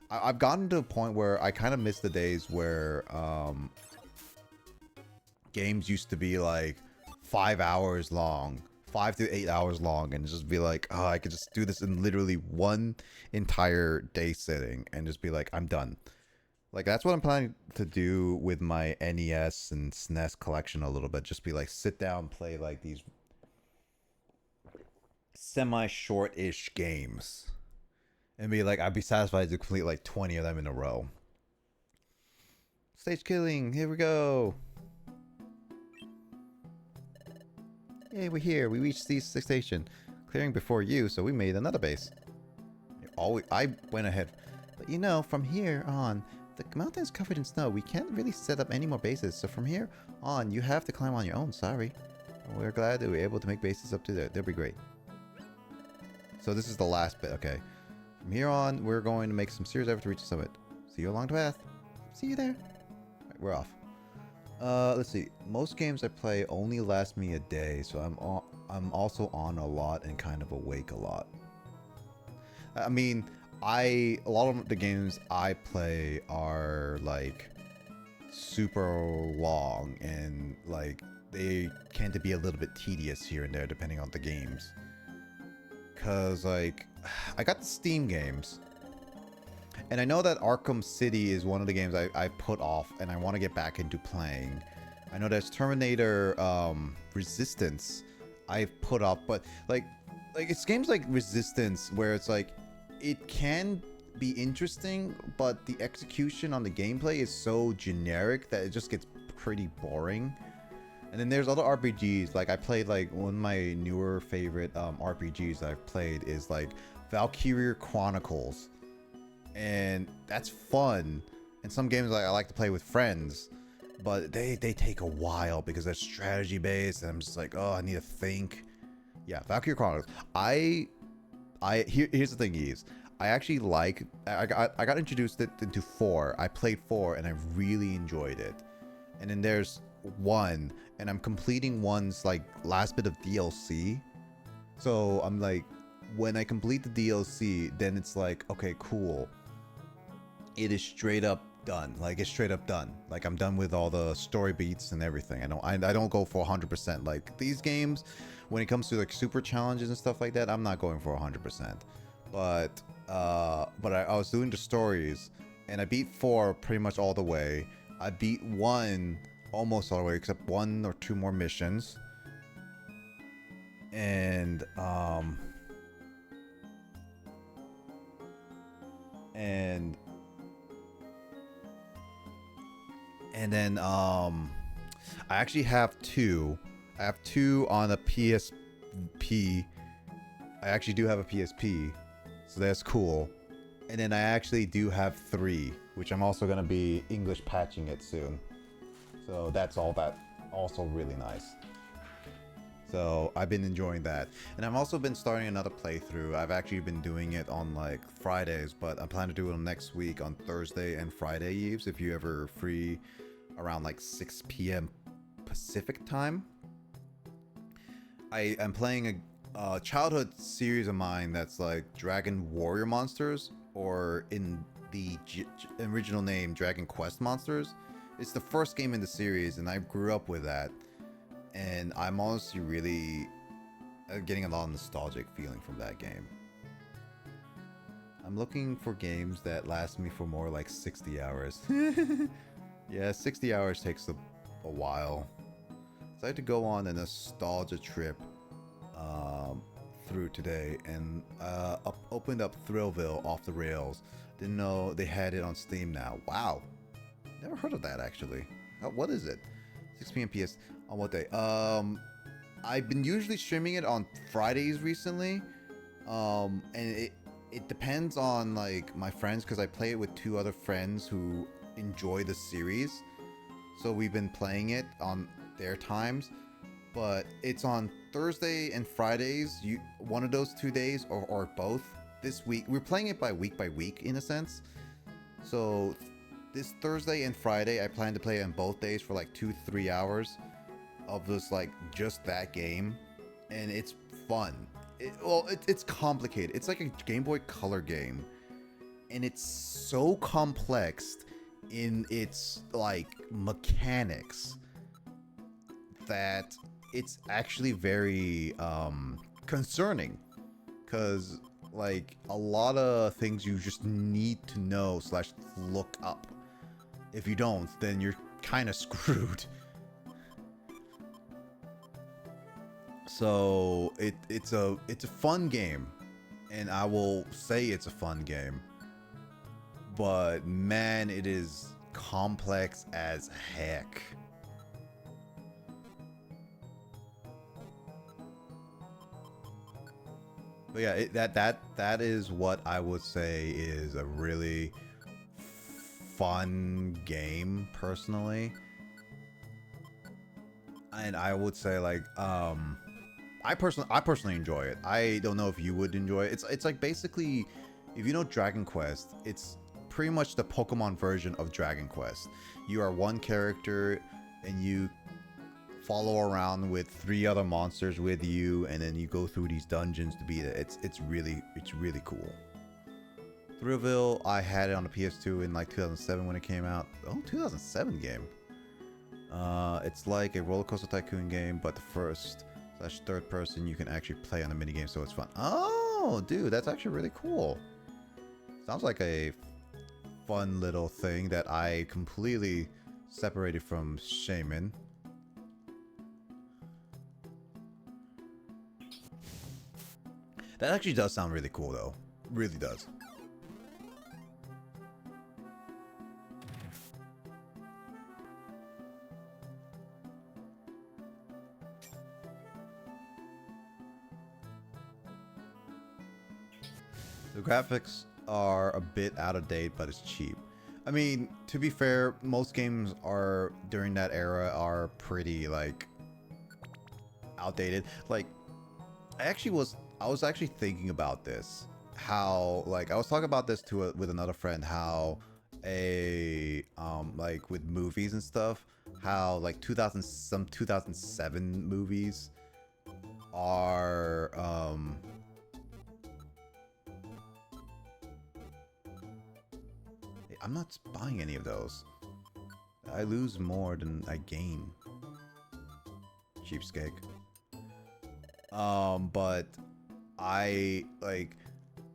I've gotten to a point where I kind of miss the days where games used to be like 5 hours long, 5 to 8 hours long, and just be like, oh, I could just do this in literally one entire day sitting and just be like, I'm done. Like, that's what I'm planning to do with my NES and SNES collection a little bit. Just be like, sit down, play like these semi-short-ish games. And be like, I'd be satisfied to complete like 20 of them in a row. Stage killing, here we go. Hey, we're here. We reached the station. Clearing before you, so we made another base. I went ahead. But you know, from here on, the mountain is covered in snow. We can't really set up any more bases. So from here on, you have to climb on your own. Sorry. We're glad that we were able to make bases up to there. They'll be great. So this is the last bit. Okay. From here on, we're going to make some serious effort to reach the summit. See you along the path. See you there. All right, we're off. Let's see. Most games I play only last me a day, so I'm also on a lot and kind of awake a lot. I mean, a lot of the games I play are like super long and like they tend to be a little bit tedious here and there depending on the games. Cause like I got the Steam games, and I know that Arkham City is one of the games I put off and I want to get back into playing. I know there's Terminator Resistance I've put off, but like it's games like Resistance where it's like it can be interesting, but the execution on the gameplay is so generic that it just gets pretty boring. And then there's other RPGs, like I played like one of my newer favorite RPGs I've played is like Valkyria Chronicles, and that's fun. And some games like I like to play with friends, but they take a while because they're strategy based, and I'm just like, oh, I need to think. Yeah, Valkyria Chronicles. Here's the thing is, I actually like I got introduced into 4. I played 4 and I really enjoyed it. And then there's 1, and I'm completing 1's like last bit of DLC. So I'm like, when I complete the DLC, then it's like, okay, cool. It is straight up done. Like it's straight up done. Like I'm done with all the story beats and everything. I don't go for 100%. Like these games, when it comes to like super challenges and stuff like that, I'm not going for 100%. But I was doing the stories, and I beat 4 pretty much all the way. I beat 1 almost all the way, except 1 or 2 more missions. And then I actually have 2. I have 2 on a PSP. I actually do have a PSP, so that's cool. And then I actually do have 3, which I'm also gonna be English patching it soon. So that's also really nice. So I've been enjoying that. And I've also been starting another playthrough. I've actually been doing it on like Fridays, but I'm planning to do it next week on Thursday and Friday eves if you're ever free around like 6 p.m. Pacific time. I am playing a childhood series of mine that's like Dragon Warrior Monsters, or in the original name Dragon Quest Monsters. It's the first game in the series, and I grew up with that, and I'm honestly really getting a lot of nostalgic feeling from that game. I'm looking for games that last me for more like 60 hours. Yeah, 60 hours takes a while. So I had to go on a nostalgia trip through today, and opened up Thrillville off the rails. Didn't know they had it on Steam now. Wow, never heard of that actually. What is it? 6 p.m. PS on what day? I've been usually streaming it on Fridays recently, and it depends on like my friends because I play it with 2 other friends who enjoy the series, so we've been playing it on their times. But it's on Thursday and Fridays. One of those 2 days or both. This week we're playing it by week in a sense. So this Thursday and Friday I plan to play it on both days for like 2-3 hours of this like just that game, and it's fun. It's complicated. It's like a Game Boy Color game, and it's so complex in its like mechanics that it's actually very concerning, because like a lot of things you just need to know / look up. If you don't, then you're kind of screwed. So it's a fun game, and I will say it's a fun game, but man, it is complex as heck. But yeah, that is what I would say is a really fun game personally. And I would say like I personally enjoy it. I don't know if you would enjoy it. It's like basically, if you know Dragon Quest, it's pretty much the Pokemon version of Dragon Quest. You are one character and you follow around with 3 other monsters with you, and then you go through these dungeons to beat it. It's really cool. Thrillville, I had it on the PS2 in like 2007 when it came out. Oh, 2007 game. It's like a roller coaster tycoon game, but the first / third person you can actually play on the minigame, so it's fun. Oh, dude, that's actually really cool. Sounds like a fun little thing that I completely separated from Shaman. That actually does sound really cool, though. Really does. The graphics are a bit out of date, but it's cheap. I mean, to be fair, most games are during that era are pretty like outdated. Like, I was actually thinking about this. How like I was talking about this with another friend. How like with movies and stuff. How like 2007 movies are I'm not buying any of those. I lose more than I gain. Cheapskate. But I like,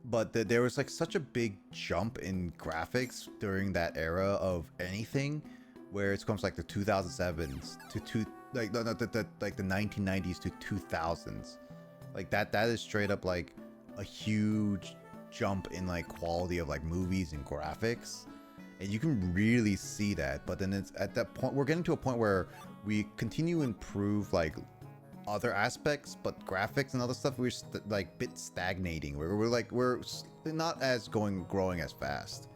but there was like such a big jump in graphics during that era of anything, where it comes like the 2007s to like the 1990s to 2000s, like that is straight up like a huge jump in like quality of like movies and graphics, and you can really see that. But then it's at that point we're getting to a point where we continue to improve like other aspects, but graphics and other stuff we're like bit stagnating. We're not as growing as fast,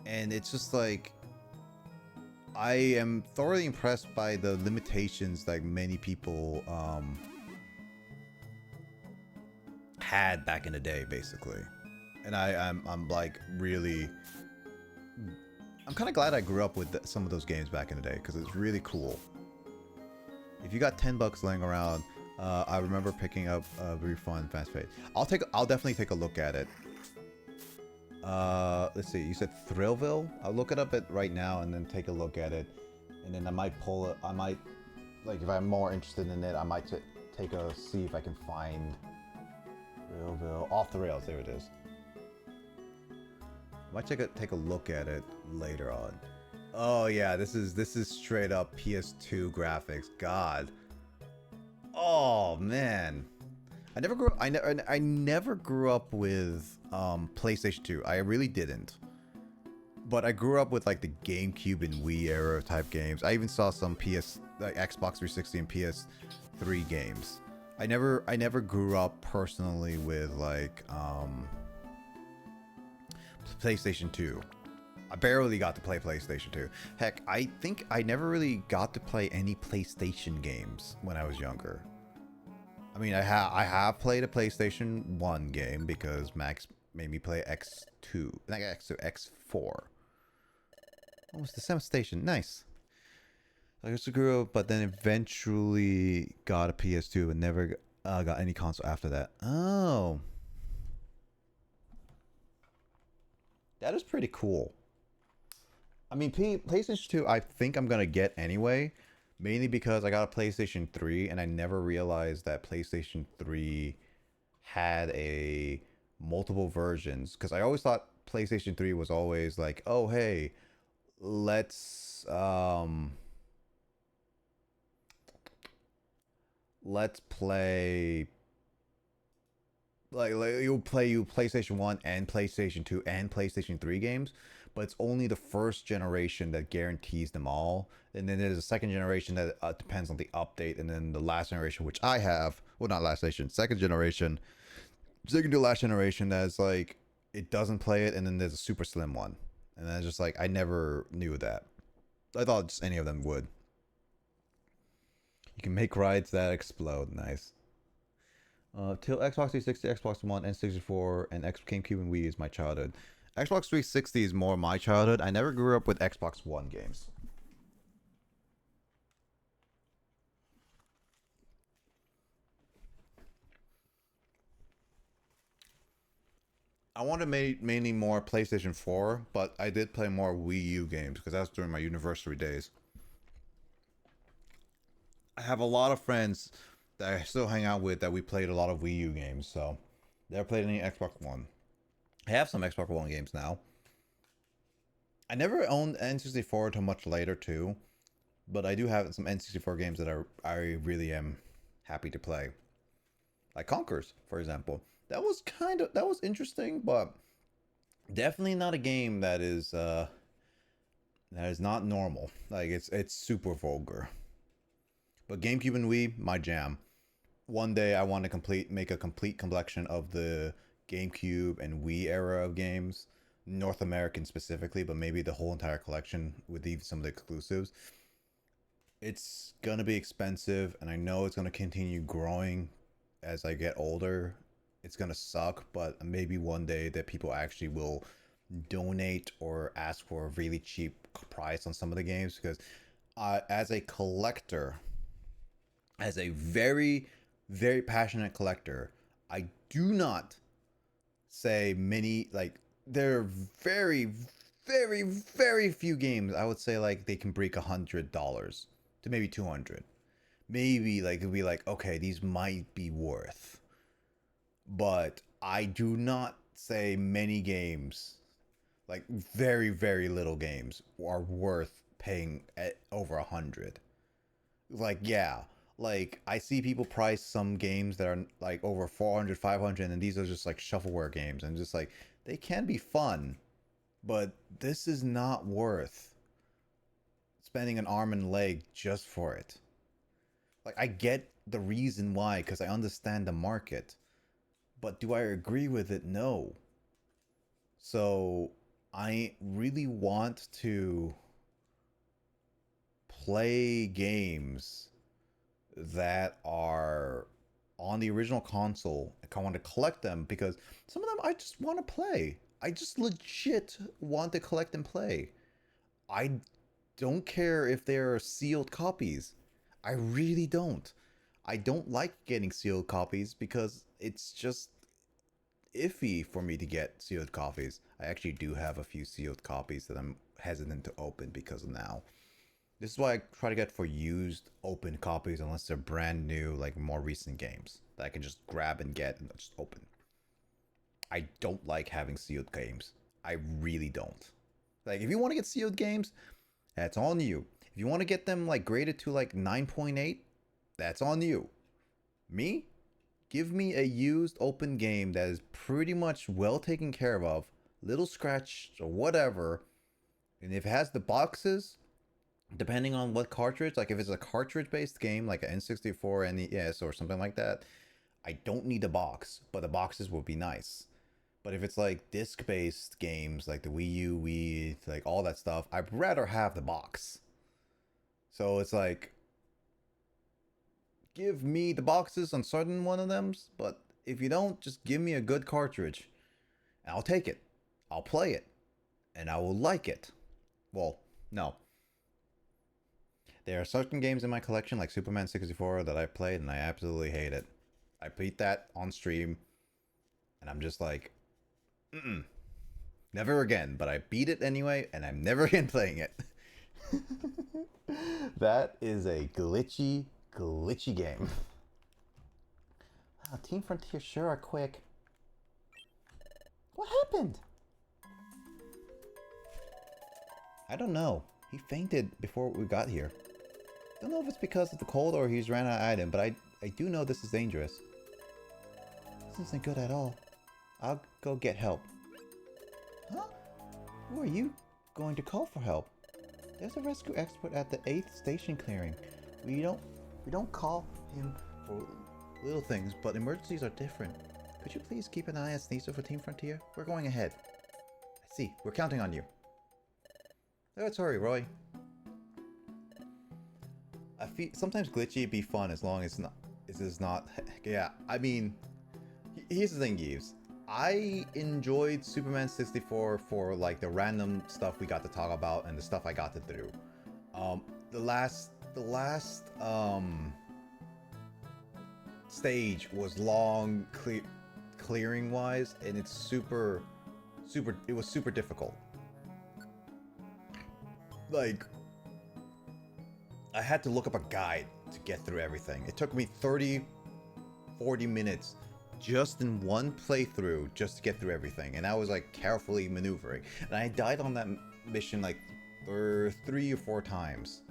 and it's just like I am thoroughly impressed by the limitations like many people had back in the day, basically. And I'm like really, I'm kind of glad I grew up with some of those games back in the day, because it's really cool. If you got $10 laying around, I remember picking up a very fun Fast Pace. I'll definitely take a look at it. Let's see. You said Thrillville? I'll look it up right now and then take a look at it, and then I might pull it. I might, like, if I'm more interested in it, I might see if I can find Thrillville. Off the Rails. There it is. I might take a look at it later on. Oh yeah, this is straight up PS2 graphics. God. Oh man. I never grew up with PlayStation 2. I really didn't. But I grew up with like the GameCube and Wii era type games. I even saw some like Xbox 360 and PS3 games. I never grew up personally with like PlayStation 2. I barely got to play PlayStation 2. Heck, I think I never really got to play any PlayStation games when I was younger. I mean, I have played a PlayStation 1 game because Max made me play X2, not X2, X4. Oh, it's the 7th station. Nice. I used to grow up, but then eventually got a PS2 and never got any console after that. Oh. That is pretty cool. I mean, PlayStation 2, I think I'm going to get anyway. Mainly because I got a PlayStation 3 and I never realized that PlayStation 3 had a multiple versions. Because I always thought PlayStation 3 was always like, oh, hey, let's play like you'll play PlayStation 1 and PlayStation 2 and PlayStation 3 games, but it's only the first generation that guarantees them all. And then there's a second generation that depends on the update, and then the last generation, which I have, well, not last generation, second to last generation, that's like it doesn't play it, and then there's a super slim one, and then just like I never knew that. I thought just any of them would. You can make rides that explode. Nice. Till Xbox 360, Xbox One, N64, and GameCube and Wii is my childhood. Xbox 360 is more my childhood. I never grew up with Xbox One games. I wanted mainly more PlayStation 4, but I did play more Wii U games because that was during my university days. I have a lot of friends that I still hang out with that we played a lot of Wii U games, so never played any Xbox One. I have some Xbox One games now. I never owned N64 until much later too, but I do have some N64 games that I really am happy to play. Like Conkers, for example. That was interesting, but definitely not a game that is not normal. Like it's super vulgar. But GameCube and Wii, my jam. One day I want to make a complete collection of the GameCube and Wii era of games, North American specifically, but maybe the whole entire collection with even some of the exclusives. It's gonna be expensive, and I know it's gonna continue growing as I get older. It's gonna suck, but maybe one day that people actually will donate or ask for a really cheap price on some of the games, because as a collector, as a very, very passionate collector, I do not say many, like, there are very, very, very few games I would say like they can break $100 to maybe 200. Maybe like it'd be like, okay, these might be worth. But I do not say many games, like very, very little games, are worth paying at over 100. Like, yeah, like I see people price some games that are like over 400, 500, and these are just like shovelware games, and just like they can be fun, but this is not worth spending an arm and leg just for it. Like, I get the reason why, because I understand the market. But do I agree with it? No. So I really want to play games that are on the original console. I want to collect them because some of them I just want to play. I just legit want to collect and play. I don't care if they're sealed copies. I really don't. I don't like getting sealed copies because it's just iffy for me to get sealed copies. I actually do have a few sealed copies that I'm hesitant to open because of now. This is why I try to get for used open copies unless they're brand new, like more recent games that I can just grab and get and just open. I don't like having sealed games. I really don't. Like, if you want to get sealed games, that's on you. If you want to get them like graded to like 9.8, that's on you. Me? Give me a used open game that is pretty much well taken care of, little scratch or whatever, and if it has the boxes, depending on what cartridge, like if it's a cartridge-based game, like an N64, NES, or something like that, I don't need a box, but the boxes would be nice. But if it's like disc-based games, like the Wii U, Wii, like all that stuff, I'd rather have the box. So it's like, give me the boxes on certain one of them, but if you don't, just give me a good cartridge. And I'll take it. I'll play it. And I will like it. Well, no. There are certain games in my collection, like Superman 64, that I played and I absolutely hate it. I beat that on stream, and I'm just like, never again. But I beat it anyway, and I'm never again playing it. That is a glitchy game. Wow, Team Frontier sure are quick. What happened? I don't know. He fainted before we got here. Don't know if it's because of the cold or he's ran out of item, but I do know this is dangerous. This isn't good at all. I'll go get help. Huh? Who are you going to call for help? There's a rescue expert at the 8th station clearing. We don't call him for little things, but emergencies are different. Could you please keep an eye on Sneasel for Team Frontier? We're going ahead. I see. We're counting on you. Let's hurry, Roy. I feel sometimes glitchy be fun as long as it's not. Yeah, I mean, here's the thing, Gives. I enjoyed Superman 64 for like the random stuff we got to talk about and the stuff I got to do. The last stage was long, clearing wise, and it's super. It was super difficult. Like, I had to look up a guide to get through everything. It took me 30-40 minutes just in one playthrough just to get through everything, and I was like carefully maneuvering, and I died on that mission like 3 or 4 times.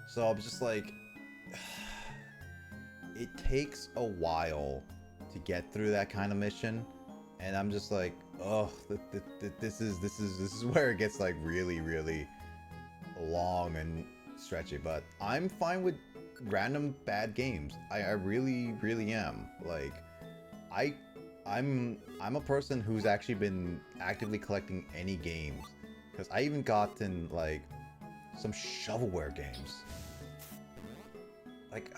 So I was just like, it takes a while to get through that kind of mission, and I'm just like, oh, this is where it gets like really long and stretchy. But I'm fine with random bad games. I really am. Like, I'm a person who's actually been actively collecting any games, because I even gotten like some shovelware games. Like,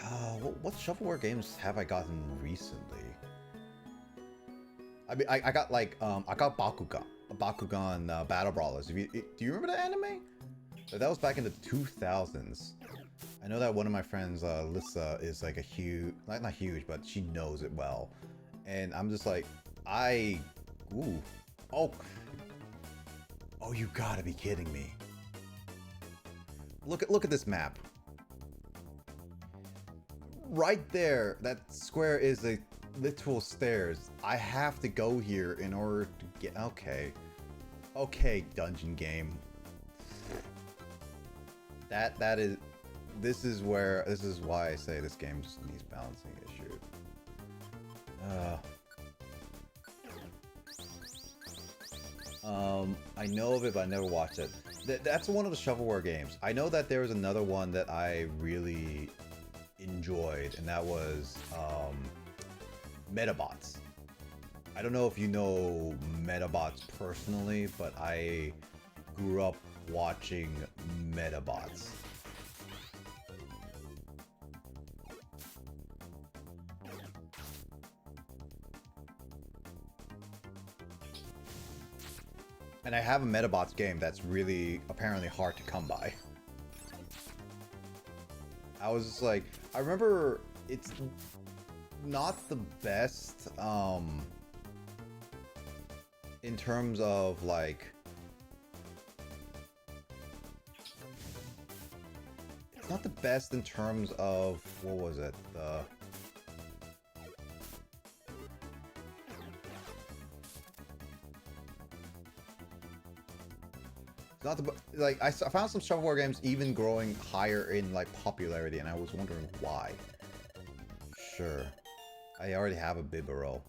what shovelware games have I gotten recently? I mean, I got like I got Bakugan Battle Brawlers. Do you remember that anime? That was back in the 2000s. I know that one of my friends, Lissa, is like a huge, not huge, but she knows it well. And I'm just like, oh, you gotta be kidding me. Look at this map. Right there, that square is a literal stairs. I have to go here in order to get, okay, dungeon game. This is why I say this game just needs balancing issue. I know of it, but I never watched it. That's one of the shovelware games. I know that there was another one that I really enjoyed, and that was Metabots. I don't know if you know Metabots personally, but I grew up watching Metabots. And I have a Metabots game that's really apparently hard to come by. I was just like, I remember it's not the best in terms of like, it's not the best in terms of, what was it? Not the, like, I found some shovelware games even growing higher in like popularity, and I was wondering why. Sure, I already have a Bibero.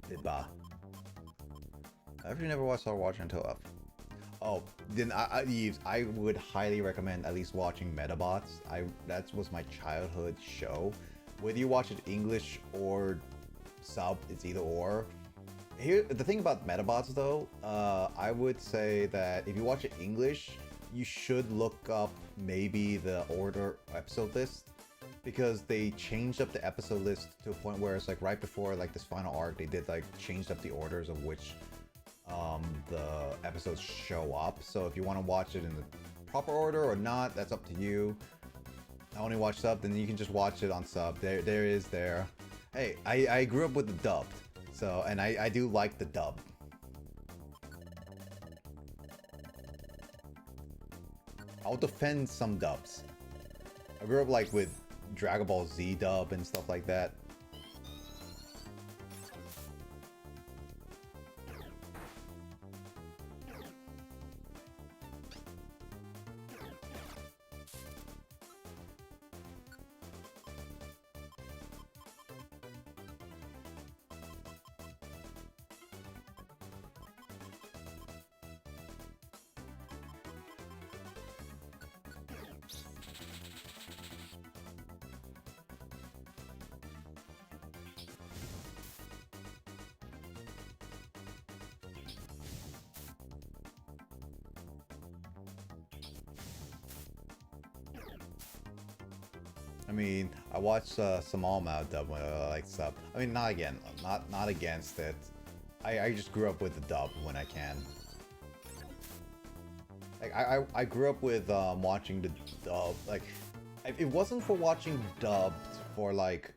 Bibba. I've never watched Star Watch until F. Oh, then Yves, I would highly recommend at least watching Metabots. That was my childhood show. Whether you watch it English or sub, it's either or. Here, the thing about Metabots though, I would say that if you watch it English, you should look up maybe the order episode list, because they changed up the episode list to a point where it's like right before like this final arc, they did like changed up the orders of which the episodes show up. So if you want to watch it in the proper order or not, that's up to you. I only watch sub, then you can just watch it on sub. There is there. Hey, I grew up with the dub, so, and I do like the dub. I'll defend some dubs. I grew up like with Dragon Ball Z dub and stuff like that. I mean, I watched some All Out dub when I like sub. I mean, not against it. I just grew up with the dub when I can. Like I grew up with watching the dub. Like, if it wasn't for watching dubbed for like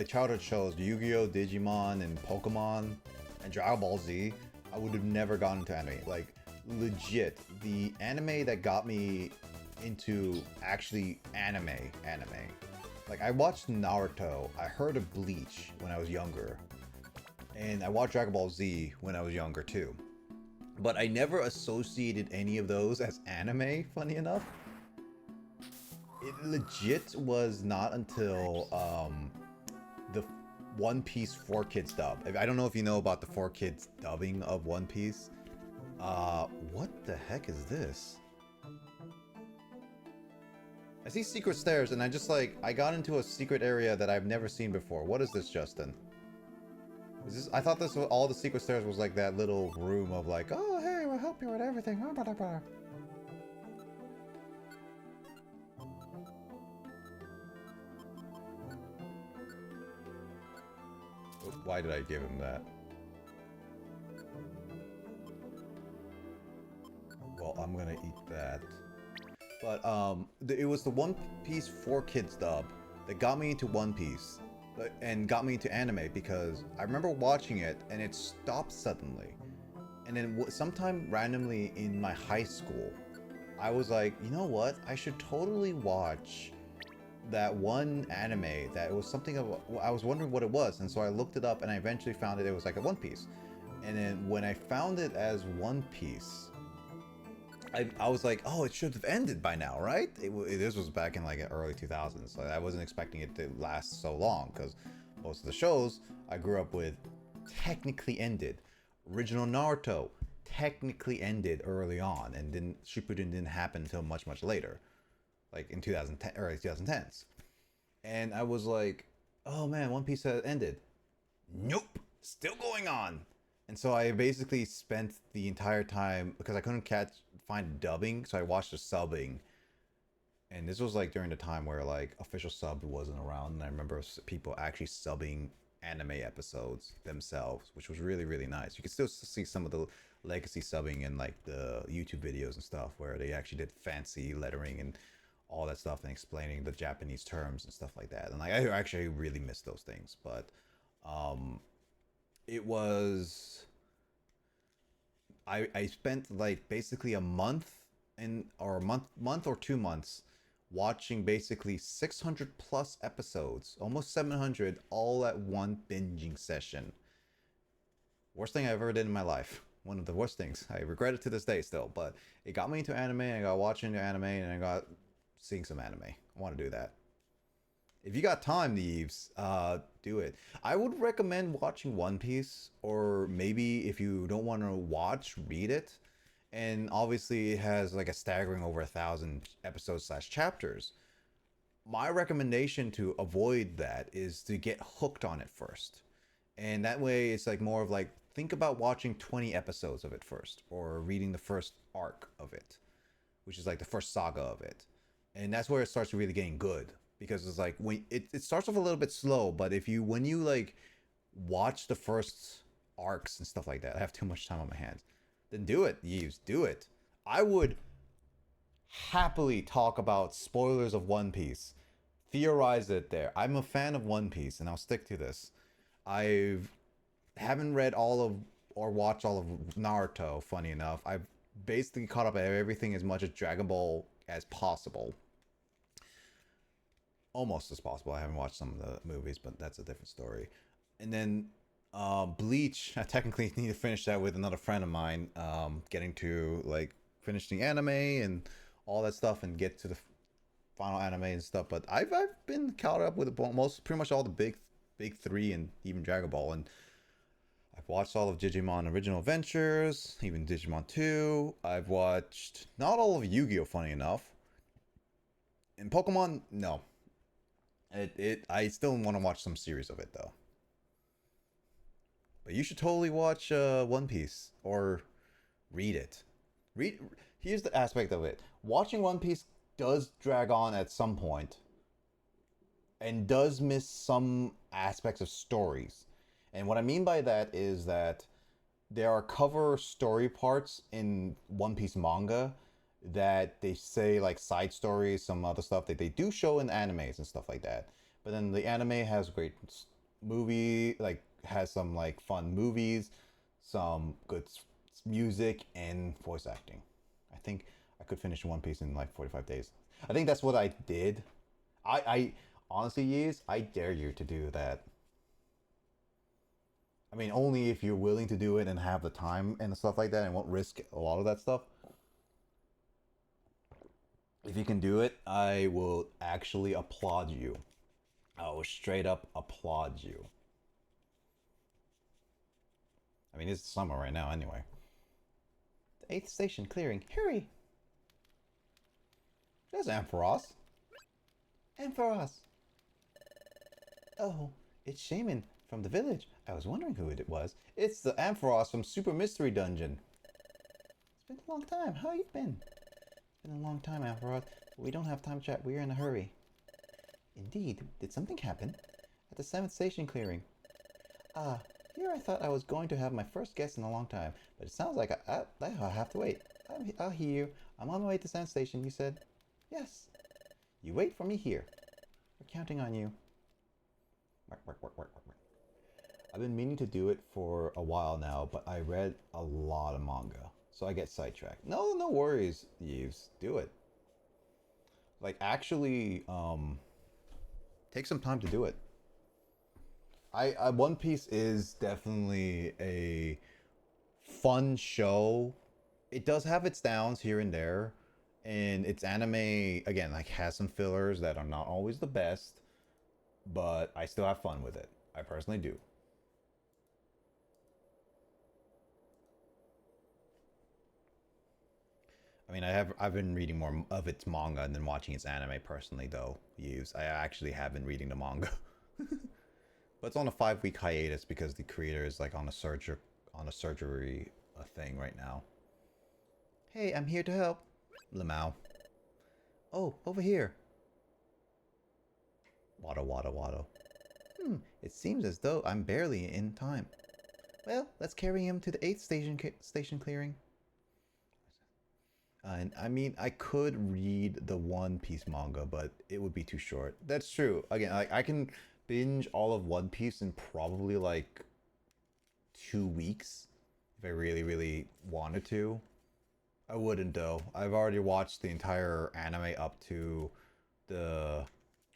childhood shows, Yu-Gi-Oh, Digimon, and Pokemon, and Dragon Ball Z, I would have never gotten into anime. Like, legit, the anime that got me into actually anime. Like, I watched Naruto, I heard of Bleach when I was younger, and I watched Dragon Ball Z when I was younger too. But I never associated any of those as anime, funny enough. It legit was not until the One Piece 4Kids dub. I don't know if you know about the 4Kids dubbing of One Piece. What the heck is this? I see secret stairs, and I got into a secret area that I've never seen before. What is this, Justin? Is this? I thought this was all the secret stairs was like that little room of like, oh hey, we'll help you with everything. Why did I give him that? Well, I'm gonna eat that. But it was the One Piece 4Kids dub that got me into One Piece and got me into anime, because I remember watching it and it stopped suddenly. And then sometime randomly in my high school, I was like, you know what? I should totally watch that one anime that it was something of, I was wondering what it was, and so I looked it up and I eventually found it was like a One Piece. And then when I found it as One Piece, I was like, oh, it should have ended by now, right? This was back in like the early 2000s, so I wasn't expecting it to last so long, because most of the shows I grew up with technically ended. Original Naruto technically ended early on, and Shippuden didn't happen until much later, like in 2010, early 2010s. And I was like, oh man, One Piece has ended. Nope, still going on. And so I basically spent the entire time, because I couldn't find dubbing, so I watched the subbing. And this was like during the time where like official sub wasn't around, and I remember people actually subbing anime episodes themselves, which was really nice. You can still see some of the legacy subbing in like the YouTube videos and stuff, where they actually did fancy lettering and all that stuff and explaining the Japanese terms and stuff like that. And like, I actually really miss those things. But it was, I spent like basically a month or 2 months watching basically 600 plus episodes, almost 700, all at one binging session. Worst thing I ever did in my life. One of the worst things. I regret it to this day still, but it got me into anime. I got watching the anime, and I got seeing some anime. I want to do that. If you got time, Yves, do it. I would recommend watching One Piece, or maybe if you don't want to watch, read it. and obviously it has like a staggering over 1,000 episodes slash chapters. My recommendation to avoid that is to get hooked on it first, and that way it's like more of like, think about watching 20 episodes of it first, or reading the first arc of it, which is like the first saga of it, and that's where it starts really getting good, because it's like when it starts off a little bit slow, but if you when you like watch the first arcs and stuff like that, I have too much time on my hands, then do it. Do it. I would happily talk about spoilers of One Piece, theorize it there. I'm a fan of One Piece, and I'll stick to this. I haven't read all of or watched all of Naruto, funny enough. I've basically caught up at everything as much as Dragon Ball as possible. Almost as possible. I haven't watched some of the movies, but that's a different story. And then Bleach, I technically need to finish that with another friend of mine, getting to like finish the anime and all that stuff and get to the final anime and stuff. But I've been caught up with pretty much all the big three and even Dragon Ball, and I've watched all of Digimon Original Adventures, even Digimon 2. I've watched not all of Yu-Gi-Oh, funny enough. And Pokemon, no. I still want to watch some series of it though. But you should totally watch One Piece or read it. Here's the aspect of it. Watching One Piece does drag on at some point and does miss some aspects of stories. And what I mean by that is that there are cover story parts in One Piece manga that they say like side stories, some other stuff that they do show in animes and stuff like that. But then the anime has great movie, like has some like fun movies, some good music, and voice acting. I think I could finish One Piece in like 45 days. I think that's what I did. I honestly, Yeez, I dare you to do that. I mean, only if you're willing to do it and have the time and stuff like that and won't risk a lot of that stuff. If you can do it, I will actually applaud you. I will straight up applaud you. I mean, it's summer right now anyway. The 8th station clearing. Hurry! There's Ampharos. Ampharos! Oh, it's Shaman from the village. I was wondering who it was. It's the Ampharos from Super Mystery Dungeon. It's been a long time. How you been? It's been a long time, Ampharos. We don't have time to chat. We're in a hurry. Indeed. Did something happen? At the 7th station clearing. Ah, here I thought I was going to have my first guest in a long time, but it sounds like I'll have to wait. I'll hear you. I'm on my way to 7th station, you said? Yes. You wait for me here. We're counting on you. I've been meaning to do it for a while now, but I read a lot of manga, so I get sidetracked. No worries, Yves. Do it. Like, actually, take some time to do it. One Piece is definitely a fun show. It does have its downs here and there, and its anime, again, like, has some fillers that are not always the best, but I still have fun with it. I personally do. I mean, I've been reading more of its manga than watching its anime personally, though. I actually have been reading the manga. But it's on a 5-week hiatus because the creator is like on a surgery thing right now. Hey, I'm here to help. Lamau. Oh, over here. Waddle. It seems as though I'm barely in time. Well, let's carry him to the 8th station clearing. And I mean, I could read the One Piece manga, but it would be too short. That's true. Again, I can binge all of One Piece in probably like 2 weeks if I really wanted to. I wouldn't though. I've already watched the entire anime up to the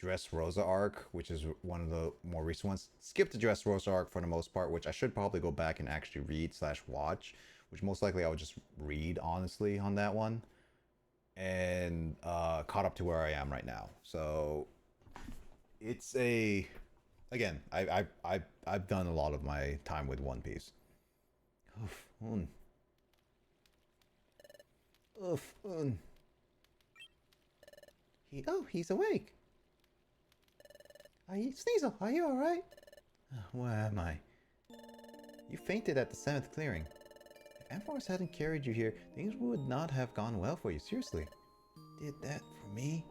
Dressrosa arc, which is one of the more recent ones. Skip the Dressrosa arc for the most part, which I should probably go back and actually read/watch, which most likely I would just read honestly on that one, and caught up to where I am right now. So it's again, I've done a lot of my time with One Piece. Oof. Oof. He's awake. Sneasel, are you alright? Where am I? You fainted at the 7th clearing. If Ampharos hadn't carried you here, things would not have gone well for you, seriously. Did that for me?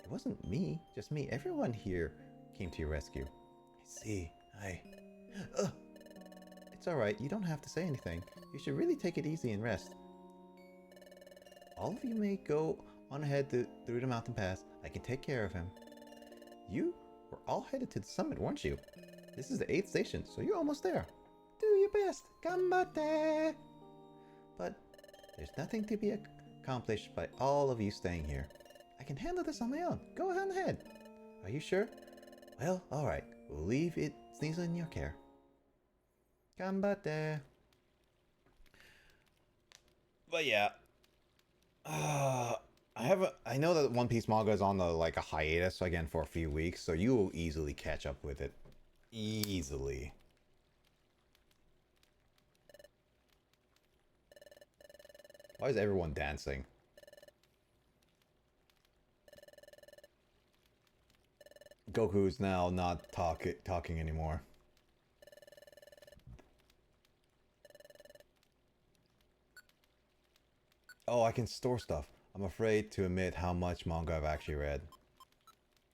It wasn't me, just me. Everyone here came to your rescue. I see. It's alright, you don't have to say anything. You should really take it easy and rest. All of you may go on ahead through the mountain pass. I can take care of him. You were all headed to the summit, weren't you? This is the 8th station, so you're almost there. Do your best. Ganbatte! But there's nothing to be accomplished by all of you staying here. I can handle this on my own. Go on ahead. Are you sure? Well, alright. We'll leave it Sneasel in your care. Ganbatte! But yeah. I know that One Piece manga is on a hiatus again for a few weeks, so you will easily catch up with it. Easily. Why is everyone dancing? Goku's now not talking anymore. Oh, I can store stuff. I'm afraid to admit how much manga I've actually read.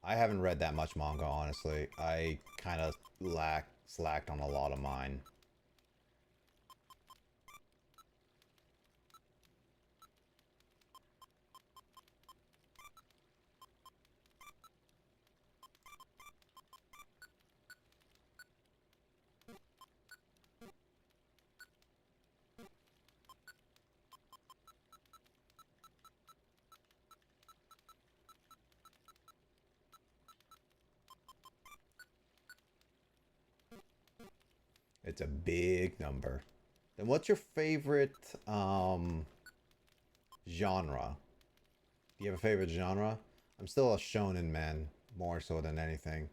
I haven't read that much manga, honestly. I kind of slacked on a lot of mine. It's a big number. Then what's your favorite genre? Do you have a favorite genre? I'm still a shonen man, more so than anything.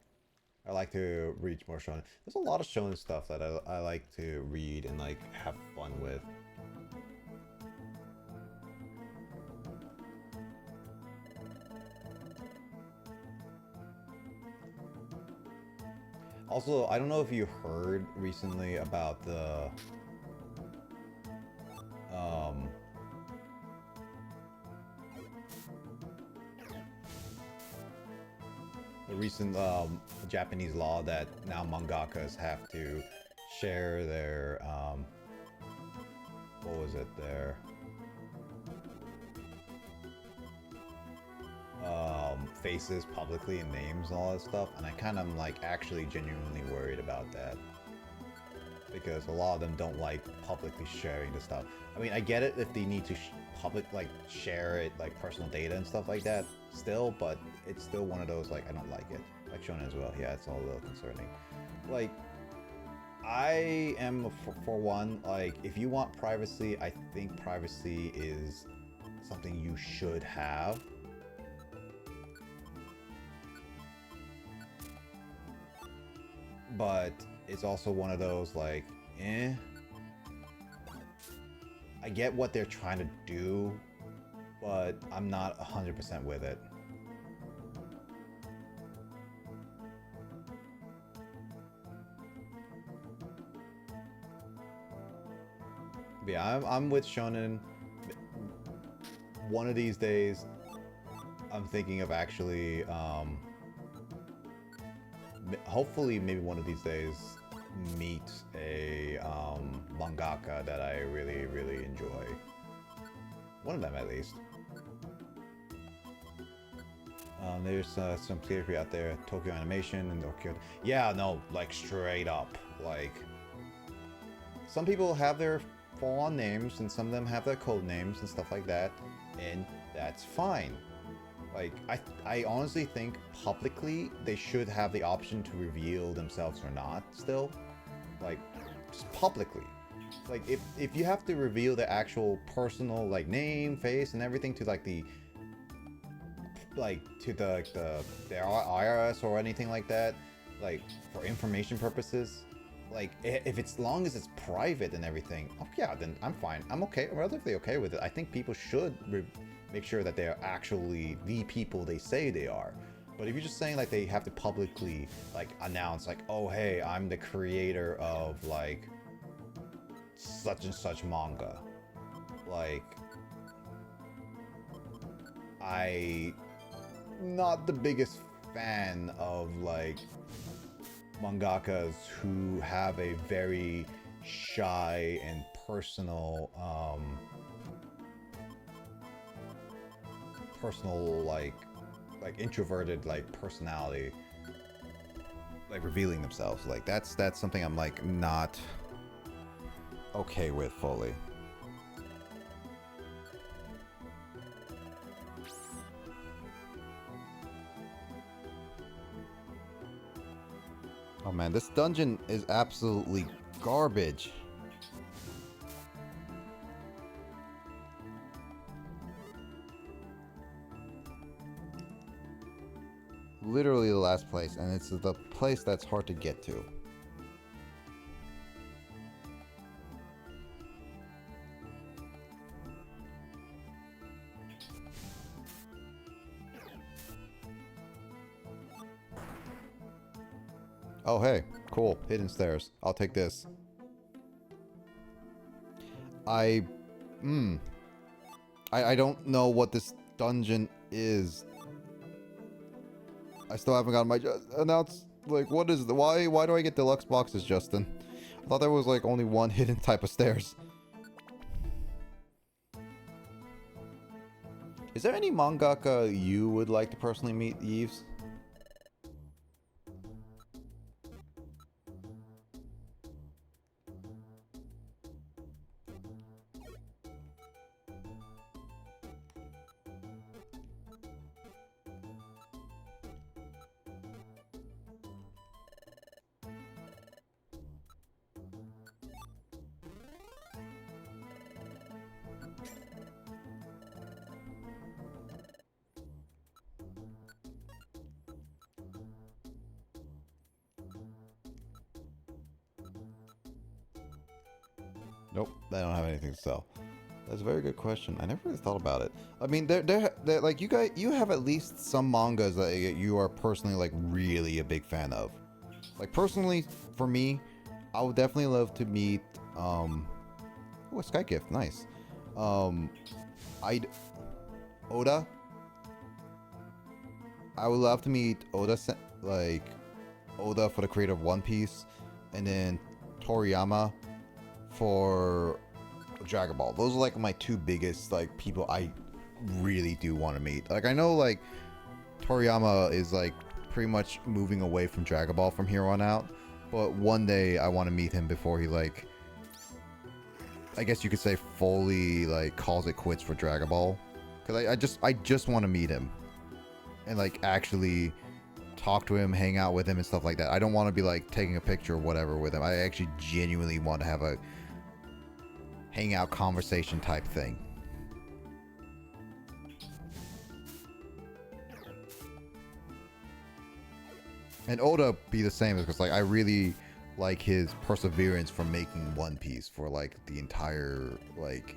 I like to read more shonen. There's a lot of shonen stuff that I like to read and have fun with. Also, I don't know if you heard recently about the recent Japanese law that now mangakas have to share their what was it, their faces publicly and names and all that stuff, and I kind of am actually genuinely worried about that, because a lot of them don't like publicly sharing the stuff. I mean, I get it if they need to share it, personal data and stuff like that still, but it's still one of those I don't like it. Like shonen as well, yeah, it's all a little concerning. I am for one, if you want privacy, I think privacy is something you should have. But it's also one of those I get what they're trying to do, but I'm not 100% with it. But yeah, I'm with shonen. One of these days, I'm thinking of actually hopefully maybe one of these days meet a mangaka that I really, really enjoy. One of them at least. There's some theory out there, Tokyo Animation and Tokyo. Yeah, no, straight up. Some people have their full-on names and some of them have their code names and stuff like that, and that's fine. I honestly think publicly they should have the option to reveal themselves or not still. Just publicly. If you have to reveal the actual personal name, face, and everything to the IRS or anything like that, for information purposes, like, if it's long as it's private and everything, oh yeah, then I'm fine. I'm okay, relatively okay with it. I think people should make sure that they are actually the people they say they are. But if you're just saying like they have to publicly like announce like, oh hey, I'm the creator of like such and such manga, like I not the biggest fan of like mangakas who have a very shy and personal like introverted like personality, like revealing themselves. Like that's something I'm like not okay with fully. Oh man, this dungeon is absolutely garbage. Literally the last place, and it's the place that's hard to get to. Oh hey, cool, hidden stairs. I'll take this. I don't know what this dungeon is. I still haven't gotten my announced. Like, what is the why do I get deluxe boxes, Justin? I thought there was like only one hidden type of stairs. Is there any mangaka you would like to personally meet, Yves? Nope, I don't have anything to sell. That's a very good question. I never really thought about it. I mean, they're like you have at least some mangas that you are personally like really a big fan of. Like personally, for me, I would definitely love to meet oh, a Sky Gift, nice. Oda. I would love to meet Oda, like Oda for the creator of One Piece, and then Toriyama for Dragon Ball. Those are like my two biggest like people I really do want to meet. Like I know like Toriyama is like pretty much moving away from Dragon Ball from here on out, but one day I want to meet him before he like, I guess you could say fully like calls it quits for Dragon Ball. Cause I just want to meet him and like actually talk to him, hang out with him and stuff like that. I don't want to be like taking a picture or whatever with him. I actually genuinely want to have a hangout conversation type thing. And Oda be the same because like I really like his perseverance for making One Piece for like the entire like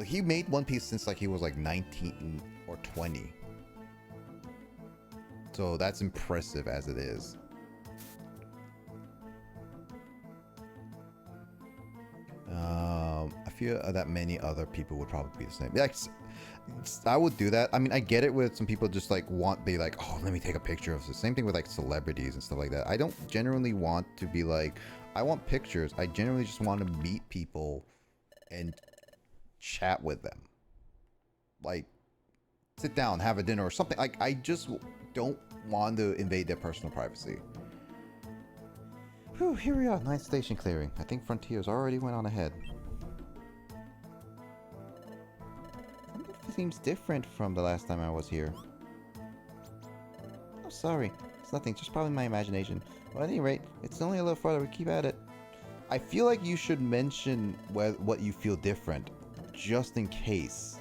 he made One Piece since like he was like 19 or 20. So that's impressive as it is. I feel that many other people would probably be the same. Like, I would do that. I mean, I get it with some people just like be like, oh, let me take a picture of this. Same thing with like celebrities and stuff like that. I don't generally want to be like, I want pictures. I generally just want to meet people and chat with them. Like, sit down, have a dinner or something. Like, I just don't want to invade their personal privacy. Whew, here we are, 9th station clearing. I think Frontiers already went on ahead. It seems different from the last time I was here. Oh, sorry. It's nothing, just probably my imagination. Well, at any rate, it's only a little farther. We keep at it. I feel like you should mention what you feel different, just in case.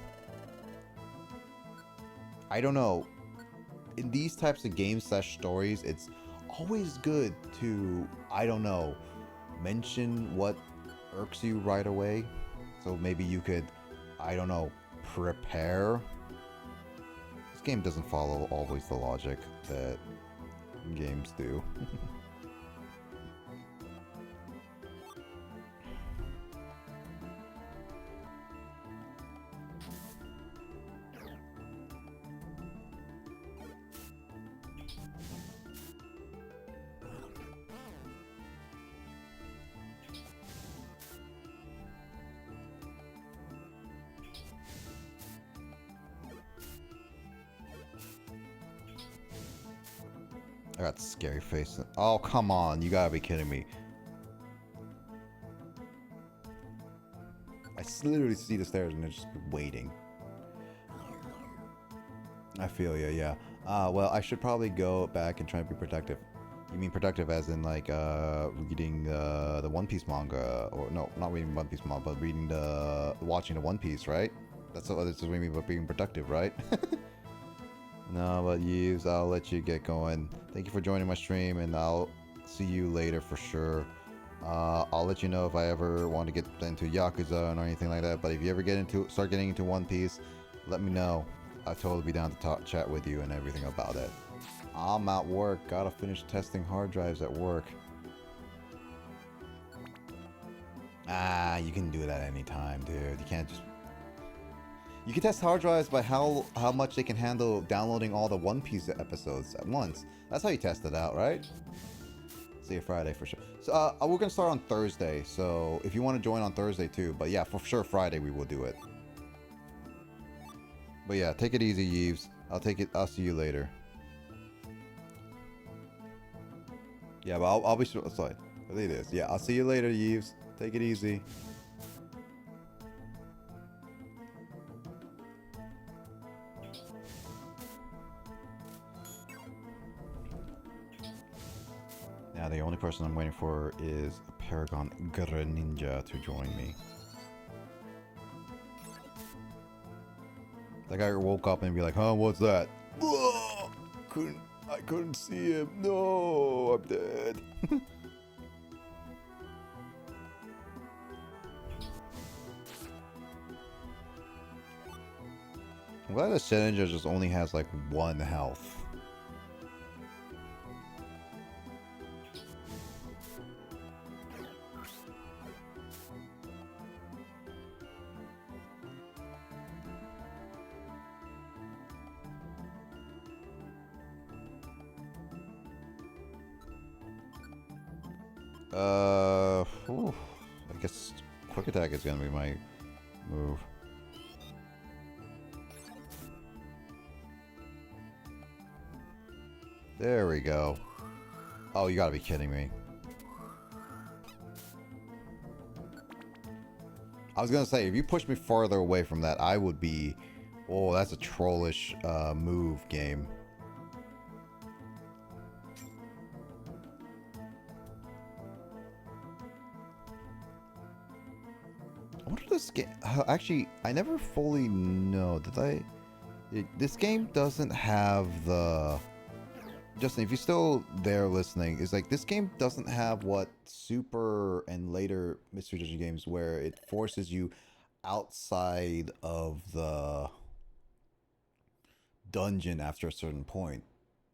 I don't know. In these types of games / stories, it's always good to, I don't know, mention what irks you right away. So maybe you could, I don't know, prepare. This game doesn't follow always the logic that games do. I got scary face. Oh, come on. You gotta be kidding me. I literally see the stairs and they're just waiting. I feel you, yeah. Well, I should probably go back and try and be productive. You mean productive as in, like, reading the One Piece manga? Or, no, not reading One Piece manga, but reading watching the One Piece, right? That's what this is what I mean by being productive, right? No, but Yves, I'll let you get going. Thank you for joining my stream, and I'll see you later for sure. I'll let you know if I ever want to get into Yakuza or anything like that. But if you ever start getting into One Piece, let me know. I'll totally be down to chat with you and everything about it. I'm at work. Gotta finish testing hard drives at work. You can do that anytime, dude. You can't just... You can test hard drives by how much they can handle downloading all the One Piece episodes at once. That's how you test it out, right? See you Friday for sure. So we're gonna start on Thursday, so if you want to join on Thursday too. But yeah, for sure Friday we will do it. But yeah, take it easy, Yves. I'll see you later. Yeah, but I'll be sure. Sorry, I think it is. Yeah, I'll see you later, Yves. Take it easy. Now the only person I'm waiting for is Paragon Greninja to join me. That guy woke up and be like, huh, what's that? I couldn't see him. No, I'm dead. I'm glad this Greninja just only has like 1 health. I guess quick attack is gonna be my move. There we go. Oh, you gotta be kidding me. I was gonna say, if you push me farther away from that, I would be... Oh, that's a trollish move game. I wonder if this game... Actually, I never fully know. Did I... This game doesn't have the... Justin, if you're still there listening, is like this game doesn't have what Super and later Mystery Dungeon games where it forces you outside of the dungeon after a certain point,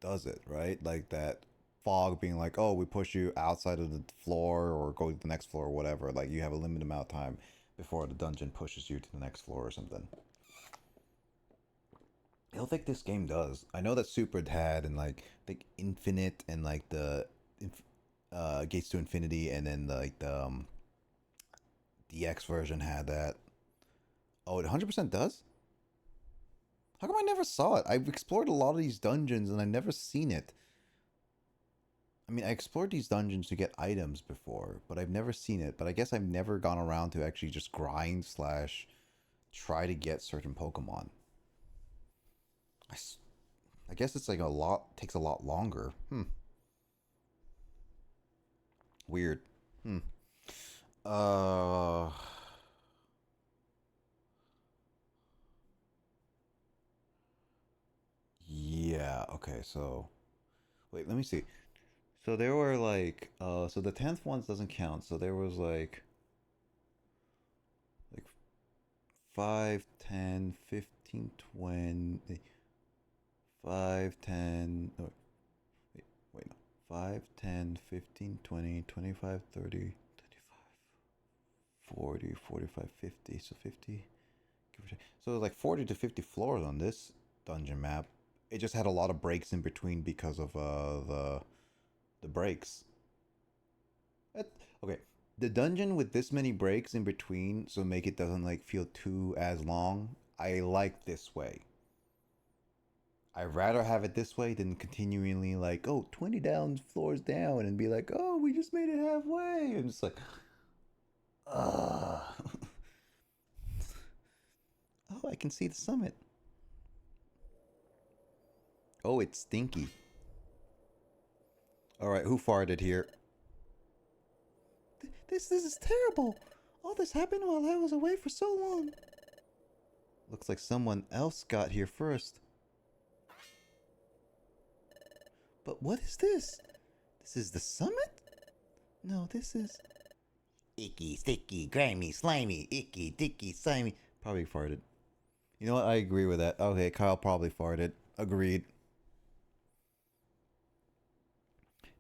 does it? Right? Like that fog being like, oh, we push you outside of the floor or go to the next floor or whatever. Like you have a limited amount of time before the dungeon pushes you to the next floor or something. I don't think this game does. I know that Super had and like I think Infinite and like the Gates to Infinity and then like the DX version had that. Oh, it 100% does? How come I never saw it? I've explored a lot of these dungeons and I've never seen it. I mean, I explored these dungeons to get items before, but I've never seen it. But I guess I've never gone around to actually just grind / try to get certain Pokemon. I guess it's like takes a lot longer. Weird. Yeah, okay, so... Wait, let me see. So there were like, so the 10th ones doesn't count. So there was like 5, 10, 15, 20, 5, 10, no, wait, no, 5, 10, 15, 20, 25, 30, 35, 40, 45, 50, so 50, give or take. So there's like 40 to 50 floors on this dungeon map. It just had a lot of breaks in between because of the breaks. Okay, the dungeon with this many breaks in between, so make it doesn't like feel too as long. I like this way. I'd rather have it this way than continually like, oh, 20 down floors down and be like, oh, we just made it halfway. And it's like, oh, I can see the summit. Oh, it's stinky. All right, who farted here? This is terrible. All this happened while I was away for so long. Looks like someone else got here first. But what is this? This is the summit? No, this is... Icky, sticky, grimy, slimy, icky, dicky, slimy. Probably farted. You know what? I agree with that. Okay, Kyle probably farted. Agreed.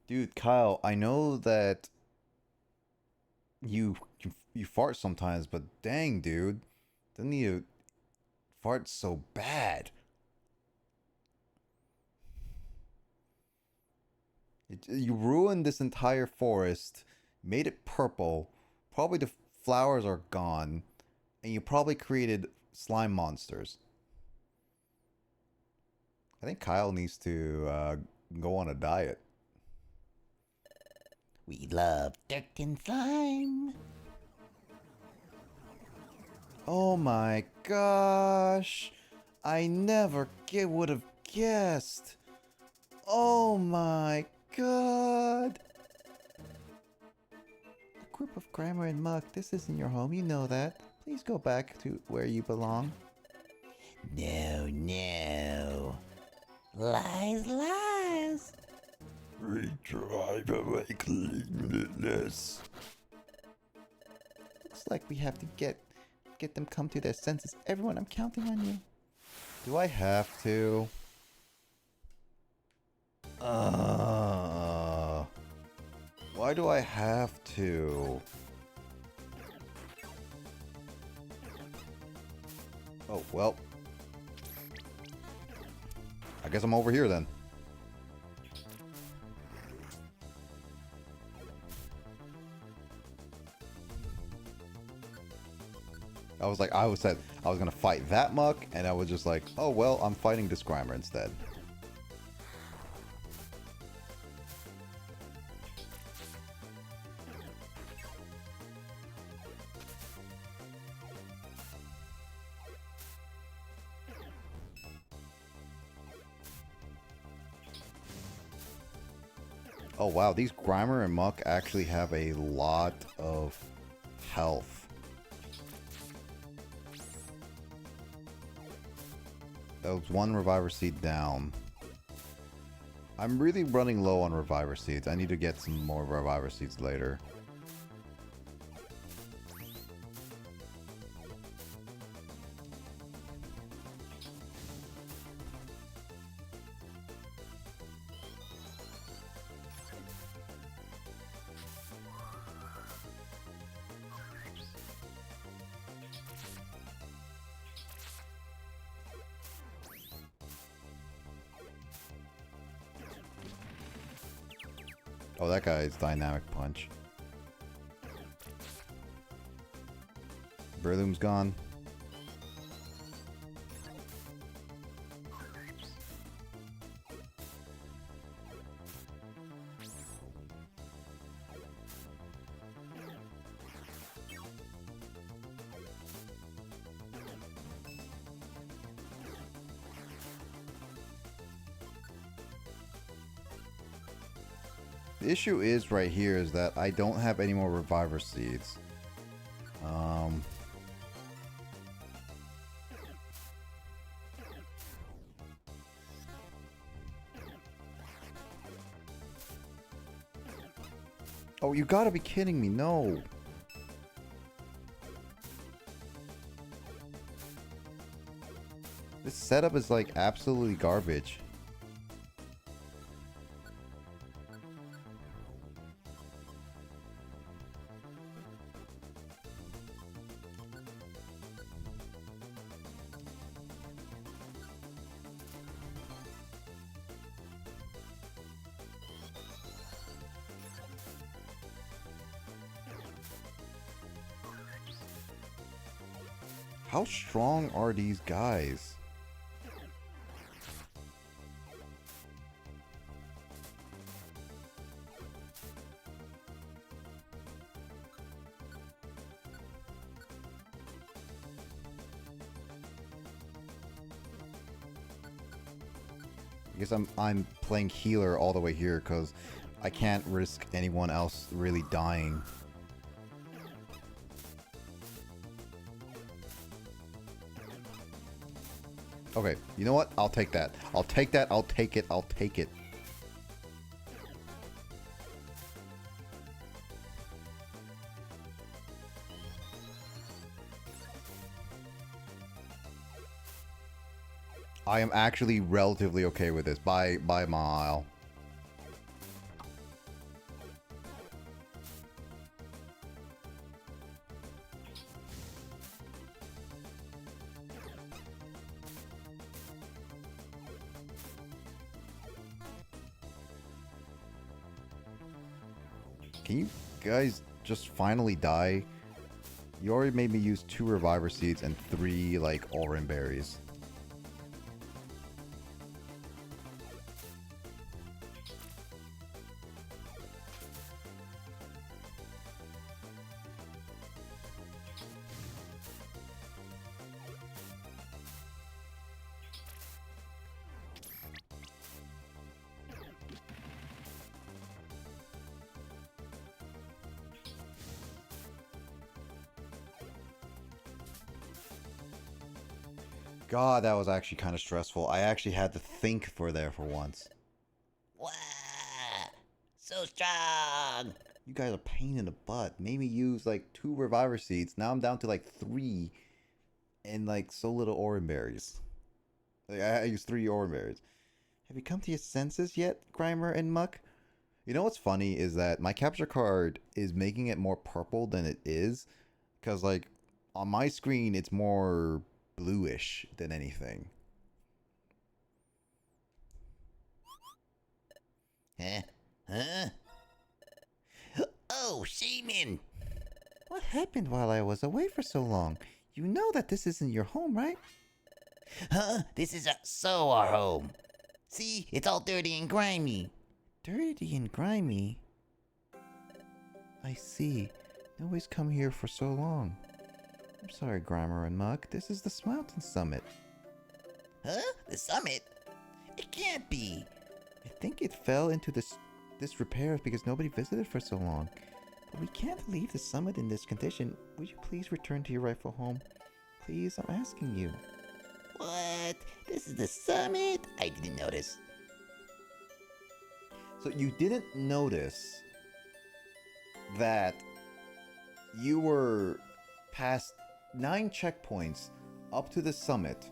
Dude, Kyle, I know that you fart sometimes, but dang, dude, doesn't you fart so bad? You ruined this entire forest, made it purple. Probably the flowers are gone, and you probably created slime monsters. I think Kyle needs to go on a diet. We love dirt and slime. Oh my gosh! I never would have guessed. Oh my god! A group of Grammar and Muck, this isn't your home, you know that. Please go back to where you belong. No, no. Lies, lies. We drive away cleanliness. Looks like we have to get them come to their senses. Everyone, I'm counting on you. Do I have to? Why do I have to? Oh, well. I guess I'm over here then. I said I was gonna fight that muck, and I was just like, oh well, I'm fighting this Grimer instead. Oh wow, these Grimer and Muck actually have a lot of health. That was one Reviver Seed down. I'm really running low on Reviver Seeds. I need to get some more Reviver Seeds later. Oh, that guy's Dynamic Punch. Breloom's gone. The issue is right here is that I don't have any more Reviver Seeds. Oh, you gotta be kidding me. No. This setup is like absolutely garbage. How strong are these guys? I guess I'm playing healer all the way here because I can't risk anyone else really dying. Okay, you know what? I'll take that. I'll take that. I'll take it. I'll take it. I am actually relatively okay with this by mile. Can you guys just finally die? You already made me use 2 reviver seeds and 3 like orange berries. God, that was actually kind of stressful. I actually had to think for once. Wow, so strong. You guys are a pain in the butt. Made me use like 2 reviver seeds. Now I'm down to like 3 and like so little orange berries. Like, I used 3 orange berries. Have you come to your senses yet, Grimer and Muck? You know what's funny is that my capture card is making it more purple than it is. Because like on my screen it's more bluish than anything. Huh? Huh? Oh, Shaman! What happened while I was away for so long? You know that this isn't your home, right? Huh? This is so our home. See, it's all dirty and grimy. Dirty and grimy? I see. Nobody's come here for so long. I'm sorry, Grimer and Muck. This is the Mountain Summit. Huh? The summit? It can't be. I think it fell into this repair because nobody visited for so long. But we can't leave the summit in this condition. Would you please return to your rightful home? Please, I'm asking you. What? This is the summit? I didn't notice. So you didn't notice that you were past 9 checkpoints up to the summit.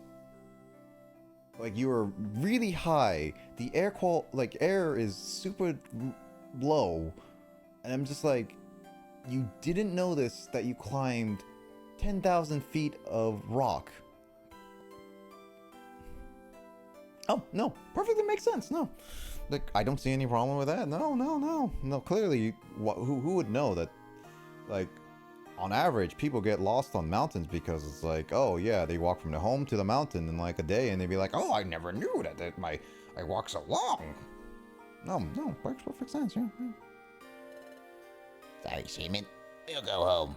Like you were really high. The air is super low. And I'm just like, you didn't notice that you climbed 10,000 feet of rock. Oh, no. Perfectly makes sense. No. Like, I don't see any problem with that. No, clearly, who would know that, like, on average, people get lost on mountains because it's like, oh yeah, they walk from the home to the mountain in like a day, and they'd be like, oh, I never knew that I walked so long. No, makes perfect sense, yeah. Sorry, Shaman. We'll go home.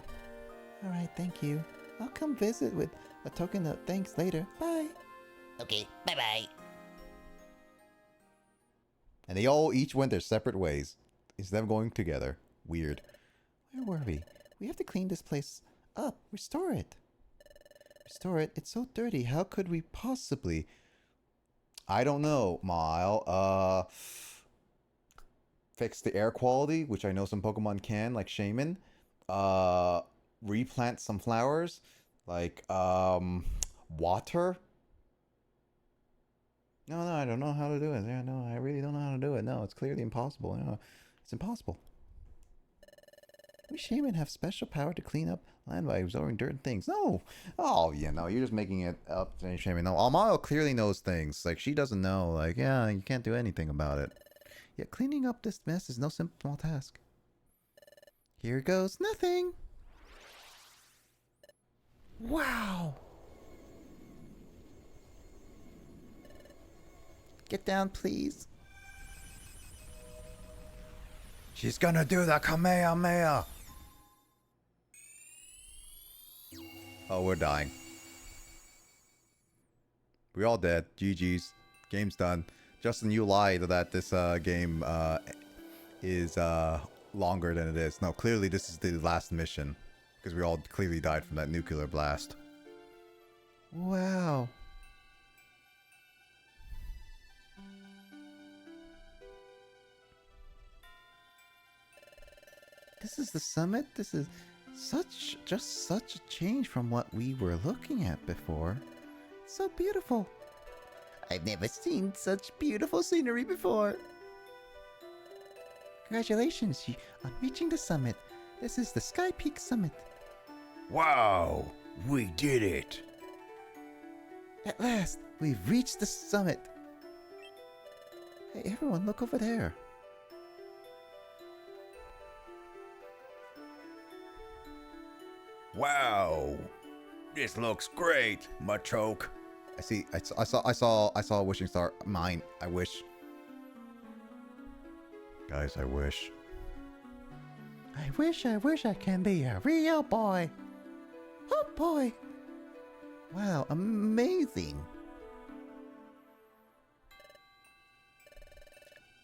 Alright, thank you. I'll come visit with a token of thanks later. Bye. Okay, bye-bye. And they all each went their separate ways. Instead of going together. Weird. Where were we? We have to clean this place up. Restore it. Restore it? It's so dirty. How could we possibly? I don't know, Mile. fix the air quality, which I know some Pokemon can, like Shaman. Replant some flowers, like water. No, I don't know how to do it. Yeah, no, I really don't know how to do it. No, it's clearly impossible. You know, it's impossible. We Shaman have special power to clean up land by absorbing dirt and things. No! Oh, yeah, no, you're just making it up to Shaman. No, Almaro clearly knows things. Like, she doesn't know. Like, yeah, you can't do anything about it. Yeah, cleaning up this mess is no simple task. Here goes nothing. Wow! Get down, please. She's gonna do the Kamehameha! Oh, we're dying. We're all dead. GG's. Game's done. Justin, you lied that this game is longer than it is. No, clearly this is the last mission. Because we all clearly died from that nuclear blast. Wow. This is the summit? This is just such a change from what we were looking at before. It's so beautiful. I've never seen such beautiful scenery before. Congratulations on reaching the summit. This is the Sky Peak Summit. Wow, we did it. At last, we've reached the summit. Hey, everyone, look over there. Wow, this looks great, Machoke. I saw a wishing star. Mine. I wish. Guys, I wish. I wish I can be a real boy. Oh boy. Wow, amazing.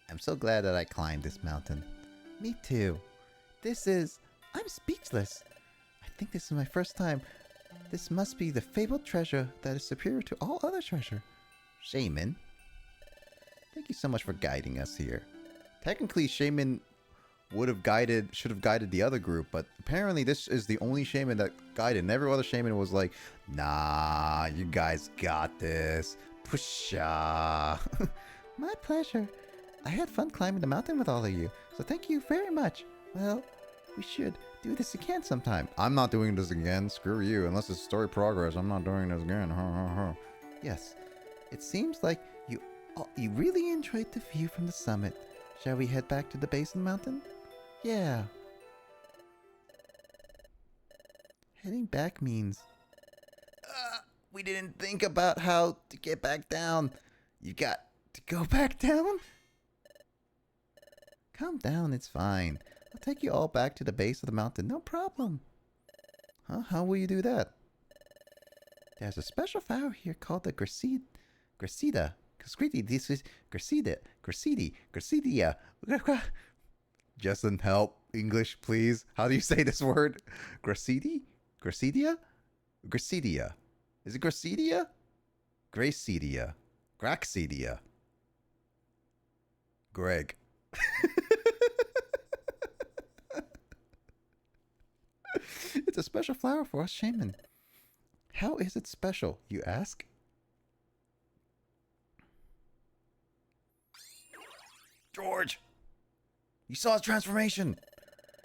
I'm so glad that I climbed this mountain. Me too. I'm speechless. I think this is my first time. This must be the fabled treasure that is superior to all other treasure. Shaman, thank you so much for guiding us here. Technically, Shaman should have guided the other group, but apparently this is the only Shaman that guided, and every other Shaman was like, nah, you guys got this. Pusha. My pleasure. I had fun climbing the mountain with all of you, so thank you very much. Well, we should do this again sometime. I'm not doing this again. Screw you. Unless it's story progress, I'm not doing this again. Yes, it seems like you really enjoyed the view from the summit. Shall we head back to the base of the mountain? Yeah. Heading back means... we didn't think about how to get back down. You got to go back down? Calm down, it's fine. I'll take you all back to the base of the mountain, no problem. Huh? How will you do that? There's a special flower here called the Gracida. This is Gracidia. Justin, help. English, please. How do you say this word? Gracidia? Gracidia. Is it Gracidia? Gracidia. Graxidia. Greg. It's a special flower for us shaman. How is it special, you ask? George! You saw his transformation!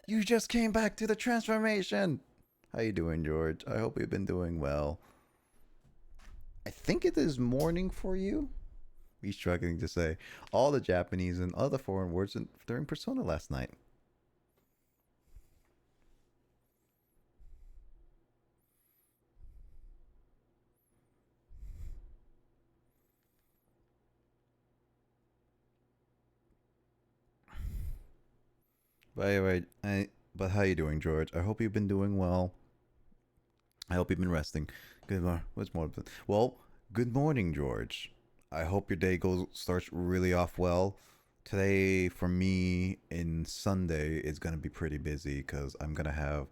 You just came back to the transformation! How you doing, George? I hope you've been doing well. I think it is morning for you? He's struggling to say all the Japanese and other foreign words during Persona last night. But anyway, but how you doing, George? I hope you've been doing well. I hope you've been resting. Good morning. What's more? Well, good morning, George. I hope your day starts really off well. Today, for me, in Sunday, is going to be pretty busy because I'm going to have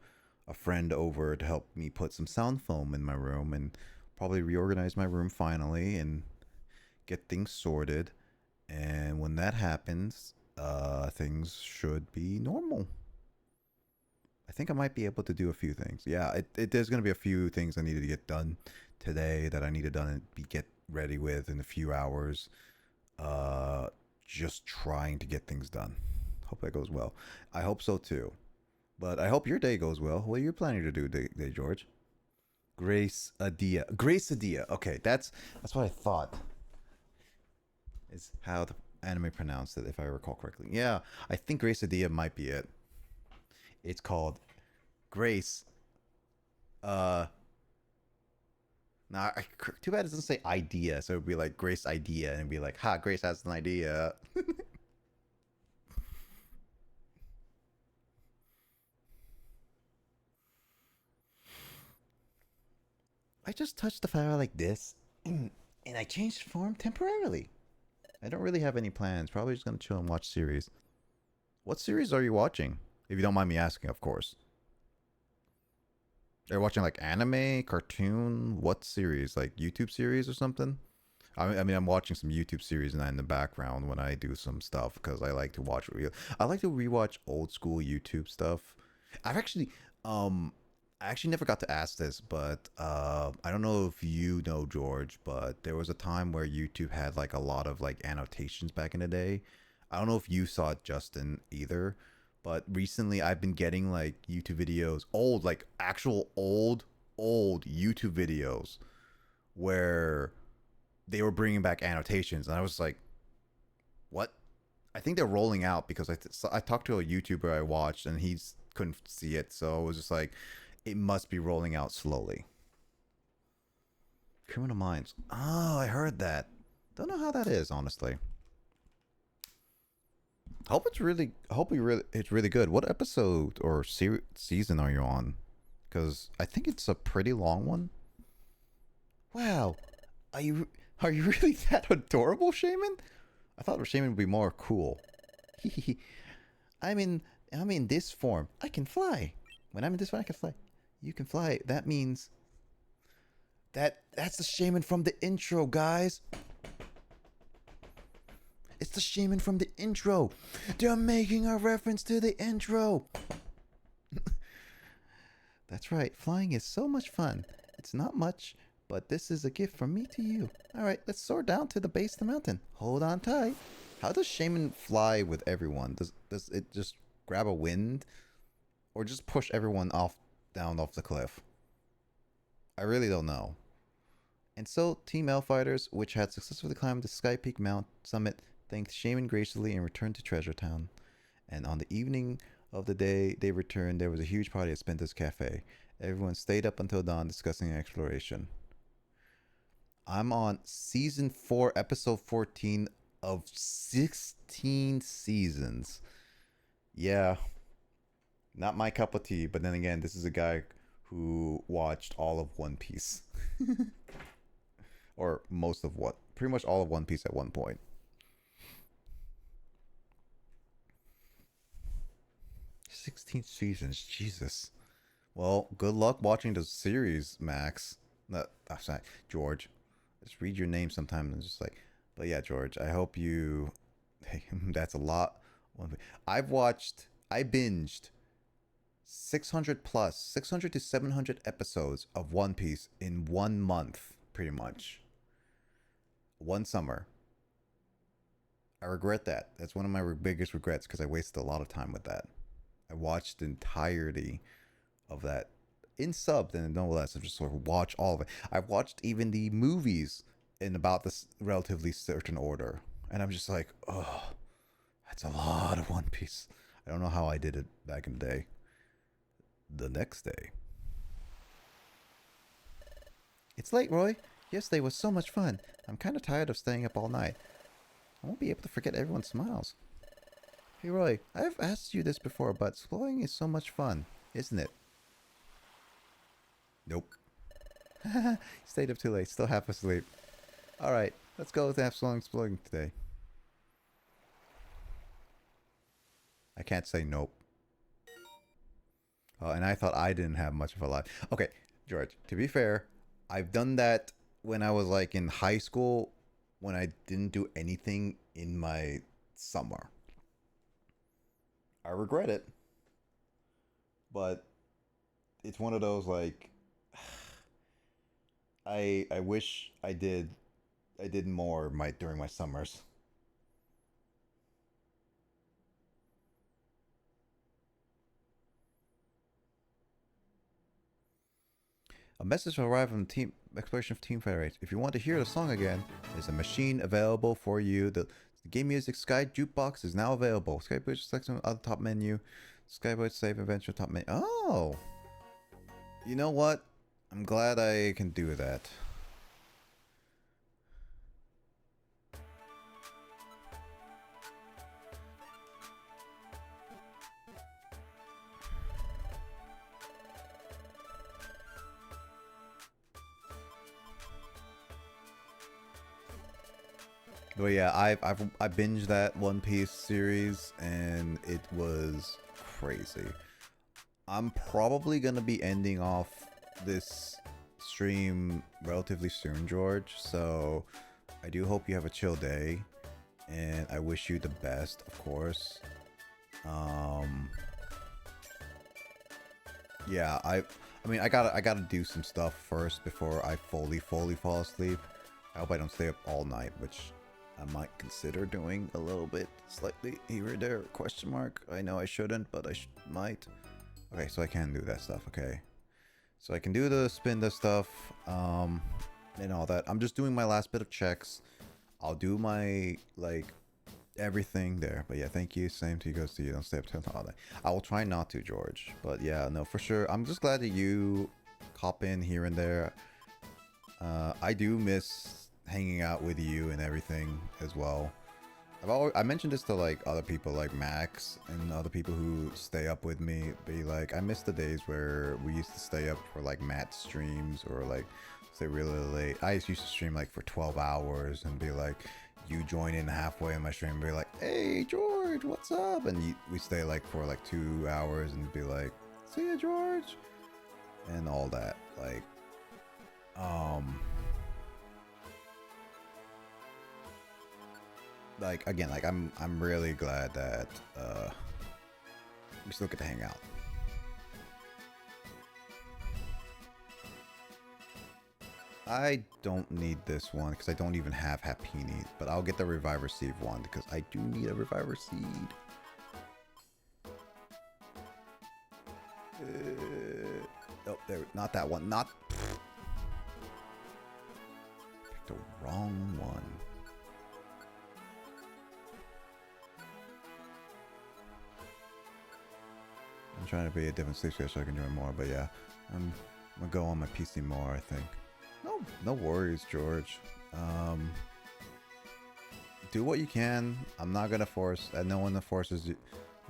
a friend over to help me put some sound foam in my room and probably reorganize my room finally and get things sorted. And when that happens, things should be normal. I think I might be able to do a few things. Yeah, there's gonna be a few things I needed to get done today that I need to done and get ready with in a few hours. Just trying to get things done. Hope that goes well. I hope so too. But I hope your day goes well. What are you planning to do today, George? Grace Adia. Grace Adia. Okay, that's what I thought. Is how the anime pronounced it, if I recall correctly. Yeah, I think Grace Adia might be it. It's called Grace. Nah, too bad it doesn't say idea, so it'd be like Grace idea, and it'd be like, ha, Grace has an idea. I just touched the fire like this, and I changed form temporarily. I don't really have any plans. Probably just gonna chill and watch series. What series are you watching? If you don't mind me asking, of course. Are you watching like anime, cartoon? What series? Like YouTube series or something? I mean, I'm watching some YouTube series in the background when I do some stuff because I like to watch. I like to rewatch old school YouTube stuff. I've actually, I actually never got to ask this, but I don't know if you know, George, but there was a time where YouTube had like a lot of like annotations back in the day. I don't know if you saw it, Justin, either, but recently I've been getting like YouTube videos, old, like actual old YouTube videos where they were bringing back annotations, and I was like, what? I think they're rolling out because I talked to a YouTuber I watched and he couldn't see it, so it was just like, it must be rolling out slowly. Criminal Minds. Oh, I heard that. Don't know how that is, honestly. Hope it's really good. What episode or season are you on? Because I think it's a pretty long one. Wow, are you really that adorable, Shaman? I thought Shaman would be more cool. I'm in this form. I can fly. When I'm in this one, I can fly. You can fly. That means that's the Shaman from the intro, guys. It's the Shaman from the intro. They're making a reference to the intro. That's right. Flying is so much fun. It's not much, but this is a gift from me to you. All right, let's soar down to the base of the mountain. Hold on tight. How does Shaman fly with everyone? Does it just grab a wind, or just push everyone down off the cliff? I really don't know. And so, Team L Fighters, which had successfully climbed the Sky Peak Mount summit, thanked Shaman graciously and returned to Treasure Town. And on the evening of the day they returned, there was a huge party at Spencer's Cafe. Everyone stayed up until dawn discussing exploration. I'm on season 4, episode 14 of 16 seasons. Yeah, not my cup of tea, but then again, this is a guy who watched all of One Piece. Or pretty much all of One Piece at one point. "16 seasons, Jesus." Well, good luck watching the series, Max. No, I'm sorry, George. Just read your name sometime and just like, but yeah, George, I hope you, hey, that's a lot. I binged 600 to 700 episodes of One Piece in 1 month, pretty much. One summer. I regret that. That's one of my biggest regrets because I wasted a lot of time with that. I watched the entirety of that in sub and no less. I just sort of watch all of it. I've watched even the movies in about this relatively certain order, and I'm just like, oh, that's a lot of One Piece. I don't know how I did it back in the day. The next day. "It's late, Roy. Yesterday was so much fun. I'm kind of tired of staying up all night. I won't be able to forget everyone's smiles." "Hey, Roy, I've asked you this before, but exploring is so much fun, isn't it?" "Nope." "Stayed up too late, still half asleep. Alright, let's go have some exploring today." I can't say nope. Oh, and I thought I didn't have much of a life. Okay, George, to be fair, I've done that when I was like in high school, when I didn't do anything in my summer. I regret it. But it's one of those like I wish I did more during my summers. A message will arrive from Team Exploration of Team Federate. If you want to hear the song again, there's a machine available for you. The game music Sky Jukebox is now available. Skybridge selection on the top menu. Skybridge Save Adventure top menu. Oh! You know what? I'm glad I can do that. But yeah, I binged that One Piece series and it was crazy. I'm probably gonna be ending off this stream relatively soon, George. So I do hope you have a chill day, and I wish you the best, of course. Yeah, I mean I gotta do some stuff first before I fully fall asleep. I hope I don't stay up all night, which I might consider doing a little bit, slightly here or there, question mark. I know I shouldn't, but I might. Okay, so I can do that stuff, okay. So I can do the spin the stuff, and all that. I'm just doing my last bit of checks. I'll do my, like, everything there. But yeah, thank you. Same to you guys. See you. Don't stay up till all day. I will try not to, George. But yeah, no, for sure. I'm just glad that you hop in here and there. I do miss hanging out with you and everything as well. I mentioned this to like other people like Max and other people who stay up with me. Be like, I miss the days where we used to stay up for like Matt streams or like stay really late. I used to stream like for 12 hours and be like, you join in halfway in my stream and be like, hey George, what's up? And we stay like for like 2 hours and be like, see ya George, and all that. Like again, like I'm really glad that we still get to hang out. I don't need this one because I don't even have Happini, but I'll get the Reviver Seed one because I do need a Reviver Seed. Oh, there, not that one. Not. Picked the wrong one. I'm trying to be a different sleep schedule so I can join more, but yeah, I'm gonna go on my PC more, I think. No worries, George. Do what you can. I'm not gonna force. No one forces you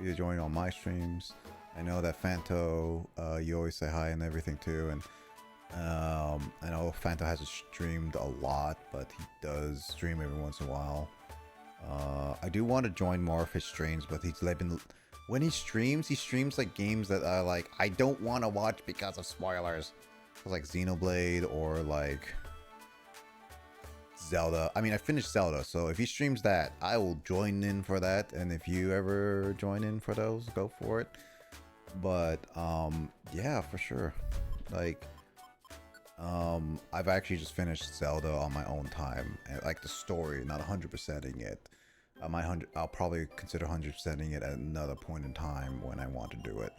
to join on my streams. I know that Fanto, you always say hi and everything too, and I know Fanto hasn't streamed a lot, but he does stream every once in a while. I do want to join more of his streams, but he's been. When he streams like games that I like. I don't want to watch because of spoilers. Like Xenoblade or like Zelda. I mean, I finished Zelda, so if he streams that, I will join in for that. And if you ever join in for those, go for it. But yeah, for sure. Like I've actually just finished Zelda on my own time, and like the story, not 100%ing it. I'll probably consider 100%ing it at another point in time when I want to do it.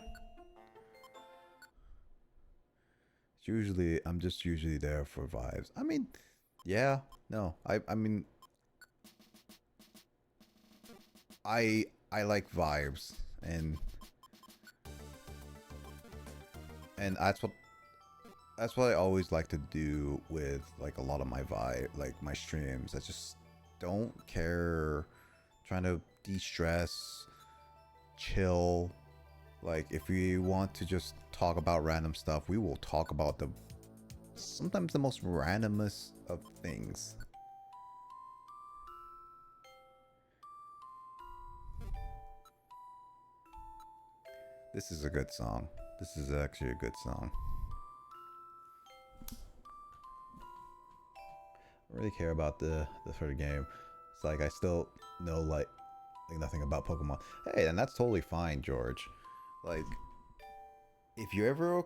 I'm just usually there for vibes. I mean, yeah, no, I mean, I like vibes, and that's what I always like to do with like a lot of my my streams. I just don't care, trying to de-stress, chill. Like, if we want to just talk about random stuff, we will talk about sometimes the most randomest of things. This is a good song. This is actually a good song. I don't really care about the third game. It's like I still know like like nothing about Pokemon. Hey, and that's totally fine, George. Like, if you ever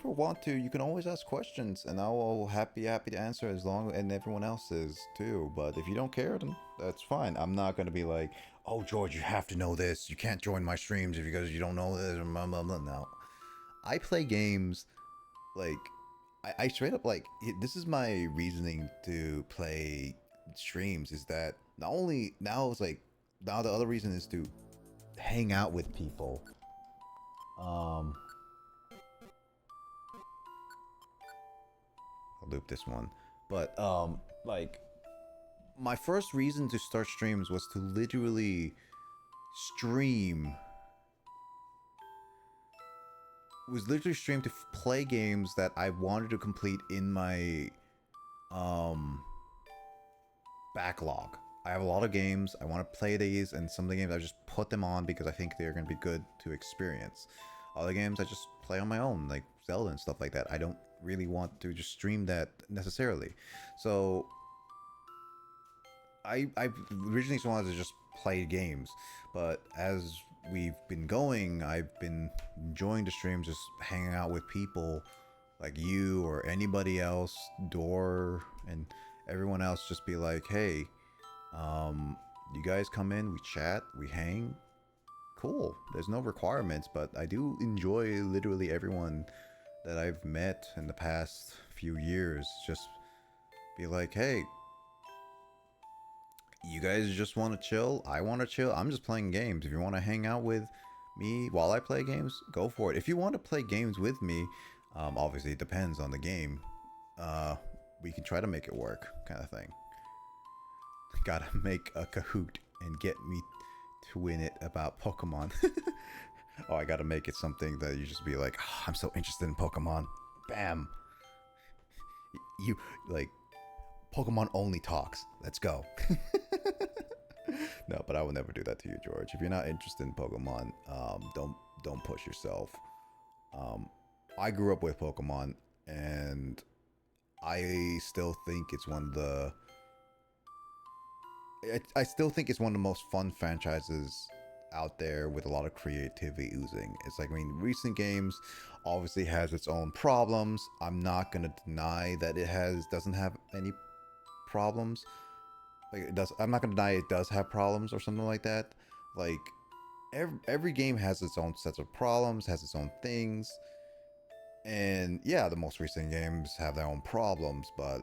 want to, you can always ask questions, and I'll happy to answer as long, and everyone else is too. But if you don't care, then that's fine. I'm not gonna be like, oh George, you have to know this. You can't join my streams because you don't know this. Blah, blah, blah. No, I play games like I straight up like this is my reasoning to play streams is that not only now it's like now the other reason is to hang out with people. I'll loop this one. But like my first reason to start streams was to literally stream to play games that I wanted to complete in my backlog. I have a lot of games. I want to play these, and some of the games I just put them on because I think they're going to be good to experience. Other games I just play on my own, like Zelda and stuff like that. I don't really want to just stream that necessarily. So I originally just wanted to just play games, but as we've been going, I've been enjoying the streams, just hanging out with people like you or anybody else, Door and everyone else, just be like, hey, you guys come in, we chat, we hang. Cool. There's no requirements, but I do enjoy literally everyone that I've met in the past few years. Just be like, hey, you guys just want to chill? I want to chill. I'm just playing games. If you want to hang out with me while I play games, go for it. If you want to play games with me, obviously it depends on the game. We can try to make it work, kind of thing. Gotta make a Kahoot and get me to win it about Pokemon. Oh, I gotta make it something that you just be like, oh, I'm so interested in Pokemon. Bam. You, like, Pokemon only talks. Let's go. No, but I will never do that to you, George. If you're not interested in Pokemon, don't push yourself. I grew up with Pokemon, and I still think it's one of the... I still think it's one of the most fun franchises out there with a lot of creativity oozing. It's like, I mean, recent games obviously has its own problems. I'm not gonna deny that it doesn't have any problems. Like it does. I'm not gonna deny it does have problems or something like that. Like every game has its own sets of problems, has its own things. And yeah, the most recent games have their own problems, but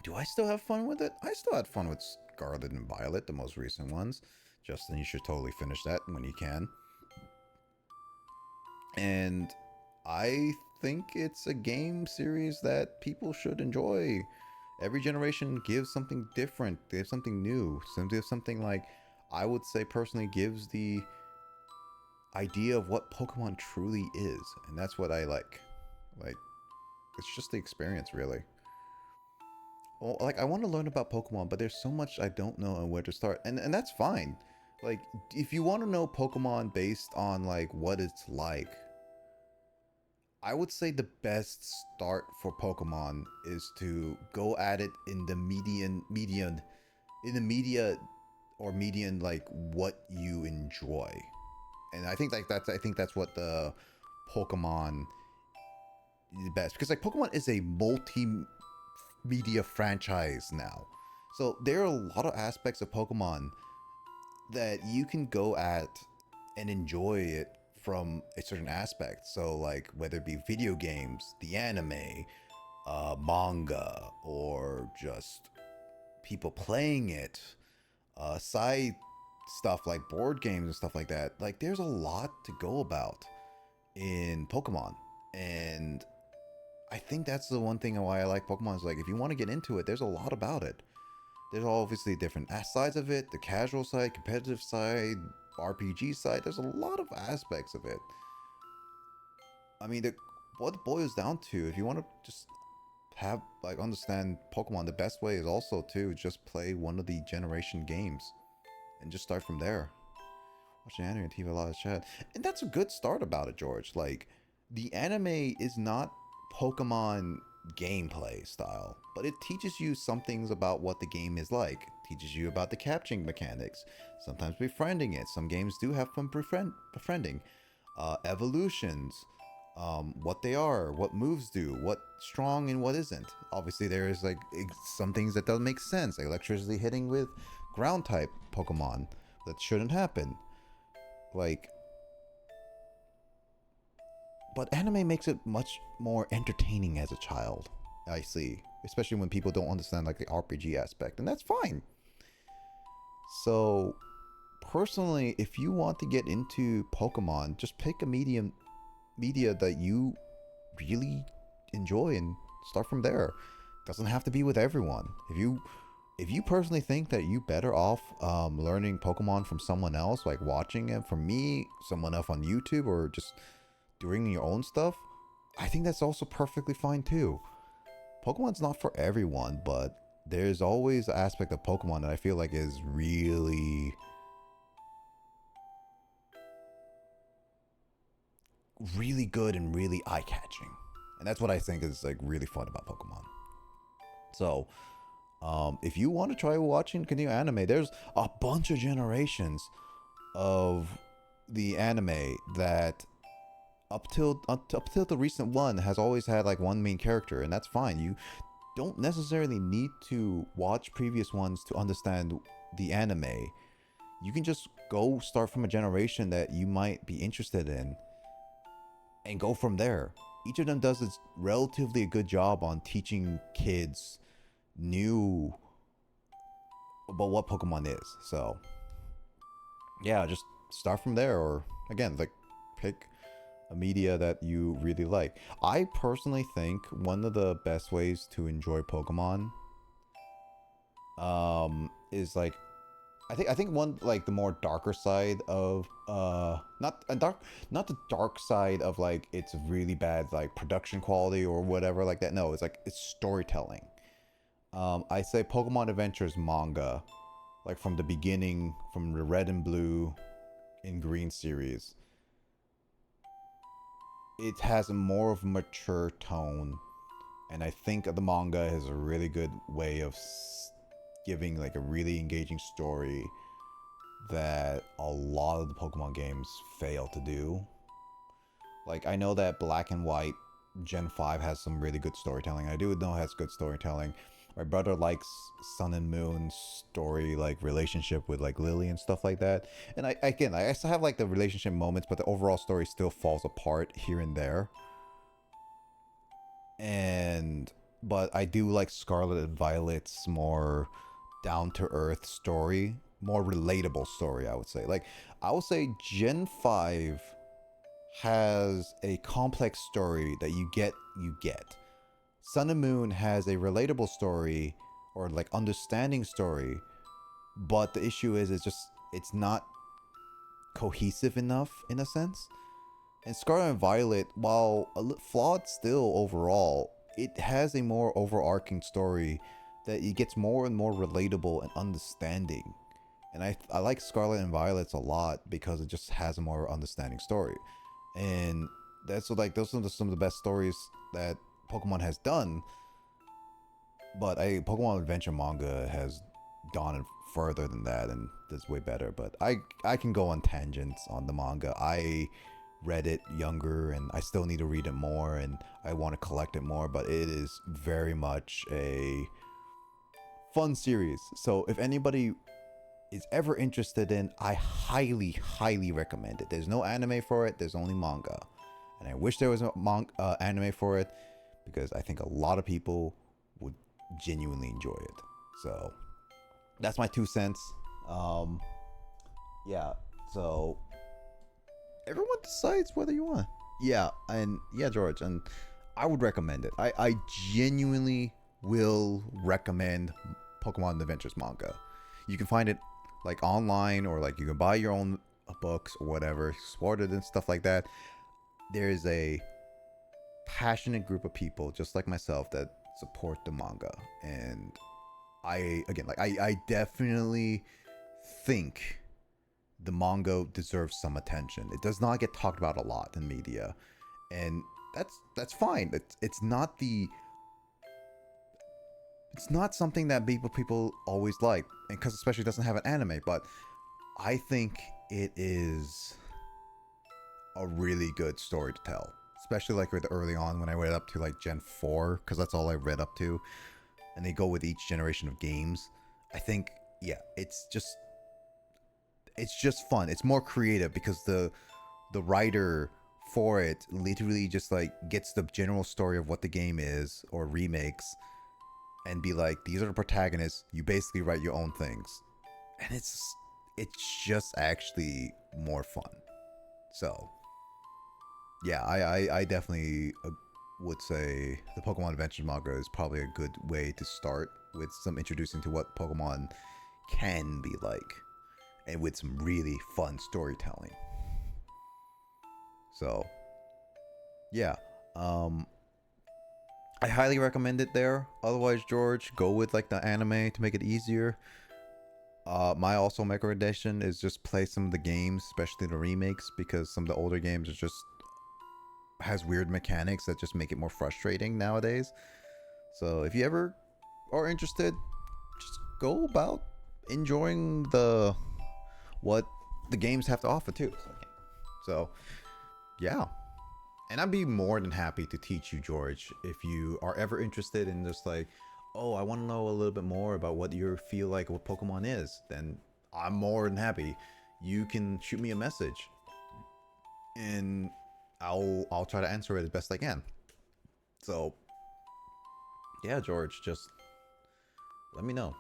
do I still have fun with it? I still had fun with Scarlet and Violet, the most recent ones. Justin, you should totally finish that when you can. And I think it's a game series that people should enjoy. Every generation gives something different, gives something new, gives something like, I would say personally, gives the idea of what Pokemon truly is. And that's what I like. Like, it's just the experience, really. Well, like, I want to learn about Pokemon, but there's so much I don't know and where to start. And that's fine. Like, if you want to know Pokemon based on, like, what it's like, I would say the best start for Pokemon is to go at it in the median, like, what you enjoy. And I think, like, that's what the Pokemon is best. Because, like, Pokemon is a multi-media franchise now. So there are a lot of aspects of Pokemon that you can go at and enjoy it from a certain aspect. So like whether it be video games, the anime, manga, or just people playing it, side stuff like board games and stuff like that. Like there's a lot to go about in Pokemon. And I think that's the one thing why I like Pokemon is like if you want to get into it, there's a lot about it. There's obviously different sides of it, the casual side, competitive side, RPG side. There's a lot of aspects of it. I mean, what it boils down to, if you want to just have, like, understand Pokemon, the best way is also to just play one of the generation games and just start from there. Watching anime and TV, a lot of chat. And that's a good start about it, George. Like, the anime is not Pokemon gameplay style, but it teaches you some things about what the game is like. It teaches you about the capturing mechanics, sometimes befriending it. Some games do have fun befriending. Evolutions, what they are, what moves do, what's strong and what isn't. Obviously, there is like some things that don't make sense, like electricity hitting with ground type Pokemon that shouldn't happen. Like, but anime makes it much more entertaining as a child, I see. Especially when people don't understand like the RPG aspect, and that's fine. So, personally, if you want to get into Pokemon, just pick a media that you really enjoy and start from there. Doesn't have to be with everyone. If you personally think that you better off learning Pokemon from someone else, like watching it from me, someone else on YouTube, or just doing your own stuff, I think that's also perfectly fine too. Pokemon's not for everyone, but there's always an aspect of Pokemon that I feel like is really good and really eye-catching. And that's what I think is like really fun about Pokemon. So, if you want to try watching continue anime, there's a bunch of generations of the anime that up till the recent one has always had like one main character, and that's fine. You don't necessarily need to watch previous ones to understand the anime. You can just go start from a generation that you might be interested in and go from there. Each of them does a relatively good job on teaching kids new about what Pokemon is. So yeah, just start from there, or again, like pick a media that you really like. I personally think one of the best ways to enjoy Pokemon is like I think one like the more darker side of not the dark side of like it's really bad like production quality or whatever like that. No, it's like it's storytelling. I say Pokemon Adventures manga, like from the beginning, from the Red and Blue and Green series. It has a more of a mature tone, and I think the manga is a really good way of giving like a really engaging story that a lot of the Pokemon games fail to do. Like, I know that Black and White Gen 5 has some really good storytelling. I do know it has good storytelling. My brother likes Sun and Moon's story, like relationship with like Lily and stuff like that. And I still have like the relationship moments, but the overall story still falls apart here and there. But I do like Scarlet and Violet's more down-to-earth story, more relatable story, I would say. Like, I would say Gen 5 has a complex story that you get. Sun and Moon has a relatable story, or like understanding story, but the issue is it's not cohesive enough in a sense. And Scarlet and Violet, while flawed still overall, it has a more overarching story that it gets more and more relatable and understanding. And I like Scarlet and Violet a lot because it just has a more understanding story. And that's like those are some of the best stories that Pokemon has done. But Pokemon Adventure manga has gone further than that and does way better. But I can go on tangents on the manga. I read it younger and I still need to read it more, and I want to collect it more, but it is very much a fun series. So if anybody is ever interested in, I highly recommend it. There's no anime for it, there's only manga, and I wish there was a anime for it, because I think a lot of people would genuinely enjoy it. So that's my 2 cents. Yeah, so everyone decides whether you want. Yeah, George, and I would recommend it. I genuinely will recommend Pokemon Adventures manga. You can find it like online, or like you can buy your own books or whatever, support it and stuff like that. There's a passionate group of people just like myself that support the manga, and I definitely think the manga deserves some attention. It does not get talked about a lot in media, and that's fine. It's not the it's not something that people always like, and because especially it doesn't have an anime. But I think it is a really good story to tell, especially like with early on when I read up to like Gen 4, because that's all I read up to, and they go with each generation of games. I think, yeah, it's just fun. It's more creative because the writer for it literally just like gets the general story of what the game is or remakes and be like, these are the protagonists, you basically write your own things, and it's just actually more fun. So yeah, I definitely would say the Pokemon Adventures manga is probably a good way to start with some introducing to what Pokemon can be like, and with some really fun storytelling. So yeah, I highly recommend it there. Otherwise, George, go with like the anime to make it easier. My also my recommendation is just play some of the games, especially the remakes, because some of the older games are just has weird mechanics that just make it more frustrating nowadays. So if you ever are interested, just go about enjoying what the games have to offer too. So yeah. And I'd be more than happy to teach you, George, if you are ever interested in just like, oh, I want to know a little bit more about what you feel like what Pokemon is, then I'm more than happy. You can shoot me a message, and I'll try to answer it as best I can. So yeah, George, just let me know.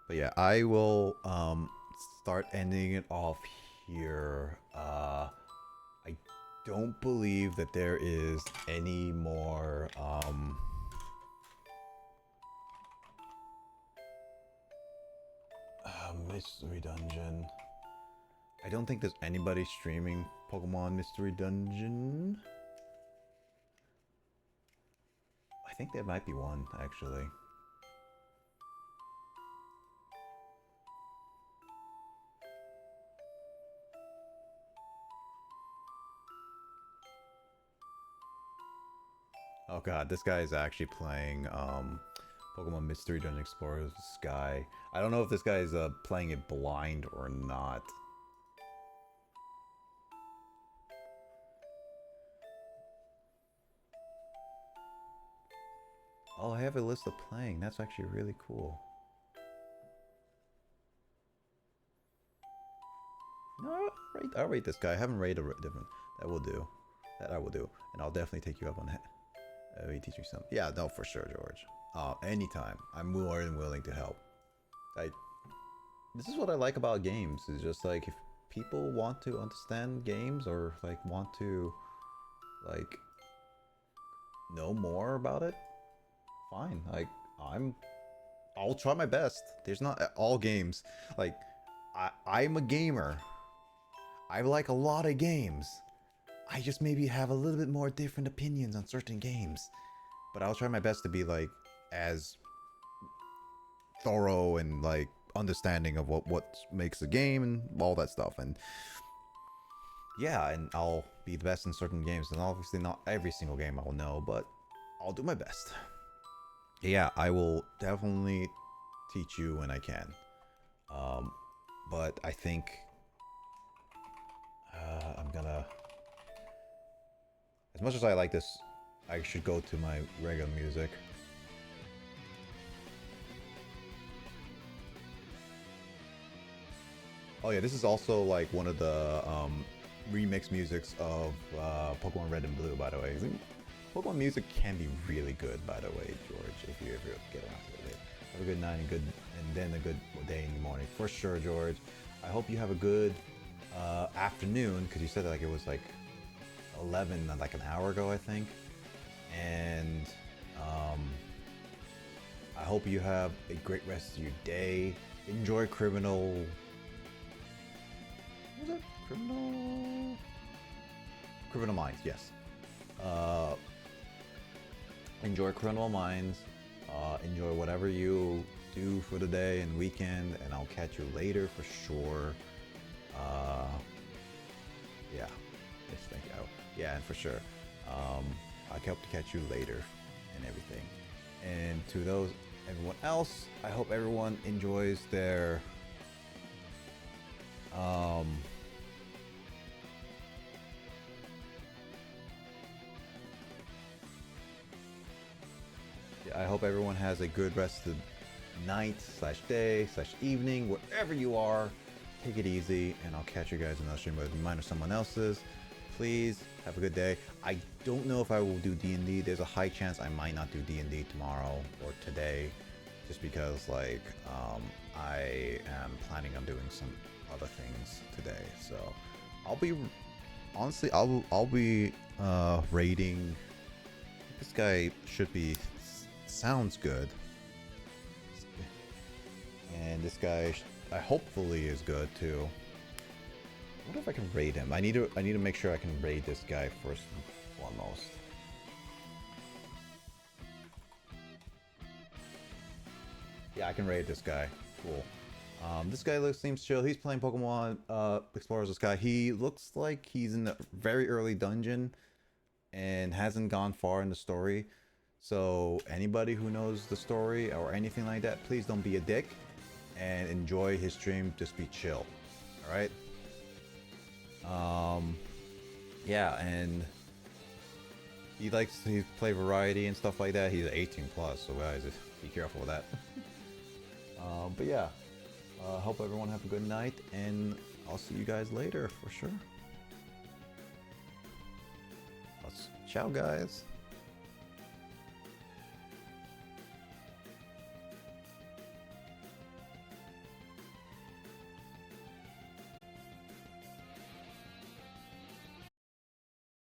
But yeah, I will start ending it off here. I don't believe that there is any more Mystery Dungeon. I don't think there's anybody streaming Pokemon Mystery Dungeon. I think there might be one, actually. Oh god, this guy is actually playing Pokemon Mystery Dungeon Explorers Sky. I don't know if this guy is playing it blind or not. Oh, I have a list of playing. That's actually really cool. No, I'll rate this guy. I haven't rated a different. That will do. That I will do. And I'll definitely take you up on that. Let me teach you something. Yeah, no, for sure, George. Anytime. I'm more than willing to help. This is what I like about games. Is just like if people want to understand games or like want to like know more about it, fine. Like I'll try my best. There's not all games. Like I'm a gamer. I like a lot of games. I just maybe have a little bit more different opinions on certain games. But I'll try my best to be like as thorough and like understanding of what makes a game and all that stuff. And yeah, and I'll be the best in certain games. And obviously not every single game I'll know, but I'll do my best. Yeah, I will definitely teach you when I can. But I think I'm gonna... As much as I like this, I should go to my regular music. Oh yeah, this is also like one of the remix musics of Pokemon Red and Blue, by the way. Pokemon music can be really good, by the way, George, if you ever get around to it. Have a good night and then a good day in the morning. For sure, George. I hope you have a good afternoon, because you said like it was like 11, like an hour ago, I think. And I hope you have a great rest of your day. Enjoy Criminal... What was it? Criminal Minds, yes. Enjoy Criminal Minds. Enjoy whatever you do for the day and weekend, and I'll catch you later for sure. Yeah. Thank you. Oh, yeah, and for sure. I hope to catch you later and everything. And to everyone else, I hope everyone enjoys their I hope everyone has a good rest of the night / day / evening, wherever you are. Take it easy, and I'll catch you guys in another stream, whether mine or someone else's. Please have a good day. I don't know if I will do D&D. There's a high chance I might not do D&D tomorrow or today, just because like I am planning on doing some other things today. So I'll be honestly I'll be raiding. This guy should be sounds good, and this guy hopefully is good too. I wonder if I can raid him. I need to make sure I can raid this guy first and foremost. Yeah, I can raid this guy. Cool. This guy seems chill. He's playing Pokemon Explorers of the Sky. He looks like he's in the very early dungeon and hasn't gone far in the story. So anybody who knows the story or anything like that, please don't be a dick and enjoy his stream. Just be chill. All right. Yeah, and he likes to play variety and stuff like that. He's 18 plus, so guys, be careful with that. But yeah, hope everyone have a good night, and I'll see you guys later for sure. Ciao, guys.